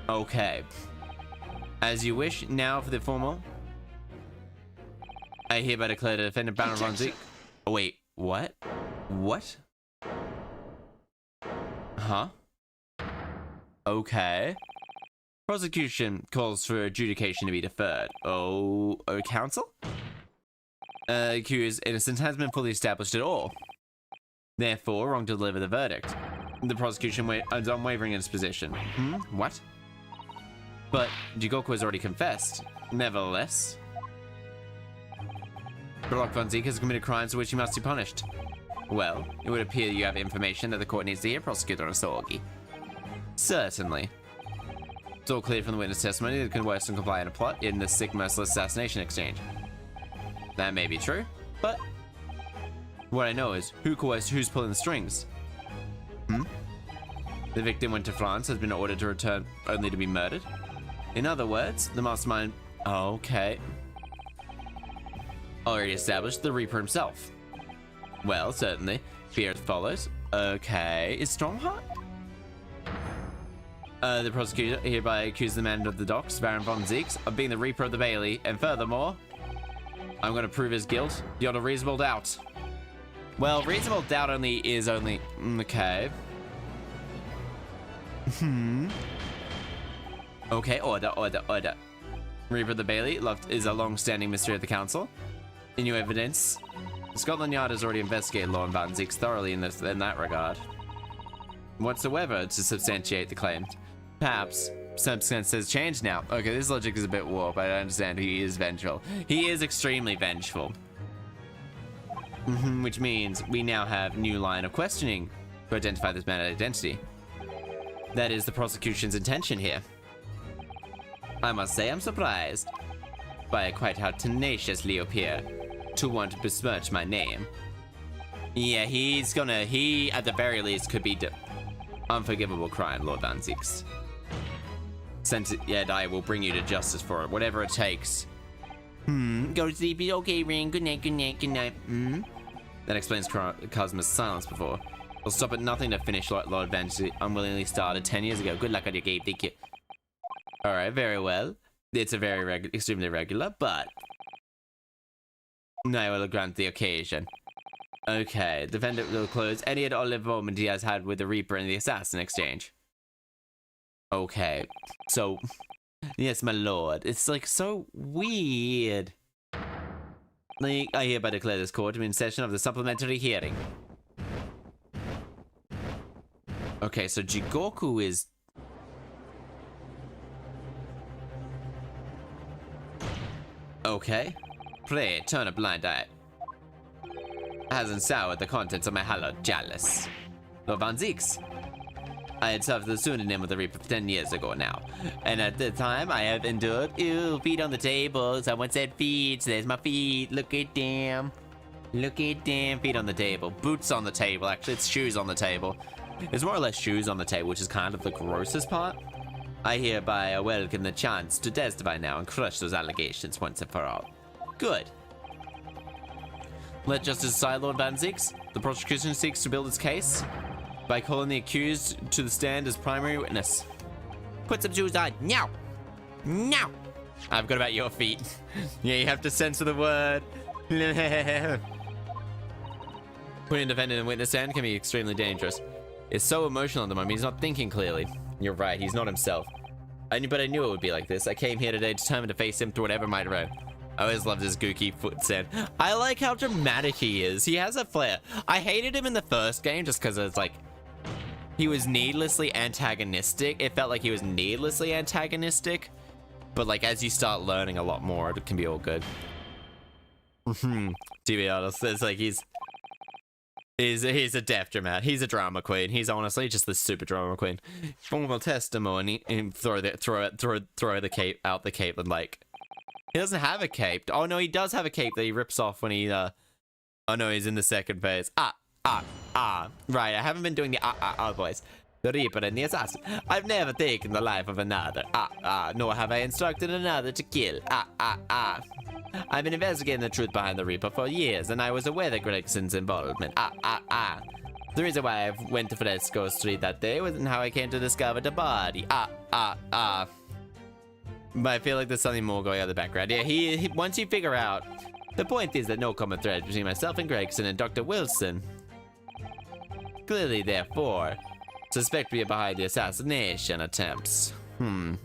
Okay. As you wish. Now for the formal. I hereby declare the defendant Baron von Zeke. Oh, wait, what? What? Huh? Okay. Prosecution calls for adjudication to be deferred. Oh, counsel? Accused innocence has been fully established at all. Therefore, wrong to deliver the verdict. The prosecution is unwavering in its position. What? But Jigoku has already confessed. Nevertheless, Brock von Zeke has committed crimes for which he must be punished. Well, it would appear you have information that the court needs to hear, Prosecutor Osorgi. Certainly. It's all clear from the witness testimony that coerce and comply in a plot in the sick, merciless assassination exchange. That may be true, but what I know is who coerced, who's pulling the strings. The victim went to France, has been ordered to return only to be murdered. In other words, the mastermind... Okay. Already established, the Reaper himself. Well, certainly. Fear follows. Okay. Is Strongheart? The prosecutor hereby accused the man of the docks, Baron von Zeeks, of being the Reaper of the Bailey, and furthermore, I'm going to prove his guilt beyond a reasonable doubt. Well, reasonable doubt is only... Okay. Okay, order. Reaper of the Bailey is a long-standing mystery of the council. In new evidence, Scotland Yard has already investigated Lord Van Zeeks thoroughly in that regard. Whatsoever to substantiate the claim. Perhaps circumstances has changed now. Okay, this logic is a bit warped, but I understand he is vengeful. He is extremely vengeful. Which means we now have new line of questioning to identify this man's identity. That is the prosecution's intention here. I must say I'm surprised by quite how tenacious Leo appear to want to besmirch my name. Yeah, he at the very least could be unforgivable crime, Lord Van Zeeks. Yet I will bring you to justice for it, whatever it takes. Go to sleep, okay, Ring, good night, good night, good night. That explains Cosmo's silence before. We'll stop at nothing to finish Lord Van Zeeks unwillingly started 10 years ago. Good luck on your game, thank you. Alright, very well. It's a very extremely regular, but I will grant the occasion. Okay, defendant will close any and all involvement he has had with the Reaper and the Assassin exchange. Okay, so, yes, my lord, it's like so weird. Like, I hereby declare this court to be in session of the supplementary hearing. Okay, so Jigoku is... Okay. Pray, turn a blind eye. Hasn't soured the contents of my hallowed chalice. Lord Van Zeeks. I had served the pseudonym of the Reaper 10 years ago now. And at the time, I have endured... Ew, feet on the table. Someone said feet. There's my feet. Look at them. Look at them. Feet on the table. Boots on the table. Actually, it's shoes on the table. It's more or less shoes on the table, which is kind of the grossest part. I hereby welcome the chance to testify now and crush those allegations once and for all. Good. Let justice decide, Lord Van Zeeks. The prosecution seeks to build its case by calling the accused to the stand as primary witness. Put some shoes on. Now! Now! I forgot about your feet. Yeah, you have to censor the word. Putting a defendant in witness stand can be extremely dangerous. It's so emotional at the moment, he's not thinking clearly. You're right, he's not himself. But I knew it would be like this. I came here today determined to face him through whatever might arise. I always loved his gooky foot stand. I like how dramatic he is. He has a flair. I hated him in the first game just because it's like... he was needlessly antagonistic. It felt like he was needlessly antagonistic. But like as you start learning a lot more, it can be all good. To be honest, it's like he's a deaf dramatic. He's a drama queen. He's honestly just the super drama queen. Formal testimony and throw the cape out the cape and like he doesn't have a cape. Oh no, he does have a cape that he rips off when he oh no, he's in the second phase. Right, I haven't been doing the voice. The Reaper and the Assassin. I've never taken the life of another. Nor have I instructed another to kill. I've been investigating the truth behind the Reaper for years, and I was aware of Gregson's involvement. The reason why I went to Fresco Street that day wasn't how I came to discover the body. But I feel like there's something more going on in the background. Yeah, he once you figure out, the point is that no common thread between myself and Gregson and Dr. Wilson. Clearly, therefore, suspect me behind the assassination attempts. You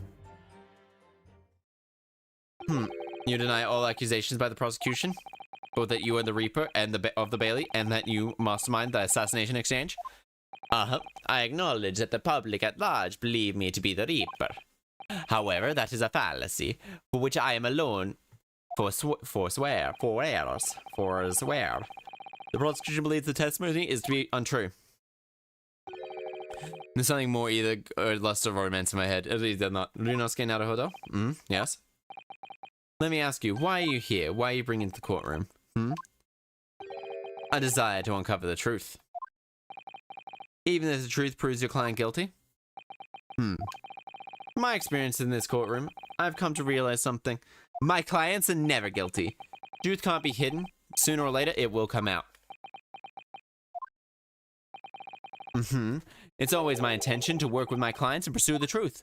deny all accusations by the prosecution? Both that you are the Reaper and of the Bailey, and that you mastermind the assassination exchange? I acknowledge that the public at large believe me to be the Reaper. However, that is a fallacy, for which I am alone forswear. The prosecution believes the testimony is to be untrue. There's something more either lust or romance in my head. At least they're not. Lunosuke Naruhodo? Yes? Let me ask you, why are you here? Why are you bringing to the courtroom? A desire to uncover the truth. Even if the truth proves your client guilty? From my experience in this courtroom, I've come to realize something. My clients are never guilty. Truth can't be hidden. Sooner or later, it will come out. It's always my intention to work with my clients and pursue the truth.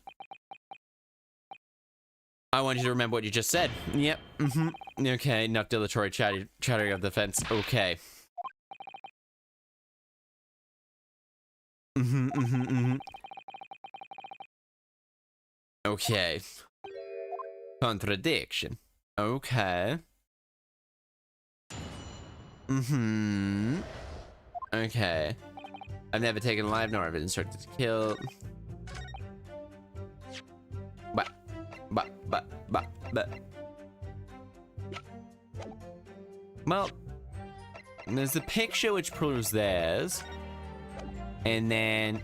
I want you to remember what you just said. Yep. Okay, noctillatory chattering of the fence. Okay. Okay. Contradiction. Okay. Okay. I've never taken a life nor have been instructed to kill. But. Well, there's the picture which proves theirs. And then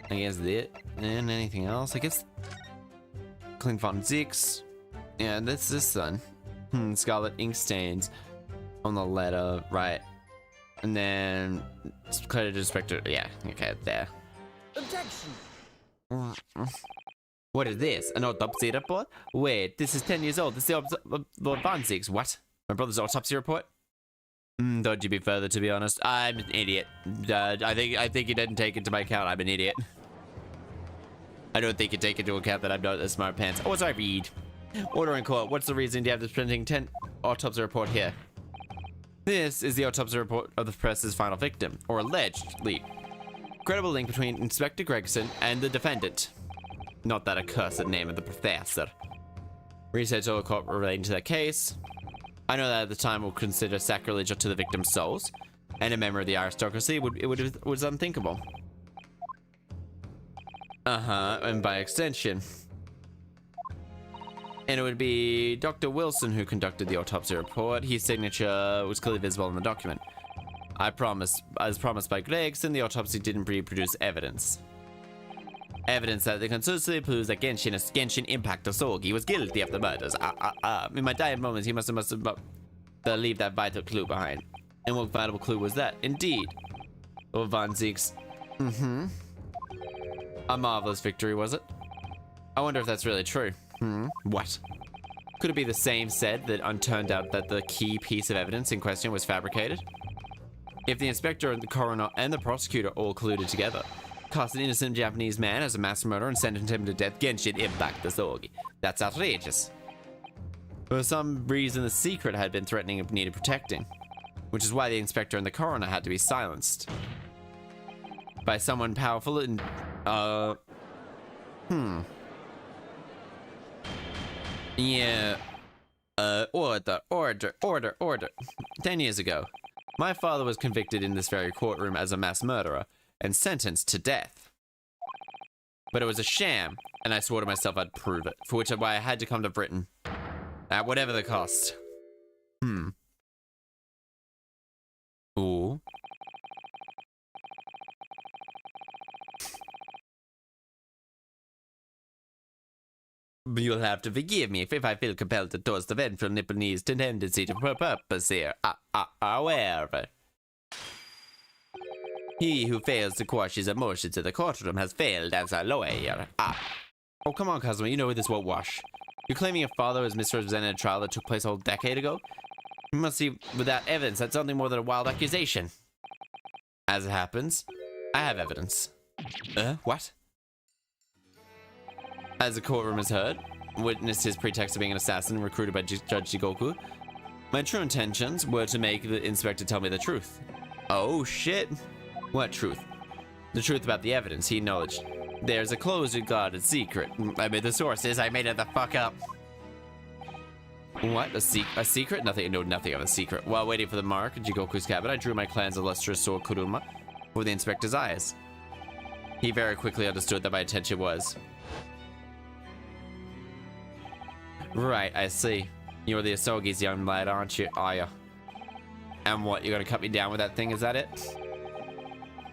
I guess that. And anything else? I guess Kling Von Zix. Yeah, that's this one. Scarlet ink stains on the letter, right? And then credited spectre. Yeah, okay, there. Objection. What is this? An autopsy report? Wait, this is 10 years old. This is the Lord Von Zix. What? My brother's autopsy report? Don't you be further, to be honest. I'm an idiot. I think you didn't take into my account. I'm an idiot. I don't think you take into account that I'm not a smart pants. Oh, sorry, read. Order in court. What's the reason you have this printing 10 autopsy report here? This is the autopsy report of the press's final victim, or allegedly. Credible link between Inspector Gregson and the defendant. Not that accursed name of the professor. Research all court relating to that case. I know that at the time we'll consider sacrilege to the victim's souls, and a member of the aristocracy it was unthinkable. And by extension. And it would be Dr. Wilson who conducted the autopsy report. His signature was clearly visible in the document. As promised by Gregson, the autopsy didn't reproduce evidence. Evidence that conclusively proves that Genshin Impact Osogi was guilty of the murders. In my dying moments, he must have leave that vital clue behind. And what valuable clue was that? Indeed. Or Von Zix. A marvelous victory, was it? I wonder if that's really true. What? Could it be the same said that turned out that the key piece of evidence in question was fabricated? If the inspector and the coroner and the prosecutor all colluded together, cast an innocent Japanese man as a mass murderer and sentenced him to death, Genshin Impact Osogi. That's outrageous. For some reason, the secret had been threatening and needed protecting, which is why the inspector and the coroner had to be silenced. By someone powerful and, Yeah. Order. 10 years ago, my father was convicted in this very courtroom as a mass murderer, and sentenced to death. But it was a sham, and I swore to myself I'd prove it, for which I had to come to Britain. At whatever the cost. Ooh. You'll have to forgive me if I feel compelled to toss the vengeful Nipponese tendency to purpose here. However, he who fails to quash his emotions in the courtroom has failed as a lawyer. Oh, come on, Cosmo, you know this won't wash. You're claiming your father was misrepresented in a trial that took place a whole decade ago? You must see, without evidence, that's nothing more than a wild accusation. As it happens, I have evidence. What? As the courtroom has heard, witnessed his pretext of being an assassin recruited by Judge Jigoku, my true intentions were to make the inspector tell me the truth. Oh shit. What truth? The truth about the evidence he acknowledged. There's a closely guarded secret. I mean, the source is I made it the fuck up. What? A secret? Nothing. No, nothing of a secret. While waiting for the mark in Jigoku's cabin, I drew my clan's illustrious sword Kuruma before the inspector's eyes. He very quickly understood that my intention was. Right, I see. You're the Asogi's young lad, aren't you? Are you? And what, you're gonna cut me down with that thing, is that it?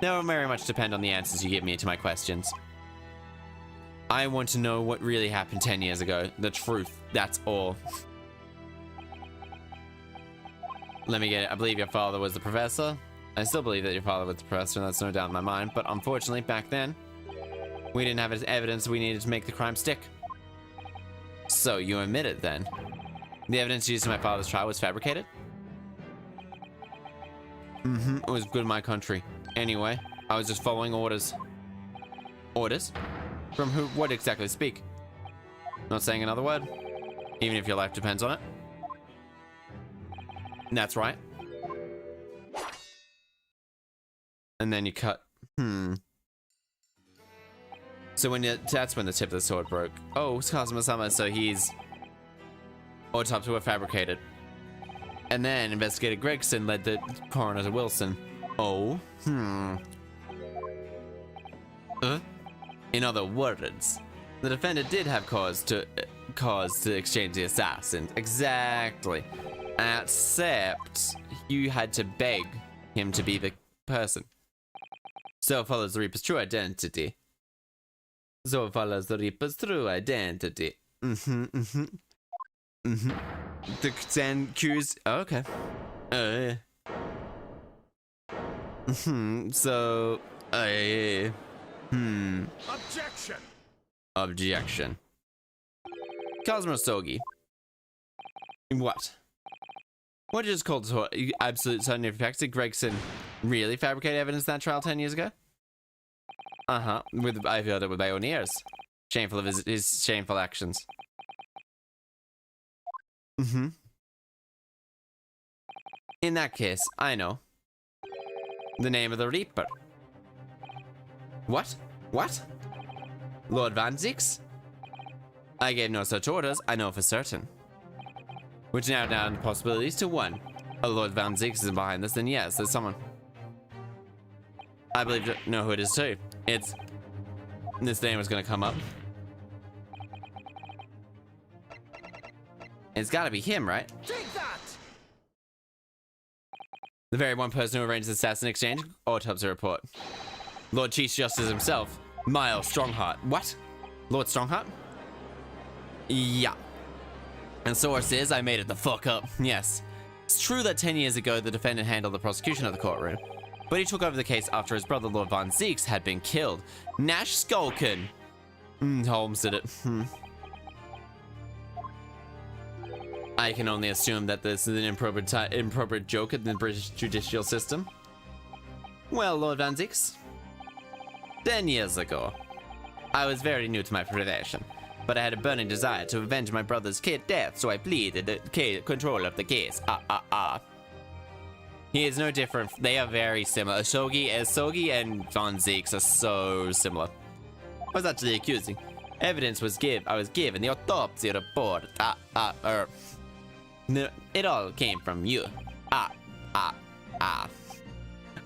That will very much depend on the answers you give me to my questions. I want to know what really happened 10 years ago. The truth, that's all. Let me get it. I believe your father was the professor. I still believe that your father was the professor, and that's no doubt in my mind. But unfortunately, back then, we didn't have evidence we needed to make the crime stick. So, you admit it then? The evidence used in my father's trial was fabricated? It was good in my country. Anyway, I was just following orders. Orders? From who? What exactly speak? Not saying another word? Even if your life depends on it? That's right. And then you cut. So that's when the tip of the sword broke. Oh, it's Kazuma-sama, so he's autopsies were fabricated. And then Investigator Gregson led the coroner to Wilson. Oh, In other words, the defendant did have cause to exchange the assassins. Exactly. Except you had to beg him to be the person. So follows the Reaper's true identity. So follows the Reaper's true identity. The then cues. Oh, okay. So. Objection. Objection. Cosmo Sogi. What? What did you just call this absolute scientific facts? Did Gregson really fabricate evidence in that trial 10 years ago? I heard it with my own ears. Shameful of his shameful actions. In that case, I know. The name of the Reaper. What? What? Lord Van Zieks? I gave no such orders, I know for certain. Which narrowed down the possibilities to one. A Lord Van Zieks is behind this, then yes, there's someone. I believe to know who it is too. It's... This name was gonna come up. It's gotta be him, right? Take that! The very one person who arranged the assassin exchange? Autopsy report. Lord Chief Justice himself, Miles Strongheart. What? Lord Strongheart? Yeah. And source is, I made it the fuck up. Yes. It's true that 10 years ago, the defendant handled the prosecution of the courtroom. But he took over the case after his brother, Lord Van Zieks, had been killed. Nash Skulkin. Holmes did it. I can only assume that this is an improper joke in the British judicial system. Well, Lord Van Zieks. 10 years ago, I was very new to my profession, but I had a burning desire to avenge my brother's death, so I pleaded the control of the case. He is no different. They are very similar. Asogi and Van Zieks are so similar. I was actually accusing. Evidence was I was given. The autopsy report. It all came from you.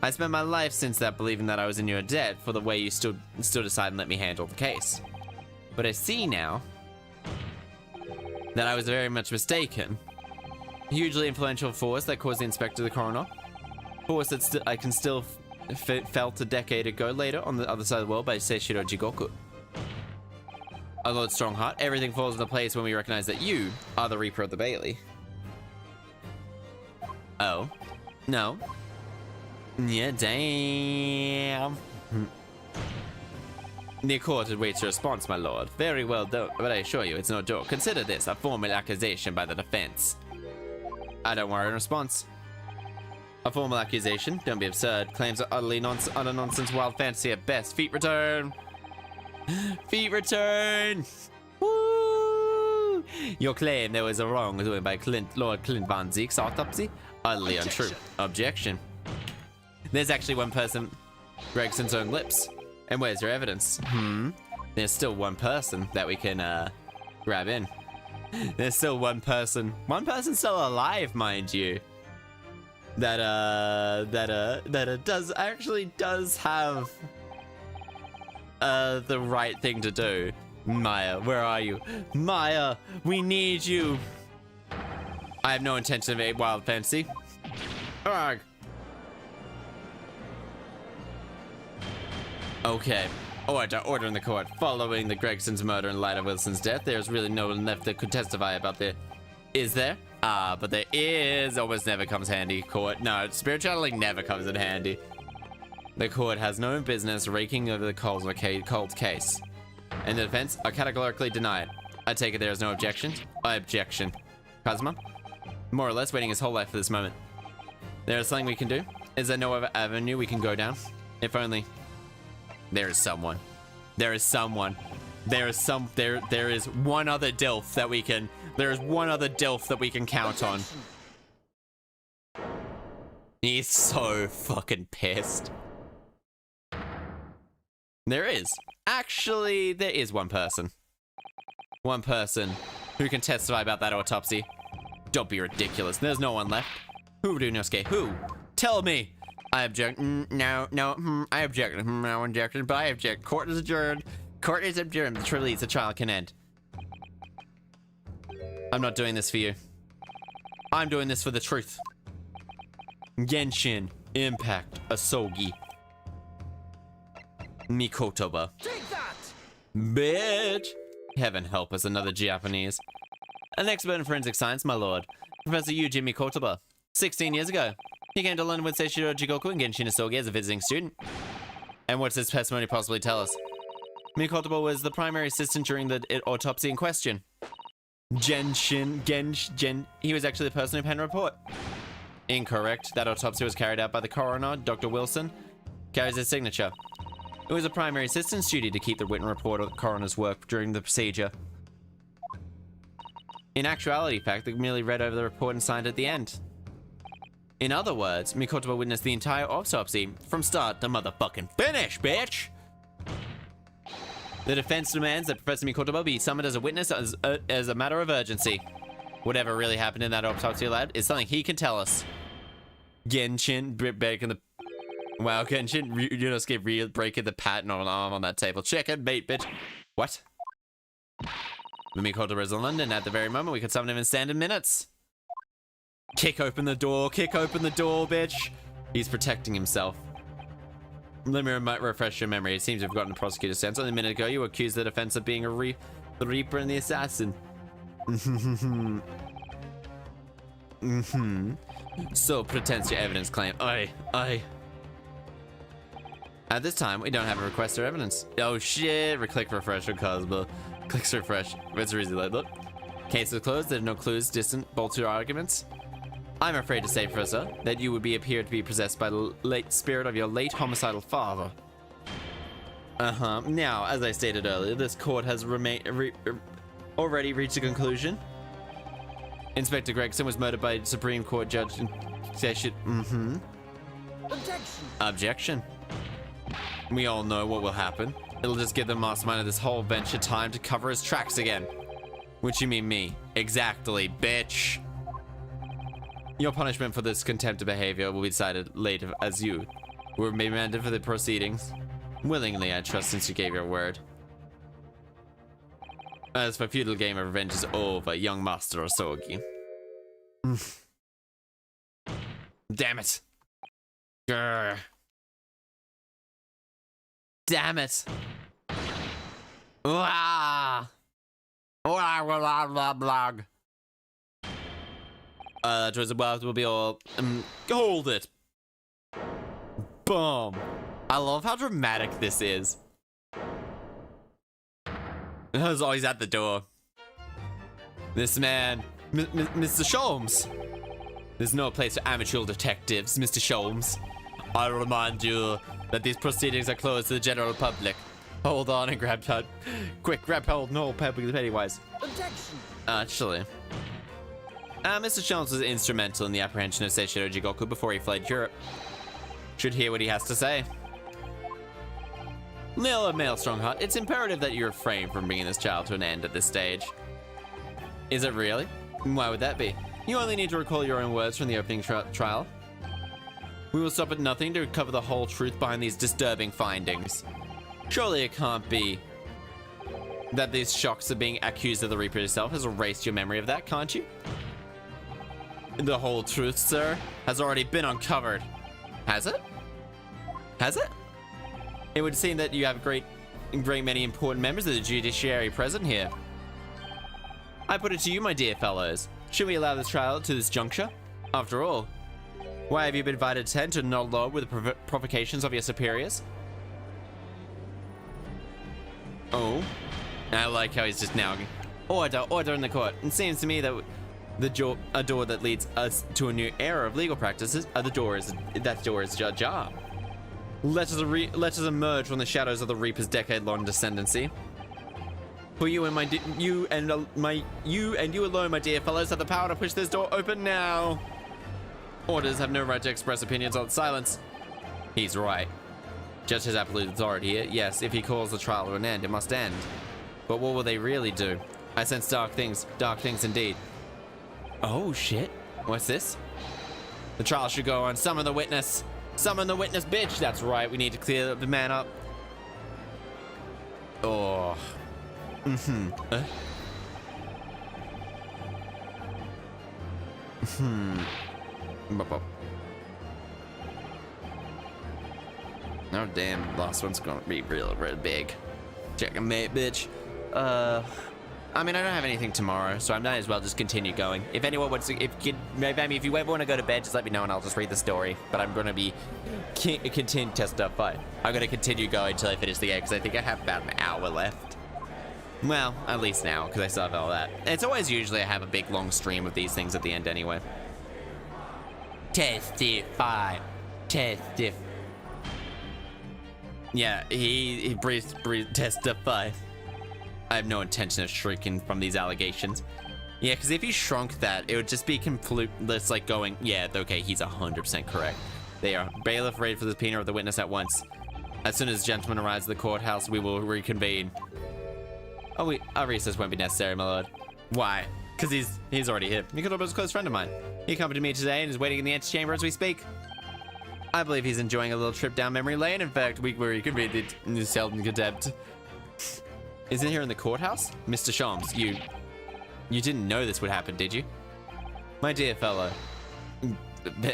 I spent my life since that believing that I was in your debt for the way you stood aside and let me handle the case. But I see now that I was very much mistaken. A hugely influential force that caused the inspector the coroner. Force that I can still felt a decade ago later on the other side of the world by Seishiro Jigoku. Our Lord Strongheart, everything falls into place when we recognize that you are the Reaper of the Bailey. Oh. No. Yeah, damn. The court awaits your response, my lord. Very well done, but I assure you, it's no joke. Consider this a formal accusation by the defense. I don't worry in response. A formal accusation? Don't be absurd. Claims are utterly utter nonsense, wild fantasy at best. Feet return! Feet return! Woo! Your claim there was a wrongdoing by Lord Clint Van Zeke's autopsy? Utterly untrue. Objection. There's actually one person, Gregson's own lips. And where's your evidence? There's still one person that we can grab in. There's still one person still alive, mind you, that does have the right thing to do. Maya, where are you? Maya, we need you. I have no intention of a wild fantasy. Arrgh. Okay. Order in the court. Following the Gregson's murder and light of Wilson's death, there's really no one left that could testify about the... Is there? But there is. Almost never comes handy. Court. No, spirituality never comes in handy. The court has no business raking over the cold case. And the defense, I categorically deny it. I take it there is no objection. I objection. Kazuma? More or less waiting his whole life for this moment. There is something we can do. Is there no other avenue we can go down? If only... There is someone. There is someone. There is one other DILF that we can... There is one other DILF that we can count on. He's so fucking pissed. There is. Actually, there is one person. One person who can testify about that autopsy. Don't be ridiculous. There's no one left. Who do Nosuke? Who? Tell me! I object. No. I object. No objection, but I object. Court is adjourned. Court is adjourned. The release the trial can end. I'm not doing this for you. I'm doing this for the truth. Genshin Impact Asogi Mikotoba. Take that! Bitch! Heaven help us, another Japanese. An expert in forensic science, my lord. Professor Yuji Mikotoba. 16 years ago. He came to London with Seishiro Jigoku and Genshin Asogi as a visiting student. And what's his testimony possibly tell us? Mikotoba was the primary assistant during the autopsy in question. He was actually the person who penned a report. Incorrect. That autopsy was carried out by the coroner, Dr. Wilson. Carries his signature. It was a primary assistant's duty to keep the written report of the coroner's work during the procedure. In actuality, they merely read over the report and signed at the end. In other words, Mikotoba witnessed the entire autopsy from start to motherfucking finish, bitch! The defense demands that Professor Mikotoba be summoned as a witness as a matter of urgency. Whatever really happened in that autopsy lab is something he can tell us. Genshin breaking the... Wow, Genshin, Yunosuke breaking the pattern arm on that table. Check it, mate, bitch. What? When Mikotoba is in London, at the very moment, we could summon him in standard minutes. Kick open the door, bitch. He's protecting himself. Let me refresh your memory. It seems you've gotten a prosecutor's stance. Only a minute ago, you accused the defense of being the Reaper and the assassin. So pretends your evidence claim. Aye. At this time, we don't have a request or evidence. Oh shit, click refresh for Cosmo. Clicks refresh. It's really late. Look. Case is closed. There are no clues, distant, bolster arguments. I'm afraid to say, Professor, that you would appear to be possessed by the late spirit of your late homicidal father. Now, as I stated earlier, this court has already reached a conclusion. Inspector Gregson was murdered by Supreme Court Judge Session. Objection. We all know what will happen. It'll just give the mastermind of this whole venture time to cover his tracks again. Which you mean me? Exactly, bitch. Your punishment for this contempt of behavior will be decided later as you were remanded for the proceedings. Willingly, I trust, since you gave your word. As for feudal game of revenge is over, young Master Osogi. Damn it. Grr. Damn it. Wah. Wah, blah, blah, blah. Towards the wealth will be all. Hold it. Boom. I love how dramatic this is. Oh, he's at the door. This man, Mr. Sholmes. There's no place for amateur detectives, Mr. Sholmes. I remind you that these proceedings are closed to the general public. Hold on and grab hold. Quick, grab hold. No, Pennywise. Objection. Actually. Mr. Sholmes was instrumental in the apprehension of Seishiro Jigoku before he fled Europe. Should hear what he has to say. Male of male strongheart, it's imperative that you refrain from bringing this child to an end at this stage. Is it really? Why would that be? You only need to recall your own words from the opening trial. We will stop at nothing to cover the whole truth behind these disturbing findings. Surely it can't be that these shocks of being accused of the Reaper itself has erased your memory of that, can't you? The whole truth, sir, has already been uncovered. Has it? Has it? It would seem that you have a great many important members of the judiciary present here. I put it to you, my dear fellows. Should we allow this trial to this juncture? After all, why have you been invited to attend to not low with the provocations of your superiors? Oh, I like how he's just now. Order in the court. It seems to me that a door that leads us to a new era of legal practices. That door is ajar. Let us emerge from the shadows of the Reaper's decade-long descendancy. For you and you alone, my dear fellows, have the power to push this door open now. Orders have no right to express opinions on silence. He's right. Judge has absolute authority here. Yes, if he calls the trial to an end, it must end. But what will they really do? I sense dark things indeed. Oh shit! What's this? The trial should go on. Summon the witness. Summon the witness, bitch! That's right, we need to clear the man up. Oh. Oh damn, last one's gonna be real big. Checkmate, bitch. I mean, I don't have anything tomorrow, so I might as well just continue going. If anyone wants to, if you ever want to go to bed, just let me know and I'll just read the story. But I'm gonna be continue test stuff. Fine. I'm gonna continue going until I finish the game because I think I have about an hour left. Well, at least now because I still have all that. It's usually I have a big long stream of these things at the end anyway. Testify. Testify. Yeah, he breathed testify. I have no intention of shrinking from these allegations. Yeah, because if he shrunk that, it would just be complete. That's like going, yeah, okay, he's 100% correct. They are. Bailiff ready for the subpoena of the witness at once. As soon as the gentleman arrives at the courthouse, we will reconvene. Oh, our recess won't be necessary, my lord. Why? Because he's already here. He could have been a close friend of mine. He accompanied me today and is waiting in the antechamber as we speak. I believe he's enjoying a little trip down memory lane. In fact, we reconvened in the Selden contempt. Is it here in the courthouse? Mr. Sholmes, you didn't know this would happen, did you? My dear fellow.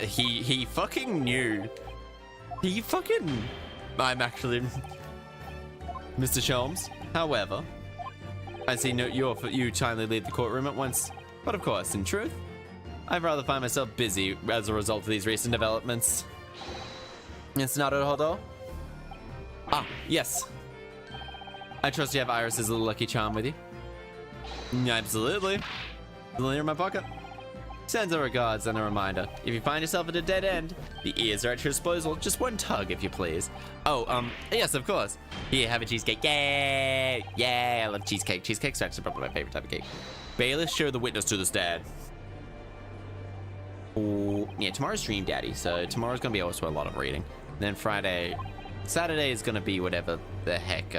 He fucking knew. I'm actually... Mr. Sholmes, however, I see you kindly leave the courtroom at once. But of course, in truth, I'd rather find myself busy as a result of these recent developments. It's not a Hodo? Ah, yes. I trust you have Iris's little lucky charm with you. Absolutely. Still in my pocket. Sends her regards and a reminder. If you find yourself at a dead end, the ears are at your disposal. Just one tug, if you please. Oh, yes, of course. Here, have a cheesecake. Yay! Yay, I love cheesecake. Cheesecake's actually probably my favorite type of cake. Bailiff, show the witness to the stand. Oh, yeah, tomorrow's Dream Daddy, so tomorrow's gonna be also a lot of reading. Then Saturday is gonna be whatever the heck,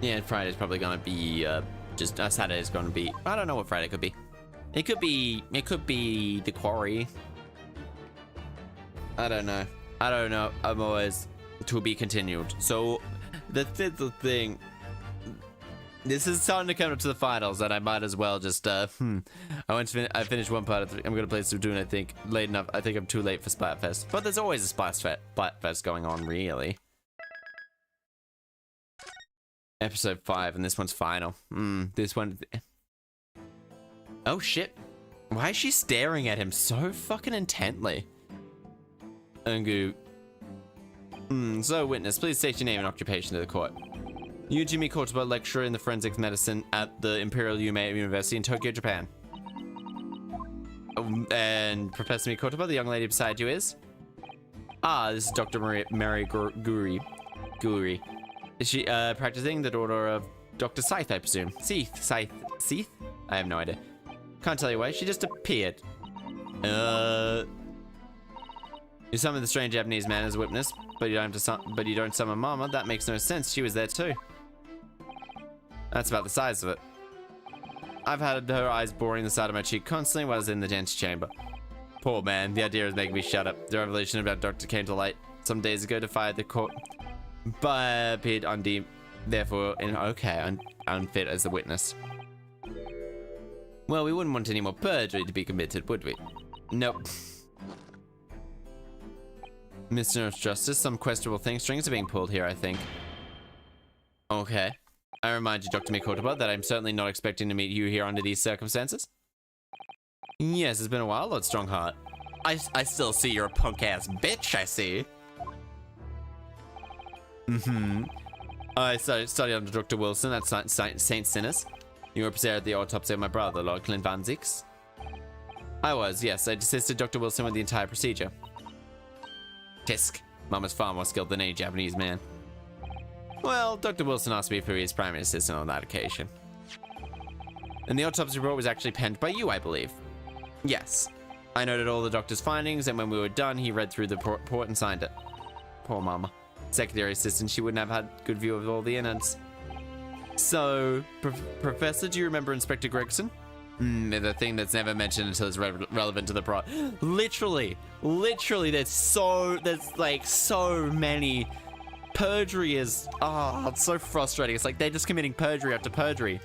yeah, Friday's probably gonna be, Saturday's gonna be, I don't know what Friday could be. It could be The Quarry. I don't know. I'm always to be continued. So the thing. This is starting to come up to the finals, and I might as well just I finished one part of 3. I'm gonna play some Dune, I think, late enough. I think I'm too late for Splatfest, but there's always a Splatfest going on, really. Episode 5, and this one's final. This one. Oh shit! Why is she staring at him so fucking intently? Ungu. So witness, please state your name and occupation to the court. Yuji Mikotoba, lecturer in the forensics medicine at the Imperial Yume University in Tokyo, Japan. And Professor Mikotoba, the young lady beside you is? This is Dr. Mary Guri. Is she practicing? The daughter of Dr. Scythe, I presume. Scythe? I have no idea. Can't tell you why. She just appeared. You summoned the strange Japanese man as a witness, but you don't summon Mama. That makes no sense. She was there too. That's about the size of it. I've had her eyes boring the side of my cheek constantly while I was in the antechamber. Poor man, the idea is making me shut up. The revelation about Doctor came to light some days ago, defied the court, but appeared undeemed, therefore unfit as the witness. Well, we wouldn't want any more perjury to be committed, would we? Nope. Mr. Justice, some questionable strings are being pulled here, I think. Okay. I remind you, Dr. Mikotoba, that I'm certainly not expecting to meet you here under these circumstances. Yes, it's been a while, Lord Strongheart. I still see you're a punk-ass bitch, I see. I studied under Dr. Wilson at St. Sinners. You were present at the autopsy of my brother, Lord Clint Van Zeeks. I was, yes. I assisted Dr. Wilson with the entire procedure. Tisk. Mom is far more skilled than any Japanese man. Well, Dr. Wilson asked me for his primary assistant on that occasion. And the autopsy report was actually penned by you, I believe. Yes. I noted all the doctor's findings, and when we were done, he read through the report and signed it. Poor Mama. Secondary assistant, she wouldn't have had good view of all the innards. So, Professor, do you remember Inspector Gregson? The thing that's never mentioned until it's relevant to the plot. Literally, there's like so many. Perjury is, it's so frustrating. It's like they're just committing perjury after perjury.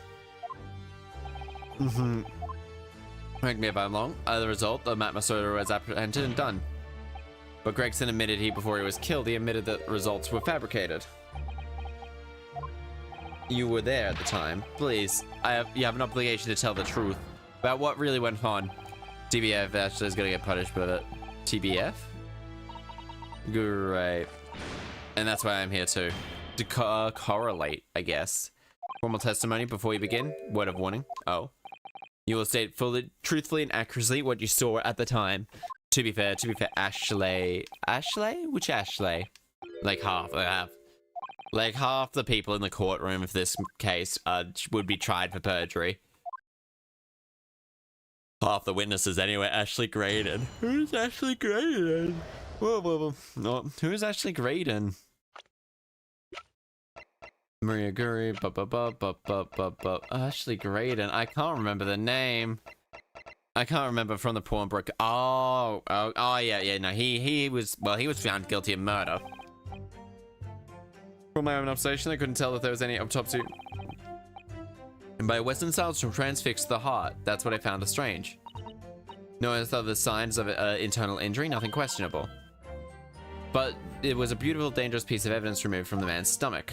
Correct me if I'm wrong. As a result, the Matt Masoda was apprehended and done. But Gregson admitted before he was killed, he admitted that the results were fabricated. You were there at the time. Please, you have an obligation to tell the truth about what really went on. TBF actually is gonna get punished, but TBF? Great. And that's why I'm here too. To correlate, I guess. Formal testimony before you begin. Word of warning. Oh. You will state fully, truthfully, and accurately what you saw at the time. To be fair, Ashley. Ashley? Which Ashley? Like half the people in the courtroom of this case would be tried for perjury. Half the witnesses anyway. Ashley Graydon. Who's Ashley Graydon? Whoa. No, who's Ashley Graydon? Maria Guri, Ashley Graydon. I can't remember the name. I can't remember from the porn brook. Oh, yeah. No, he was found guilty of murder. From my own observation, I couldn't tell if there was any autopsy. And by Western styles to transfix the heart. That's what I found strange. No other signs of internal injury, nothing questionable. But it was a beautiful, dangerous piece of evidence removed from the man's stomach.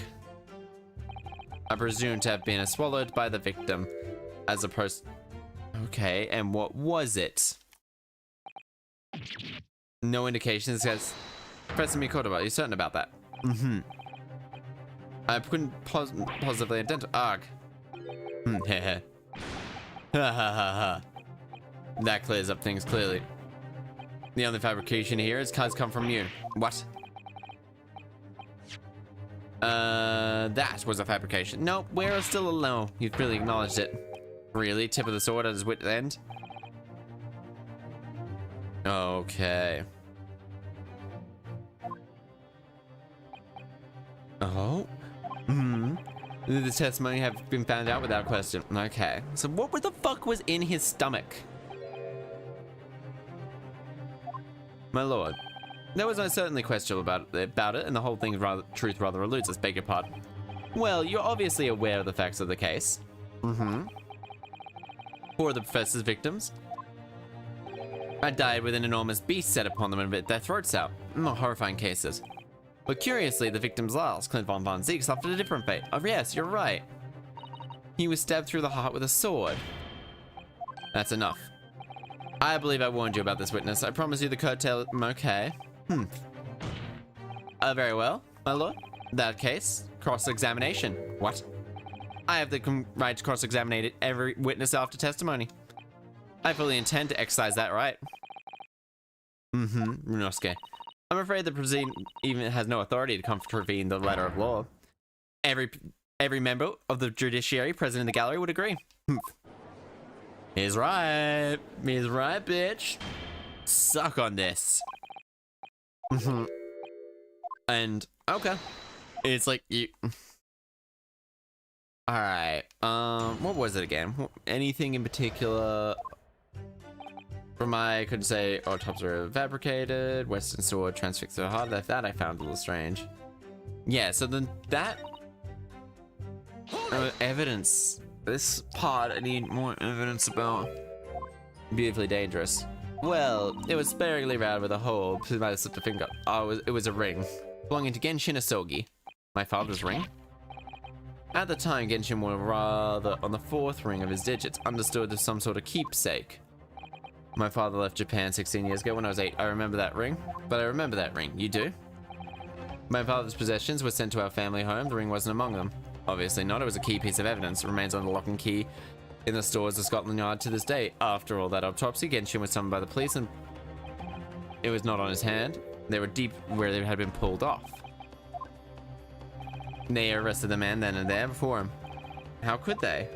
I presume to have been swallowed by the victim as opposed. Okay, and what was it? No indications. Says Professor Mikotoba, are you certain about that? I couldn't positively identify. That clears up things clearly. The only fabrication here has come from you. What? That was a fabrication. Nope, we're still alone. You've really acknowledged it. Really? Tip of the sword at his wit's end? Okay. Oh? The testimony have been found out without question. Okay. So what the fuck was in his stomach? My lord, There was certainly question about it, and the whole thing's truth rather eludes us, beg your pardon. Well, you're obviously aware of the facts of the case. Mm-hmm. 4 of the professor's victims had died with an enormous beast set upon them and bit their throats out. Horrifying cases. But curiously, the victim's last, Clint von Zeke, suffered a different fate. Oh yes, you're right. He was stabbed through the heart with a sword. That's enough. I believe I warned you about this witness. I promise you the curtail... Okay. Very well, my lord. That case, cross-examination. What? I have the right to cross-examine every witness after testimony. I fully intend to exercise that right. Runosuke. I'm afraid the proceeding even has no authority to contravene the letter of law. Every member of the judiciary present in the gallery would agree. He's right. He's right, bitch. Suck on this. And okay, it's like you. All right. What was it again? Anything in particular? From I could say autopsy were fabricated. Western sword transfixed the heart. That I found a little strange. Yeah. So then that evidence. This part I need more evidence about. Beautifully dangerous. Well, it was sparingly round with a hole. Might have slipped a finger. Oh, it was a ring belonging to Genshin Asogi, my father's ring. At the time, Genshin was rather on the 4th ring of his digits, understood as some sort of keepsake. My father left Japan 16 years ago when I was 8. I remember that ring, but I remember that ring. You do? My father's possessions were sent to our family home. The ring wasn't among them. Obviously not. It was a key piece of evidence. It remains on the lock and key in the stores of Scotland Yard to this day. After all that autopsy, Genshin was summoned by the police and it was not on his hand. They were deep where they had been pulled off. They arrested the man then and there before him. How could they?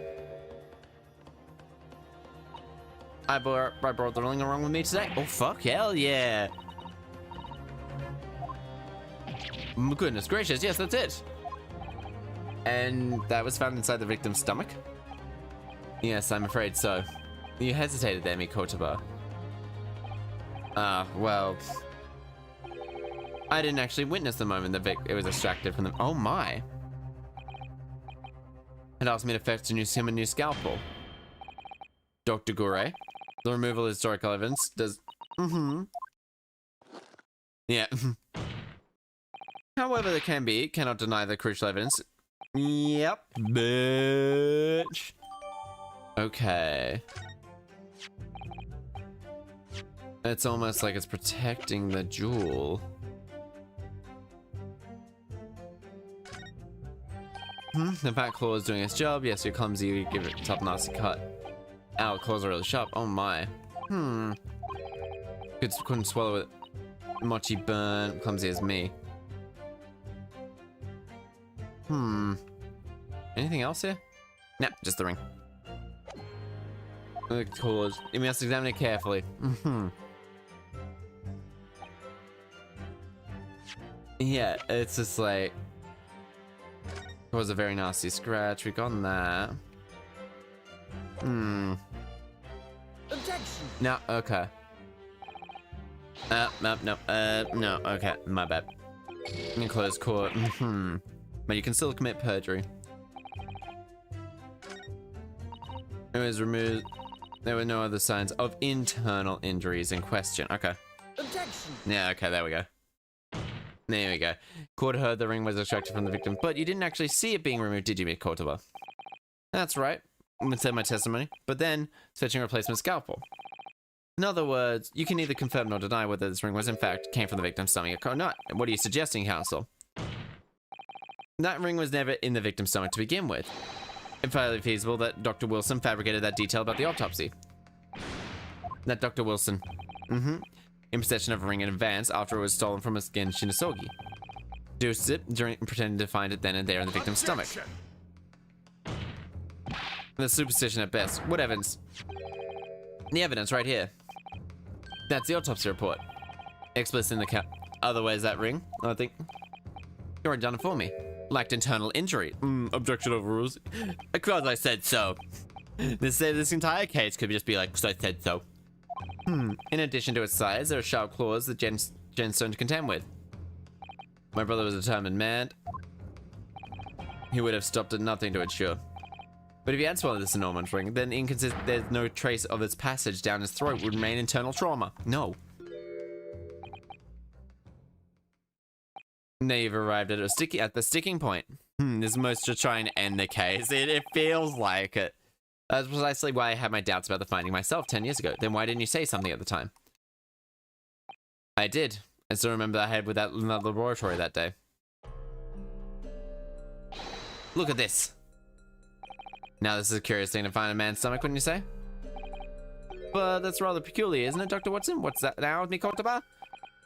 I brought the ring along with me today. Oh fuck, hell yeah. Goodness gracious, yes, that's it. And that was found inside the victim's stomach? Yes, I'm afraid so. You hesitated there, Mikotoba. Well... I didn't actually witness the moment it was extracted from them. Oh my! It asked me to fetch him a new scalpel. Dr. Gore, the removal of historical evidence does... Yeah. However, there cannot deny the crucial evidence. Yep, bitch. Okay. It's almost like it's protecting the jewel. The back claw is doing its job. Yes, you're clumsy. You give it a top nasty cut. Ow, claws are really sharp. Oh my. Couldn't swallow it. Mochi burn. Clumsy as me. Anything else here? Nah, just the ring. The claws. You must examine it carefully. Yeah, it's just like... It was a very nasty scratch. We got that. Objection. No, okay. No, okay, my bad. In close court. But you can still commit perjury. It was removed. There were no other signs of internal injuries in question. Okay. Objection. Yeah, okay, there we go. There we go. Court heard the ring was extracted from the victim, but you didn't actually see it being removed, did you, Mikotoba? That's right. It said my testimony, but then fetching a replacement scalpel. In other words, you can neither confirm nor deny whether this ring was in fact came from the victim's stomach or not. What are you suggesting, counsel? That ring was never in the victim's stomach to begin with. It's highly feasible that Dr. Wilson fabricated that detail about the autopsy. That Dr. Wilson, in possession of a ring in advance after it was stolen from a Genshin Asogi. Deuced it during pretending to find it then and there in the victim's stomach. The superstition at best. What evidence? The evidence right here. That's the autopsy report. Explicit in the count. Otherwise, that ring, I think, you already done it for me. Lacked internal injury. Objection overrules. Because I said so. This entire case could just be like, because I said so. In addition to its size, there are sharp claws that gemstone to contend with. My brother was a determined man. He would have stopped at nothing to ensure. But if he had swallowed this enormous ring, then there's no trace of its passage down his throat would remain internal trauma. No. Now you've arrived at the sticking point. This is most to try and end the case. It feels like it. That's precisely why I had my doubts about the finding myself 10 years ago. Then why didn't you say something at the time? I did. I still remember I had with that laboratory that day. Look at this. Now this is a curious thing to find in a man's stomach, wouldn't you say? But that's rather peculiar, isn't it, Dr. Watson? What's that now with me, Kotoba?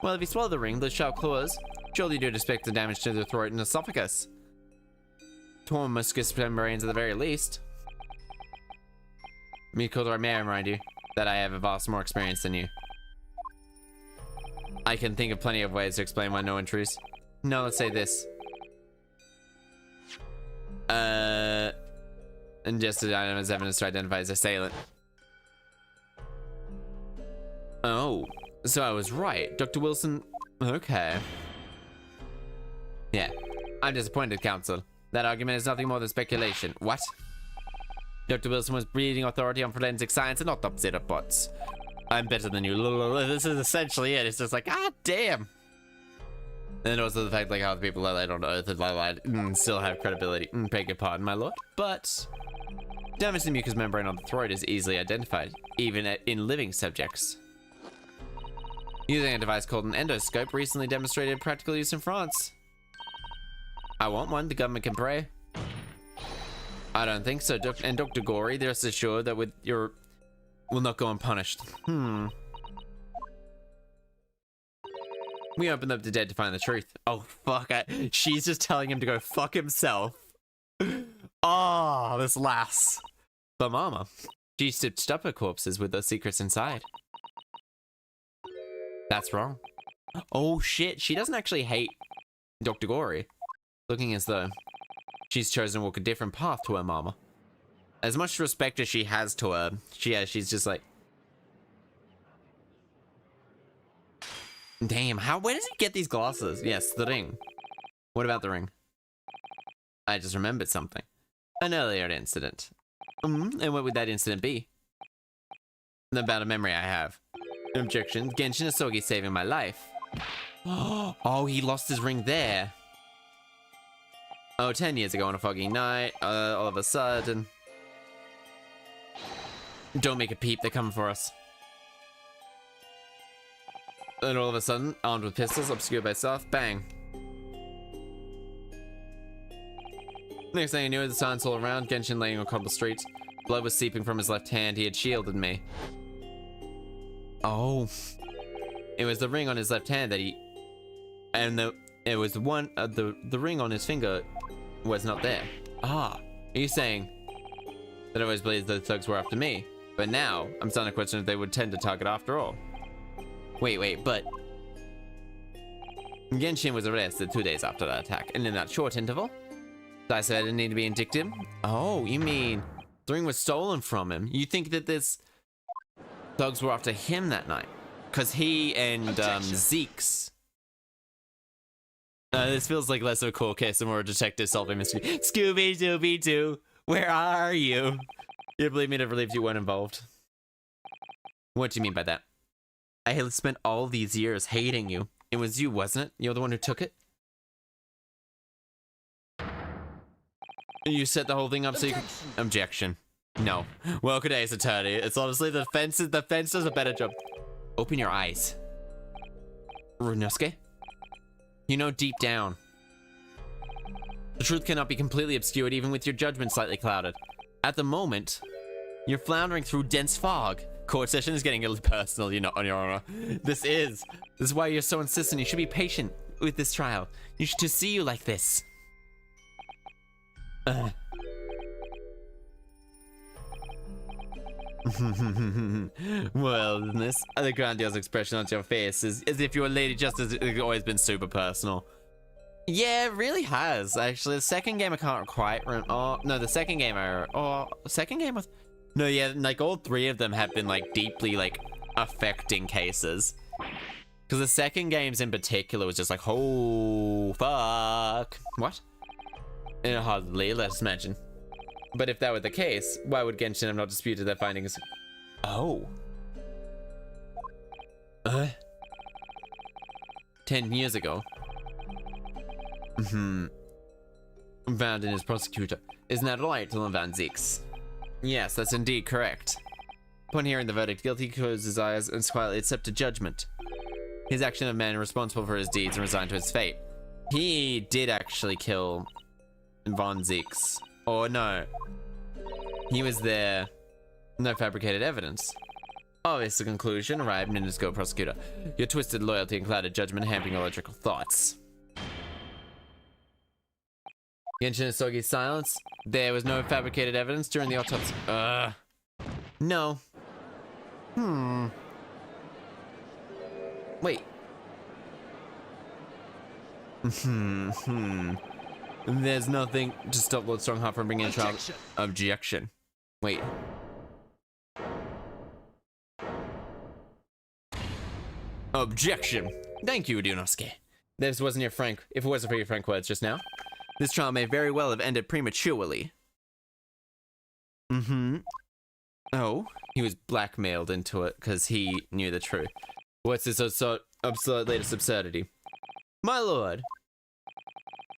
Well, if you swallow the ring, those sharp claws, surely you do expect the damage to the throat and esophagus. Torn mucous membranes at the very least. Mikoto, may I remind you that I have a vast more experience than you. I can think of plenty of ways to explain why no injuries. No, let's say this. Ingested item as evidence to identify his assailant. Oh, so I was right. Dr. Wilson... Okay. Yeah. I'm disappointed, Counsel. That argument is nothing more than speculation. What? Dr. Wilson was breeding authority on forensic science and not opposite of bots. I'm better than you. This is essentially it. It's just like, ah, damn. And also the fact like how the people that I don't know still have credibility. Beg your pardon, my lord. But damage to the mucous membrane on the throat is easily identified, even in living subjects. Using a device called an endoscope recently demonstrated practical use in France. I want one. The government can pray. I don't think so, and Dr. Gory, rest assured that with your will not go unpunished. We opened up the dead to find the truth. Oh, fuck. She's just telling him to go fuck himself. Oh, this lass. But mama, she stitched up her corpses with those secrets inside. That's wrong. Oh, shit. She doesn't actually hate Dr. Gory. Looking as though she's chosen to walk a different path to her mama. As much respect as she has to her, she's just like... Damn, where does he get these glasses? Yes, the ring. What about the ring? I just remembered something. An earlier incident. And what would that incident be? About a memory I have. Objection, Genshin Asogi saving my life. Oh, he lost his ring there. Oh, 10 years ago on a foggy night, all of a sudden... Don't make a peep, they're coming for us. And all of a sudden, armed with pistols, obscured by stealth, bang. Next thing I knew, the silence all around, Genshin laying on cobble streets. Blood was seeping from his left hand, he had shielded me. Oh. It was the ring on his left hand that he... And it was the one, the ring on his finger was not there. Ah, are you saying that I always believed the thugs were after me? But now, I'm starting to question if they would tend to target after all. Wait, but... Genshin was arrested 2 days after that attack, and in that short interval, I said I didn't need to be indicted. Oh, you mean the ring was stolen from him? You think that this thugs were after him that night? Because he and Zeke's... this feels like less of a cool case and more a detective solving mystery. Scooby-Dooby-Doo, where are you? You'd believe me to believe you weren't involved. What do you mean by that? I had spent all these years hating you. It was you, wasn't it? You're the one who took it? You set the whole thing up so you could... Objection. No. Well, good day, attorney. It's honestly the fence does a better job. Open your eyes. Runosuke? You know deep down, the truth cannot be completely obscured even with your judgment slightly clouded. At the moment, you're floundering through dense fog. Court session is getting a little personal, you're not on your honor. This is why you're so insistent. You should be patient with this trial. You should to see you like this. Well, the grandiose expression on your face is as if your Lady Justice has always been super personal. Yeah, it really has, actually. The second game I can't quite remember. Oh, no, the second game was... No, yeah, like, all three of them have been, like, deeply, like, affecting cases. Because Because the second games in particular was just like, oh, fuck. What? Hardly, let us imagine. But if that were the case, why would Genshin have not disputed their findings? Oh. 10 years ago. Found in his prosecutor. Isn't that right, Van Zix? Yes, that's indeed correct. Upon hearing the verdict, guilty closed his eyes and quietly accepted judgment. His action of man responsible for his deeds and resigned to his fate. He did actually kill Von Zix. Or no. He was there. No fabricated evidence. Obvious the conclusion arrived in his go prosecutor. Your twisted loyalty and clouded judgment hampering your logical thoughts. Genshin Isogi's silence. There was no fabricated evidence during the autopsy. No. Wait. There's nothing to stop Lord Strongheart from bringing a trial. Objection. Wait. Objection. Thank you, Dunosuke. This wasn't your frank. If it wasn't for your frank words just now, this trial may very well have ended prematurely. Oh, he was blackmailed into it because he knew the truth. What's this absurd latest absurdity? My lord,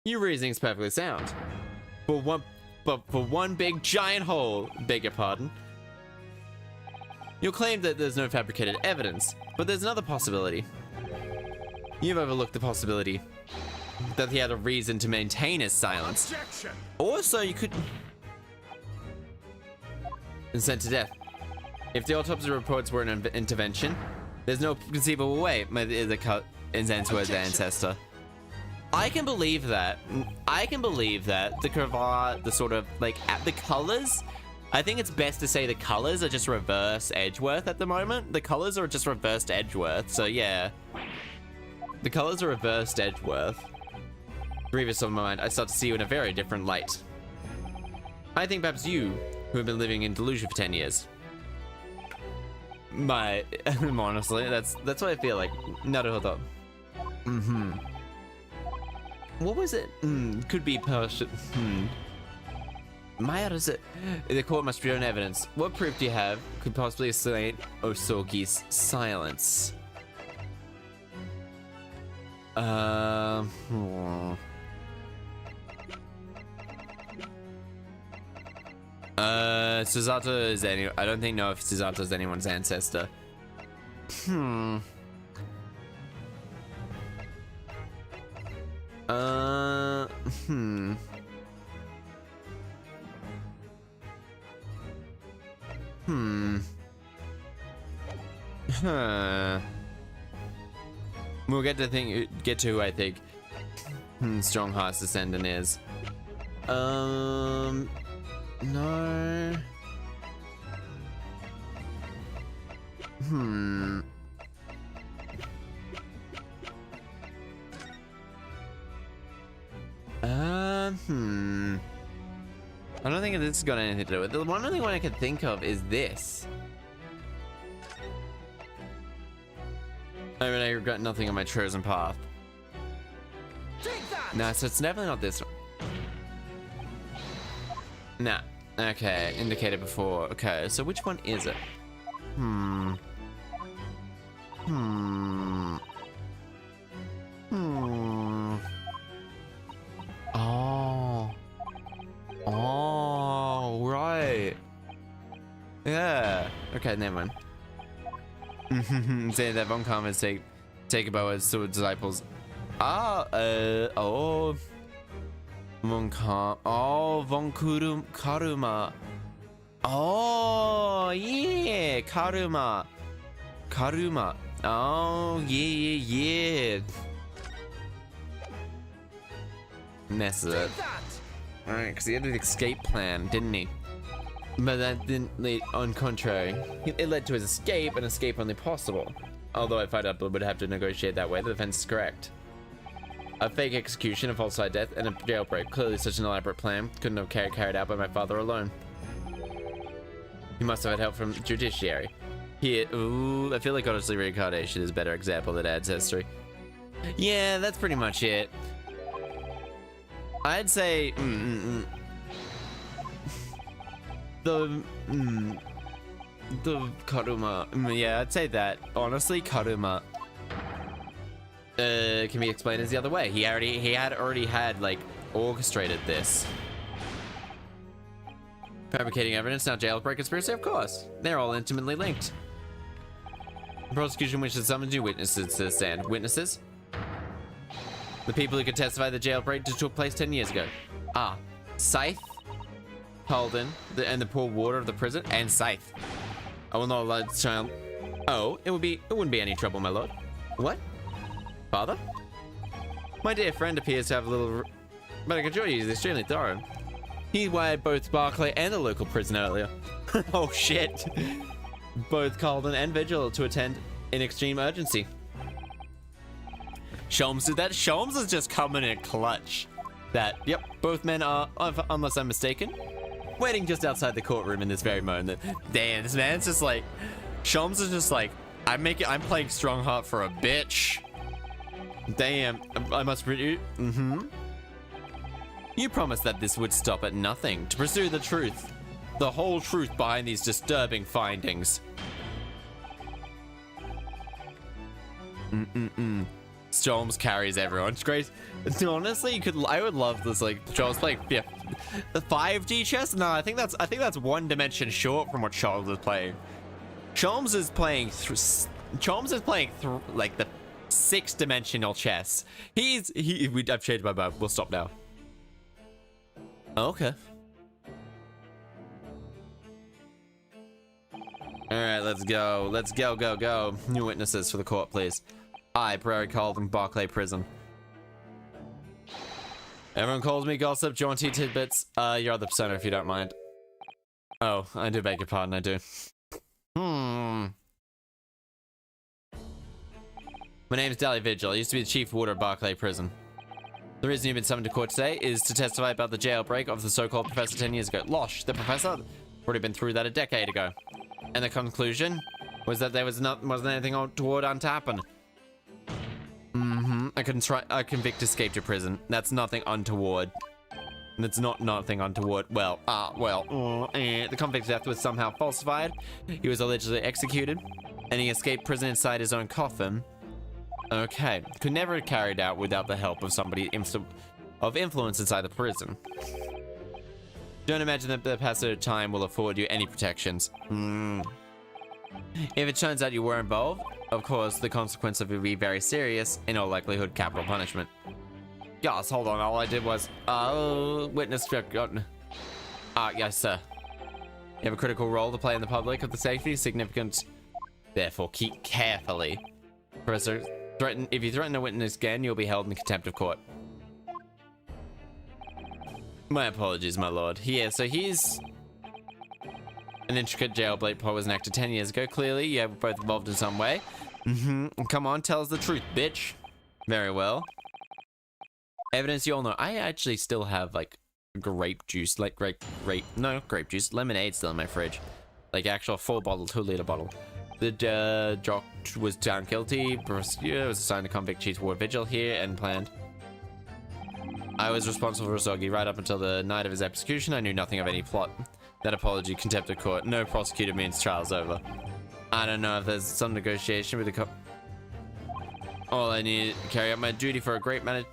your reasoning's perfectly sound. For one big giant hole, beg your pardon. You'll claim that there's no fabricated evidence, but there's another possibility. You've overlooked the possibility that he had a reason to maintain his silence. Objection. Also, you could... and sent to death. If the autopsy reports were an intervention, there's no conceivable way the cut is towards the ancestor. I can believe that. I can believe that the cravat, the sort of like the colors. I think it's best to say the colors are just reverse Edgeworth at the moment. The colors are just reversed Edgeworth. So yeah, the colors are reversed Edgeworth. Grievous on my mind, I start to see you in a very different light. I think perhaps you, who have been living in delusion for 10 years. Honestly, that's what I feel like. Naruhodo. What was it? Could be Persian. Maya, does it? The court must be on evidence. What proof do you have could possibly explain Osogi's silence? Susato is I don't know if Susato is anyone's ancestor. We'll get to who I think Strongheart's descendant is. No. I don't think this has got anything to do with it. The one only one I could think of is this. I mean, I regret nothing on my chosen path. Nah, so it's definitely not this one. Nah. Okay, indicated before. Okay, so which one is it? Oh, right. Yeah. Okay, never mind. Say that Von Karma take about his disciples. Oh. Von Karuma. Oh, yeah, Karuma. Oh, yeah. Mess it. Alright, because he had an escape plan, didn't he? But that didn't lead, on contrary. It led to his escape, and escape only possible. Although I find out would have to negotiate that way, the defense is correct. A fake execution, a falsified death, and a jailbreak. Clearly such an elaborate plan couldn't have carried out by my father alone. He must have had help from the judiciary. Here, ooh, I feel like honestly reincarnation is a better example than ancestry. Yeah, that's pretty much it. I'd say the Karuma. Yeah, I'd say that. Honestly, Karuma can be explained as the other way. He had already like orchestrated this. Fabricating evidence, now jailbreak conspiracy, of course. They're all intimately linked. The prosecution wishes to summon new witnesses to the stand. Witnesses? The people who could testify the jailbreak just took place 10 years ago. Ah, Scythe, Holden, and the poor warder of the prison, and Scythe. I will not allow the child. Oh, it wouldn't be any trouble, my lord. What? Father? My dear friend appears to have a little, but I can assure you he's extremely thorough. He wired both Barclay and the local prison earlier. Oh shit. Both Calden and Vigil to attend in extreme urgency. Sholmes did that. Sholmes is just coming in clutch. That, yep, both men are, unless I'm mistaken, waiting just outside the courtroom in this very moment. Damn, this man's just like, Sholmes is just like, I'm playing Strongheart for a bitch. Damn, I must produce. You promised that this would stop at nothing to pursue the truth. The whole truth behind these disturbing findings. Storms carries everyone. It's great. Honestly, I would love this. Like, Charles playing the 5D chess. No, I think that's one dimension short from what Charles is playing. Charles is playing like the 6-dimensional chess. I've changed my mind. We'll stop now. Okay. Alright, let's go. Let's go. New witnesses for the court, please. I, Prairie Calden, Barclay Prison. Everyone calls me gossip, jaunty tidbits. Your other persona, if you don't mind. Oh, I do beg your pardon, I do. My name's Dally Vigil. I used to be the chief warder of Barclay Prison. The reason you've been summoned to court today is to testify about the jailbreak of the so-called professor 10 years ago. Losh, the professor, already been through that a decade ago. And the conclusion was that there wasn't anything untoward to happen. A convict escaped to prison. That's nothing untoward. That's not nothing untoward. Well, the convict's death was somehow falsified. He was allegedly executed, and he escaped prison inside his own coffin. Okay, could never have carried out without the help of somebody of influence inside the prison. Don't imagine that the passage of time will afford you any protections. If it turns out you were involved, of course, the consequence of it will be very serious, in all likelihood, capital punishment. Yes, hold on, all I did was, witness forgotten. Yes, sir. You have a critical role to play in the public of the safety, significant. Therefore, keep carefully. Professor, if you threaten a witness again, you'll be held in contempt of court. My apologies, my lord. Yeah, so he's an intricate jailbreak plot was enacted 10 years ago. Clearly, you have both involved in some way. Come on, tell us the truth, bitch. Very well. Evidence you all know. I actually still have, like, grape juice, like, no, grape juice, lemonade still in my fridge. Like, actual full bottle, 2-liter bottle. The jock was found guilty. Prosecutor was assigned to convict chief ward vigil here and planned. I was responsible for Soggy right up until the night of his execution. I knew nothing of any plot. That apology, contempt of court. No prosecutor means trial's over. I don't know if there's some negotiation with the cop. All I need to carry out my duty for a great manager.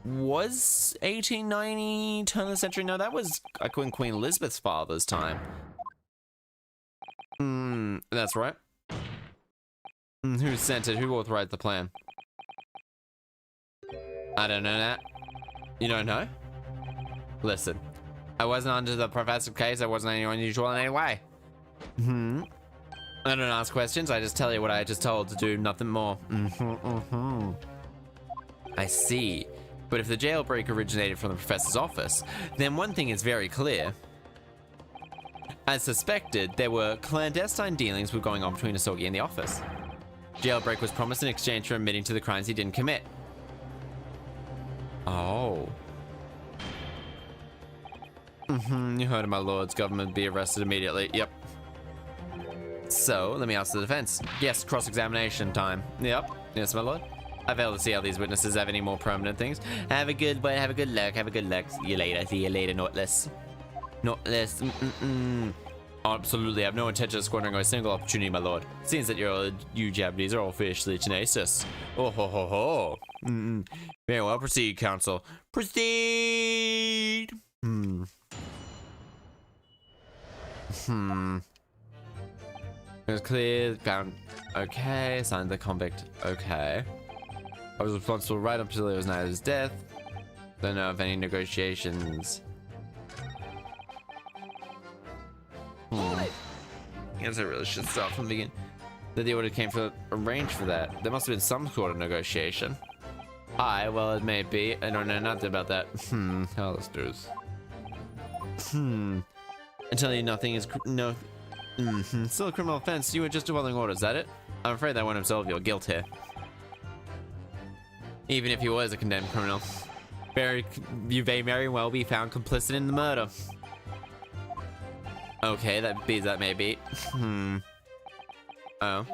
Was 1890 turn of the century? No, that was Queen Elizabeth's father's time. That's right. Who sent it? Who authorized the plan? I don't know that. You don't know? Listen, I wasn't under the professor's case. I wasn't anyone unusual in any way. I don't ask questions. I just tell you what I just told to do, nothing more. I see. But if the jailbreak originated from the professor's office, then one thing is very clear. As suspected, there were clandestine dealings were going on between Asogi and the office. Jailbreak was promised in exchange for admitting to the crimes he didn't commit. Oh. You heard of my lord's government be arrested immediately. Yep. So, let me ask the defense. Yes, cross-examination time. Yep. Yes, my lord. I fail to see how these witnesses have any more permanent things. Have a good luck. Have a good luck. See you later. See you later, Nautilus. Nautilus. Absolutely, I have no intention of squandering a single opportunity, my lord. Seems that you Japanese are all fiercely tenacious. Oh ho ho ho. Very well, proceed, counsel. Proceed. It was clear, found. Okay, signed the convict. Okay. I was responsible right up until it was night of his death. Don't know of any negotiations. I guess I really should start from the beginning. That the order came for arranged for that. There must have been some sort of negotiation. Well, it may be. I don't know nothing about that. How let's do this. I tell you, nothing is no. Still a criminal offense. You were just following orders. Is that it? I'm afraid that won't absolve your guilt here. Even if he was a condemned criminal, you may very well be found complicit in the murder. Okay, that may be. Oh.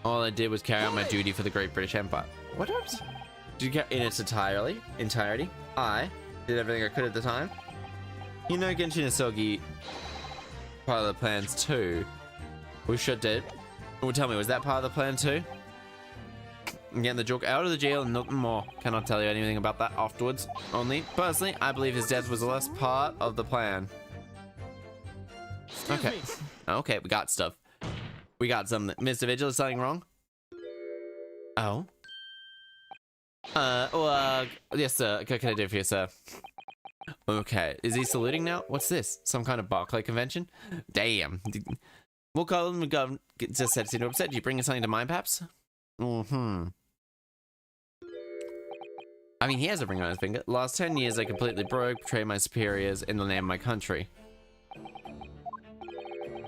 All I did was carry out my duty for the Great British Empire. What else? Did you get in its entirety? I did everything I could at the time. You know, Genshin Isogi part of the plans too. We sure did. Well, tell me, was that part of the plan too? Getting the joke out of the jail and nothing more. Cannot tell you anything about that afterwards. Only, personally, I believe his death was the last part of the plan. Okay. Okay, we got stuff. We got something. Mr. Vigil, is something wrong? Oh? Yes, sir. What can I do for you, sir? Okay. Is he saluting now? What's this? Some kind of Barclay convention? Damn. We'll call him and just said seem to upset. Did you bring us something to mind, perhaps? I mean, he has a ring on his finger. Last 10 years, I completely broke, betrayed my superiors in the name of my country.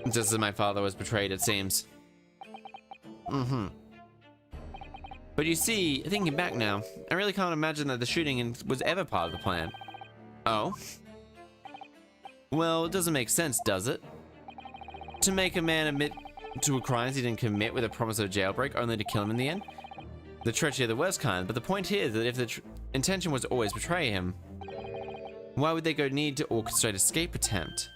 Just as my father was betrayed, it seems. But you see, thinking back now, I really can't imagine that the shooting was ever part of the plan. Oh? Well, it doesn't make sense, does it? To make a man admit to a crime he didn't commit with a promise of jailbreak, only to kill him in the end? The treachery of the worst kind, but the point here is that if the intention was to always betray him, why would they need to orchestrate escape attempt?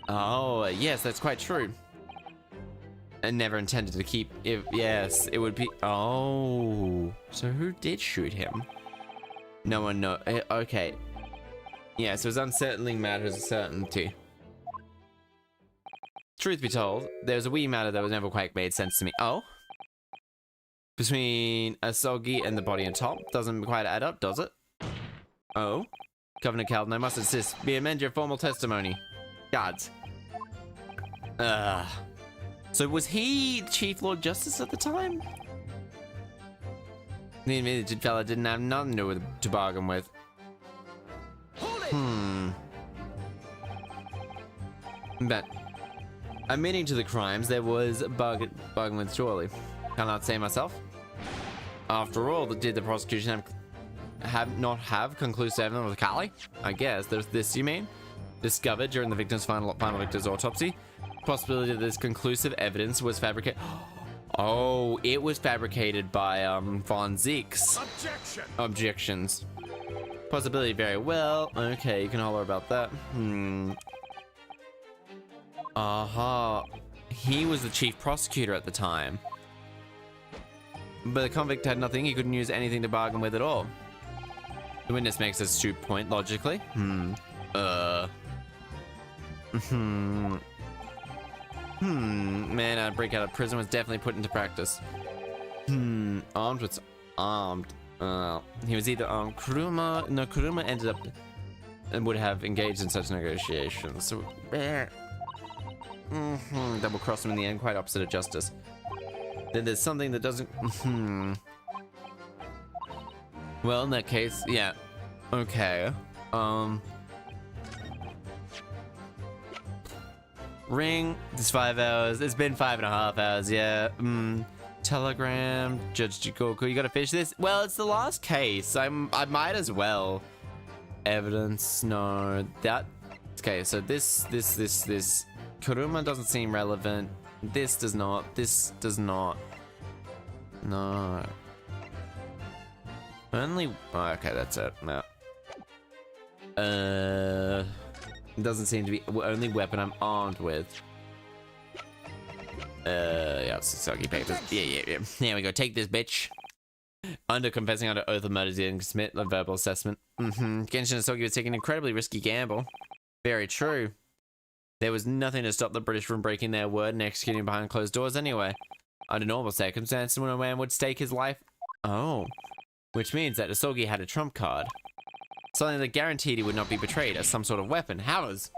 Oh, yes, that's quite true. And never intended to keep, yes, it would be, oh, so who did shoot him? No one knows, okay. Yes, it was unsettling matters of certainty. Truth be told, there's a wee matter that was never quite made sense to me. Oh? Between Asogi and the body on top, doesn't quite add up, does it? Oh? Governor Calden, I must insist, we amend your formal testimony. Gods. So was he Chief Lord Justice at the time? The admitted fella didn't have nothing to bargain with. But admitting to the crimes, there was bargain with surely. Cannot say myself. After all, did the prosecution not have conclusive evidence of Kali? I guess there's this. You mean? Discovered during the victim's final victim's autopsy. Possibility that this conclusive evidence was fabricated. Oh, it was fabricated by Von Zeke's objections. Possibility, very well. Okay, you can holler about that. He was the chief prosecutor at the time. But the convict had nothing. He couldn't use anything to bargain with at all. The witness makes a astute point, logically. Man, a break out of prison was definitely put into practice. Armed with armed. He was either armed. Kuruma ended up and would have engaged in such negotiations. So, double crossed him in the end, quite opposite of justice. Then there's something that doesn't. Well, in that case, yeah. Okay. Ring. It's 5 hours. It's been 5.5 hours. Yeah. Telegram. Judge Jikoku. You gotta finish this. Well, it's the last case. I might as well. Evidence. No. That. Okay, so this. Kuruma doesn't seem relevant. This does not. This does not. No. Only. Oh, okay, that's it. No. Doesn't seem to be the only weapon I'm armed with. Yeah, it's soggy papers. Yeah. Here we go. Take this, bitch. Confessing under oath of murder, didn't submit a verbal assessment. Genshin Asogi was taking an incredibly risky gamble. Very true. There was nothing to stop the British from breaking their word and executing behind closed doors anyway. Under normal circumstances, when a man would stake his life... Oh. Which means that Asogi had a trump card. Something that guaranteed he would not be betrayed as some sort of weapon. How's?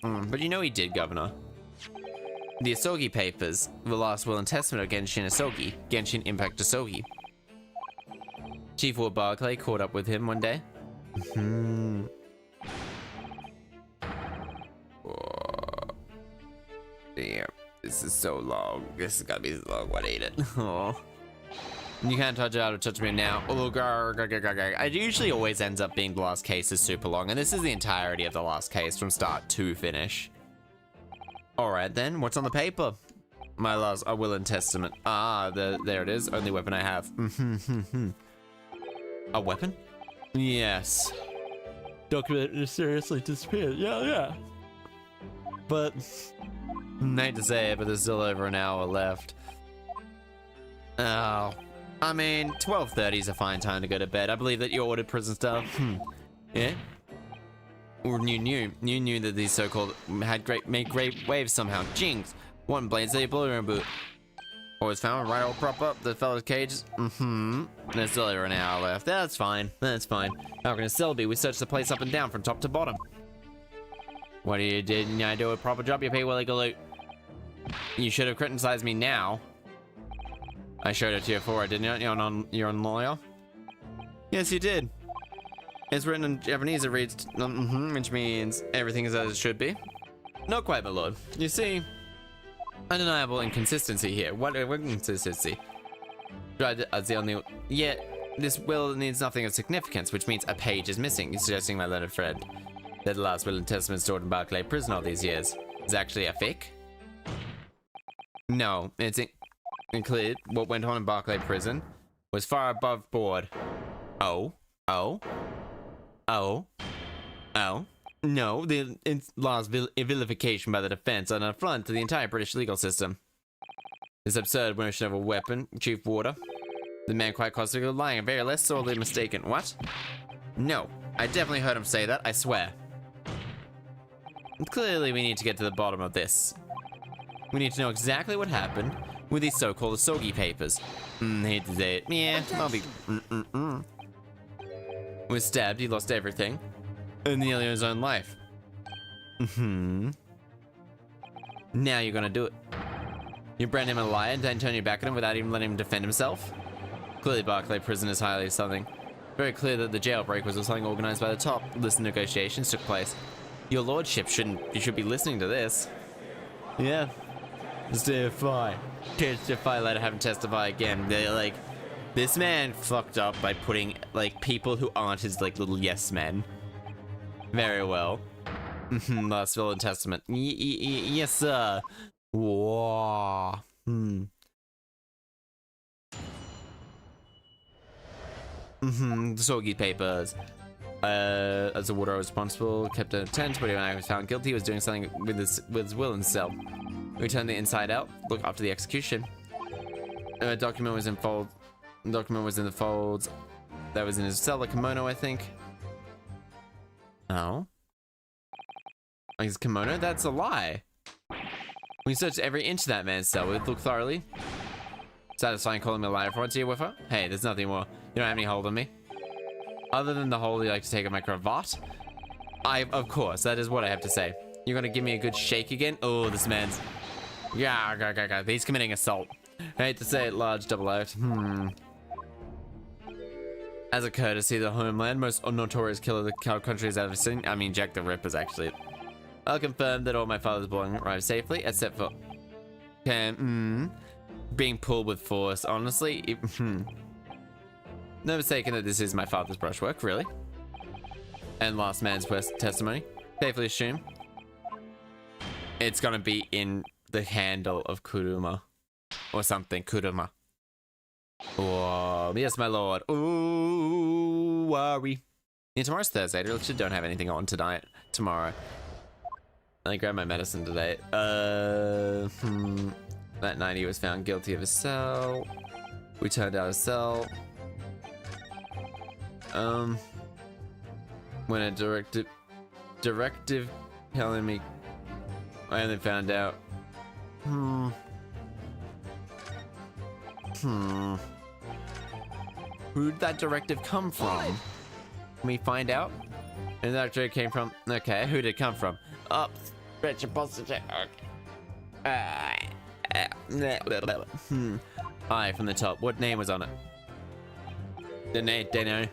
But you know he did, Governor. The Asogi Papers, the last will and testament of Genshin Asogi, Genshin Impact Asogi. Chief Ward Barclay caught up with him one day. Damn, this is so long. This is gonna be so long. What ate it? Oh. You can't touch it out or touch me now. It usually always ends up being the last case is super long, and this is the entirety of the last case from start to finish. Alright then, what's on the paper? My last will and testament. Ah, there it is. Only weapon I have. A weapon? Yes. Document mysteriously disappeared. Yeah. But, I hate to say it, but there's still over an hour left. Oh. I mean, 12:30 is a fine time to go to bed. I believe that you ordered prison stuff. Yeah? Or you knew that these so-called made great waves somehow. Jinx! One blades they blew in boot. Always found right all prop up the fellow's cages. There's still over an hour left. That's fine. How can a cell be? We searched the place up and down from top to bottom. What didn't I do a proper job? You pay well legal loot. You should have criticized me now. I showed it to you before, didn't you? You're on lawyer? Yes, you did. It's written in Japanese, it reads, which means everything is as it should be. Not quite, my lord. You see, undeniable inconsistency here. What inconsistency? This will needs nothing of significance, which means a page is missing. You're suggesting, my learned friend, that the last will and testament stored in Barclay prison all these years is actually a fake? No, it's clear what went on in Barclay prison was far above board. Oh. No, the law's vilification by the defense are an affront to the entire British legal system. This absurd notion of a weapon, Chief Warder. The man quite possibly lying and very less sorely mistaken. What? No, I definitely heard him say that, I swear. Clearly we need to get to the bottom of this. We need to know exactly what happened with these so-called Asogi papers. Hate to say it. Yeah, I'll be... Was stabbed, he lost everything. And nearly his own life. Now you're gonna do it. You brand him a liar and then turn your back on him without even letting him defend himself? Clearly Barclay prison is highly something. Very clear that the jailbreak was something organized by the top. List negotiations took place. Your lordship you should be listening to this. Yeah. Testify. Let him testify again. They're like, this man fucked up by putting like people who aren't his like little yes men. Very well. Last will and testament. Yes, sir. Whoa. Asogi papers. As a warder responsible, kept in a tent, but when I was found guilty, he was doing something with his will in cell. We turned the inside out. Look after the execution. A document was in fold. The document was in the folds. That was in his cell, a kimono, I think. Oh. His kimono? That's a lie. We searched every inch of that man's cell. We'd look thoroughly. Satisfying calling me a liar for once, you whiffer? Hey, there's nothing more. You don't have any hold on me. Other than the hold you like to take of my cravat? Of course, that is what I have to say. You're gonna give me a good shake again? Oh, this man's... Yeah, he's committing assault. I hate to say it, large double out. As a courtesy of the homeland, most notorious killer the country has ever seen. I mean, Jack the Ripper's actually. I'll confirm that all my father's belongings arrived safely, except for... being pulled with force, honestly. No mistaking that this is my father's brushwork, really. And last man's testimony. safely assume it's gonna be in the handle of Kuruma. Or something, Kuruma. Oh, yes, my lord. Ooh, worry. Yeah, tomorrow's Thursday. I literally don't have anything on tonight. Tomorrow. I grabbed my medicine today. That night he was found guilty of assault. We turned out assault. When a directive telling me, I only found out. Who'd that directive come from? Can we find out? And that directive came from. Okay, who did it come from? Up, stretch your posture. Okay. Hi, from the top. What name was on it? Dano.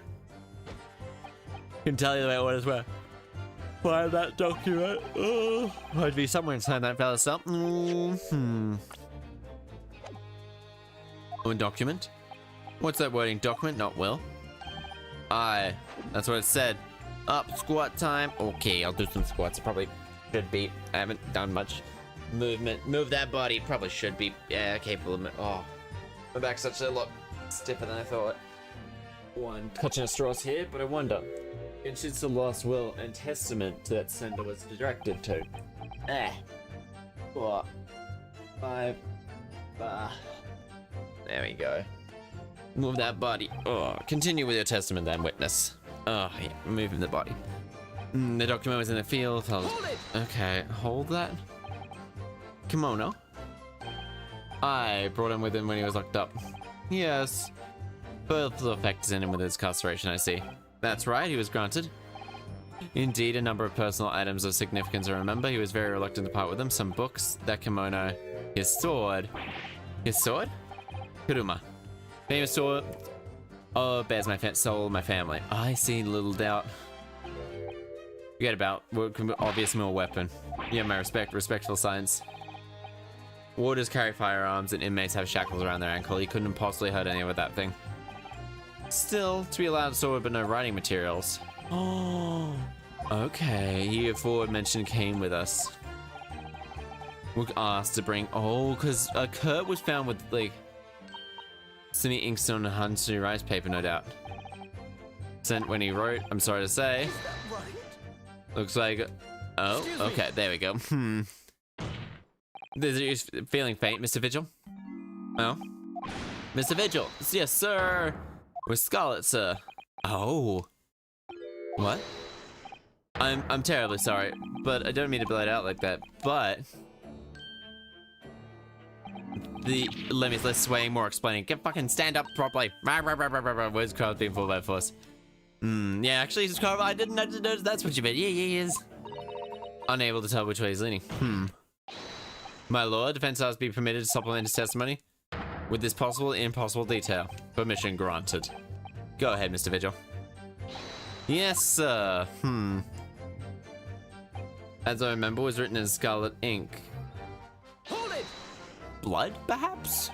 Can tell you the way it was where. Find that document. Oh, I'd be somewhere inside that fella's up. Oh, document? What's that wording? Document, not will. Aye, that's what it said. Up, squat time. Okay, I'll do some squats. Probably should be. I haven't done much movement. Move that body. Probably should be. Yeah, capable of it. Oh, my back's such a lot stiffer than I thought. One clutching at straws here, but I wonder. It's just the last will and testament to that sender was directed to. 4, 5. There we go. Move that body. Oh, continue with your testament then, witness. Oh, yeah, moving the body. The document was in the field. Okay, hold that. Kimono. I brought him with him when he was locked up. Yes. Birth effect is in him with his incarceration, I see. That's right, he was granted. Indeed, a number of personal items of significance I remember. He was very reluctant to part with them. Some books, that kimono, his sword. His sword? Kuruma. Famous sword. Oh, bears my soul, my family. I see little doubt. Forget about obvious mill weapon. Yeah, my respectful science. Warders carry firearms and inmates have shackles around their ankle. He couldn't possibly hurt anyone with that thing. Still, to be allowed sword but no writing materials. Oh, okay. He aforementioned came with us. We're asked to bring. Oh, because Kurt was found with like some inkstone and Hansu rice paper, no doubt. Sent when he wrote. I'm sorry to say. Looks like. Oh, okay. There we go. Is feeling faint, Mr. Vigil? Oh, Mr. Vigil. Yes, sir. With Scarlet, sir. Oh. What? I'm terribly sorry, but I don't mean to blow it out like that, but let's swaying more explaining. Get fucking stand up properly. Where's Carl being fooled by force? Yeah, actually he's Carl. I didn't notice that's what you meant. Yeah, he is. Unable to tell which way he's leaning. My lord, defense has be permitted to supplement his testimony with this possible impossible detail. Permission granted. Go ahead, Mr. Vigil. Yes, sir. As I remember, was written in scarlet ink. Hold it! Blood, perhaps?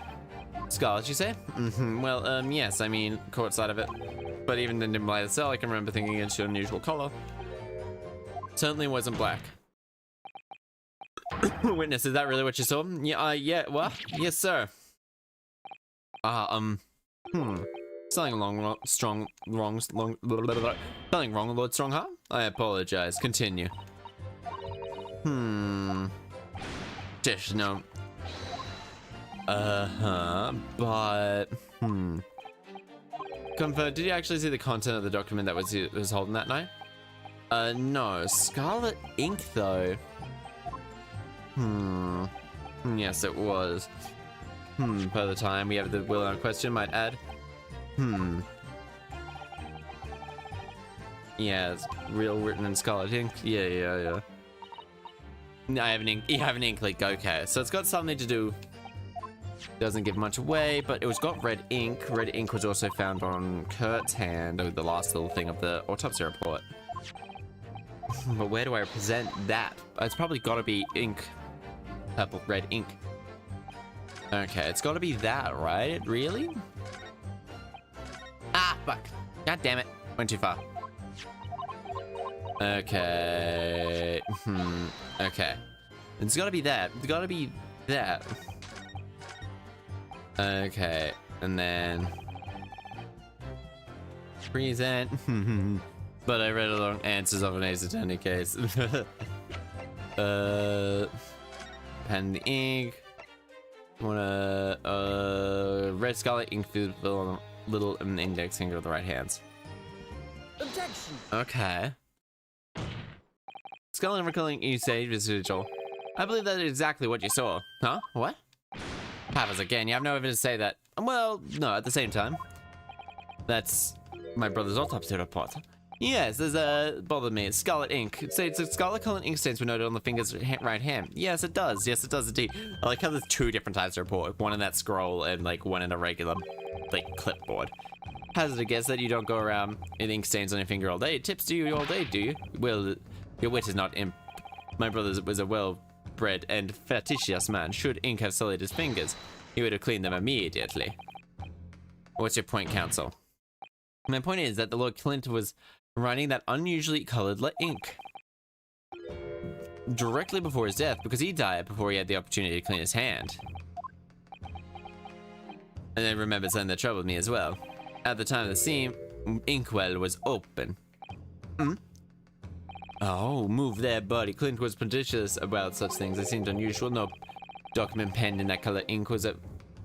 Scarlet, you say? Well, yes, I mean, caught sight of it. But even in dim light itself, I can remember thinking it's an unusual color. Certainly wasn't black. Witness, is that really what you saw? Yeah, what? Yes, sir. Something wrong, Lord Strongheart? I apologize. Continue. Dish, no. But, Confirm, did you actually see the content of the document that was holding that night? No. Scarlet ink, though. Yes, it was. Per the time, we have the will on question, might add. Yeah, it's real written in scarlet ink. Yeah. I have an ink. You have an ink leak. Okay, so it's got something to do. Doesn't give much away, but it was got red ink. Red ink was also found on Kurt's hand, the last little thing of the autopsy report. But where do I present that? It's probably got to be ink. Purple red ink. Okay, it's got to be that, right? Really? Ah, fuck. God damn it. Went too far. Okay. Okay. It's gotta be that. It's gotta be that. Okay. And then... present. But I read along answers of an Ace Attorney case. Pen the ink. Red scarlet ink filled little index finger of the right hands. Objection. Okay. Scarlet and recalling you say residual. I believe that is exactly what you saw. Huh? What? Papas again, you have no evidence to say that. Well, no, at the same time. That's my brother's autopsy report. Yes, there's bothered me. It's scarlet ink. It states that scarlet colored ink stains were noted on the finger's right hand. Yes, it does. Yes, it does indeed. I like how there's two different types of report. One in that scroll and like one in a regular like clipboard. Hazard a guess that you don't go around with ink stains on your finger all day. It tips to you all day, do you? Well, your wit is not imp. My brother was a well-bred and fatitious man. Should ink have sullied his fingers, he would have cleaned them immediately. What's your point, counsel? My point is that the Lord Clint was writing that unusually colored ink directly before his death because he died before he had the opportunity to clean his hand. And then remember something that troubled me as well. At the time of the scene, inkwell was open. Oh, move there, buddy. Clint was prodigious about such things. It seemed unusual. No document penned in that color ink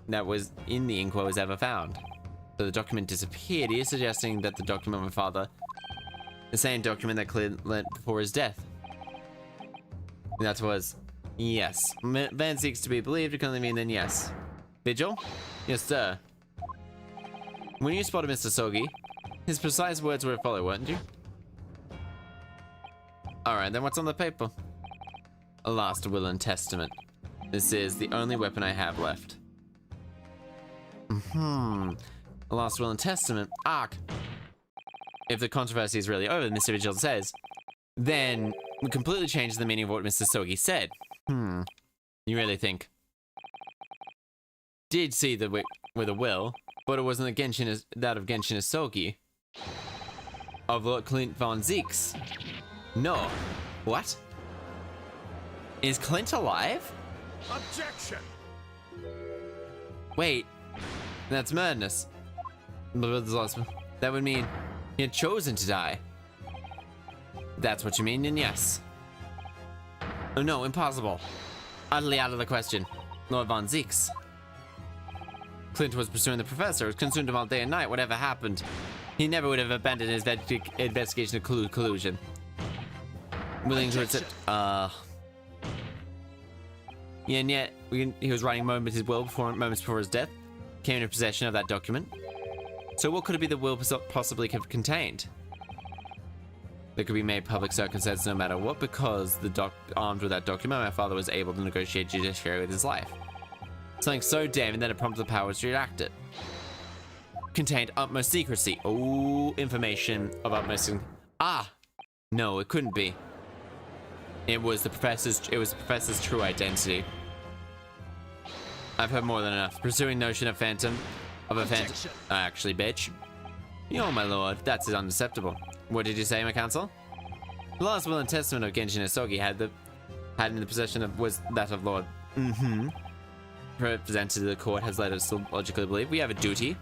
that was in the inkwell was ever found. So the document disappeared. He is suggesting that the document my father, the same document that Clint lent before his death. And that was yes. Van seeks to be believed. It can only mean then yes. Vigil? Yes, sir. When you spotted Mr. Sogi, his precise words were to follow, weren't you? Alright, then what's on the paper? A last will and testament. This is the only weapon I have left. A last will and testament. Ark. If the controversy is really over, Mr. Vigil says, then we completely change the meaning of what Mr. Sogi said. You really think? Did see the with a will, but it wasn't the Genshin that of Genshin Isogi. Of Lord Clint von Zeeks. No. What? Is Clint alive? Objection. Wait. That's madness. That would mean he had chosen to die. That's what you mean, then yes. Oh no, impossible. Utterly out of the question. Lord von Zeeks. Clint was pursuing the professor. It was consumed him all day and night. Whatever happened, he never would have abandoned his investigation of collusion. Willing to accept. Yeah, and yet he was writing moments before his death. Came into possession of that document. So what could it be the will possibly have contained? That could be made public circumstances no matter what, because armed with that document, my father was able to negotiate judiciary with his life. Something so damning that it prompted the powers to redact it. Contained utmost secrecy. Oh, information of utmost. No, it couldn't be. It was the professor's true identity. I've heard more than enough. Pursuing notion of a phantom. Actually, bitch. Yo, my lord, that's unacceptable. What did you say, my counsel? The last will and testament of Genshin Isogi had in the possession of was that of Lord. Presented to the court has led us to logically believe we have a duty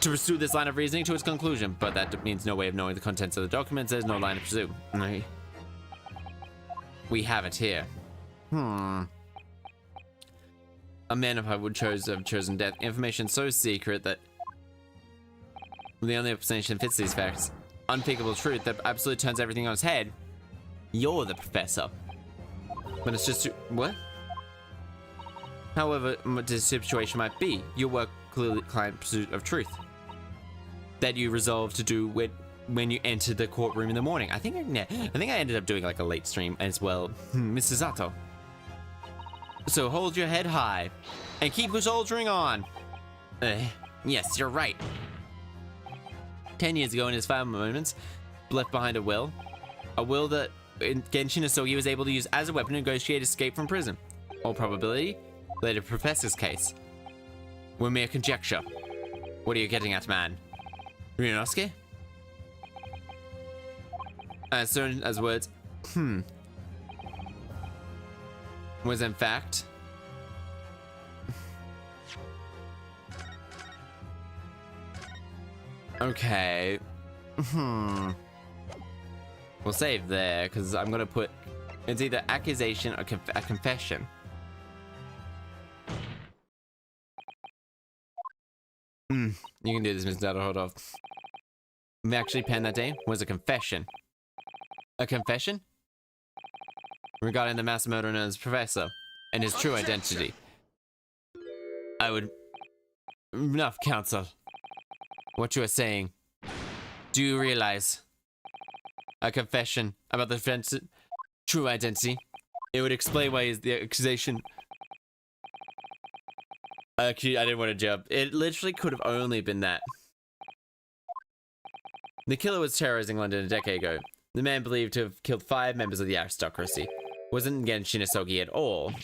to pursue this line of reasoning to its conclusion, but that means no way of knowing the contents of the documents. There's no line to pursue. We have it here. A man of I would have chosen death. Information so secret that the only explanation fits these facts. Unthinkable truth that absolutely turns everything on its head. You're the professor. But it's just what? However, the situation might be, your work clearly climbed pursuit of truth. That you resolved to do when you entered the courtroom in the morning. I think I ended up doing like a late stream as well, Mr. Zato. So hold your head high and keep soldiering on. Yes, you're right. 10 years ago in his final moments, left behind a will that Genshin Isogi was able to use as a weapon to negotiate escape from prison. All probability, later professor's case. We're mere conjecture. What are you getting at, man? Ryunosuke? as soon as words was in fact okay. We'll save there because I'm gonna put it's either accusation or a confession. You can do this, Mr. Dada. Hold off. We actually penned that day was a confession. A confession? Regarding the mass murderer known as Professor and his true identity. I would... Enough, Counsel. What you are saying. Do you realize? A confession about the defense true identity. It would explain why is the accusation... Actually, I didn't want to jump. It literally could have only been that. The killer was terrorizing London a decade ago. The man believed to have killed 5 members of the aristocracy. Wasn't Gen Shinisogi at all.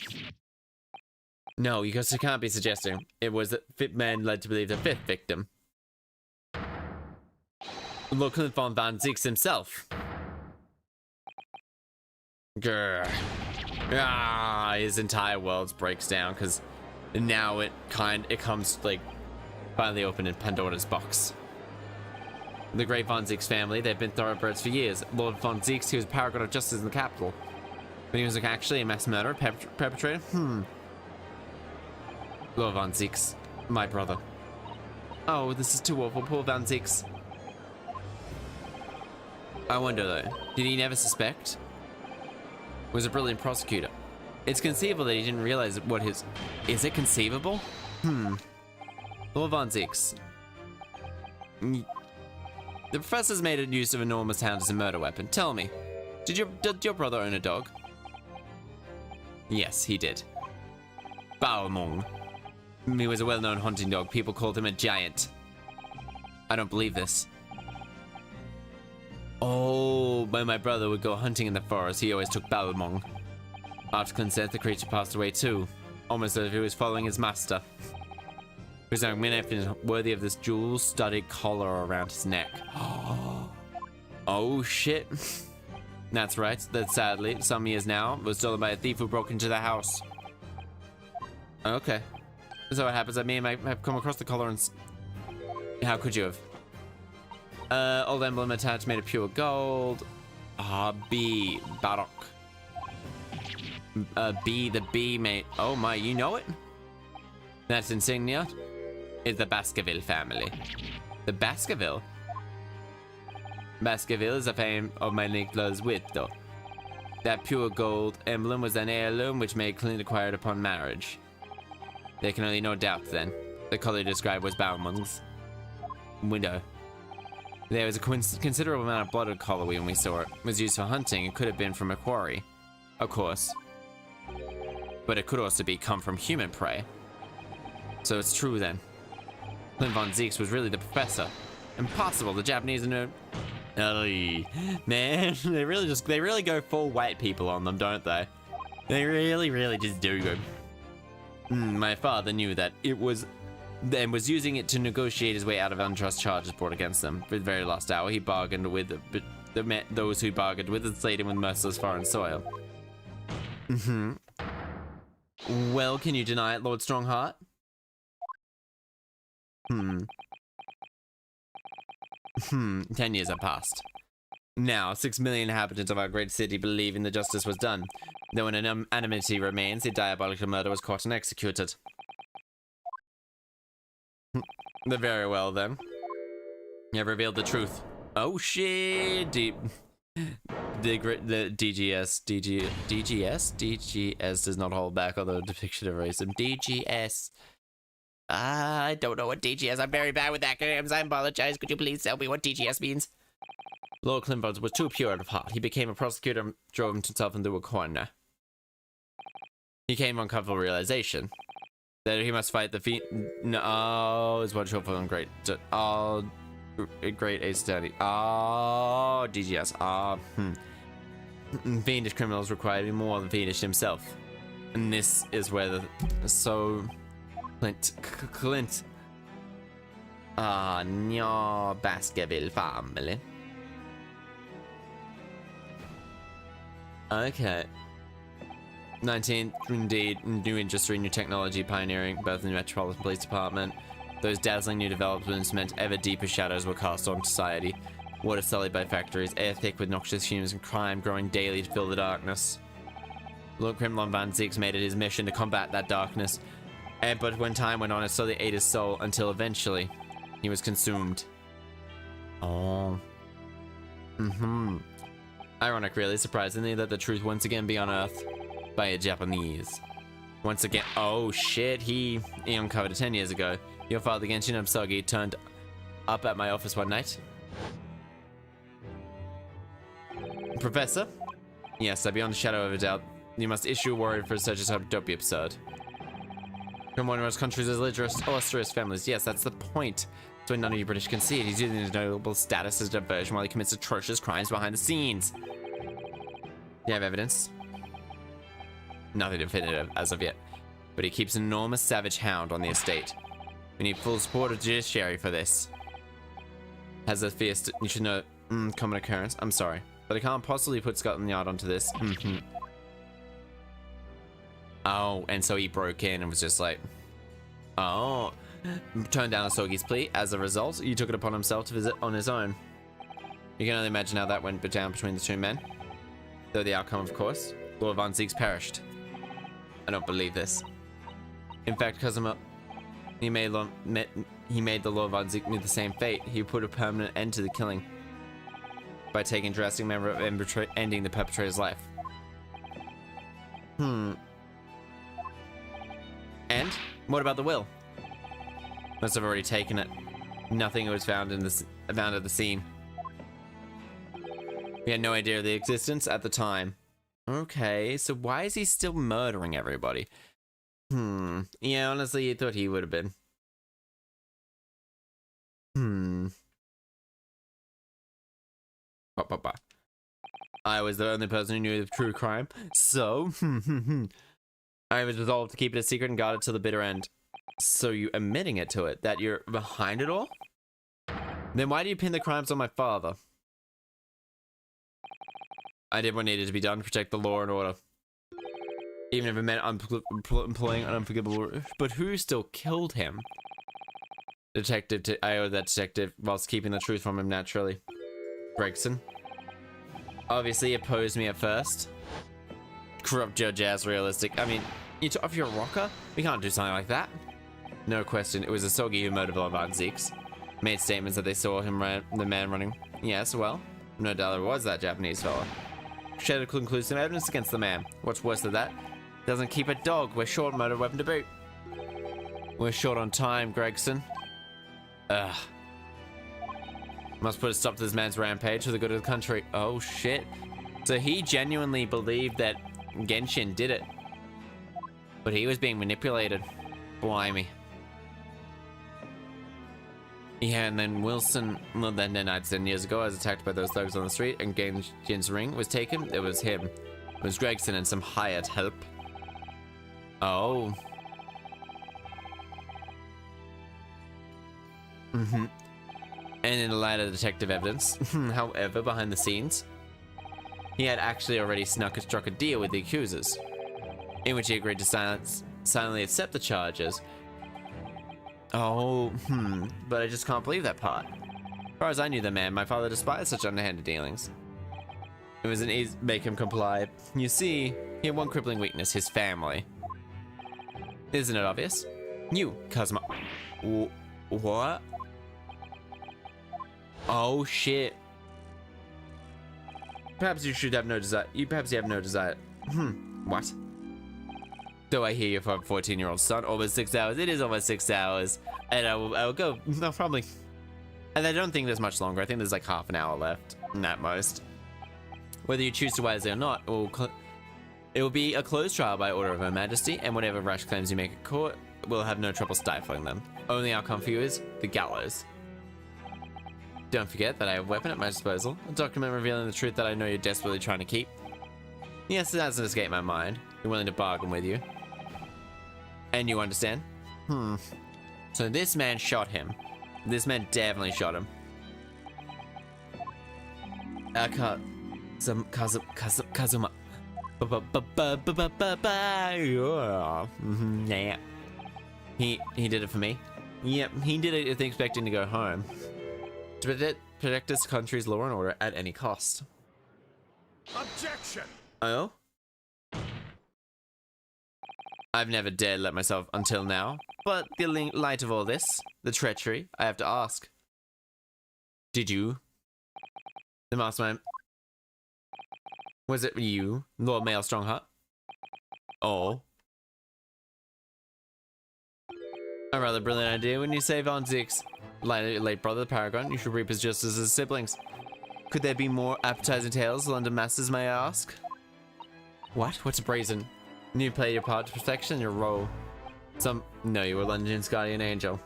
No, you can't be suggesting it was the 5th man led to believe the 5th victim. Lord Clint von Van Zieks himself. Grr. Ah, his entire world breaks down because now it comes like finally open in Pandora's box. The great Von Zieks family, they've been thoroughbreds for years. Lord Von Zieks, he was a paragon of justice in the capital. But he was actually a mass murderer, perpetrator? Lord Von Zieks, my brother. Oh, this is too awful, poor Von Zieks. I wonder though, did he never suspect? Was a brilliant prosecutor. It's conceivable that he didn't realize what his... Is it conceivable? Lord Von Zieks. The professor's made use of enormous hound as a murder weapon. Tell me, did your brother own a dog? Yes, he did. Baomong. He was a well-known hunting dog. People called him a giant. I don't believe this. Oh, when my brother would go hunting in the forest, he always took Baomong. After Clint's death, the creature passed away too. Almost as if he was following his master. He was worthy of this jewel-studded collar around his neck. Oh shit. That's right, that sadly, some years now, was stolen by a thief who broke into the house. Okay. So what happens that me and I have come across the collar and... How could you have? Old emblem attached made of pure gold. B. Barok. B, the B mate. Oh my, you know it? That insignia is the Baskerville family. The Baskerville? Baskerville is a fame of my Nicola's wit, though. That pure gold emblem was an heirloom which May Clint acquired upon marriage. There can only no doubt, then. The color described was Baumann's window. There was a considerable amount of blooded color when we saw it. It was used for hunting. It could have been from a quarry. Of course. But it could also come from human prey. So it's true then. Clint Von Zieks was really the professor. Impossible. The Japanese are man, they really go full white people on them, don't they? They really just do go. My father knew that it was, and was using it to negotiate his way out of unjust charges brought against them. For the very last hour, he bargained with those who bargained with and slayed him with merciless foreign soil. Well, can you deny it, Lord Strongheart? 10 years have passed. Now, 6 million inhabitants of our great city believing the justice was done. Though an anonymity remains, the diabolical murder was caught and executed. Very well, then. You have revealed the truth. Oh, shit! The DGS does not hold back on the depiction of racism. DGS. I don't know what DGS. I'm very bad with acronyms. I apologize. Could you please tell me what DGS means? Lord Climbot was too pure of heart. He became a prosecutor and drove himself into a corner. He came to uncomfortable realization that he must fight the No, is what short for him. Great. Great Ace Daddy. Oh, DGS. Fiendish criminals require more than fiendish himself. And this is where Clint. No, Baskerville family. Okay. 19th, indeed, new industry, new technology pioneering, both in the Metropolitan Police Department. Those dazzling new developments meant ever deeper shadows were cast on society. Water sullied by factories, air thick with noxious fumes and crime growing daily to fill the darkness. Lord Grimlon Van Zieks made it his mission to combat that darkness. But when time went on, it slowly ate his soul until eventually he was consumed. Oh. Ironic, really, surprisingly, that the truth once again be unearthed by a Japanese. Once again, oh shit, he uncovered it 10 years ago. Your father, Genshin Amsogi, turned up at my office one night. Professor? Yes, beyond a shadow of a doubt, you must issue a warrant for such a type. Don't be absurd. From one of most countries as illustrious families. Yes, that's the point. So none of you British can see it. He's using his notable status as diversion while he commits atrocious crimes behind the scenes. Do you have evidence? Nothing definitive as of yet. But he keeps an enormous savage hound on the estate. We need full support of the judiciary for this. Has a fierce... You should know... common occurrence. I'm sorry. But I can't possibly put Scotland Yard onto this. Oh, and so he broke in and was just like... Oh... Turned down Asogi's plea. As a result, he took it upon himself to visit on his own. You can only imagine how that went down between the two men. Though the outcome, of course, Lord Van Zieks perished. I don't believe this. In fact, Kazuma, he made the Lord Van Zieks meet the same fate. He put a permanent end to the killing by taking drastic measure of ending the perpetrator's life. And what about the will? Must have already taken it. Nothing was found at the scene. We had no idea of the existence at the time. Okay, so why is he still murdering everybody? Yeah, honestly, you thought he would have been. I was the only person who knew the true crime, so I was resolved to keep it a secret and guard it till the bitter end. So you admitting it to it, that you're behind it all? Then why do you pin the crimes on my father? I did what needed to be done to protect the law and order. Even if it meant employing an unforgivable... But who still killed him? I owe that detective whilst keeping the truth from him naturally. Gregson. Obviously he opposed me at first. Corrupt judge as realistic. I mean, you took off your rocker? We can't do something like that. No question, it was Asogi who murdered Lord Van Zieks. Made statements that they saw him the man running. Yes, well, no doubt it was that Japanese fella. Shared conclusive evidence against the man. What's worse than that? Doesn't keep a dog. We're short motor weapon to boot. We're short on time, Gregson. Ugh. Must put a stop to this man's rampage for the good of the country. Oh shit. So he genuinely believed that Genshin did it. But he was being manipulated. Blimey. Yeah, and then Wilson, well, then denied 10 years ago, I was attacked by those thugs on the street, and Genshin's ring was taken. It was him. It was Gregson and some hired help. Oh. And in the light of detective evidence, however, behind the scenes, he had actually already struck a deal with the accusers, in which he agreed to silently accept the charges. Oh, but I just can't believe that part. As far as I knew the man, my father despised such underhanded dealings. It was an easy to make him comply. You see, he had one crippling weakness, his family. Isn't it obvious? You, Kazuma. What? Oh shit. Perhaps you should have no desire. Perhaps you have no desire. What? Do I hear you from a 14-year-old son? Almost 6 hours. It is almost 6 hours. And I will go. No, probably. And I don't think there's much longer. I think there's like half an hour left. At most. Whether you choose to wisely or not, it will be a closed trial by order of Her Majesty, and whatever rash claims you make at court, we'll have no trouble stifling them. Only outcome for you is the gallows. Don't forget that I have a weapon at my disposal. A document revealing the truth that I know you're desperately trying to keep. Yes, it hasn't escaped my mind. We're willing to bargain with you. And you understand? So this man shot him. This man definitely shot him. Kazuma. Yeah. He did it for me. Yep, he did it expecting to go home. To protect this country's law and order at any cost. Objection! Oh? I've never dared let myself until now, but in light of all this, the treachery, I have to ask. Did you? The mastermind. Was it you, Lord Mail Strongheart? Oh. A rather brilliant idea when you say Von Zick's late brother, Paragon. You should reap his justice as siblings. Could there be more appetizing tales, London masters, may I ask? What? What's brazen? You play your part to perfection, your role. No, you were London's guardian angel.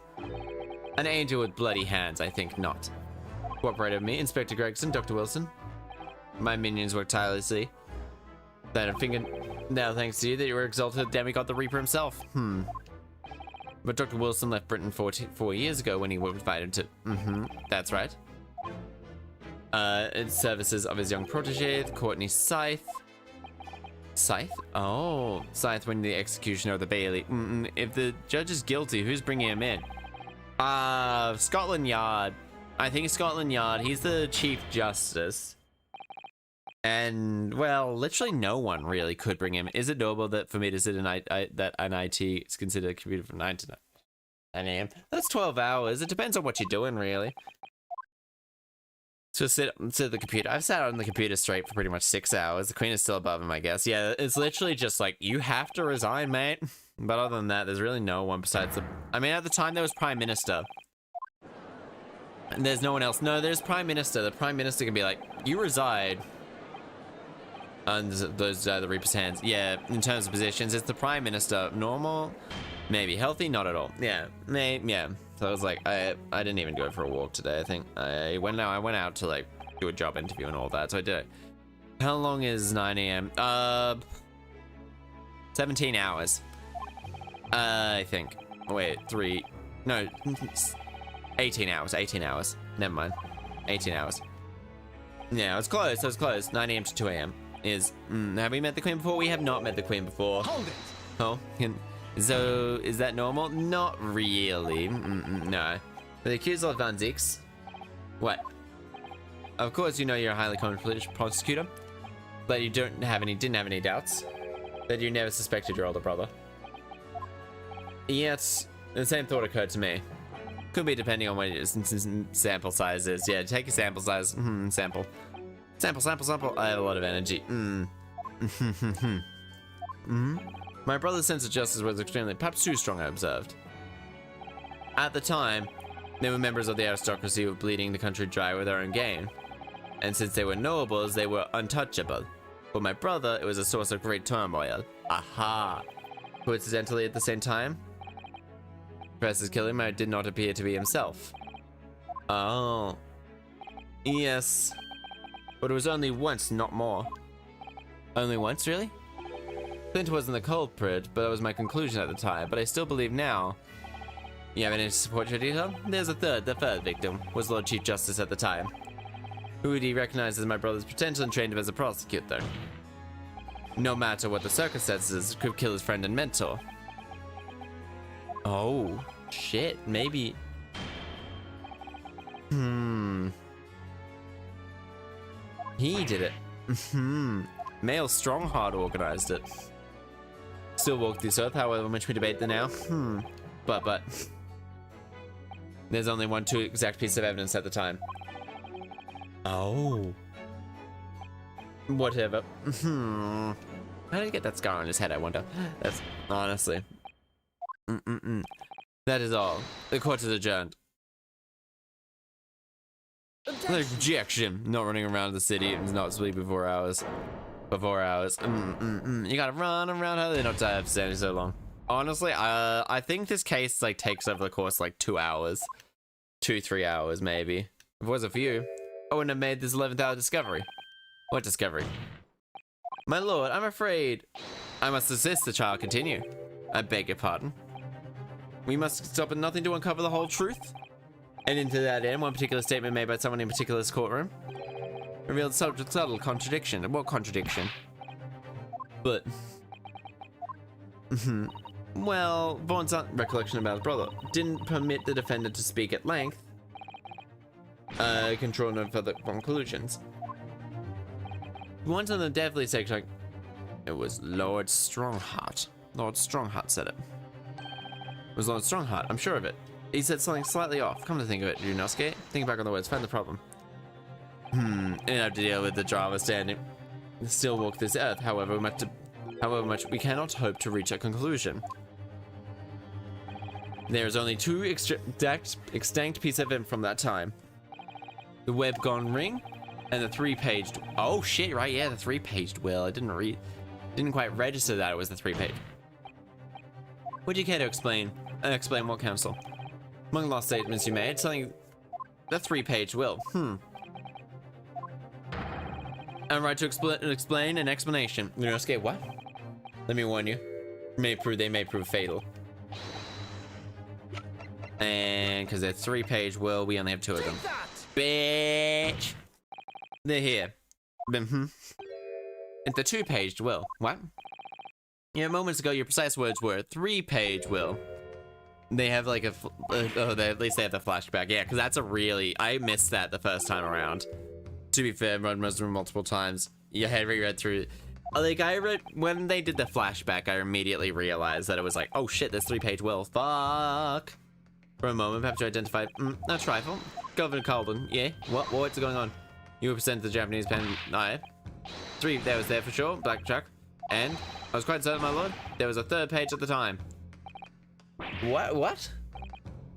An angel with bloody hands, I think not. Cooperate with me, Inspector Gregson, Dr. Wilson. My minions work tirelessly. Then I'm thinking, now thanks to you that you were exalted demigod the Reaper himself. But Dr. Wilson left Britain 4 years ago when he was invited to... that's right. In services of his young protege, Courtney Scythe. Scythe? Oh, Scythe when the executioner of the Bailey. If the judge is guilty, who's bringing him in? Scotland Yard. I think Scotland Yard. He's the Chief Justice. And, well, literally no one really could bring him. Is it normal that for me to sit that an IT is considered a computer from 9 to 9 a.m.? That's 12 hours. It depends on what you're doing, really. So sit at the computer. I've sat on the computer straight for pretty much 6 hours. The Queen is still above him, I guess. Yeah, it's literally just like, you have to resign, mate. But other than that, there's really no one besides the... I mean, at the time, there was Prime Minister. And there's no one else. No, there's Prime Minister. The Prime Minister can be like, you reside. And those are the Reaper's hands. Yeah, in terms of positions, it's the Prime Minister. Normal, maybe healthy, not at all. Yeah, yeah. So I was like, I didn't even go for a walk today. I think I went out to like do a job interview and all that. So I did it. How long is 9 a.m.? 17 hours. I think. Wait, 18 hours. 18 hours. Never mind. 18 hours. Yeah, it was close. It was close. 9 a.m. to 2 a.m. Is have we met the Queen before? We have not met the Queen before. Hold it! Oh, so is that normal? Not really. No. The accused of Van Zieks. What? Of course, you know you're a highly competent prosecutor, but you didn't have any doubts that you never suspected your older brother. Yet, the same thought occurred to me. Could be depending on what your sample size is. Yeah, take a sample size. Sample. I have a lot of energy. My brother's sense of justice was extremely, perhaps too strong, I observed. At the time, they were members of the aristocracy who were bleeding the country dry with their own gain. And since they were nobles, they were untouchable. For my brother, it was a source of great turmoil. Aha! Coincidentally, at the same time, Professor's killing did not appear to be himself. Oh. Yes. But it was only once, not more. Only once, really? Clint wasn't the culprit, but that was my conclusion at the time, but I still believe now. You have any support your detail? There's the third victim, was Lord Chief Justice at the time. Who he recognized as my brother's potential and trained him as a prosecutor. No matter what the circumstances, could kill his friend and mentor. Oh, shit, maybe. He did it. Male Strongheart organized it. Still walk this earth, however much we debate the now. But there's only two exact pieces of evidence at the time. Oh. Whatever. How did he get that scar on his head, I wonder? That's honestly. That is all. The court is adjourned. Objection. Not running around the city and not sleeping for 4 hours. For 4 hours. You gotta run around. How do they not die after standing so long? Honestly, I think this case like takes over the course like 2 hours. 2-3 hours maybe. If it wasn't for you, I wouldn't have made this 11th hour discovery. What discovery? My lord, I'm afraid I must assist the child continue. I beg your pardon. We must stop at nothing to uncover the whole truth. And into that end, one particular statement made by someone in particular's courtroom revealed subtle contradiction. What contradiction? But... well, Vaughn's recollection about his brother didn't permit the defendant to speak at length. Can draw no further conclusions. Once on the deathly section, it was Lord Strongheart. Lord Strongheart said it. It was Lord Strongheart, I'm sure of it. He said something slightly off. Come to think of it, Yunosuke. Think back on the words, find the problem. And have to deal with the drama standing. Still walk this earth, however much we cannot hope to reach a conclusion. There is only two extinct pieces of info from that time. The web gone ring, and the 3-paged. Oh shit! Right? Yeah, the 3-paged will. I didn't quite register that it was the 3-page. Would you care to explain? Explain what, counsel? Among the last statements you made, something. The 3-page will. I'm right to explain an explanation. Yunosuke, what? Let me warn you. They may prove fatal. And because they're 3-page will, we only have 2 of them. Bitch! They're here. It's the 2-paged will. What? Yeah, moments ago, your precise words were 3-page will. They have like a, at least they have the flashback. Yeah, because that's a really, I missed that the first time around. To be fair, I read multiple times. Yeah, I reread through. Like, when they did the flashback, I immediately realized that it was like, oh shit, this 3-page will. Fuck. For a moment, perhaps you identified, a trifle. Governor Calden, yeah? What's going on? You were presented the Japanese pen, I. 3, there was there for sure, blackjack. And, I was quite certain, my lord, there was a 3rd page at the time. What?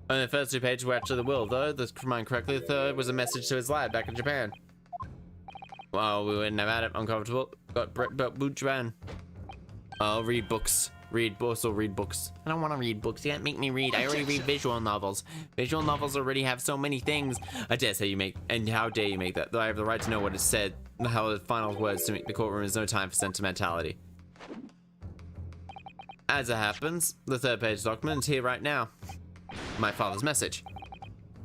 Only the first 2 pages were actually the will, though, if I remember correctly, the 3rd was a message to his lad back in Japan. Well, we wouldn't have had it, uncomfortable. Got boot Japan. I'll read books. Read books. I don't want to read books. You can't make me read. I already read visual novels. Visual novels already have so many things. I dare say you make, and how dare you make that? Though I have the right to know what is said. How the final words to make the courtroom is no time for sentimentality. As it happens, the 3rd page document is here right now. My father's message.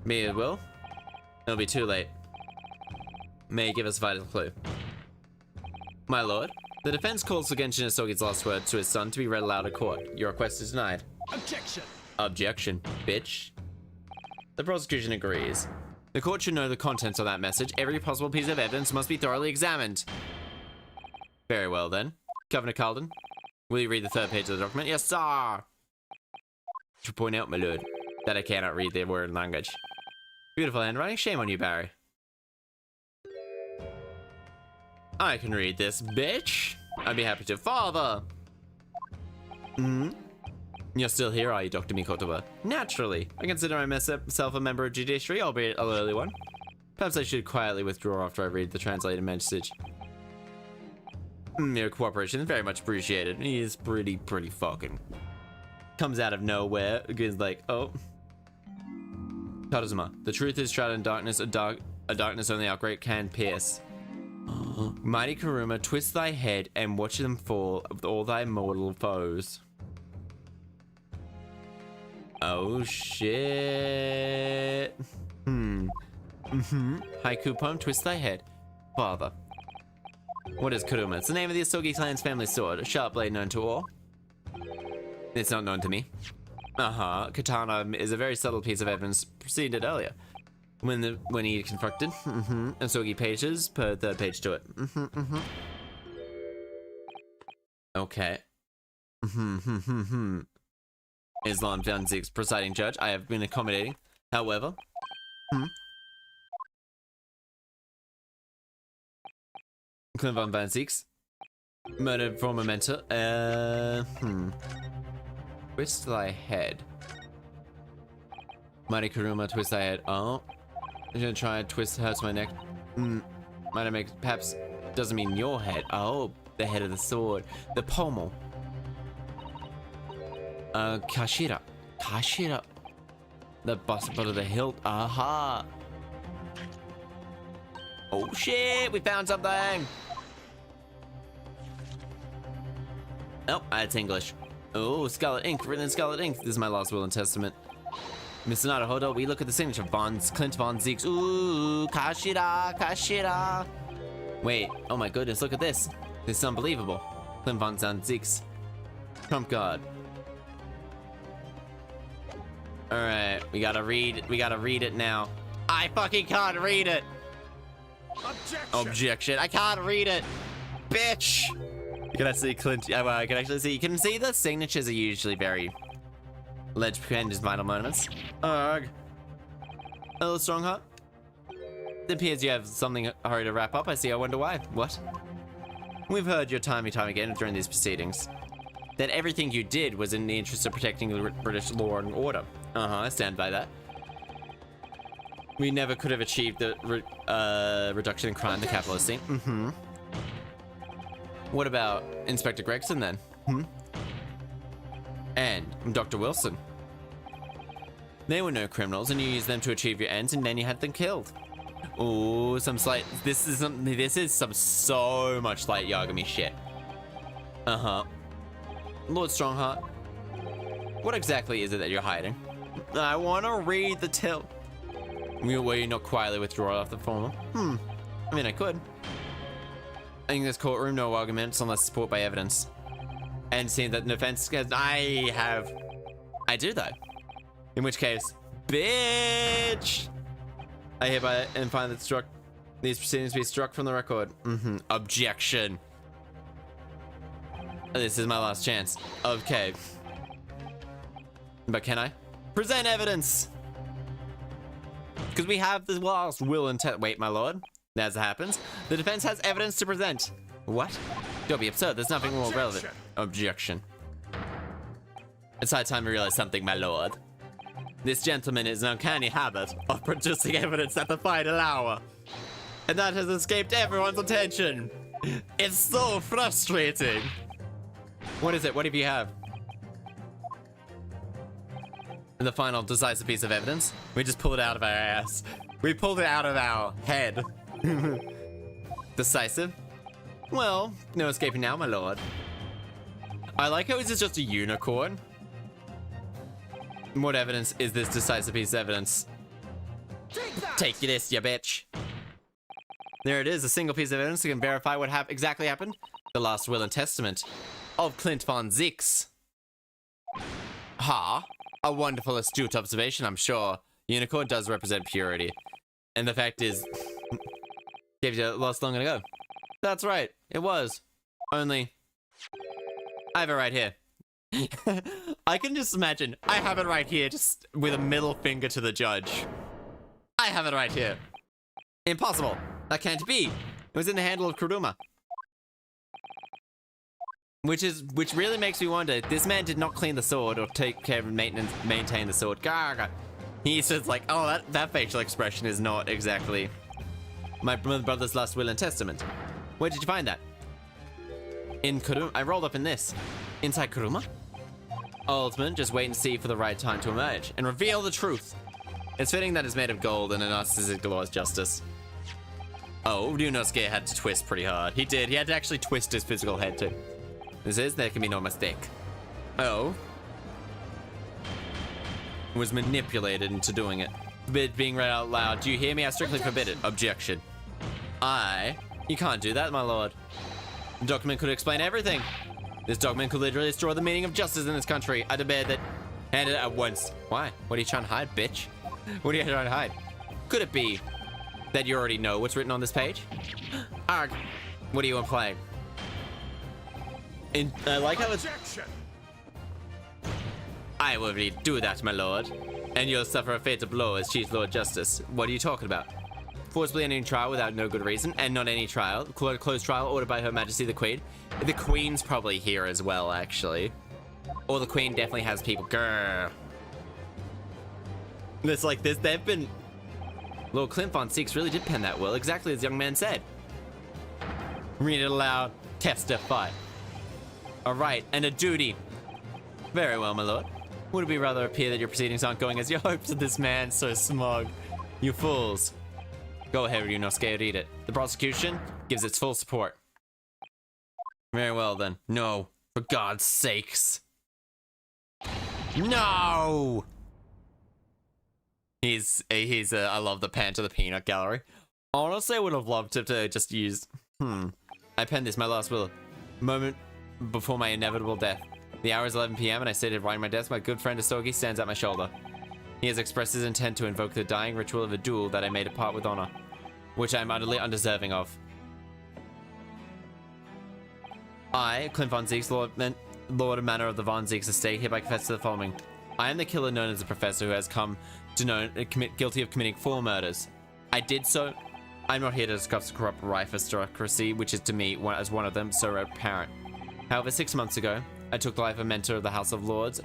Me it will. It'll be too late. May give us a vital clue. My lord, the defense calls for Genshin Asogi's last word to his son to be read aloud at court. Your request is denied. Objection! Objection, bitch. The prosecution agrees. The court should know the contents of that message. Every possible piece of evidence must be thoroughly examined. Very well then. Governor Calden, will you read the 3rd page of the document? Yes, sir! To point out, my lord, that I cannot read the word language. Beautiful handwriting. Shame on you, Barry. I can read this, bitch. I'd be happy to. Father! You're still here, are you, Dr. Mikotoba? Naturally. I consider myself a member of judiciary, albeit an early one. Perhaps I should quietly withdraw after I read the translated message. Your cooperation is very much appreciated. He is pretty fucking... Comes out of nowhere. Again, like, oh. Tadazuma, the truth is shrouded in darkness, a darkness only our great can pierce. Mighty Kuruma, twist thy head and watch them fall with all thy mortal foes. Oh shit. Haiku poem, twist thy head. Father. What is Kuruma? It's the name of the Asogi clan's family sword, a sharp blade known to all. It's not known to me. Katana is a very subtle piece of evidence preceded earlier. When he constructed, Asogi pages per 3rd page to it. Okay. Islam Fanzik's presiding judge, I have been accommodating. However, Clinvan Fanzik's murdered for memento. Twist thy head. Mighty Kuruma, twist thy head. Oh. I'm gonna try and twist hurts my neck. Might I make perhaps doesn't mean your head. Oh, the head of the sword. The pommel. Kashira. The butt of the hilt. Aha. Oh shit, we found something. Oh, it's English. Oh, Scarlet Ink, written in Scarlet Ink. This is my last will and testament. Mr. Nada, hold on, we look at the signature. Clint Von Zeeks. Ooh, Kashira. Wait, oh my goodness, look at this. This is unbelievable. Clint von Zanzix. Trump God. Alright, we gotta read it now. I fucking can't read it! Objection. I can't read it! Bitch! You can actually Clint, well, I can actually see, you can see the signatures are usually very legend is vital moments. Ugh. Hello, Strongheart. It appears you have something hurry to wrap up. I see. I wonder why. What? We've heard your time and time again during these proceedings that everything you did was in the interest of protecting the British law and order. I stand by that. We never could have achieved the reduction in crime the capital has seen. What about Inspector Gregson then? And Dr. Wilson. They were no criminals, and you used them to achieve your ends, and then you had them killed. Ooh, some slight. This is some so much slight Yagami shit. Lord Strongheart, what exactly is it that you're hiding? I want to read the tale. Will you not quietly withdraw off the former? I mean, I could. I think this courtroom, no arguments unless support by evidence. And seeing that the defense, I do though. In which case, bitch! I hereby and find that these proceedings be struck from the record. Objection. This is my last chance. Okay. But can I? Present evidence! Because we have the last will and wait, my lord. As it happens, the defense has evidence to present. What? Don't be absurd. There's nothing more relevant. Objection. It's high time to realize something, my lord. This gentleman is an uncanny habit of producing evidence at the final hour. And that has escaped everyone's attention. It's so frustrating. What is it? What do you have? The final decisive piece of evidence. We just pulled it out of our ass. We pulled it out of our head. Decisive? Well, no escaping now, my lord. I like how this is just a unicorn. What evidence is this decisive piece of evidence? Take this, you bitch. There it is, a single piece of evidence that can verify what exactly happened. The last will and testament of Clint von Zix. Ha! A wonderful, astute observation, I'm sure. Unicorn does represent purity. And the fact is, gave you lost long ago. That's right, it was. Only, I have it right here. I can just imagine, I have it right here, just with a middle finger to the judge. I have it right here. Impossible. That can't be. It was in the handle of Kuruma. Which really makes me wonder, this man did not clean the sword or take care of maintain the sword. Gaga. He's just like, oh, that facial expression is not exactly my brother's last will and testament. Where did you find that? In Kuruma. I rolled up in this. Inside Kuruma? Ultimate, just wait and see for the right time to emerge and reveal the truth. It's fitting that it's made of gold and a narcissistic laws justice. Oh, Ryunosuke had to twist pretty hard. He did. He had to actually twist his physical head too. There can be no mistake. Oh. Was manipulated into doing it. Bid being read out loud. Do you hear me? I strictly forbid it. Objection. You can't do that, my lord. The document could explain everything. This document could literally destroy the meaning of justice in this country. I demand that hand it at once. Why? What are you trying to hide, bitch? What are you trying to hide? Could it be that you already know what's written on this page? Arg. What are you implying? I like how it's... I will really do that, my lord. And you'll suffer a fatal blow as Chief Lord Justice. What are you talking about? Forcibly ending trial without no good reason, and not any trial. Closed trial ordered by Her Majesty the Queen. The Queen's probably here as well, actually. Or the Queen definitely has people. Grrr. It's like this. They've been... Lord Clint von Zix really did pen that will, exactly as the young man said. Read it aloud. Testify. Alright, and a duty. Very well, my lord. Would it be rather appear that your proceedings aren't going as you hoped of this man so smug? You fools. Go ahead, Ryunosuke, read it. The prosecution gives its full support. Very well, then. No. For God's sakes. No! I love the pan to the peanut gallery. Honestly, I would have loved to just use... I penned this, my last will. before my inevitable death. The hour is 11 p.m. and I sit at my desk. My good friend Asogi stands at my shoulder. He has expressed his intent to invoke the dying ritual of a duel that I made apart with honor, which I am utterly undeserving of. I, Clint Von Zieks, Lord and Manor of the Von Zieks estate, hereby confess to the following. I am the killer known as the Professor who has come to guilty of committing 4 murders. I did so. I'm not here to discuss the corrupt aristocracy, which is to me, as one of them, so apparent. However, 6 months ago, I took the life of a mentor of the House of Lords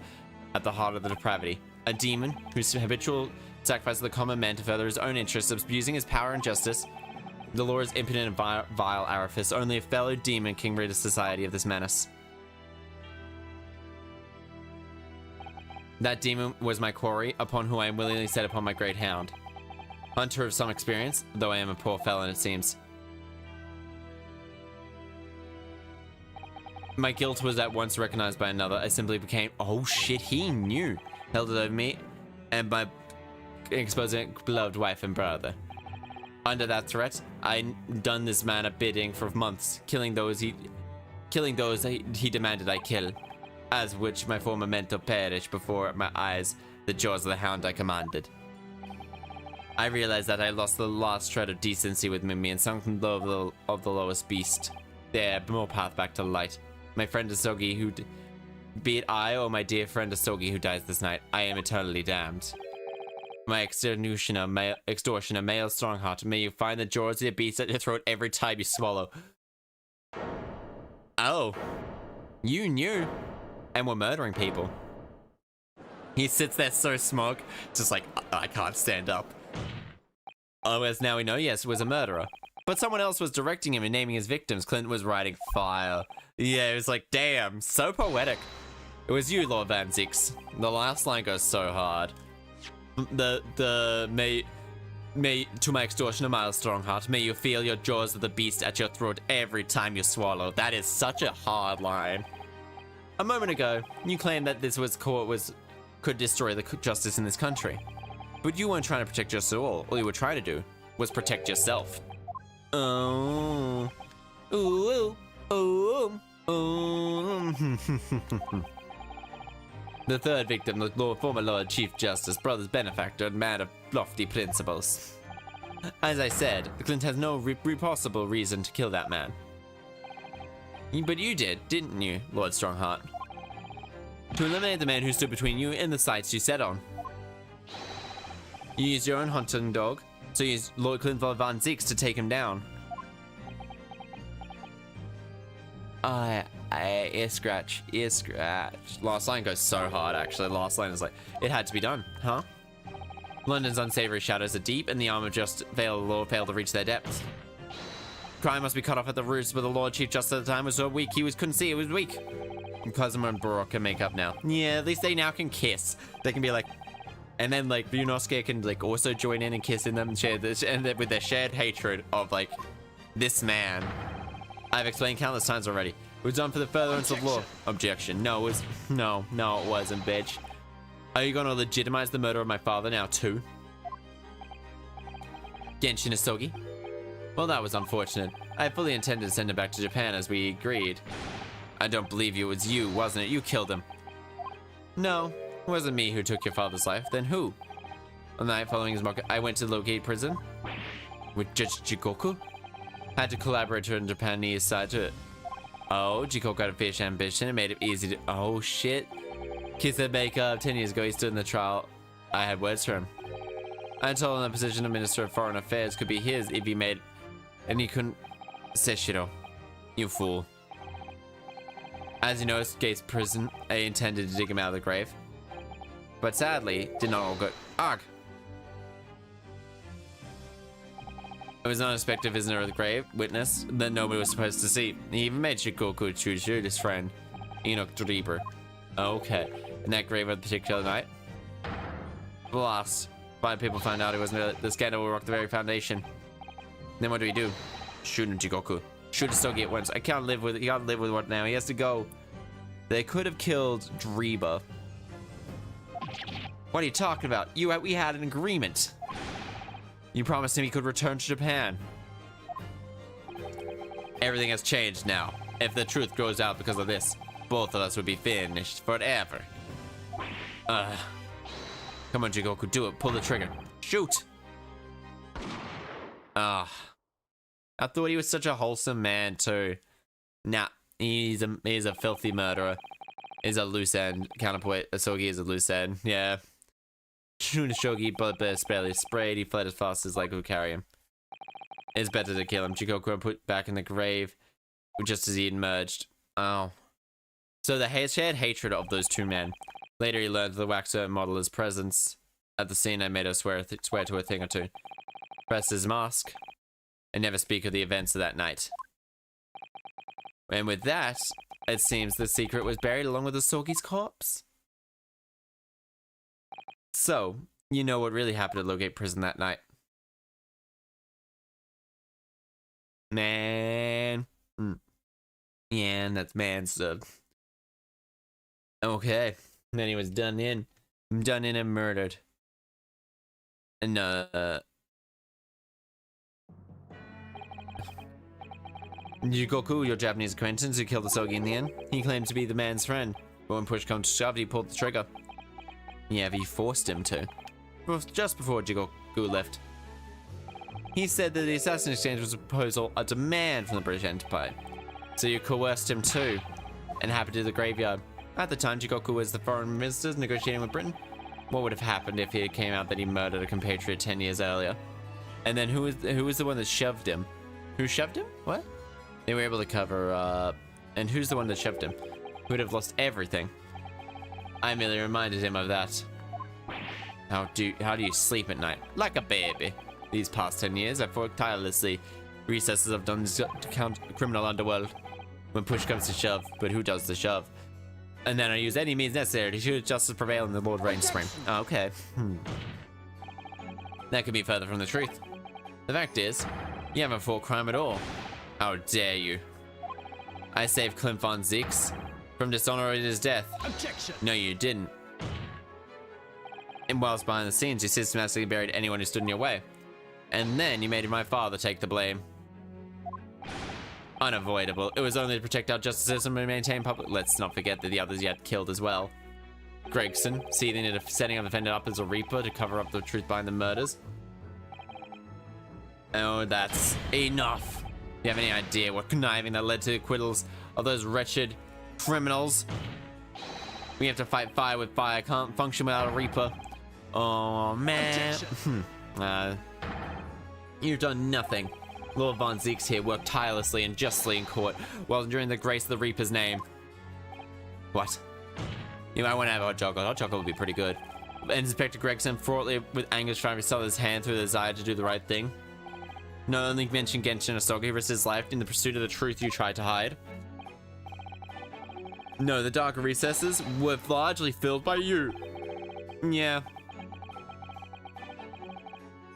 at the heart of the depravity. A demon whose habitual sacrifice of the common man to further his own interests, abusing his power and justice. The law is impotent and vile artifice. Only a fellow demon can rid society of this menace. That demon was my quarry, upon whom I willingly set upon my great hound. Hunter of some experience, though I am a poor felon, it seems. My guilt was at once recognized by another. I simply became, oh shit, he knew, held it over me, and my exposing beloved wife and brother. Under that threat, I done this man a bidding for months, killing those he demanded I kill, as which my former mentor perished before my eyes, the jaws of the hound I commanded. I realized that I lost the last shred of decency within me and sunk in love of the lowest beast. There, no path back to light. My friend Asogi, be it I or my dear friend Asogi who dies this night, I am eternally damned. My extortioner, male strongheart, may you find the jaws of the beast at your throat every time you swallow. Oh, you knew, and were murdering people. He sits there so smug, just like, I can't stand up. Oh, as now we know, yes, was a murderer. But someone else was directing him and naming his victims. Clint was writing fire. Yeah, it was like, damn, so poetic. It was you, Lord Van Zieks. The last line goes so hard. May to my extortioner, my strongheart, may you feel your jaws of the beast at your throat every time you swallow. That is such a hard line. A moment ago, you claimed that this could destroy the justice in this country. But you weren't trying to protect your soul. All you were trying to do was protect yourself. Oh. Ooh. Ooh. Ooh. The third victim, the former Lord Chief Justice, brother's benefactor, and man of lofty principles. As I said, Clint has no possible reason to kill that man. But you did, didn't you, Lord Strongheart? To eliminate the man who stood between you and the sights you set on. You used your own hunting dog, so you used Lord Clint Von Zieks to take him down. Ear scratch. Last line goes so hard, actually. Last line is like, it had to be done, huh? London's unsavory shadows are deep, and the arm of just failed to reach their depths. Crime must be cut off at the roots, but the Lord Chief Justice at the time was so weak, couldn't see, it was weak. And Cosmo and Baroque can make up now. Yeah, at least they now can kiss. They can be like, and then like Ryunosuke can like also join in and kiss in them and share this, and with their shared hatred of like this man. I've explained countless times already. It was done for the furtherance of law. Objection. No, it wasn't, bitch. Are you gonna legitimize the murder of my father now too? Genshin Asogi? Well, that was unfortunate. I fully intended to send him back to Japan as we agreed. I don't believe you. It was you, wasn't it? You killed him. No, it wasn't me who took your father's life. Then who? On the night following his market, I went to locate prison with Judge Jikoku. Had to collaborate on the Japanese side to it. Oh, Jikoku had a fierce ambition. It made it easy to. Oh shit. Kiss and makeup. 10 years ago, he stood in the trial. I had words for him. I told him the position of Minister of Foreign Affairs could be his if he made. And he couldn't. Seshiro. You fool. As you know, escaped prison. I intended to dig him out of the grave. But sadly, did not all go. Arg! It was an unexpected visitor of the grave, witness, that nobody was supposed to see. He even made Shikoku shoot his friend, Vtuber. Okay. In that grave on a particular night. Blast. 5 people found out it wasn't the scandal will rock the very foundation. Then what do? Shoot him, Jikoku. Shoot Asogi at once. I can't live with it. You can't live with what now? He has to go. They could have killed Driba. What are you talking about? We had an agreement. You promised him he could return to Japan. Everything has changed now. If the truth grows out because of this, both of us would be finished forever. Come on, Jigoku, do it. Pull the trigger. Shoot! I thought he was such a wholesome man, too. Nah, he's a filthy murderer. He's a loose end. Counterpoint, Asogi is a loose end. Yeah. Shogi, but barely sprayed. He fled as fast as leg would carry him. It's better to kill him. Jigoku put back in the grave just as he emerged. Oh. So the shared hatred of those two men. Later he learned the waxer modeler's presence at the scene and made her swear to a thing or two. Press his mask and never speak of the events of that night. And with that, it seems the secret was buried along with Asogi's corpse. So, you know what really happened at Logate Prison that night. Man. Yeah, and that's man stuff. Okay. Then he was done in and murdered. And, Jigoku, your Japanese acquaintance who killed Asogi in the end, he claimed to be the man's friend. But when push comes to shove, he pulled the trigger. Yeah, but he forced him to. Just before Jigoku left. He said that the assassin exchange was a proposal, a demand from the British Empire. So you coerced him too, and happened to the graveyard. At the time, Jigoku was the foreign minister negotiating with Britain. What would have happened if it came out that he murdered a compatriot 10 years earlier? And then who was the one that shoved him? Who shoved him? What? They were able to cover up. And who's the one that shoved him? Who would have lost everything? I merely reminded him of that. How do you sleep at night? Like a baby. These past 10 years, I've worked tirelessly. Recesses of Dun's criminal underworld. When push comes to shove, but who does the shove? And then I use any means necessary to shoot justice prevail in the Lord reigns supreme. Okay. That could be further from the truth. The fact is, you haven't fought crime at all. How dare you? I saved Clint von Zeeks from dishonor in his death. Objection. No, you didn't. And whilst behind the scenes, you systematically buried anyone who stood in your way. And then you made my father take the blame. Unavoidable. It was only to protect our justice system and maintain public. Let's not forget that the others you had killed as well. Gregson, seething into setting up offended up as a Reaper to cover up the truth behind the murders. Oh, that's enough. Do you have any idea what conniving that led to acquittals of those wretched criminals? We have to fight fire with fire. Can't function without a Reaper. Oh, man. You've done nothing. Lord Von Zeeks here worked tirelessly and justly in court while enduring the grace of the Reaper's name. What? You might want to have hot chocolate. Hot chocolate would be pretty good. Inspector Gregson, fraughtly with anger, trying to sell his hand through the desire to do the right thing. Not only mention Genshin Asogi risked his life in the pursuit of the truth you tried to hide. No, the darker recesses were largely filled by you. Yeah.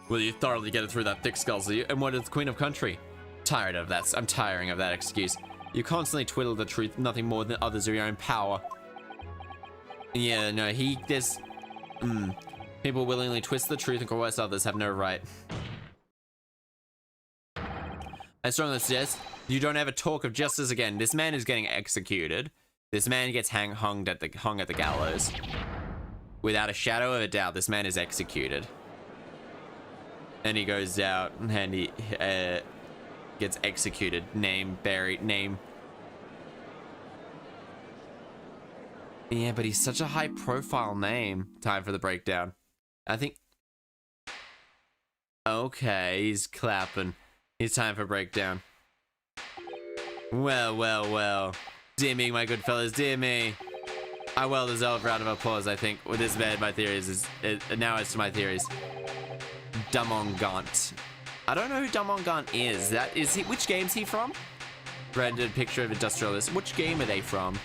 Will you thoroughly get it through that thick skull, see? And what is the Queen of Country? Tired of that. I'm tiring of that excuse. You constantly twiddle the truth, nothing more than others of your own power. Yeah, no, people willingly twist the truth and coerce others have no right. I strongly suggest you don't ever talk of justice again. This man is getting executed. This man gets hung at the gallows. Without a shadow of a doubt, this man is executed. And he goes out and he gets executed. Name, buried, name. Yeah, but he's such a high profile name. Time for the breakdown. I think... Okay, he's clapping. It's time for breakdown. Well, well, well. Dear me, my good fellas, dear me. I well deserve a round of applause, I think. With this bed, my theories now as to my theories. Dumongant. I don't know who Dumongant is. Which game's he from? Rendered picture of industrialist. Which game are they from?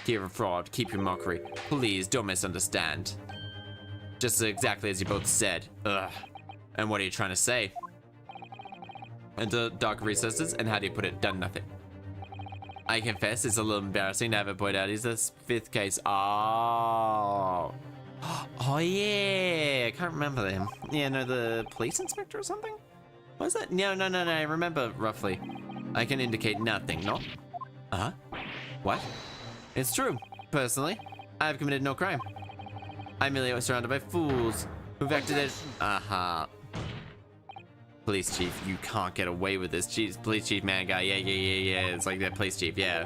Dear fraud, keep your mockery. Please don't misunderstand. Just exactly as you both said. Ugh. And what are you trying to say? And the dark recesses, and how do you put it? Done nothing. I confess it's a little embarrassing to have it point out. He's the fifth case. Oh. Oh yeah, I can't remember him. Yeah, no, the police inspector or something? What was that? No, I remember roughly. I can indicate nothing, no? Uh-huh. What? It's true. Personally, I have committed no crime. I merely was surrounded by fools who've acted as... Uh-huh. Police chief, you can't get away with this. Jeez, police chief, man guy. Yeah. It's like that police chief, yeah.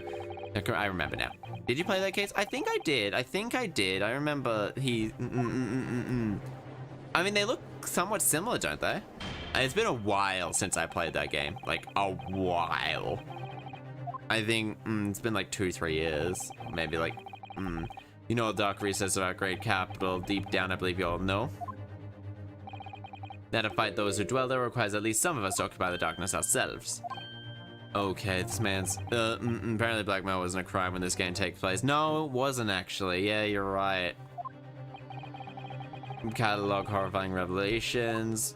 I remember now. Did you play that case? I think I did. I remember he... I mean, they look somewhat similar, don't they? It's been a while since I played that game. Like, a while. I think it's been like 2-3 years. Maybe like, you know, dark recess of our great capital. Deep down, I believe you all know that to fight those who dwell there requires at least some of us to occupy the darkness ourselves. Okay, this man's... apparently blackmail wasn't a crime when this game takes place. No, it wasn't actually. Yeah, you're right. Catalog horrifying revelations.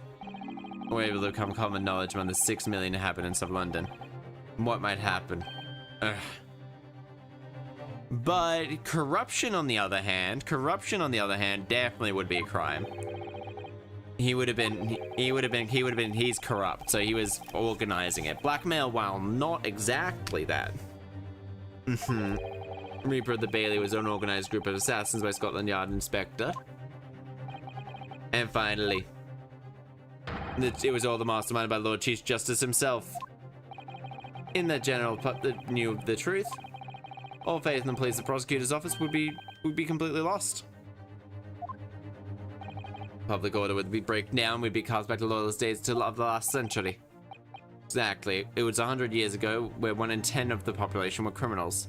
We're able to become common knowledge among the 6 million inhabitants of London. What might happen? Ugh. But corruption on the other hand, definitely would be a crime. He's corrupt, so he was organizing it. Blackmail, while not exactly that. Reaper of the Bailey was an unorganized group of assassins by Scotland Yard Inspector. And finally, it was all the mastermind by Lord Chief Justice himself. In that general that knew the truth, all faith in the police and prosecutor's office would be completely lost. Public order would be break down, we'd be cast back to loyalist days till of the last century. Exactly. It was 100 years ago where 1 in 10 of the population were criminals.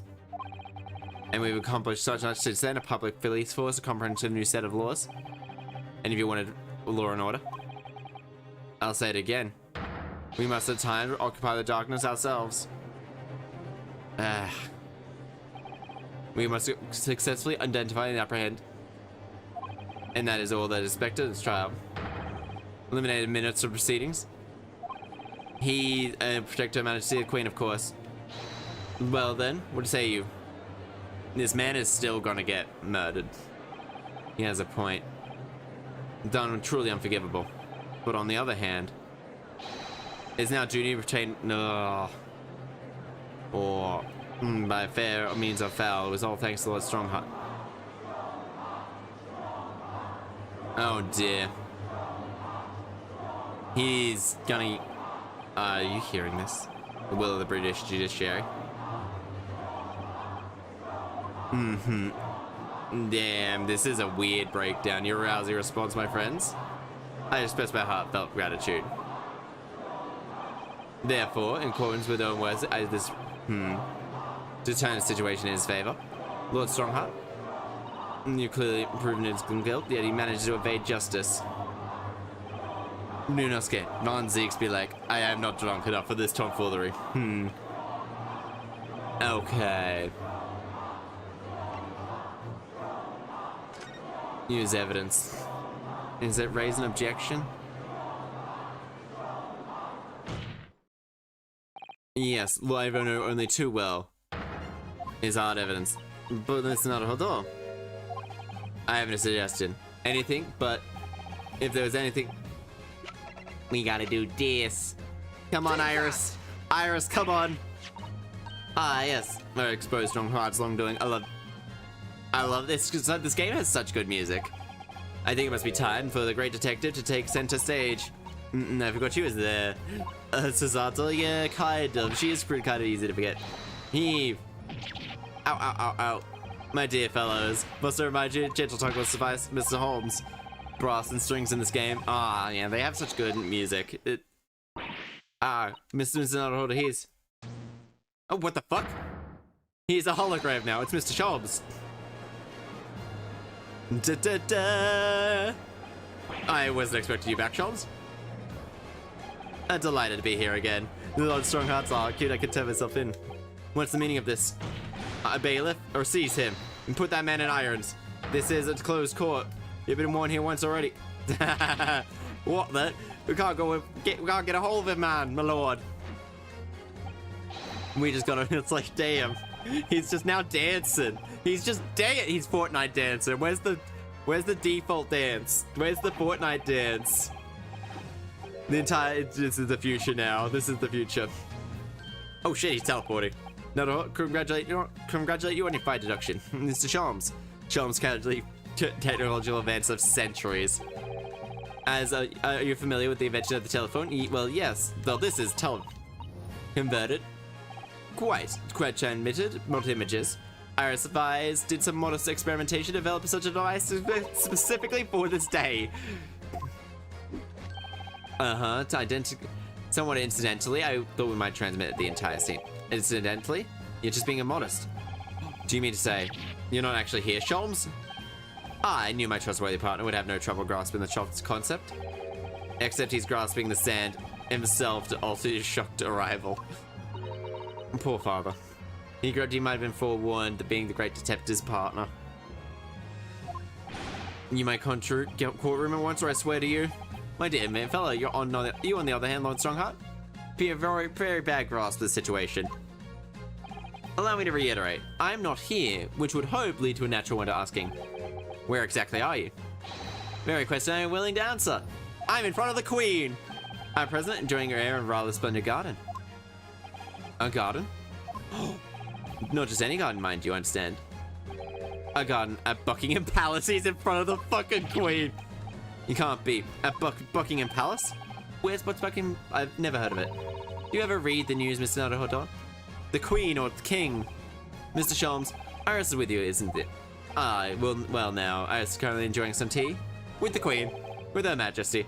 And we've accomplished such much since then, a public police force, a comprehensive new set of laws. And if you wanted law and order, I'll say it again. We must at times occupy the darkness ourselves. We must successfully identify and apprehend. And that is all that is expected of this trial. Eliminated minutes of proceedings. He, protect Her Majesty the Queen, of course. Well then, what say you? This man is still gonna get murdered. He has a point. Done truly unforgivable. But on the other hand, it's now duty to retain or by fair means or foul. It was all thanks to Lord Strongheart. Oh dear. He's gonna... are you hearing this? The will of the British judiciary. Damn, this is a weird breakdown. Your rousing response, my friends. I express my heartfelt gratitude. Therefore, in accordance with own words, I this to turn the situation in his favor, Lord Strongheart, you clearly proven his guilt, yet he managed to evade justice. Nunosuke, non-Zeeks be like, I am not drunk enough for this tomfoolery. Okay. Use evidence. Is it raise an objection? Yes, well, I know only too well is hard evidence. But that's not a hold. I have a suggestion. Anything, but if there was anything, we gotta do this. Come on, Iris. Iris, come on. Ah, yes. Very exposed, strong hearts, long doing. I love this because this game has such good music. I think it must be time for the great detective to take center stage. I forgot she was there. Susato, yeah, kind of. She is pretty kind of easy to forget. Heave. Ow, ow, ow, ow. My dear fellows, must I remind you, gentle talk will suffice, Mr. Holmes. Brass and strings in this game. Ah, yeah, they have such good music. Mr. Holder, he's... Oh, what the fuck? He's a hologram now. It's Mr. Holmes. I wasn't expecting you back, Holmes. I'm delighted to be here again. The Lord Strongheart's all cute, I could turn myself in. What's the meaning of this? A bailiff? Or seize him? And put that man in irons. This is a closed court. You've been warned here once already. What the? We can't get a hold of him, man, my lord. We just gotta, it's like, damn. He's just now dancing. He's just, dang it, he's Fortnite dancing. Where's the default dance? Where's the Fortnite dance? This is the future now. This is the future. Oh shit, he's teleporting. No, congratulate you on your fire deduction. Mr. Sholmes. Sholmes technological advance of centuries. Are you familiar with the invention of the telephone? Well, yes. Though this is converted. Quite transmitted multi-images. Iris Advise did some modest experimentation to develop such a device specifically for this day. Somewhat incidentally, I thought we might transmit the entire scene. Incidentally? You're just being immodest. Do you mean to say you're not actually here, Sholmes? I knew my trustworthy partner would have no trouble grasping the concept. Except he's grasping the sand himself to alter his shocked arrival. Poor father. He might have been forewarned that being the great detective's partner. You might courtroom at once, or I swear to you. My dear man, fellow, you on the other hand, Lord Strongheart? Be a very, very bad grasp of the situation. Allow me to reiterate, I'm not here, which would hope lead to a natural one to asking, where exactly are you? Very question I am willing to answer. I'm in front of the Queen! I'm present, enjoying her air in a rather splendid garden. A garden? Not just any garden, mind you, understand. A garden at Buckingham Palace. He's in front of the fucking Queen. You can't be. At Buckingham Palace? What's Buckingham? I've never heard of it. Do you ever read the news, Mr. Naruhodo? The Queen or the King? Mr. Sholmes, Iris is with you, isn't it? Well now, Iris is currently enjoying some tea. With the Queen. With Her Majesty.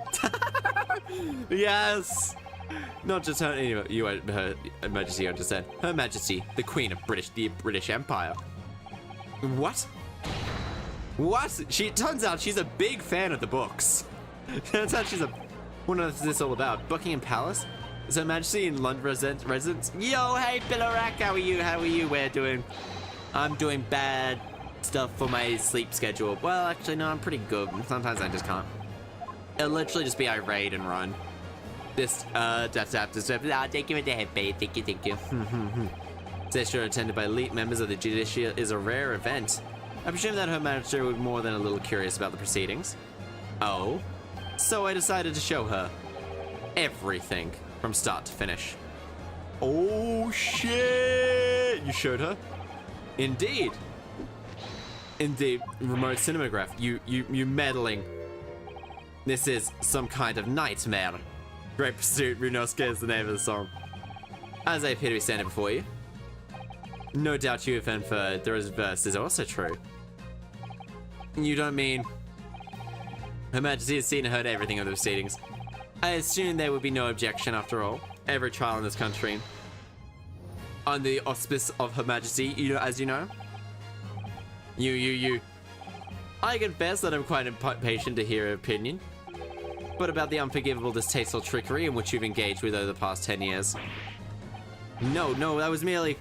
Yes! Not just her, Her Majesty, you understand. Her Majesty, the Queen of the British Empire. What? What? Turns out she's a big fan of the books. Turns out she's what is this all about? Buckingham Palace? Is Her Majesty in London residence? Yo, hey, Billarak, how are you? How are you? We're doing... I'm doing bad stuff for my sleep schedule. Well, actually, no, I'm pretty good. Sometimes I just can't. It'll literally just be irate and run. Thank you for the head, babe. Thank you. Session attended by elite members of the judiciary is a rare event. I presume that Her Majesty would be more than a little curious about the proceedings. Oh? So I decided to show her everything from start to finish. Oh shit! You showed her? Indeed. Indeed. Remote cinematograph. You meddling. This is some kind of nightmare. Great Pursuit, Runosuke is the name of the song. As I appear to be standing before you, no doubt you have inferred the reverse is also true. You don't mean Her Majesty has seen and heard everything of the proceedings. I assume there would be no objection after all. Every trial in this country, under the auspice of Her Majesty, as you know. I confess that I'm quite impatient to hear her opinion. But about the unforgivable, distasteful trickery in which you've engaged with over the past 10 years. No, that was merely...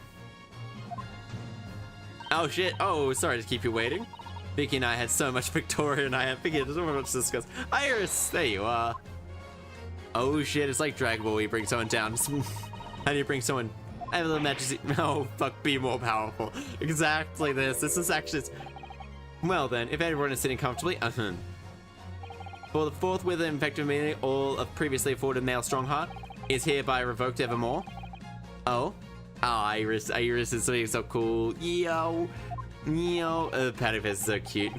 Oh shit, oh, sorry to keep you waiting. Vicky and I had so much Victoria and I have figured there's so much to discuss. Iris, there you are. Oh shit, it's like Dragon Ball where you bring someone down. How do you bring someone... I have the Majesty... Oh, fuck, be more powerful. Exactly this. This is actually... Well then, if everyone is sitting comfortably, For the forthwith and effective meaning, all of previously afforded male Strongheart is hereby revoked evermore. Oh? Iris is something so cool. Yo. Patty Face is so cute.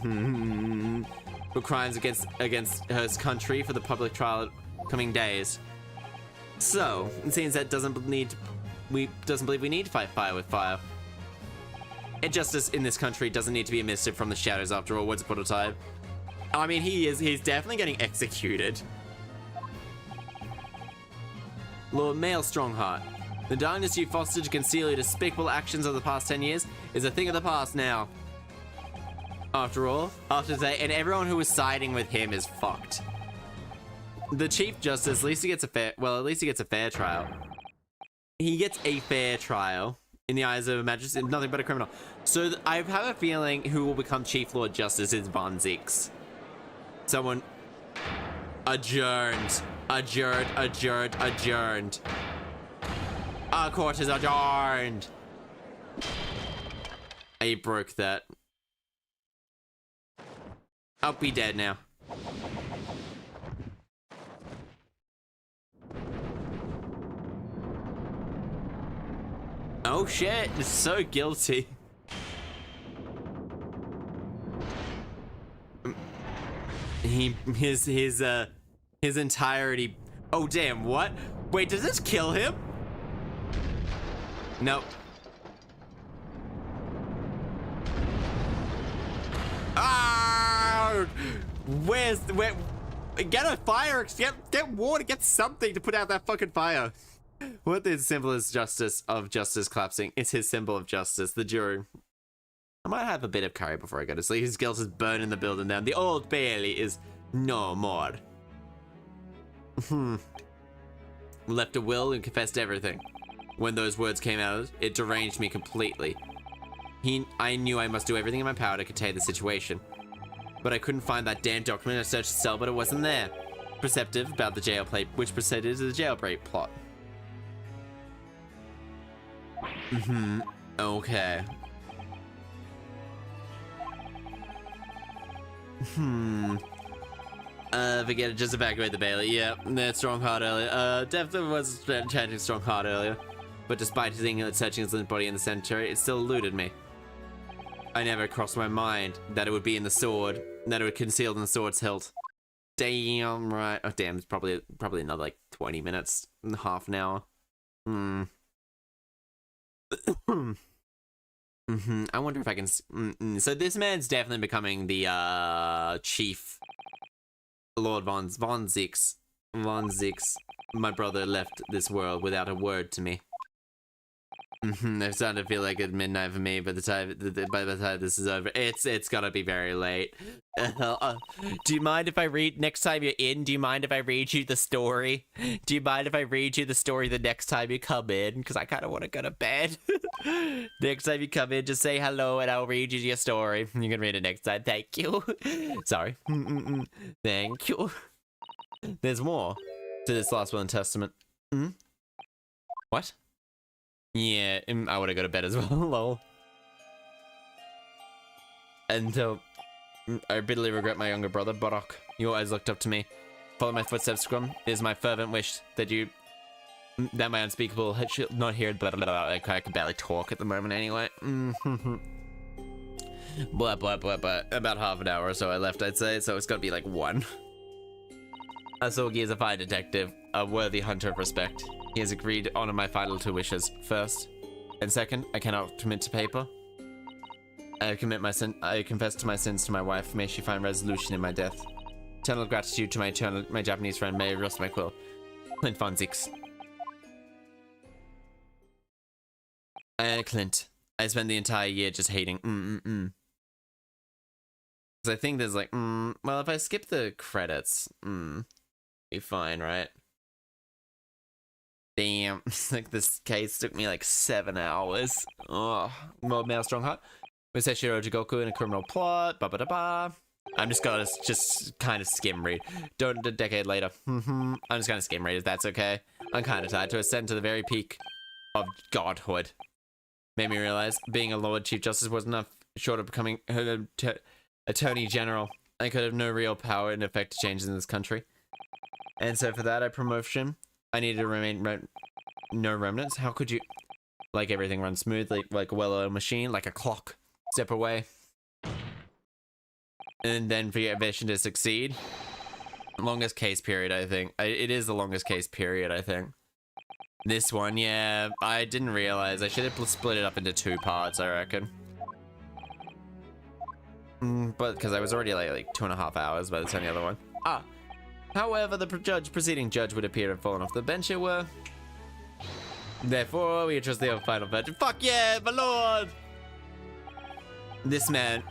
For crimes against her country for the public trial coming days. So, it seems that doesn't believe we need to fight fire with fire. And justice in this country doesn't need to be administered from the shadows after all. Once upon a time. I mean, he's definitely getting executed. Lord Male Strongheart, the darkness you fostered to conceal your despicable actions of the past 10 years is a thing of the past now. After all, after today, and everyone who was siding with him is fucked. The Chief Justice, at least he gets a fair trial. He gets a fair trial in the eyes of a magistrate, nothing but a criminal. So I have a feeling who will become Chief Lord Justice is Von Zix. Someone adjourned. Our court is adjourned. I broke that. I'll be dead now. Oh shit, it's so guilty. His entirety. Oh damn, what? Wait, does this kill him? No. Ah! Where? Get a fire, get water, get something to put out that fucking fire. What is symbol is justice of justice collapsing? It's his symbol of justice, the jury. I might have a bit of curry before I go to sleep. His guilt is burning the building down. The Old Bailey is no more. Left a will and confessed everything. When those words came out, it deranged me completely. I knew I must do everything in my power to contain the situation. But I couldn't find that damn document. I searched the cell, but it wasn't there. Perceptive about the jailplate, which preceded the jailbreak plot. Okay. Forget it, just evacuate the Bailey. Yeah, that strong heart earlier. Definitely was chanting strong heart earlier. But despite his England searching his body in the cemetery, it still eluded me. I never crossed my mind that it would be in the sword, that it would concealed in the sword's hilt. Damn right. Oh damn, it's probably another like 20 minutes, half an hour. I wonder if I can. So this man's definitely becoming the chief. Lord Von Zix. My brother left this world without a word to me. It's starting to feel like it's midnight for me by the time this is over. It's gonna be very late. Do you mind if I read next time you're in? Do you mind if I read you the story? Do you mind if I read you the story the next time you come in? Because I kind of want to go to bed. Next time you come in, just say hello and I'll read you your story. You can read it next time. Thank you. Sorry. Thank you. There's more to this last will and testament. What? Yeah, I would have go to bed as well. Lol. And I bitterly regret my younger brother, Barok. You always looked up to me. Follow my footsteps, Scrum. It is my fervent wish that my unspeakable should not hear. Blah, blah, blah. I can barely talk at the moment anyway. Blah, blah, blah, blah. About half an hour or so I left, I'd say, so it's gotta be like 1. Asogi is a fine detective, a worthy hunter of respect. He has agreed to honor my final 2 wishes. First, and second, I cannot commit to paper. I confess to my sins to my wife. May she find resolution in my death. Eternal gratitude to my Japanese friend. May rest my quill. Clint Von Zix. Clint. I spent the entire year just hating. Because I think there's like, well, if I skip the credits, be fine, right? Damn, like this case took me like 7 hours. Oh, World Mail Strongheart. Museshiro Jigoku in a criminal plot. Ba ba da ba. I'm just gonna kind of skim read. Don't a decade later. I'm just gonna skim read if that's okay. I'm kind of tired to ascend to the very peak of godhood. Made me realize being a Lord Chief Justice wasn't enough. Short of becoming Attorney General, I could have no real power and effect to changes in this country. And so for that, promotion. I needed to remain no remnants. How could you? Like everything runs smoothly, like a well-oiled machine, like a clock. Step away. And then for your vision to succeed. Longest case period, I think. It is the longest case period, I think. This one, yeah. I didn't realize. I should have split it up into 2 parts, I reckon. But because I was already like 2.5 hours by the time the other one. However, the preceding judge would appear to have fallen off the bench it were. Therefore, we trust the final verdict. Fuck yeah, my lord! This man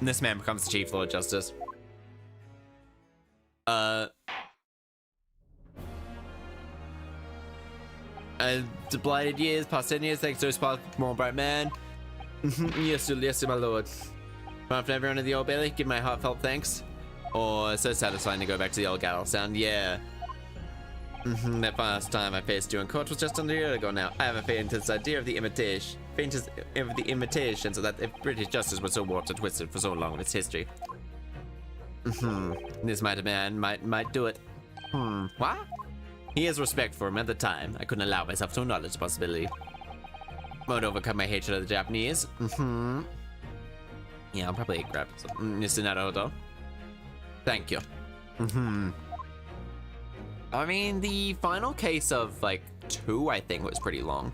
becomes the Chief Lord Justice. The blighted years, past 10 years, thanks to a spark more bright man. Yes, my lord. After everyone in the Old Bailey, give my heartfelt thanks. Or so satisfying to go back to the old Gattle sound, yeah. That last time I faced you in court was just under a year ago now. I have a faintest idea of the imitation. So that if British justice was so warped and twisted for so long in its history. This man might do it. What? He has respect for him at the time. I couldn't allow myself to acknowledge the possibility. Won't overcome my hatred of the Japanese. Yeah, I'll probably grab some. Mr. Naruto. Thank you. I mean, the final case of like 2, I think, was pretty long.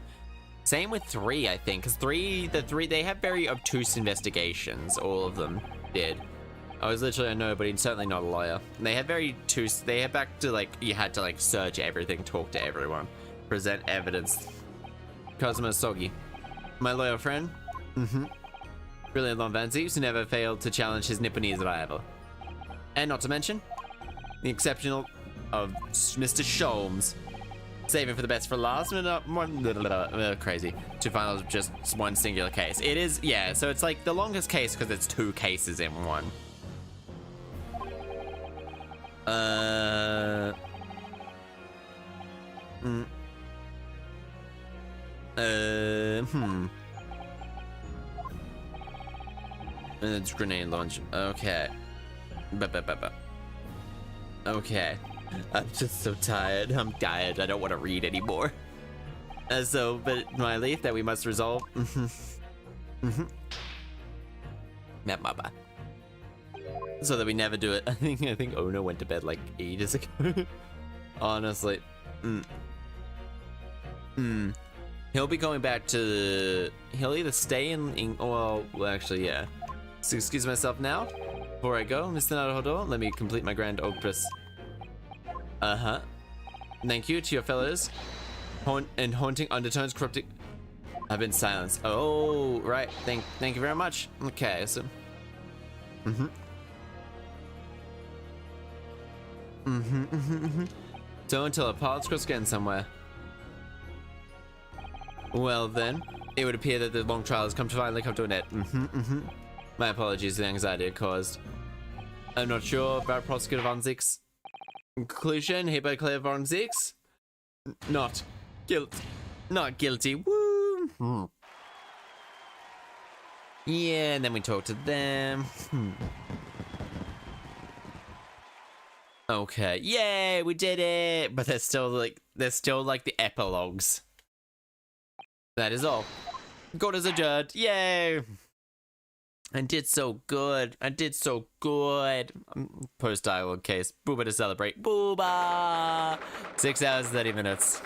Same with 3, I think, because the three, they have very obtuse investigations. All of them did. I was literally a nobody, and certainly not a lawyer. And they had very obtuse. They had back to like you had to like search everything, talk to everyone, present evidence. Kazuma Sogi, my loyal friend. Brilliant Lonvanzi, who never failed to challenge his Nipponese rival. And not to mention, the exceptional of Mr. Sholmes. Saving for the best for last, crazy. 2 finals, just 1 singular case. It is, yeah, so it's like the longest case because it's 2 cases in 1. It's grenade launch. Okay. Okay. I'm just so tired. I'm tired. I don't want to read anymore. But my leaf that we must resolve. So that we never do it. I think Ono went to bed like ages ago. Honestly. He'll be going back to. He'll either stay in well, actually, yeah. So excuse myself now. Before I go, Mr. Naruhodo, let me complete my grand opus. Thank you to your fellows. Haunting undertones corrupting. I've been silenced. Oh, right. Thank you very much. Okay, so. So until our paths cross again somewhere. Well then, it would appear that the long trial has finally come to an end. My apologies for the anxiety it caused. I'm not sure about Prosecutor Von Zick's conclusion. Hereby declare Von Zick's not guilty. Woo! Yeah, and then we talk to them. Okay, yay, we did it! But there's still like the epilogues. That is all. God is adjourned. Yay! I did so good. Post dialogue case. Booba to celebrate. Booba! 6 hours, 30 minutes.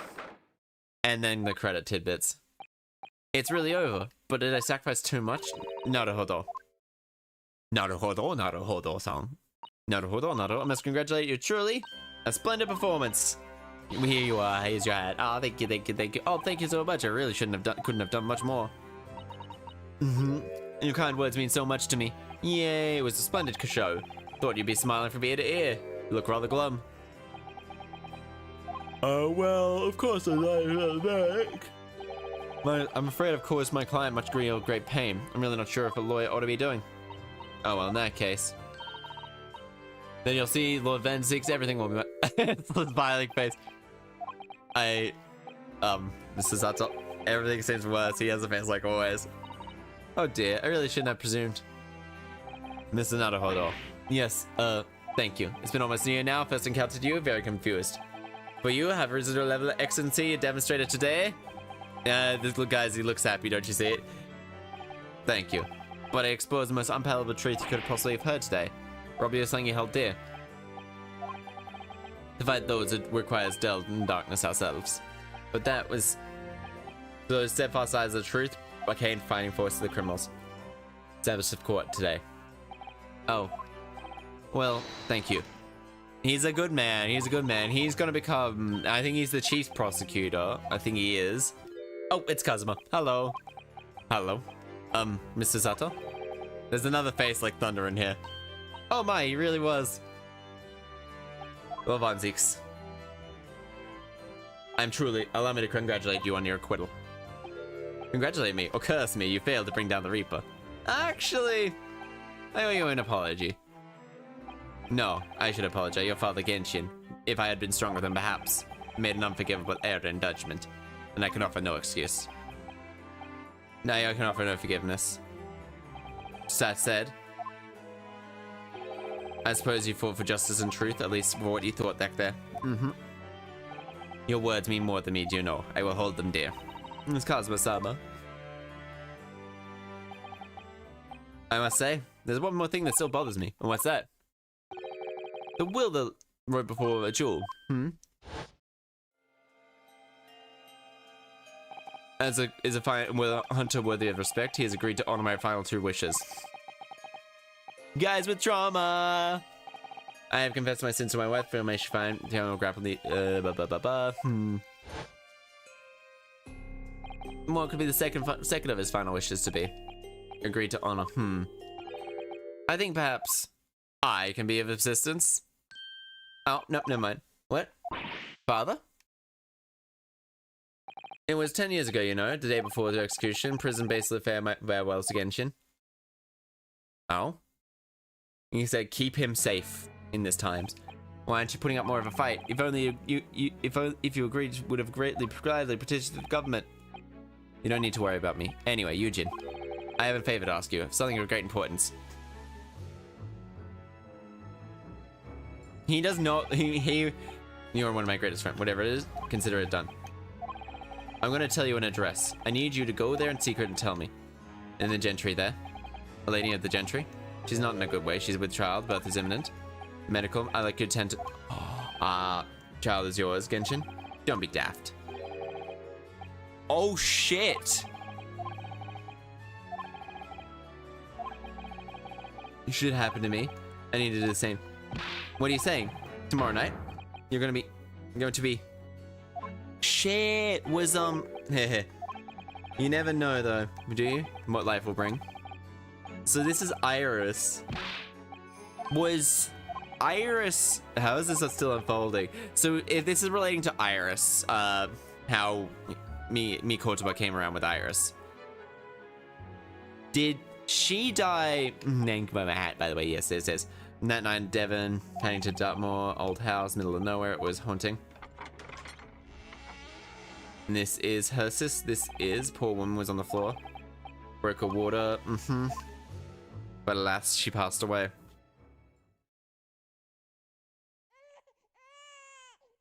And then the credit tidbits. It's really over. But did I sacrifice too much? Naruhodo. Naruhodo-san. Naruhodo. I must congratulate you. Truly, a splendid performance. Here you are. Here's your hat. Oh, thank you. Oh, thank you so much. I really couldn't have done much more. Your kind words mean so much to me. Yay, it was a splendid show. Thought you'd be smiling from ear to ear. You look rather glum. Oh, well, of course I like. I'm afraid I've caused my client much real great pain. I'm really not sure if a lawyer ought to be doing. Oh, well, in that case. Then you'll see Lord Van Zick's everything will be smiling face. Mr. Sato, everything seems worse. He has a face like always. Oh dear, I really shouldn't have presumed. Mr. Naruhodo. Yes, thank you. It's been almost a year now. First encountered you, very confused. For you, have risen to a level of excellency demonstrated today. This little guy, he looks happy, don't you see it? Thank you. But I exposed the most unpalatable truth you could have possibly have heard today. Robbie of something you held dear. To fight those, it requires delve in darkness ourselves. But that was those steadfast eyes of the truth. Arcane fighting force of the criminals. Established of court today. Oh. Well, thank you. He's a good man. He's gonna become... I think he's the chief prosecutor. I think he is. Oh, it's Kazuma. Hello. Mr. Sato? There's another face like thunder in here. Oh my, he really was. Well, Von Zieks. Allow me to congratulate you on your acquittal. Congratulate me, or curse me, you failed to bring down the Reaper. Actually, I owe you an apology. No, I should apologize, your father Genshin. If I had been stronger than perhaps made an unforgivable error in judgment, then I can offer no excuse. Now I can offer no forgiveness. That said, I suppose you fought for justice and truth, at least for what you thought back there. Your words mean more than me, do you know? I will hold them dear. It's Kazuma-sama. I must say, there's one more thing that still bothers me. And what's that? The will that wrote before a duel. As a hunter worthy of respect, he has agreed to honor my final 2 wishes. Guys with trauma! I have confessed my sins to my wife, feel may she find the will grapple the What could be the second of his final wishes to be? Agreed to honor. I think perhaps I can be of assistance. Oh, no, never mind. What? Father? It was 10 years ago, you know, the day before the execution. Prison basically farewells to Genshin. Oh? He said keep him safe in this times. Why aren't you putting up more of a fight? If only if you agreed, would have gladly petitioned the government. You don't need to worry about me. Anyway, Eugene, I have a favor to ask you. Something of great importance. He does not. You're one of my greatest friends. Whatever it is, consider it done. I'm gonna tell you an address. I need you to go there in secret and tell me. In the gentry there. A lady of the gentry. She's not in a good way. She's with child. Birth is imminent. Medical. I like you to tend to. Child is yours, Genshin. Don't be daft. Oh shit! It should happen to me. I need to do the same. What are you saying? Tomorrow night? You're going to be. Shit was You never know though, do you? What life will bring. So this is Iris. Was Iris? How is this still unfolding? So if this is relating to Iris, how Kotoba came around with Iris. Did she die? Named by my hat, by the way. Yes, it says. Nat 9 Devon, Paddington Dartmoor, old house, middle of nowhere. It was haunting. And this is her sis. This is poor woman was on the floor. Broke her water. But alas, she passed away.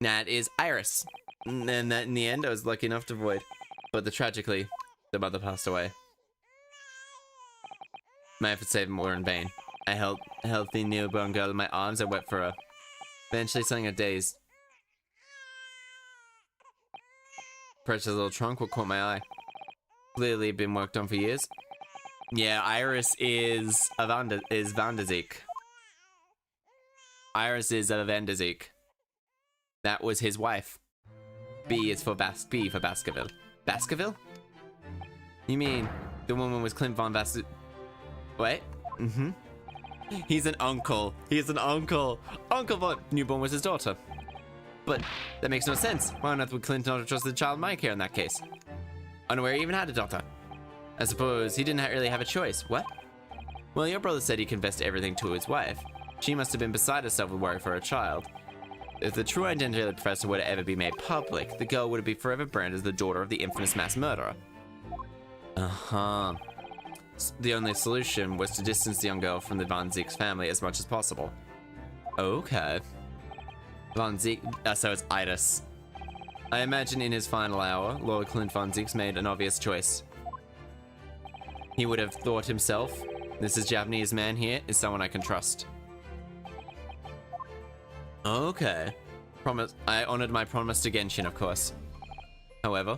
That is Iris. And that in the end, I was lucky enough to avoid. But tragically, the mother passed away. My efforts saved were in vain. I held a healthy newborn girl in my arms and wept for her. Eventually, something a dazed. Precious little trunk what caught my eye. Clearly been worked on for years. Yeah, Iris is a Van der Zeke. Iris is a Van der Zeke. That was his wife. B is for B for Baskerville. Baskerville? You mean the woman was Clint von Baskerville? Wait. He's an uncle. He's an uncle. Uncle von newborn was his daughter. But that makes no sense. Why on earth would Clint not trust the child in my care in that case? Unaware he even had a daughter. I suppose he didn't really have a choice. What? Well, your brother said he confessed everything to his wife. She must have been beside herself with worry for her child. If the true identity of the professor were to ever be made public, the girl would be forever branded as the daughter of the infamous mass murderer. The only solution was to distance the young girl from the Van Zeke's family as much as possible. Okay. Van Zeke, so it's Iris. I imagine in his final hour, Lord Clint Van Zeke's made an obvious choice. He would have thought himself, this is Japanese man here is someone I can trust. Okay. I honored my promise to Genshin, of course. However,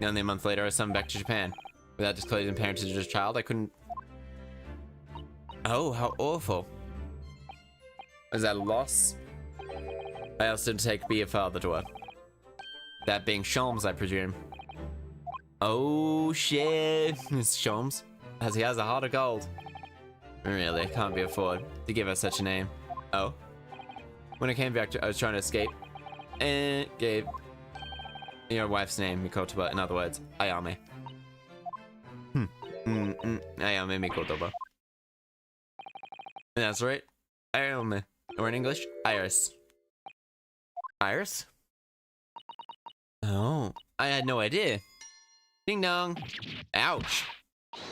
only a month later I summoned back to Japan. Without disclosing parentage of his child, I couldn't... Oh, how awful. Was that a loss? I also had to be a father to her. That being Sholmes, I presume. Oh shit, it's Sholmes. As he has a heart of gold. Really, can't be afford to give her such a name. Oh. When I came back, I was trying to escape. And gave your wife's name, Mikotoba, in other words, Ayame. Ayame Mikotoba. That's right. Ayame. Or in English, Iris. Iris? Oh, I had no idea. Ding dong. Ouch.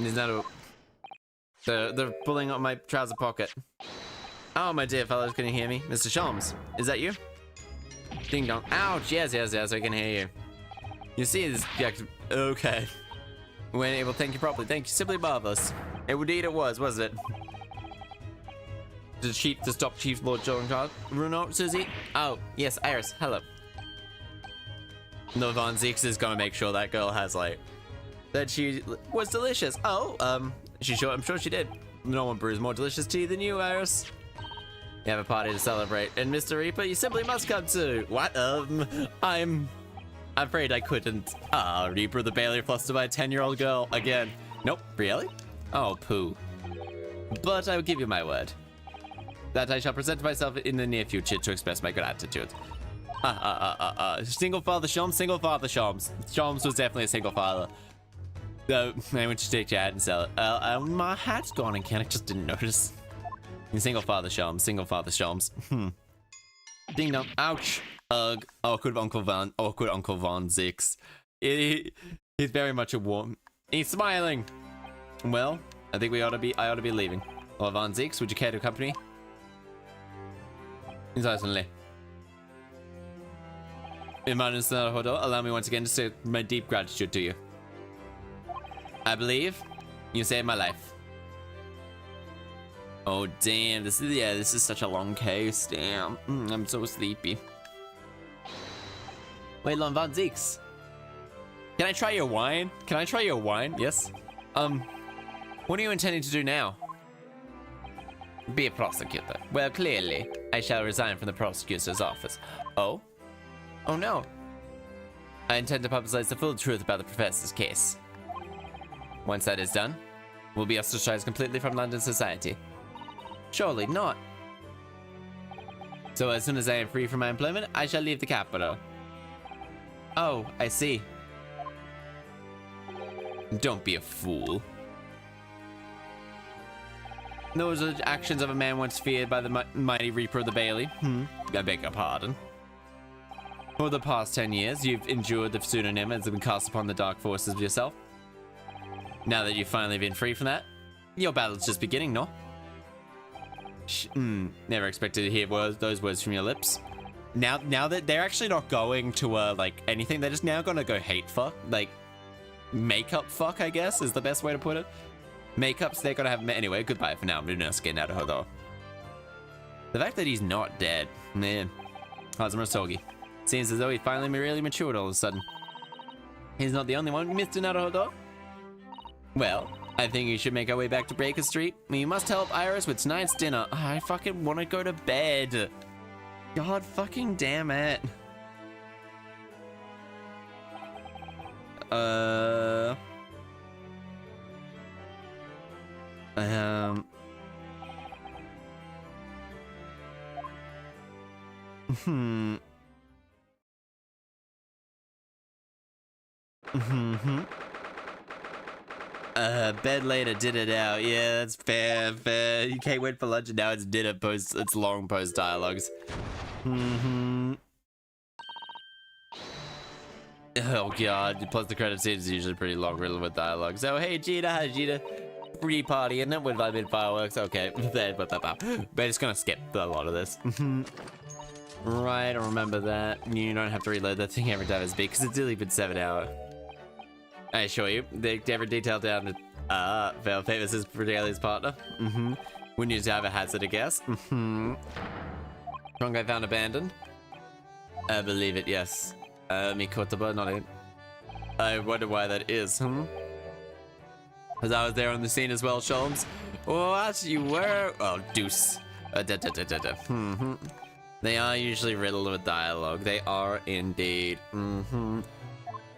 Is that a... They're pulling up my trouser pocket. Oh, my dear fellows, can you hear me? Mr. Sholmes, is that you? Ding dong. Ouch. Yes, I can hear you. You see this... Okay. We weren't able to thank you properly. Thank you, simply marvelous. Indeed it was, wasn't it? To stop Chief Lord John Bruno, Susie? Oh, yes, Iris, hello. No, Von Zeeks is gonna make sure that girl has, like, that she was delicious. Oh, I'm sure she did. No one brews more delicious tea than you, Iris. You have a party to celebrate, and Mr. Reaper, you simply must come too. What? I'm afraid I couldn't. Reaper the Bailey flustered by a 10-year-old girl again. Nope, really? Oh, poo. But I will give you my word that I shall present myself in the near future to express my gratitude. Single father Shams, single father Shams. Shams was definitely a single father. I went to take your hat and sell it. My hat's gone again, I just didn't notice. Single father Shams, single father Shams. Ding dong, ouch. Ugh, awkward Uncle Von Zix. He's very much a warm. He's smiling. Well, I think I ought to be leaving. Well, Von Zix, would you care to accompany? Certainly. Allow me once again to say my deep gratitude to you. I believe you saved my life. Oh damn, this is such a long case. Damn, I'm so sleepy. Wait, Lon Von Zeeks. Can I try your wine? Can I try your wine? Yes. What are you intending to do now? Be a prosecutor. Well, clearly, I shall resign from the prosecutor's office. Oh? Oh no. I intend to publicize the full truth about the professor's case. Once that is done, we'll be ostracized completely from London society. Surely not. So as soon as I am free from my employment, I shall leave the capital. Oh, I see. Don't be a fool. Those are actions of a man once feared by the mighty Reaper of the Bailey. I beg your pardon. For the past 10 years, you've endured the pseudonym as been cast upon the dark forces of yourself. Now that you've finally been free from that, your battle's just beginning, no? Never expected to hear those words from your lips. Now that they're actually not going to like anything, they're just now gonna go hate fuck, like makeup fuck, I guess is the best way to put it. Makeups, they're gonna have anyway. Goodbye for now. I'm just getting out of her though. The fact that he's not dead, man. Hazama Sogi. Seems as though he finally really matured all of a sudden. He's not the only one, Mr. Naruhodo. Well, I think you should make our way back to Baker Street. You must help Iris with tonight's dinner. I fucking want to go to bed. God fucking damn it. Bed later, dinner now. Yeah, that's fair. You can't wait for lunch and now it's dinner post. It's long post dialogues. Oh god. Plus the credit scene is usually pretty long, riddled with dialogue. So hey Gina, hi Gina. Free party, isn't it? With vitamin fireworks. Okay, but it's gonna skip a lot of this. Right, I remember that. You don't have to reload that thing every time it's big because it's only been 7 hours. I assure you, they every detail down to Veil Famous is Daly's partner. Wouldn't you have a hazard a guess? Fungi found abandoned. I believe it, yes. Mikotoba, not it. I wonder why that is, Because I was there on the scene as well, Sholmes. What? You were? Oh, deuce. They are usually riddled with dialogue. They are indeed. Run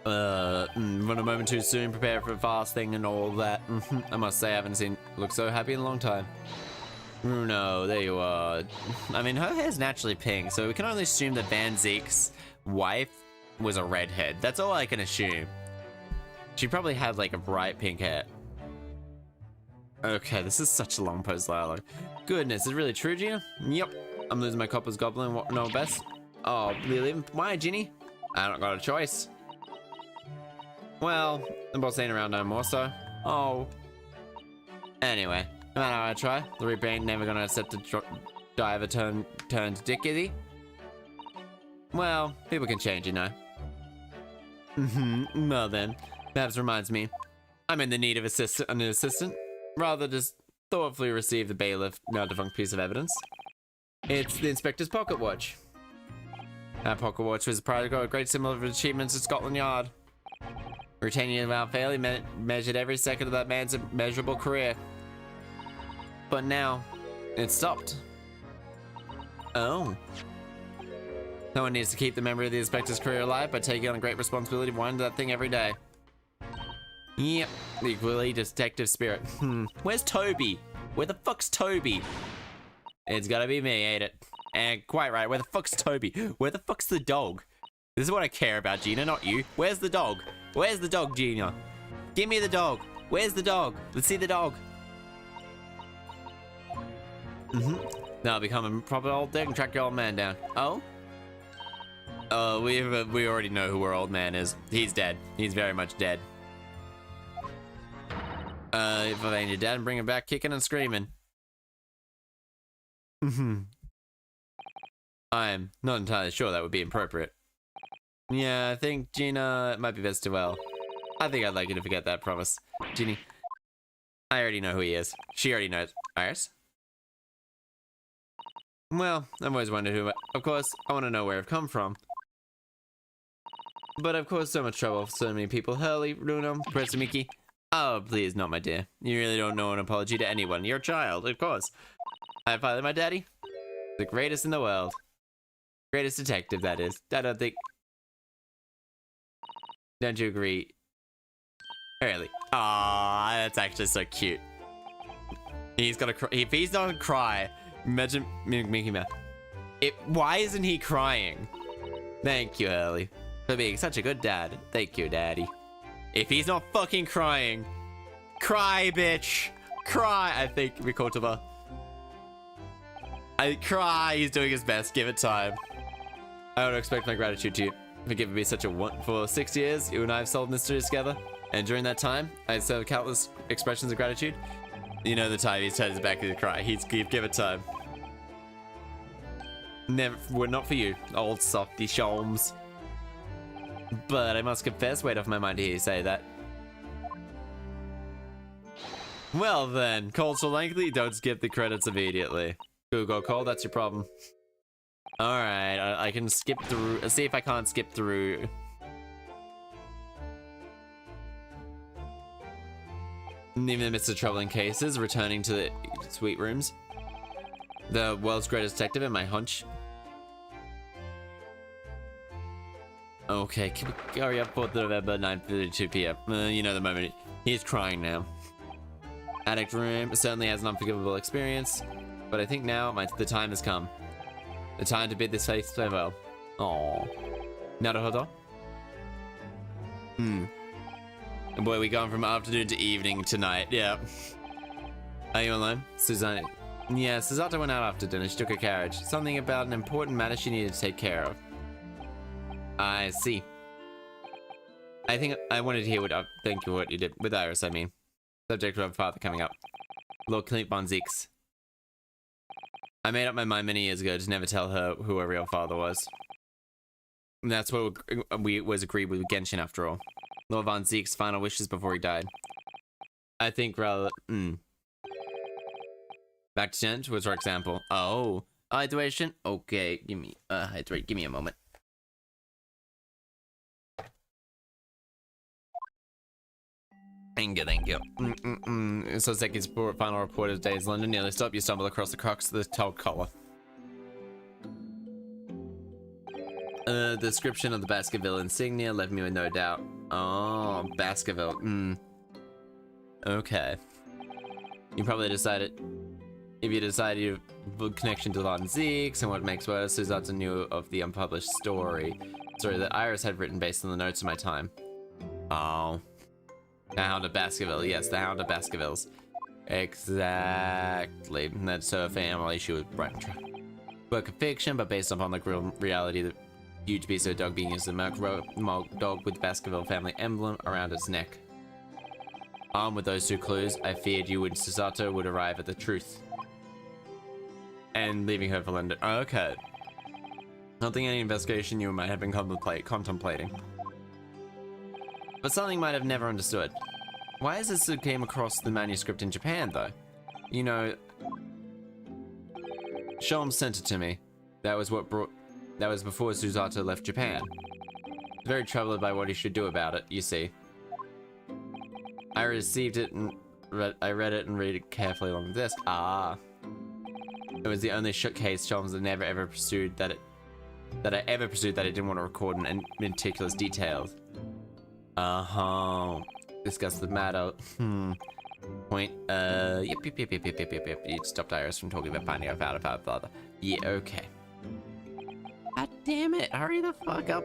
a moment too soon, prepare for fasting and all that. I must say I haven't seen look so happy in a long time. Bruno, there you are. I mean, her hair's naturally pink, so we can only assume that Van Zeek's wife was a redhead. That's all I can assume. She probably had like a bright pink hair. Okay, this is such a long post dialogue. Goodness, is it really true, Gina? Yep. I'm losing my copper's goblin, what no best? Oh, really? Why, Ginny? I don't got a choice. Well, the boss ain't around no more, so... Oh. Anyway, no matter how I try, the Reaper ain't never gonna accept a diver turned dick, is he? Well, people can change, you know. Well then, perhaps reminds me. I'm in the need of an assistant. Rather just thoughtfully receive the bailiff, now defunct piece of evidence. It's the inspector's pocket watch. That pocket watch was a product of a great symbol of achievements at Scotland Yard. Retaining it without fail, he measured every second of that man's immeasurable career. But now, it stopped. Oh. Someone needs to keep the memory of the inspector's career alive by taking on a great responsibility of winding that thing every day. Yep, the equally detective spirit. Where's Toby? Where the fuck's Toby? It's gotta be me, ain't it? And quite right, where the fuck's Toby? Where the fuck's the dog? This is what I care about, Gina, not you. Where's the dog? Where's the dog, Gina? Give me the dog. Where's the dog? Let's see the dog. Now I'll become a proper old dick and track your old man down. Oh? We already know who our old man is. He's dead. He's very much dead. If I find your dad and bring him back kicking and screaming. I'm not entirely sure that would be appropriate. Yeah, I think Gina, it might be best to, well, I think I'd like you to forget that promise. Ginny, I already know who he is. She already knows. Iris? Well, I've always wondered who, of course, I want to know where I've come from. But of course, so much trouble for so many people. Hurley, Bruno, Professor Mickey. Oh, please, not my dear. You really don't know an apology to anyone. You're a child, of course. I finally, my daddy. The greatest in the world. Greatest detective, that is. I don't think... Don't you agree? Hurley. Ah, that's actually so cute. He's gonna cry. If he's not gonna cry, imagine Mickey Mouse. Why isn't he crying? Thank you, Hurley, for being such a good dad. Thank you, Daddy. If he's not fucking crying, cry, bitch. Cry. I think we called to the... I cry. He's doing his best. Give it time. I would expect my gratitude to you for giving me such a want. For 6 years, you and I have solved mysteries together. And during that time, I served countless expressions of gratitude. You know the time he's turned his back to cry. Give it time. Never, we're not for you, old softy Sholmes. But I must confess, weight off my mind to hear you say that. Well then, cold so lengthy, don't skip the credits immediately. Google Cole, that's your problem. Alright, I can skip through. Let's see if I can't skip through. Even amidst the troubling cases, returning to the sweet rooms. The world's greatest detective and my hunch. Okay, can we hurry up? 4th November, 9:52 p.m. You know the moment. He's crying now. Attic room certainly has an unforgivable experience, but I think now the time has come. The time to bid this face farewell. Aww. Naruhodo? Boy, we gone from afternoon to evening tonight. Yeah. Are you alone? Susanna. Yeah, Susanna went out after dinner. She took a carriage. Something about an important matter she needed to take care of. I see. I think I wanted to hear thank you for what you did with Iris, I mean. Subject of her father coming up. Lord Clint von Zeeks. I made up my mind many years ago to never tell her who her real father was. And that's what we was agreed with Genshin after all. Lord von Zeek's final wishes before he died. I think rather... Back to Gent was our example. Oh. Hydration? Okay, give me... hydrate, give me a moment. Thank you. So Seki's final report of days London nearly stopped. You stumble across the crux of the tall collar. The description of the Baskerville insignia left me with no doubt. Oh, Baskerville. Okay. You probably decided... If you decided you have a connection to Von Zeeks and what makes worse, Susanna knew of the unpublished story that Iris had written based on the notes of my time. Oh. The Hound of Baskerville. Yes, the Hound of Baskervilles. Exactly. That's her family. She was work of fiction, but based upon the real reality that huge beast of a dog being used as a merc dog with the Baskerville family emblem around its neck. Armed with those two clues, I feared you and Susato would arrive at the truth. And leaving her for London. Okay. Not think any investigation you might have been contemplating. But something might have never understood. Why is this came across the manuscript in Japan, though? You know, Sholmes sent it to me. That was before Susato left Japan. Very troubled by what he should do about it, you see. I received it and I read it and read it carefully along with this. Ah. It was the only case Sholmes had never ever pursued that I ever pursued that I didn't want to record in meticulous details. Discuss the matter. Point. Yep. You stopped Iris from talking about finding out about blah. Yeah, okay. God damn it, hurry the fuck up.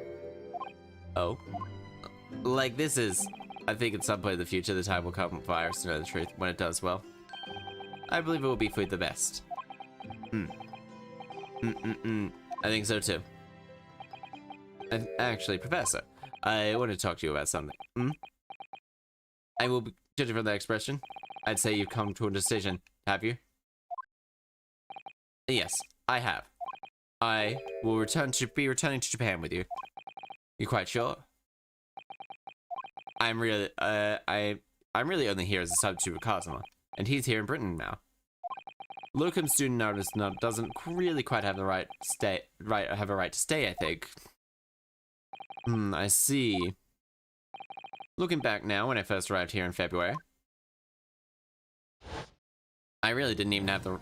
Oh. Like, this is... I think at some point in the future, the time will come for Iris to know the truth. When it does, well, I believe it will be for the best. I think so too. Actually, Professor, I want to talk to you about something. I will be judging from that expression. I'd say you've come to a decision, have you? Yes, I have. I will be returning to Japan with you. You quite sure? I'm really only here as a substitute for Kazuma, and he's here in Britain now. Locum student notice doesn't really quite have the right to stay, I think. I see. Looking back now, when I first arrived here in February, I really didn't even have the...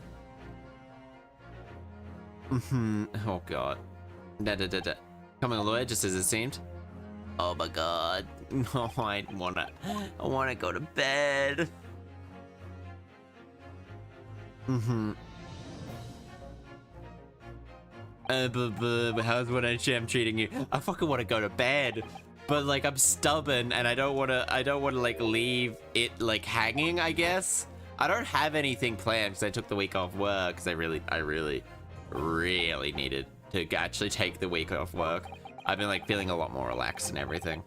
Oh god. Becoming a lawyer just as it seemed. Oh my god. No, I wanna go to bed. But how's what I'm treating you? I fucking wanna go to bed. But like I'm stubborn and I don't wanna like leave it like hanging, I guess. I don't have anything planned because I took the week off work because I really needed to actually take the week off work. I've been like feeling a lot more relaxed and everything.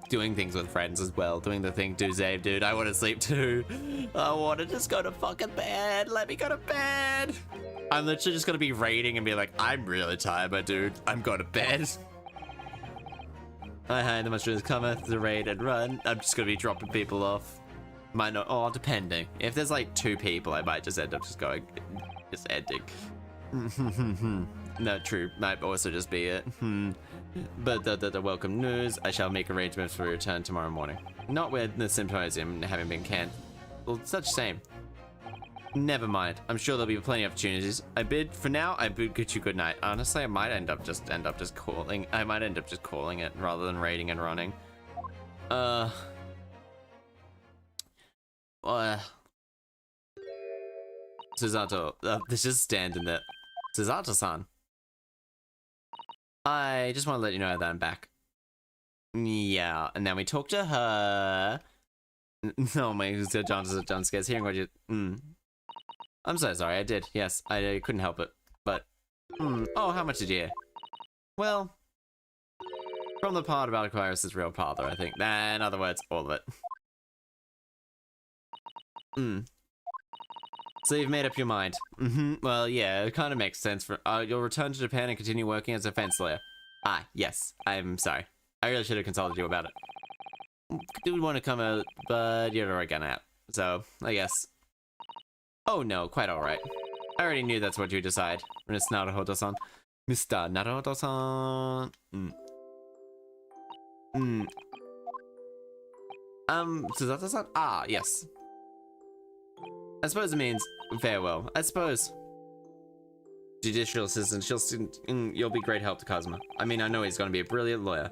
Doing things with friends as well. Doing the thing to Zave, dude. I want to sleep too. I want to just go to fucking bed. Let me go to bed. I'm literally just gonna be raiding and be like, I'm really tired, my dude. I'm going to bed. Hi, the mushrooms cometh to raid and run. I'm just gonna be dropping people off. Might not. Oh, depending. If there's like 2 people, I might just end up just ending. No, true. Might also just be it. But the welcome news, I shall make arrangements for return tomorrow morning. Not with the symposium having been canned. Well, such same. Never mind. I'm sure there'll be plenty of opportunities. I bid you good night. Honestly, I might end up just calling. I might end up just calling it rather than raiding and running. Susato, this just stand in there. Susato-san. I just want to let you know that I'm back. Yeah, and then we talk to her. Oh my, John scares hearing what you... I'm so sorry, I did. Yes, I couldn't help it. But, oh, how much did you hear? Well, from the part about Aquarius' real father, I think. In other words, all of it. So you've made up your mind. Well, yeah, it kind of makes sense. You'll return to Japan and continue working as a fence lawyer. Ah, yes. I'm sorry. I really should have consulted you about it. Do want to come out, but you're already gone out. So, I guess. Oh no, quite alright. I already knew that's what you decide. Mr. Naruhodo-san. Mr. Naruhodo-san. Susato-san? Ah, yes. I suppose it means farewell. I suppose. Judicial assistant, you'll be great help to Kazuma. I mean, I know he's going to be a brilliant lawyer.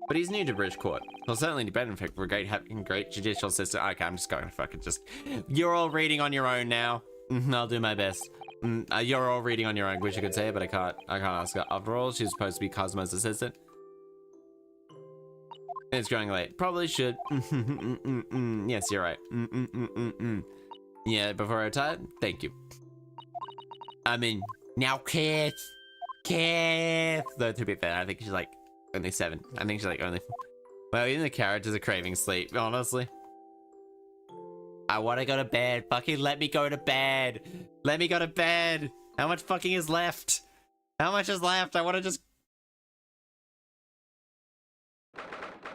But he's new to British court. He'll certainly benefit from having great judicial assistant. Okay, I'm just going to fucking just... You're all reading on your own now. I'll do my best. You're all reading on your own, wish I could say it, but I can't ask her. After all, she's supposed to be Kazuma's assistant. It's growing late. Probably should. Yes, you're right. Yeah, before I retire, thank you. I mean, now Kith. Though, to be fair, I think she's like only 7. I think she's like only... Well, even the characters are craving sleep, honestly. I want to go to bed. Fucking let me go to bed. Let me go to bed. How much fucking is left? How much is left? I want to just...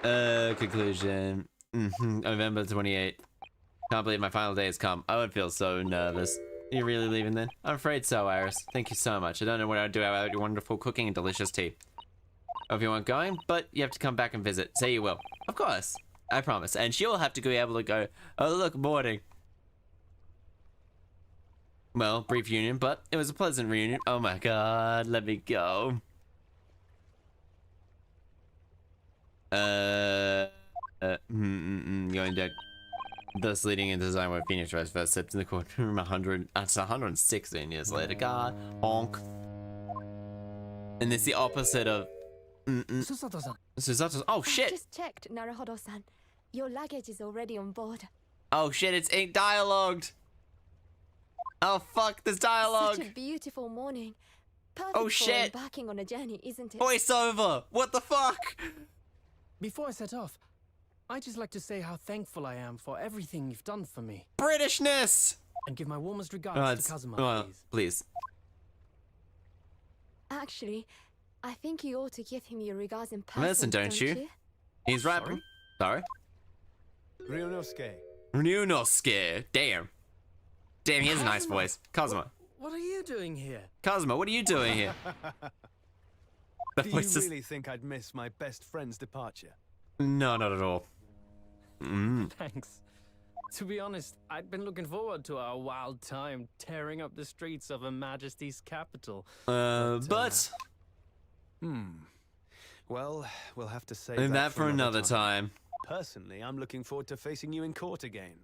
Conclusion. November 28th. Can't believe my final day has come. I would feel so nervous. Are you really leaving then? I'm afraid so, Iris. Thank you so much. I don't know what I'd do without your wonderful cooking and delicious tea. Hope you aren't going, but you have to come back and visit. Say you will. Of course. I promise. And she'll have to be able to go, oh look, boarding. Well, brief reunion, but it was a pleasant reunion. Oh my god, let me go. Going dead. Thus leading into the design where Phoenix Rise first stepped in the courtroom 116 years later. God, honk. And it's the opposite of Susato-san. Oh shit! I just checked, Naruhodo-san. Your luggage is already on board. Oh shit, it's ink dialogued! Oh fuck, there's dialogue! Such a beautiful morning. Perfect Oh shit! for embarking on a journey, isn't it? Voiceover! What the fuck? Before I set off, I'd just like to say how thankful I am for everything you've done for me. Britishness! And give my warmest regards to Kazuma, please. Actually, I think you ought to give him your regards in person, Listen, don't you? He's right. Sorry? Ryunosuke. Ryunosuke. Damn. Damn, he has a nice voice. Kazuma. What are you doing here? Kazuma, what are you doing here? The Do you voice is... really think I'd miss my best friend's departure? No, not at all. Thanks. To be honest, I'd been looking forward to our wild time tearing up the streets of Her Majesty's capital. But... Well, we'll have to save leave that for another time. Personally, I'm looking forward to facing you in court again.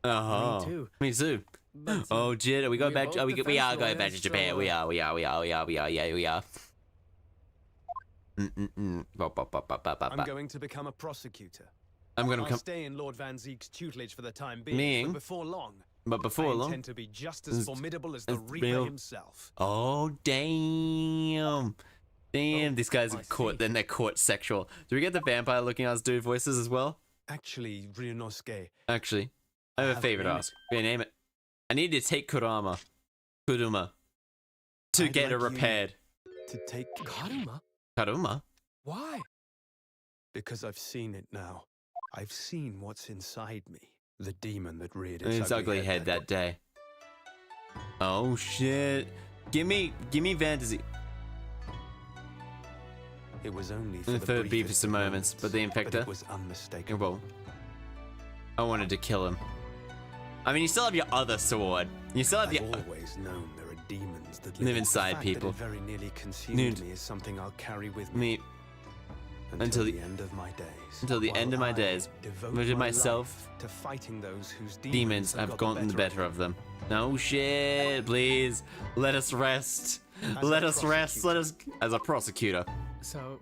Uh-huh. Me too. Me too. But, Oh, Jid, are we going back? both We defense are going back to lawyers, Japan. so, We are. Yeah, we are. I'm going to become a prosecutor. I'm gonna I'll come. stay in Lord Van Zeek's tutelage for the time being, but before long, I intend to be just as formidable as the Reaper himself. Oh, damn. Damn, these guys are court, then they're court sexual. Do we get the vampire looking ass dude voices as well? Actually, Ryunosuke, Actually, I have a favor to ask. Yeah, name it. I need to take Kuruma to I'd get her like you repaired. to take Karuma? Kuruma? Why? because I've seen it now. I've seen what's inside me. The demon that reared Its ugly head that day. Oh shit. Give me fantasy. It was only for The the third briefest of moments, but the infector. it was unmistakable. I wanted to kill him. I mean, you still have your other sword. You still have I've your. always known there are demons that Live live inside the fact people. That it very nearly consumed me is something I'll carry with me until the end of my days. Until the end of my days, devoted myself to fighting those whose demons have gotten the better of them. No shit, please. Let us rest. Let us rest. Let us. As a prosecutor. So,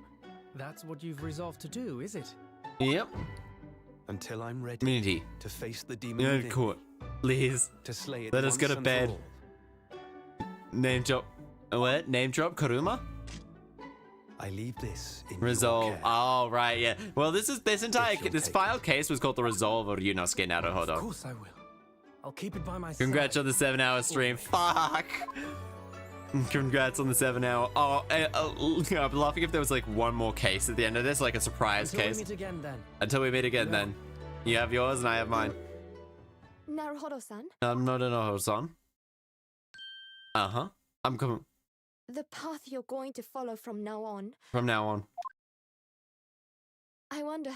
that's what you've resolved to do, is it? Yep. Until I'm ready Community. to face the demon No within court. me, Please. to slay it Let us go once to and bed. for all. Name drop. What? Name drop Kuruma? I leave this in Resolve. your care. Oh, right, yeah. Well, this entire you'll this take file case was called the Resolve of Ryunosuke Of Naruhodo. course I will. I'll keep it by my Congrats side. on the 7-hour stream. Fuck. Congrats on the 7-hour. Oh, I'm laughing if there was like one more case at the end of this, like a surprise Until case. we meet again then. Until we meet again, Yeah. then. You have yours and I have mine. Naruhodo-san, I'm not an Oho-san. Uh-huh. I'm coming the path you're going to follow from now on, from now on. I wonder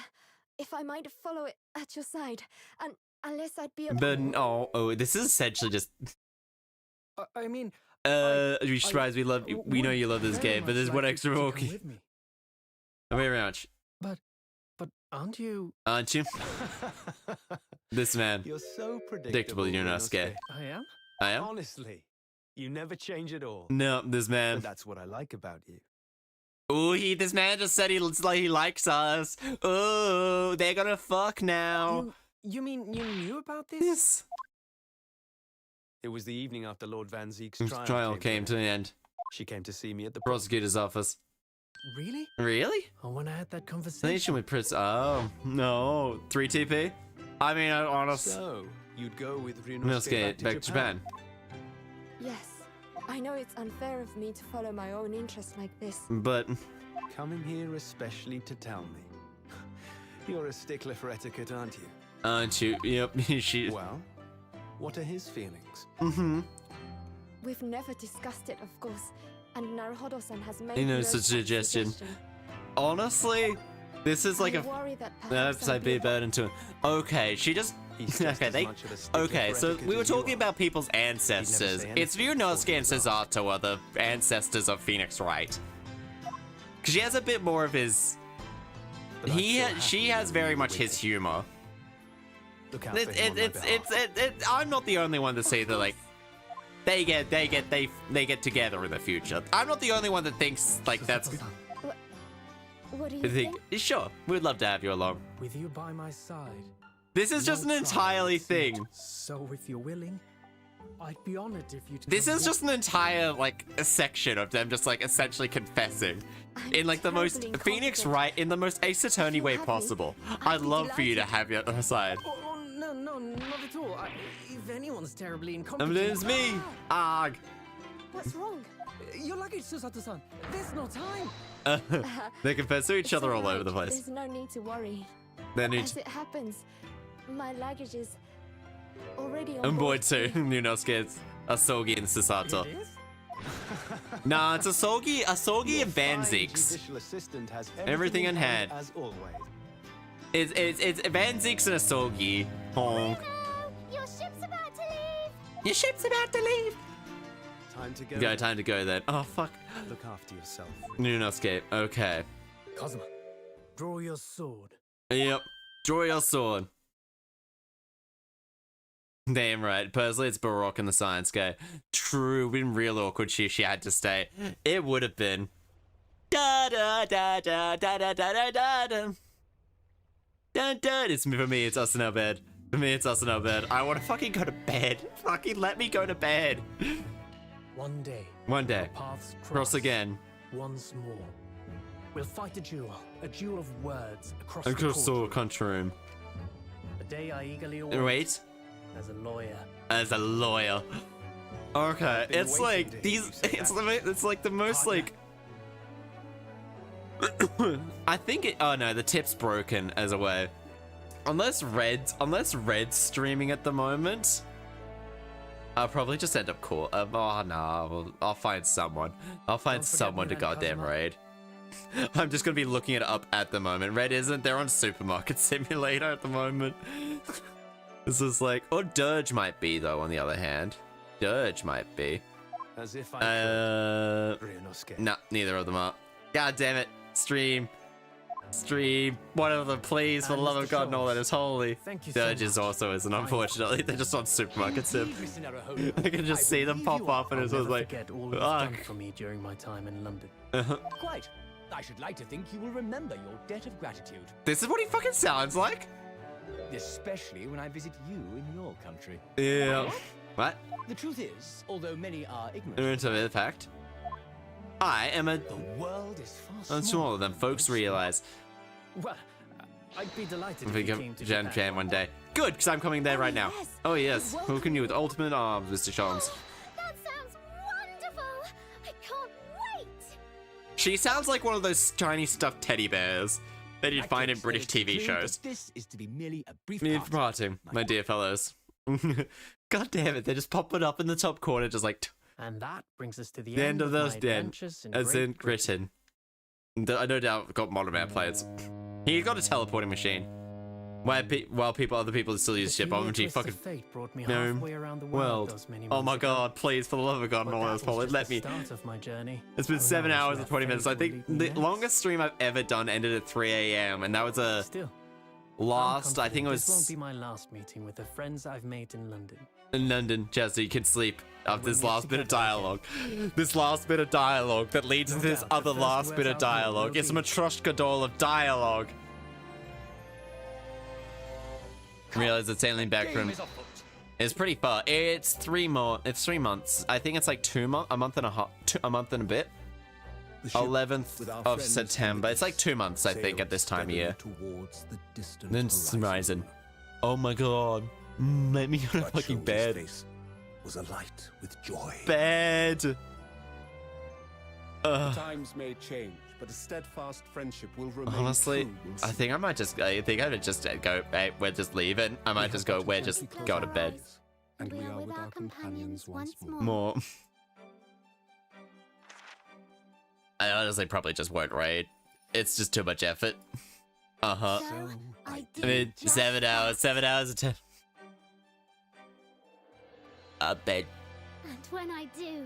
if I might follow it at your side, and unless I'd be a... But oh, this is essentially just. I mean, You surprised we love. We know you love this very game, but much there's one like extra you to more. come with me. Very much, But aren't you? aren't you? This man. You're so Predictable, predictable, Ryunosuke. I am? I am. Honestly, you never change at all. No, this man. But that's what I like about you. Oh, this man just said he likes us. Oh, they're gonna fuck now. You mean you knew about this? This It was the evening after Lord Van Zeek's trial came to an end. She came to see me at the Prosecutor's office. Really? Really? Oh, when I had that conversation. Station with Prince. Oh no, 3TP. I mean, honest. So, you'd go with Ryunosuke back to Japan. Yes, I know it's unfair of me to follow my own interests like this. But Coming here especially to tell me. You're a stickler for etiquette, aren't you? Aren't you? Yep, she... Well, what are his feelings? We've never discussed it, of course, and Naruhodo-san has made You know, no it's a such suggestion. Honestly, this is like I a... worry that Perhaps perhaps I'd be a burden to him. Okay, she just... Okay, okay, so we were talking about people's ancestors. It's Ryunosuke and Susato are the ancestors of Phoenix Wright. Because she has a bit more of his... She has very much his humor. I'm not the only one to say that, like, they get together in the future. I'm not the only one that thinks like that's... What do you think? Sure, we'd love to have you along. With you by my side. This is just an entirely thing. So if you're willing, I'd be honored if you'd. This is just an entire, like, a section of them just, like, essentially confessing. In, like, the most Phoenix Wright, in the most Ace Attorney way possible. I'd love for you to have you at her side. Oh, no, not at all. If anyone's terribly incompetent. It's me! Arg! What's wrong? Your luggage, Susato-san. There's no time. They confess to each It's other all alright. over the place. There's no need to worry. Then As it happens, my luggage is already on boy board. too. Ryunosuke is Asogi and Susato. Nah, it's Asogi and Van Zeeks. Everything in hand. As always. It's Van Zeeks and Asogi. Honk. Your ship's about to leave. Your ship's about to leave. Time to go. Go, time to go then. Oh fuck. Look after yourself. Ryunosuke. Okay. Kazuma, draw your sword. Yep. Draw your sword. Damn right. Personally, it's Baroque in the science guy. True. Been real awkward. She had to stay. It would have been. Da da da da da da da da da da. Da da. It's for me. It's us in our bed. For me, it's us in our bed. I want to fucking go to bed. Fucking let me go to bed. One day. One day. Our paths Cross again. Once more. We'll fight a duel of words across Across the the courtroom. country room. A day I eagerly await Wait. as a lawyer. As a lawyer. Okay, it's like these. It's like the most like. I think it. Oh no, the tip's broken as a way. Unless Red's streaming at the moment, I'll probably just end up cool. Oh no, I'll find someone. I'll find someone to goddamn raid. I'm just gonna be looking it up at the moment. Red isn't. They're on Supermarket Simulator at the moment. This is like, or Dirge might be though. On the other hand, Dirge might be. As if I could. Ryunosuke. Nah, neither of them are. God damn it! Stream. One of them, please, for the love of God, and all that is holy. Thank you so Dirge is much. also isn't, unfortunately. They're just on Supermarket Sim. Listen, Naruhodo. I can just see them pop up, and I'll it's just never like, forget all you've fuck. done for me during my time in London. Quite. I should like to think you will remember your debt of gratitude. This is what he fucking sounds like. Especially when I visit you in your country. Yeah. What? The truth is, although many are ignorant, Ignorant of the fact. I am a. the world is far Smaller than folks realize. Well, I'd be delighted If if we you get came to Jan one day. Good, because I'm coming there right now. yes. Oh yes. Welcome Who can you with ultimate arms, Mr. Shams? That sounds wonderful. I can't wait. She sounds like one of those tiny stuffed teddy bears that you'd find in British TV shows. This is to be merely a brief Me part. parting, my dear fellows. God damn it, they just pop it up in the top corner, just like And that brings us to the end of my those den, adventures in as Great in Britain. Britain. I no doubt got Modern Man plates. He got a teleporting machine. While other people still use ship. Peculiar OMG, twist of fucking fate brought me no halfway around the world. those many Oh my months ago. God, please, for the love of God, But no one that else, was Paul, just let the me. start of my journey. It's been Who 7 knows hours where and 20 minutes. I fate will think lead the me next? longest stream I've ever done ended at 3 a.m. and that was a Still, last. I'm I think it confident this won't was be my last meeting with the friends I've made in London. in London. Chester, you can sleep after We'll this meet last bit of together again. dialogue. This last bit of dialogue that leads No to this doubt the other first last words bit of out here dialogue. will It's a be- Matryoshka doll of dialogue. Realize it's sailing back from. It's pretty far. It's 3 more. It's 3 months. I think it's like a month and a half, a month and a bit. 11th of September. It's like 2 months, I think, at this time of year. Then it's rising. Oh my God. Let me go to fucking bed. Was alight with joy. Bed. Times may change, but a steadfast friendship will remain. Honestly, true, will I think I might just go, hey, we're just leaving. I might just go, we're just go to bed. And we are with our companions once More. I honestly probably just won't raid. It's just too much effort. Uh-huh. So, I mean, 7 hours of 10. Bed. And when I do,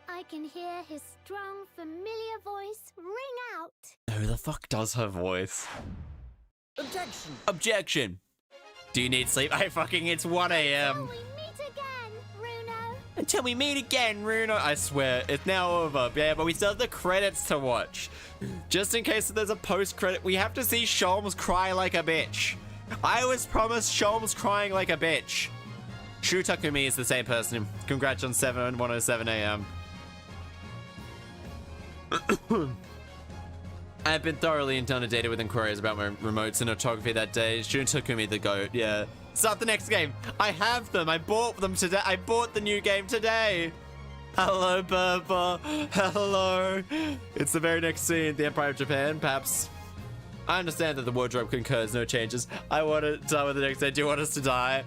I can hear his strong, familiar voice ring out. Who the fuck does her voice? Objection! Objection! Do you need sleep? It's 1 a.m. We meet again, Bruno. Until we meet again, Bruno. I swear, it's now over. Yeah, but we still have the credits to watch. Just in case there's a post-credit, we have to see Sholmes cry like a bitch. I was promised Sholmes crying like a bitch. Shu Takumi is the same person. Congrats on 1:07 a.m. I've been thoroughly inundated with inquiries about my remote cinematography that day. Shu Takumi the GOAT, yeah. Start the next game. I have them. I bought them today. I bought the new game today. Hello, Burba. Hello. It's the very next scene. The Empire of Japan, perhaps. I understand that the wardrobe concurs, no changes. I want to start with the next day. Do you want us to die?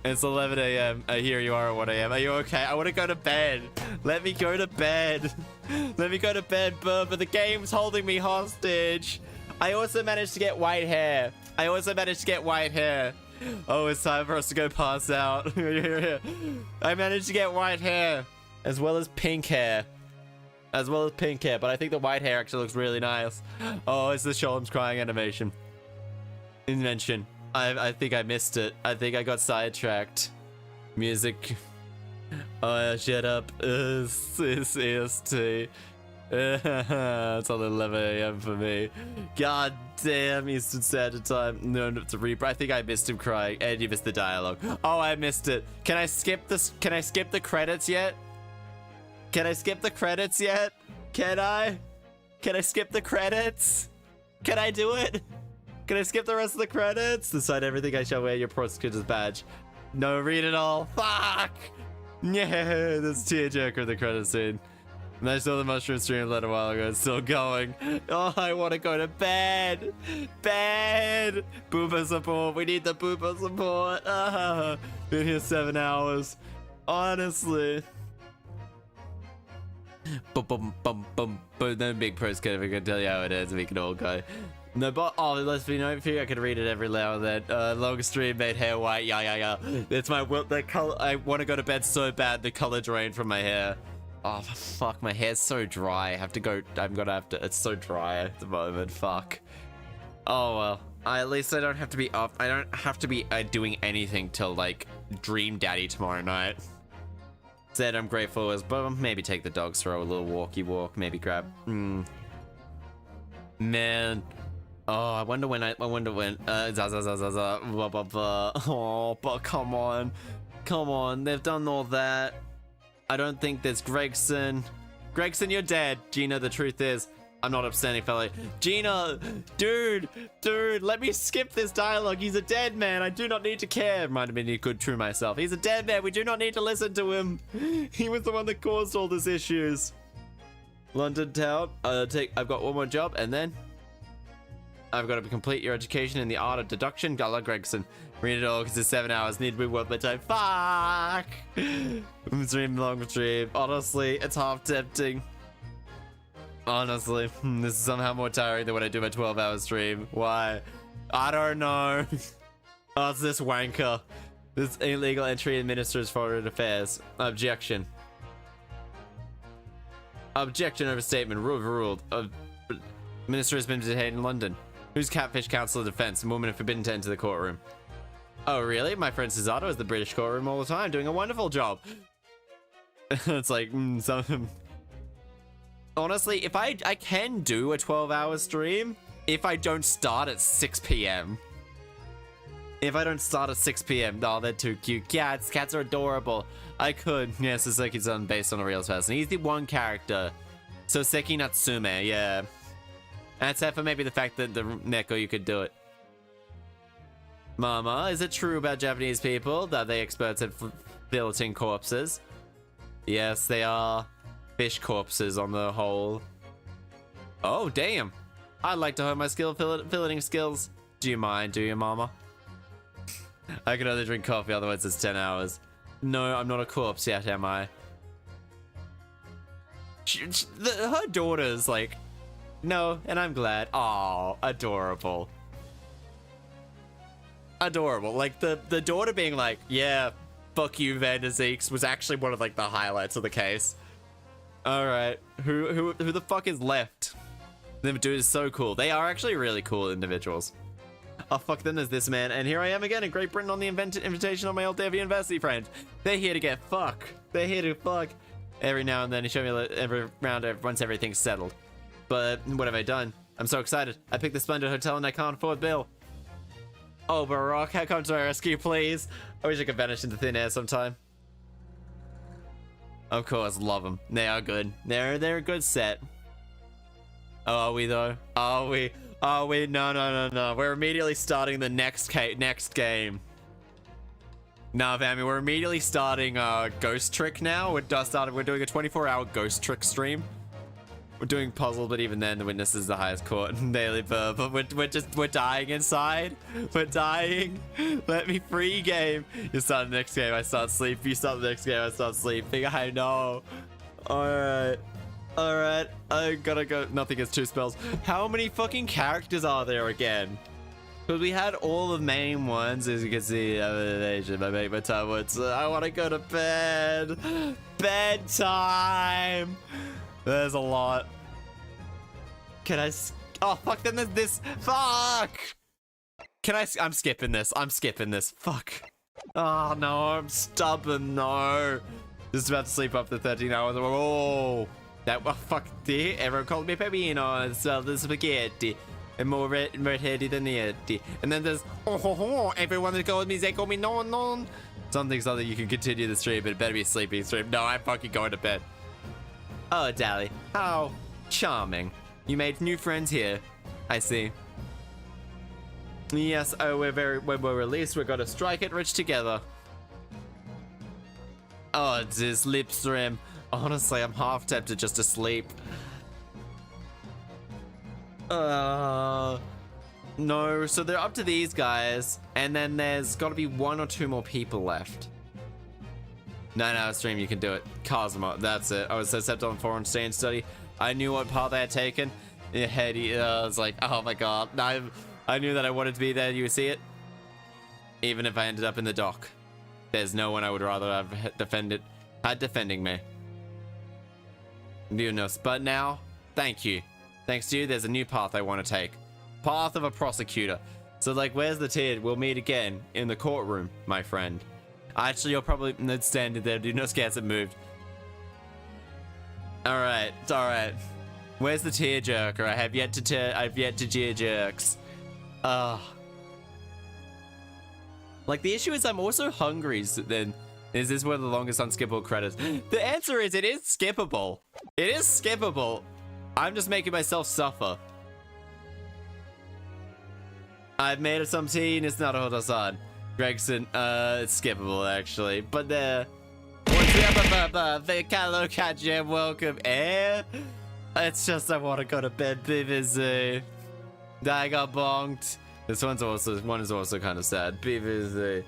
It's 11 a.m. Here you are at 1 a.m. Are you okay? I want to go to bed. Let me go to bed. Let me go to bed, Burba. The game's holding me hostage. I also managed to get white hair. Oh, it's time for us to go pass out. I managed to get white hair. As well as pink hair. But I think the white hair actually looks really nice. Oh, it's the Sholmes crying animation. Invention. I think I missed it. I think I got sidetracked. Music. Oh, shut up. It's EST. It's on 11 a.m. for me. God damn, Eastern Standard Time. No, it's a reaper. I think I missed him crying. And you missed the dialogue. Oh, I missed it. Can I skip this? Can I skip the credits yet? Can I skip the credits yet? Can I? Can I skip the credits? Can I do it? Can I skip the rest of the credits? Decide everything I shall wear your prosecutor's badge. No, read it all. Fuck! Yeah, there's a tearjerker in the credits scene. And I saw the mushroom stream a little while ago. It's still going. Oh, I want to go to bed. Bed! Booba support. We need the Booba support. Been here 7 hours. Honestly. No big pros can ever tell you how it is. We can all go. No, but let's be known for you. I can read it every now and then. Long stream made hair white. Yeah. It's my will. That color. I want to go to bed so bad. The color drained from my hair. Oh fuck, my hair's so dry. I have to go. I'm gonna have to. It's so dry at the moment. Fuck. Oh well. At least I don't have to be up. I don't have to be doing anything till like Dream Daddy tomorrow night. Said I'm grateful as but maybe take the dogs for a little walkie walk. Maybe grab. Man. Oh, I wonder when. Oh, but come on, they've done all that. I don't think there's Gregson, you're dead. Gina, the truth is, I'm not upstanding fellow. Gina, dude, let me skip this dialogue. He's a dead man. I do not need to care. Might have been a good true myself. He's a dead man. We do not need to listen to him. He was the one that caused all these issues. London town. I've got one more job, and then I've got to complete your education in the art of deduction. Gala Gregson. Read it all because it's 7 hours. Need to be worth my time. Fuck! Stream long stream. Honestly, it's half tempting. Honestly, this is somehow more tiring than when I do my 12-hour stream. Why? I don't know. Oh, it's this wanker. This illegal entry in Minister's Foreign Affairs. Objection. Objection overstatement. Ruled. Minister has been detained in London. Who's Catfish Council of Defense? A woman forbidden to enter the courtroom. Oh, really? My friend Cesato is the British courtroom all the time, doing a wonderful job. It's like, honestly, if I can do a 12-hour stream if I don't start at 6 p.m. If I don't start at 6 p.m. Oh, they're too cute. Cats are adorable. I could. Yeah, Suzuki-san based on a real person. He's the one character. Soseki Natsume, yeah. Except for maybe the fact that the Neko, you could do it. Mama, is it true about Japanese people that they experts at filleting corpses? Yes, they are fish corpses on the whole. Oh, damn. I'd like to hone my filleting skills. Do you mind, do you, mama? I can only drink coffee, otherwise it's 10 hours. No, I'm not a corpse yet, am I? Her daughter's like, no, and I'm glad. Aw, adorable. Adorable. Like, the daughter being like, yeah, fuck you, Van der Zeeks, was actually one of, like, the highlights of the case. Alright, who the fuck is left? Them dude is so cool. They are actually really cool individuals. Oh fuck, then there's this man, and here I am again in Great Britain on the invitation of my old day of university friend. They're here to get fuck. They're here to fuck. Every now and then he show me every round once everything's settled. But what have I done? I'm so excited. I picked the Splendid Hotel and I can't afford bill. Oh, Barack, how come to my rescue, please? I wish I could vanish into thin air sometime. Of course, love them. They are good. They're a good set. Oh, are we though? Are we? Are we? No. We're immediately starting the next game. Nah, family, we're immediately starting Ghost Trick now. We're doing a 24-hour Ghost Trick stream. We're doing puzzle, but even then, the witness is the highest court. Daily verb, but we're dying inside. We're dying. Let me free game. You start the next game, I start sleeping. You start the next game, I start sleeping. I know. Alright. Alright. I gotta go. Nothing gets 2 spells. How many fucking characters are there again? Because we had all the main ones, as you can see. I want to go to bed. Bedtime. There's a lot. Can I? Oh fuck! Then there's this. Fuck. Can I? I'm skipping this. I'm skipping this. Fuck. Oh no! I'm stubborn. No. Just about to sleep after 13 hours. Oh. That. Oh, fuck. Dear. Everyone called me Pepino. So the spaghetti. And more red-headed than the Eddie. And then there's everyone that calls me, they call me non. Something you can continue the stream, but it better be a sleeping stream. No, I'm fucking going to bed. Oh, Dally, how charming. You made new friends here. I see. Yes, oh, when we're released, we're gonna strike it rich together. Oh, this lip stream. Honestly, I'm half tempted just to sleep. No, so they're up to these guys, and then there's got to be 1 or 2 more people left. 9-hour stream, you can do it. Cosmo, that's it. I was so set on foreign stay and study. I knew what path I had taken. I was like, oh my god. I knew that I wanted to be there. You see it? Even if I ended up in the dock. There's no one I would rather have defending me. You know, but now, thank you. Thanks to you, there's a new path I want to take. Path of a prosecutor. So, like, where's the tier? We'll meet again in the courtroom, my friend. Actually, you're probably standing there. Do not scare it moved. Alright, it's alright. Where's the tear jerker? I've yet to tear jerks. Like, the issue is I'm also hungry, so then is this one of the longest unskippable credits? The answer is it is skippable. It is skippable. I'm just making myself suffer. I've made some tea and it's not a Hotasan. Gregson, it's skippable actually. But once we have the Hello Cat Jam, welcome. It's just I want to go to bed, BBC. I got bonked. This one is also kind of sad. BBC.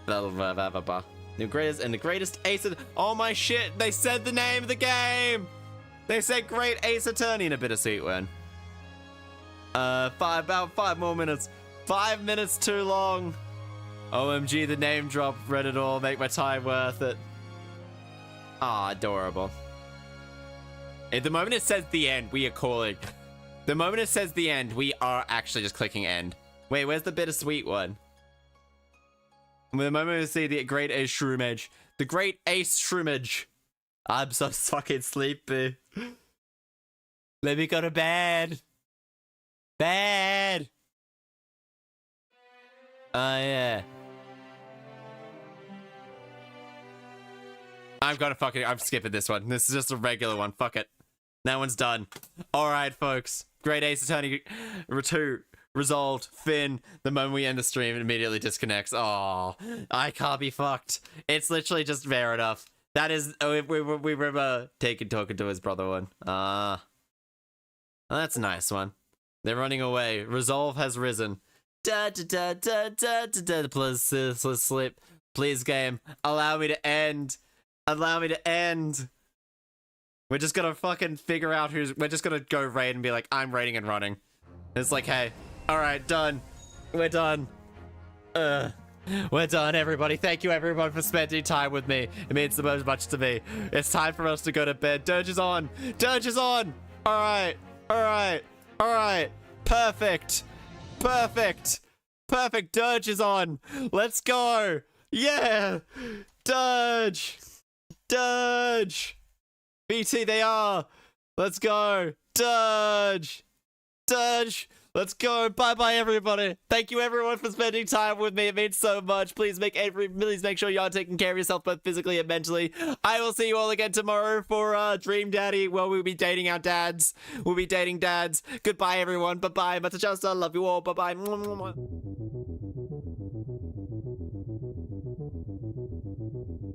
The greatest ace of, oh my shit, they said the name of the game! They said Great Ace Attorney in a bittersweet one. About 5 more minutes. 5 minutes too long. OMG, the name drop, read it all, make my time worth it. Ah, adorable. At the moment it says the end, we are calling. The moment it says the end, we are actually just clicking end. Wait, where's the bittersweet one? The moment we see the Great Ace Shroomage. The Great Ace Shroomage. I'm so fucking sleepy. Let me go to bed. Bed. Oh, yeah. I'm skipping this one. This is just a regular one. Fuck it. That one's done. Alright, folks. Great Ace Attorney 2 resolved. Finn. The moment we end the stream, it immediately disconnects. Oh, I can't be fucked. It's literally just fair enough. That is, we remember talking to his brother one. Oh, that's a nice one. They're running away. Resolve has risen. Da da da da da da da. Please slip. Please, game. Allow me to end. Allow me to end. We're just gonna fucking figure out who's. We're just gonna go raid and be like, I'm raiding and running. It's like, hey, all right, done. We're done. We're done, everybody. Thank you, everyone, for spending time with me. It means the most much to me. It's time for us to go to bed. Dirge is on. Dirge is on. All right. All right. All right. Perfect. Perfect. Perfect. Dirge is on. Let's go. Yeah. Dirge. Dirge. BT, they are. Let's go. Dirge. Dirge. Let's go. Bye-bye, everybody. Thank you, everyone, for spending time with me. It means so much. Please make sure you are taking care of yourself, both physically and mentally. I will see you all again tomorrow for Dream Daddy. Well, we'll be dating our dads. We'll be dating dads. Goodbye, everyone. Bye-bye. Chaster. Love you all. Bye-bye.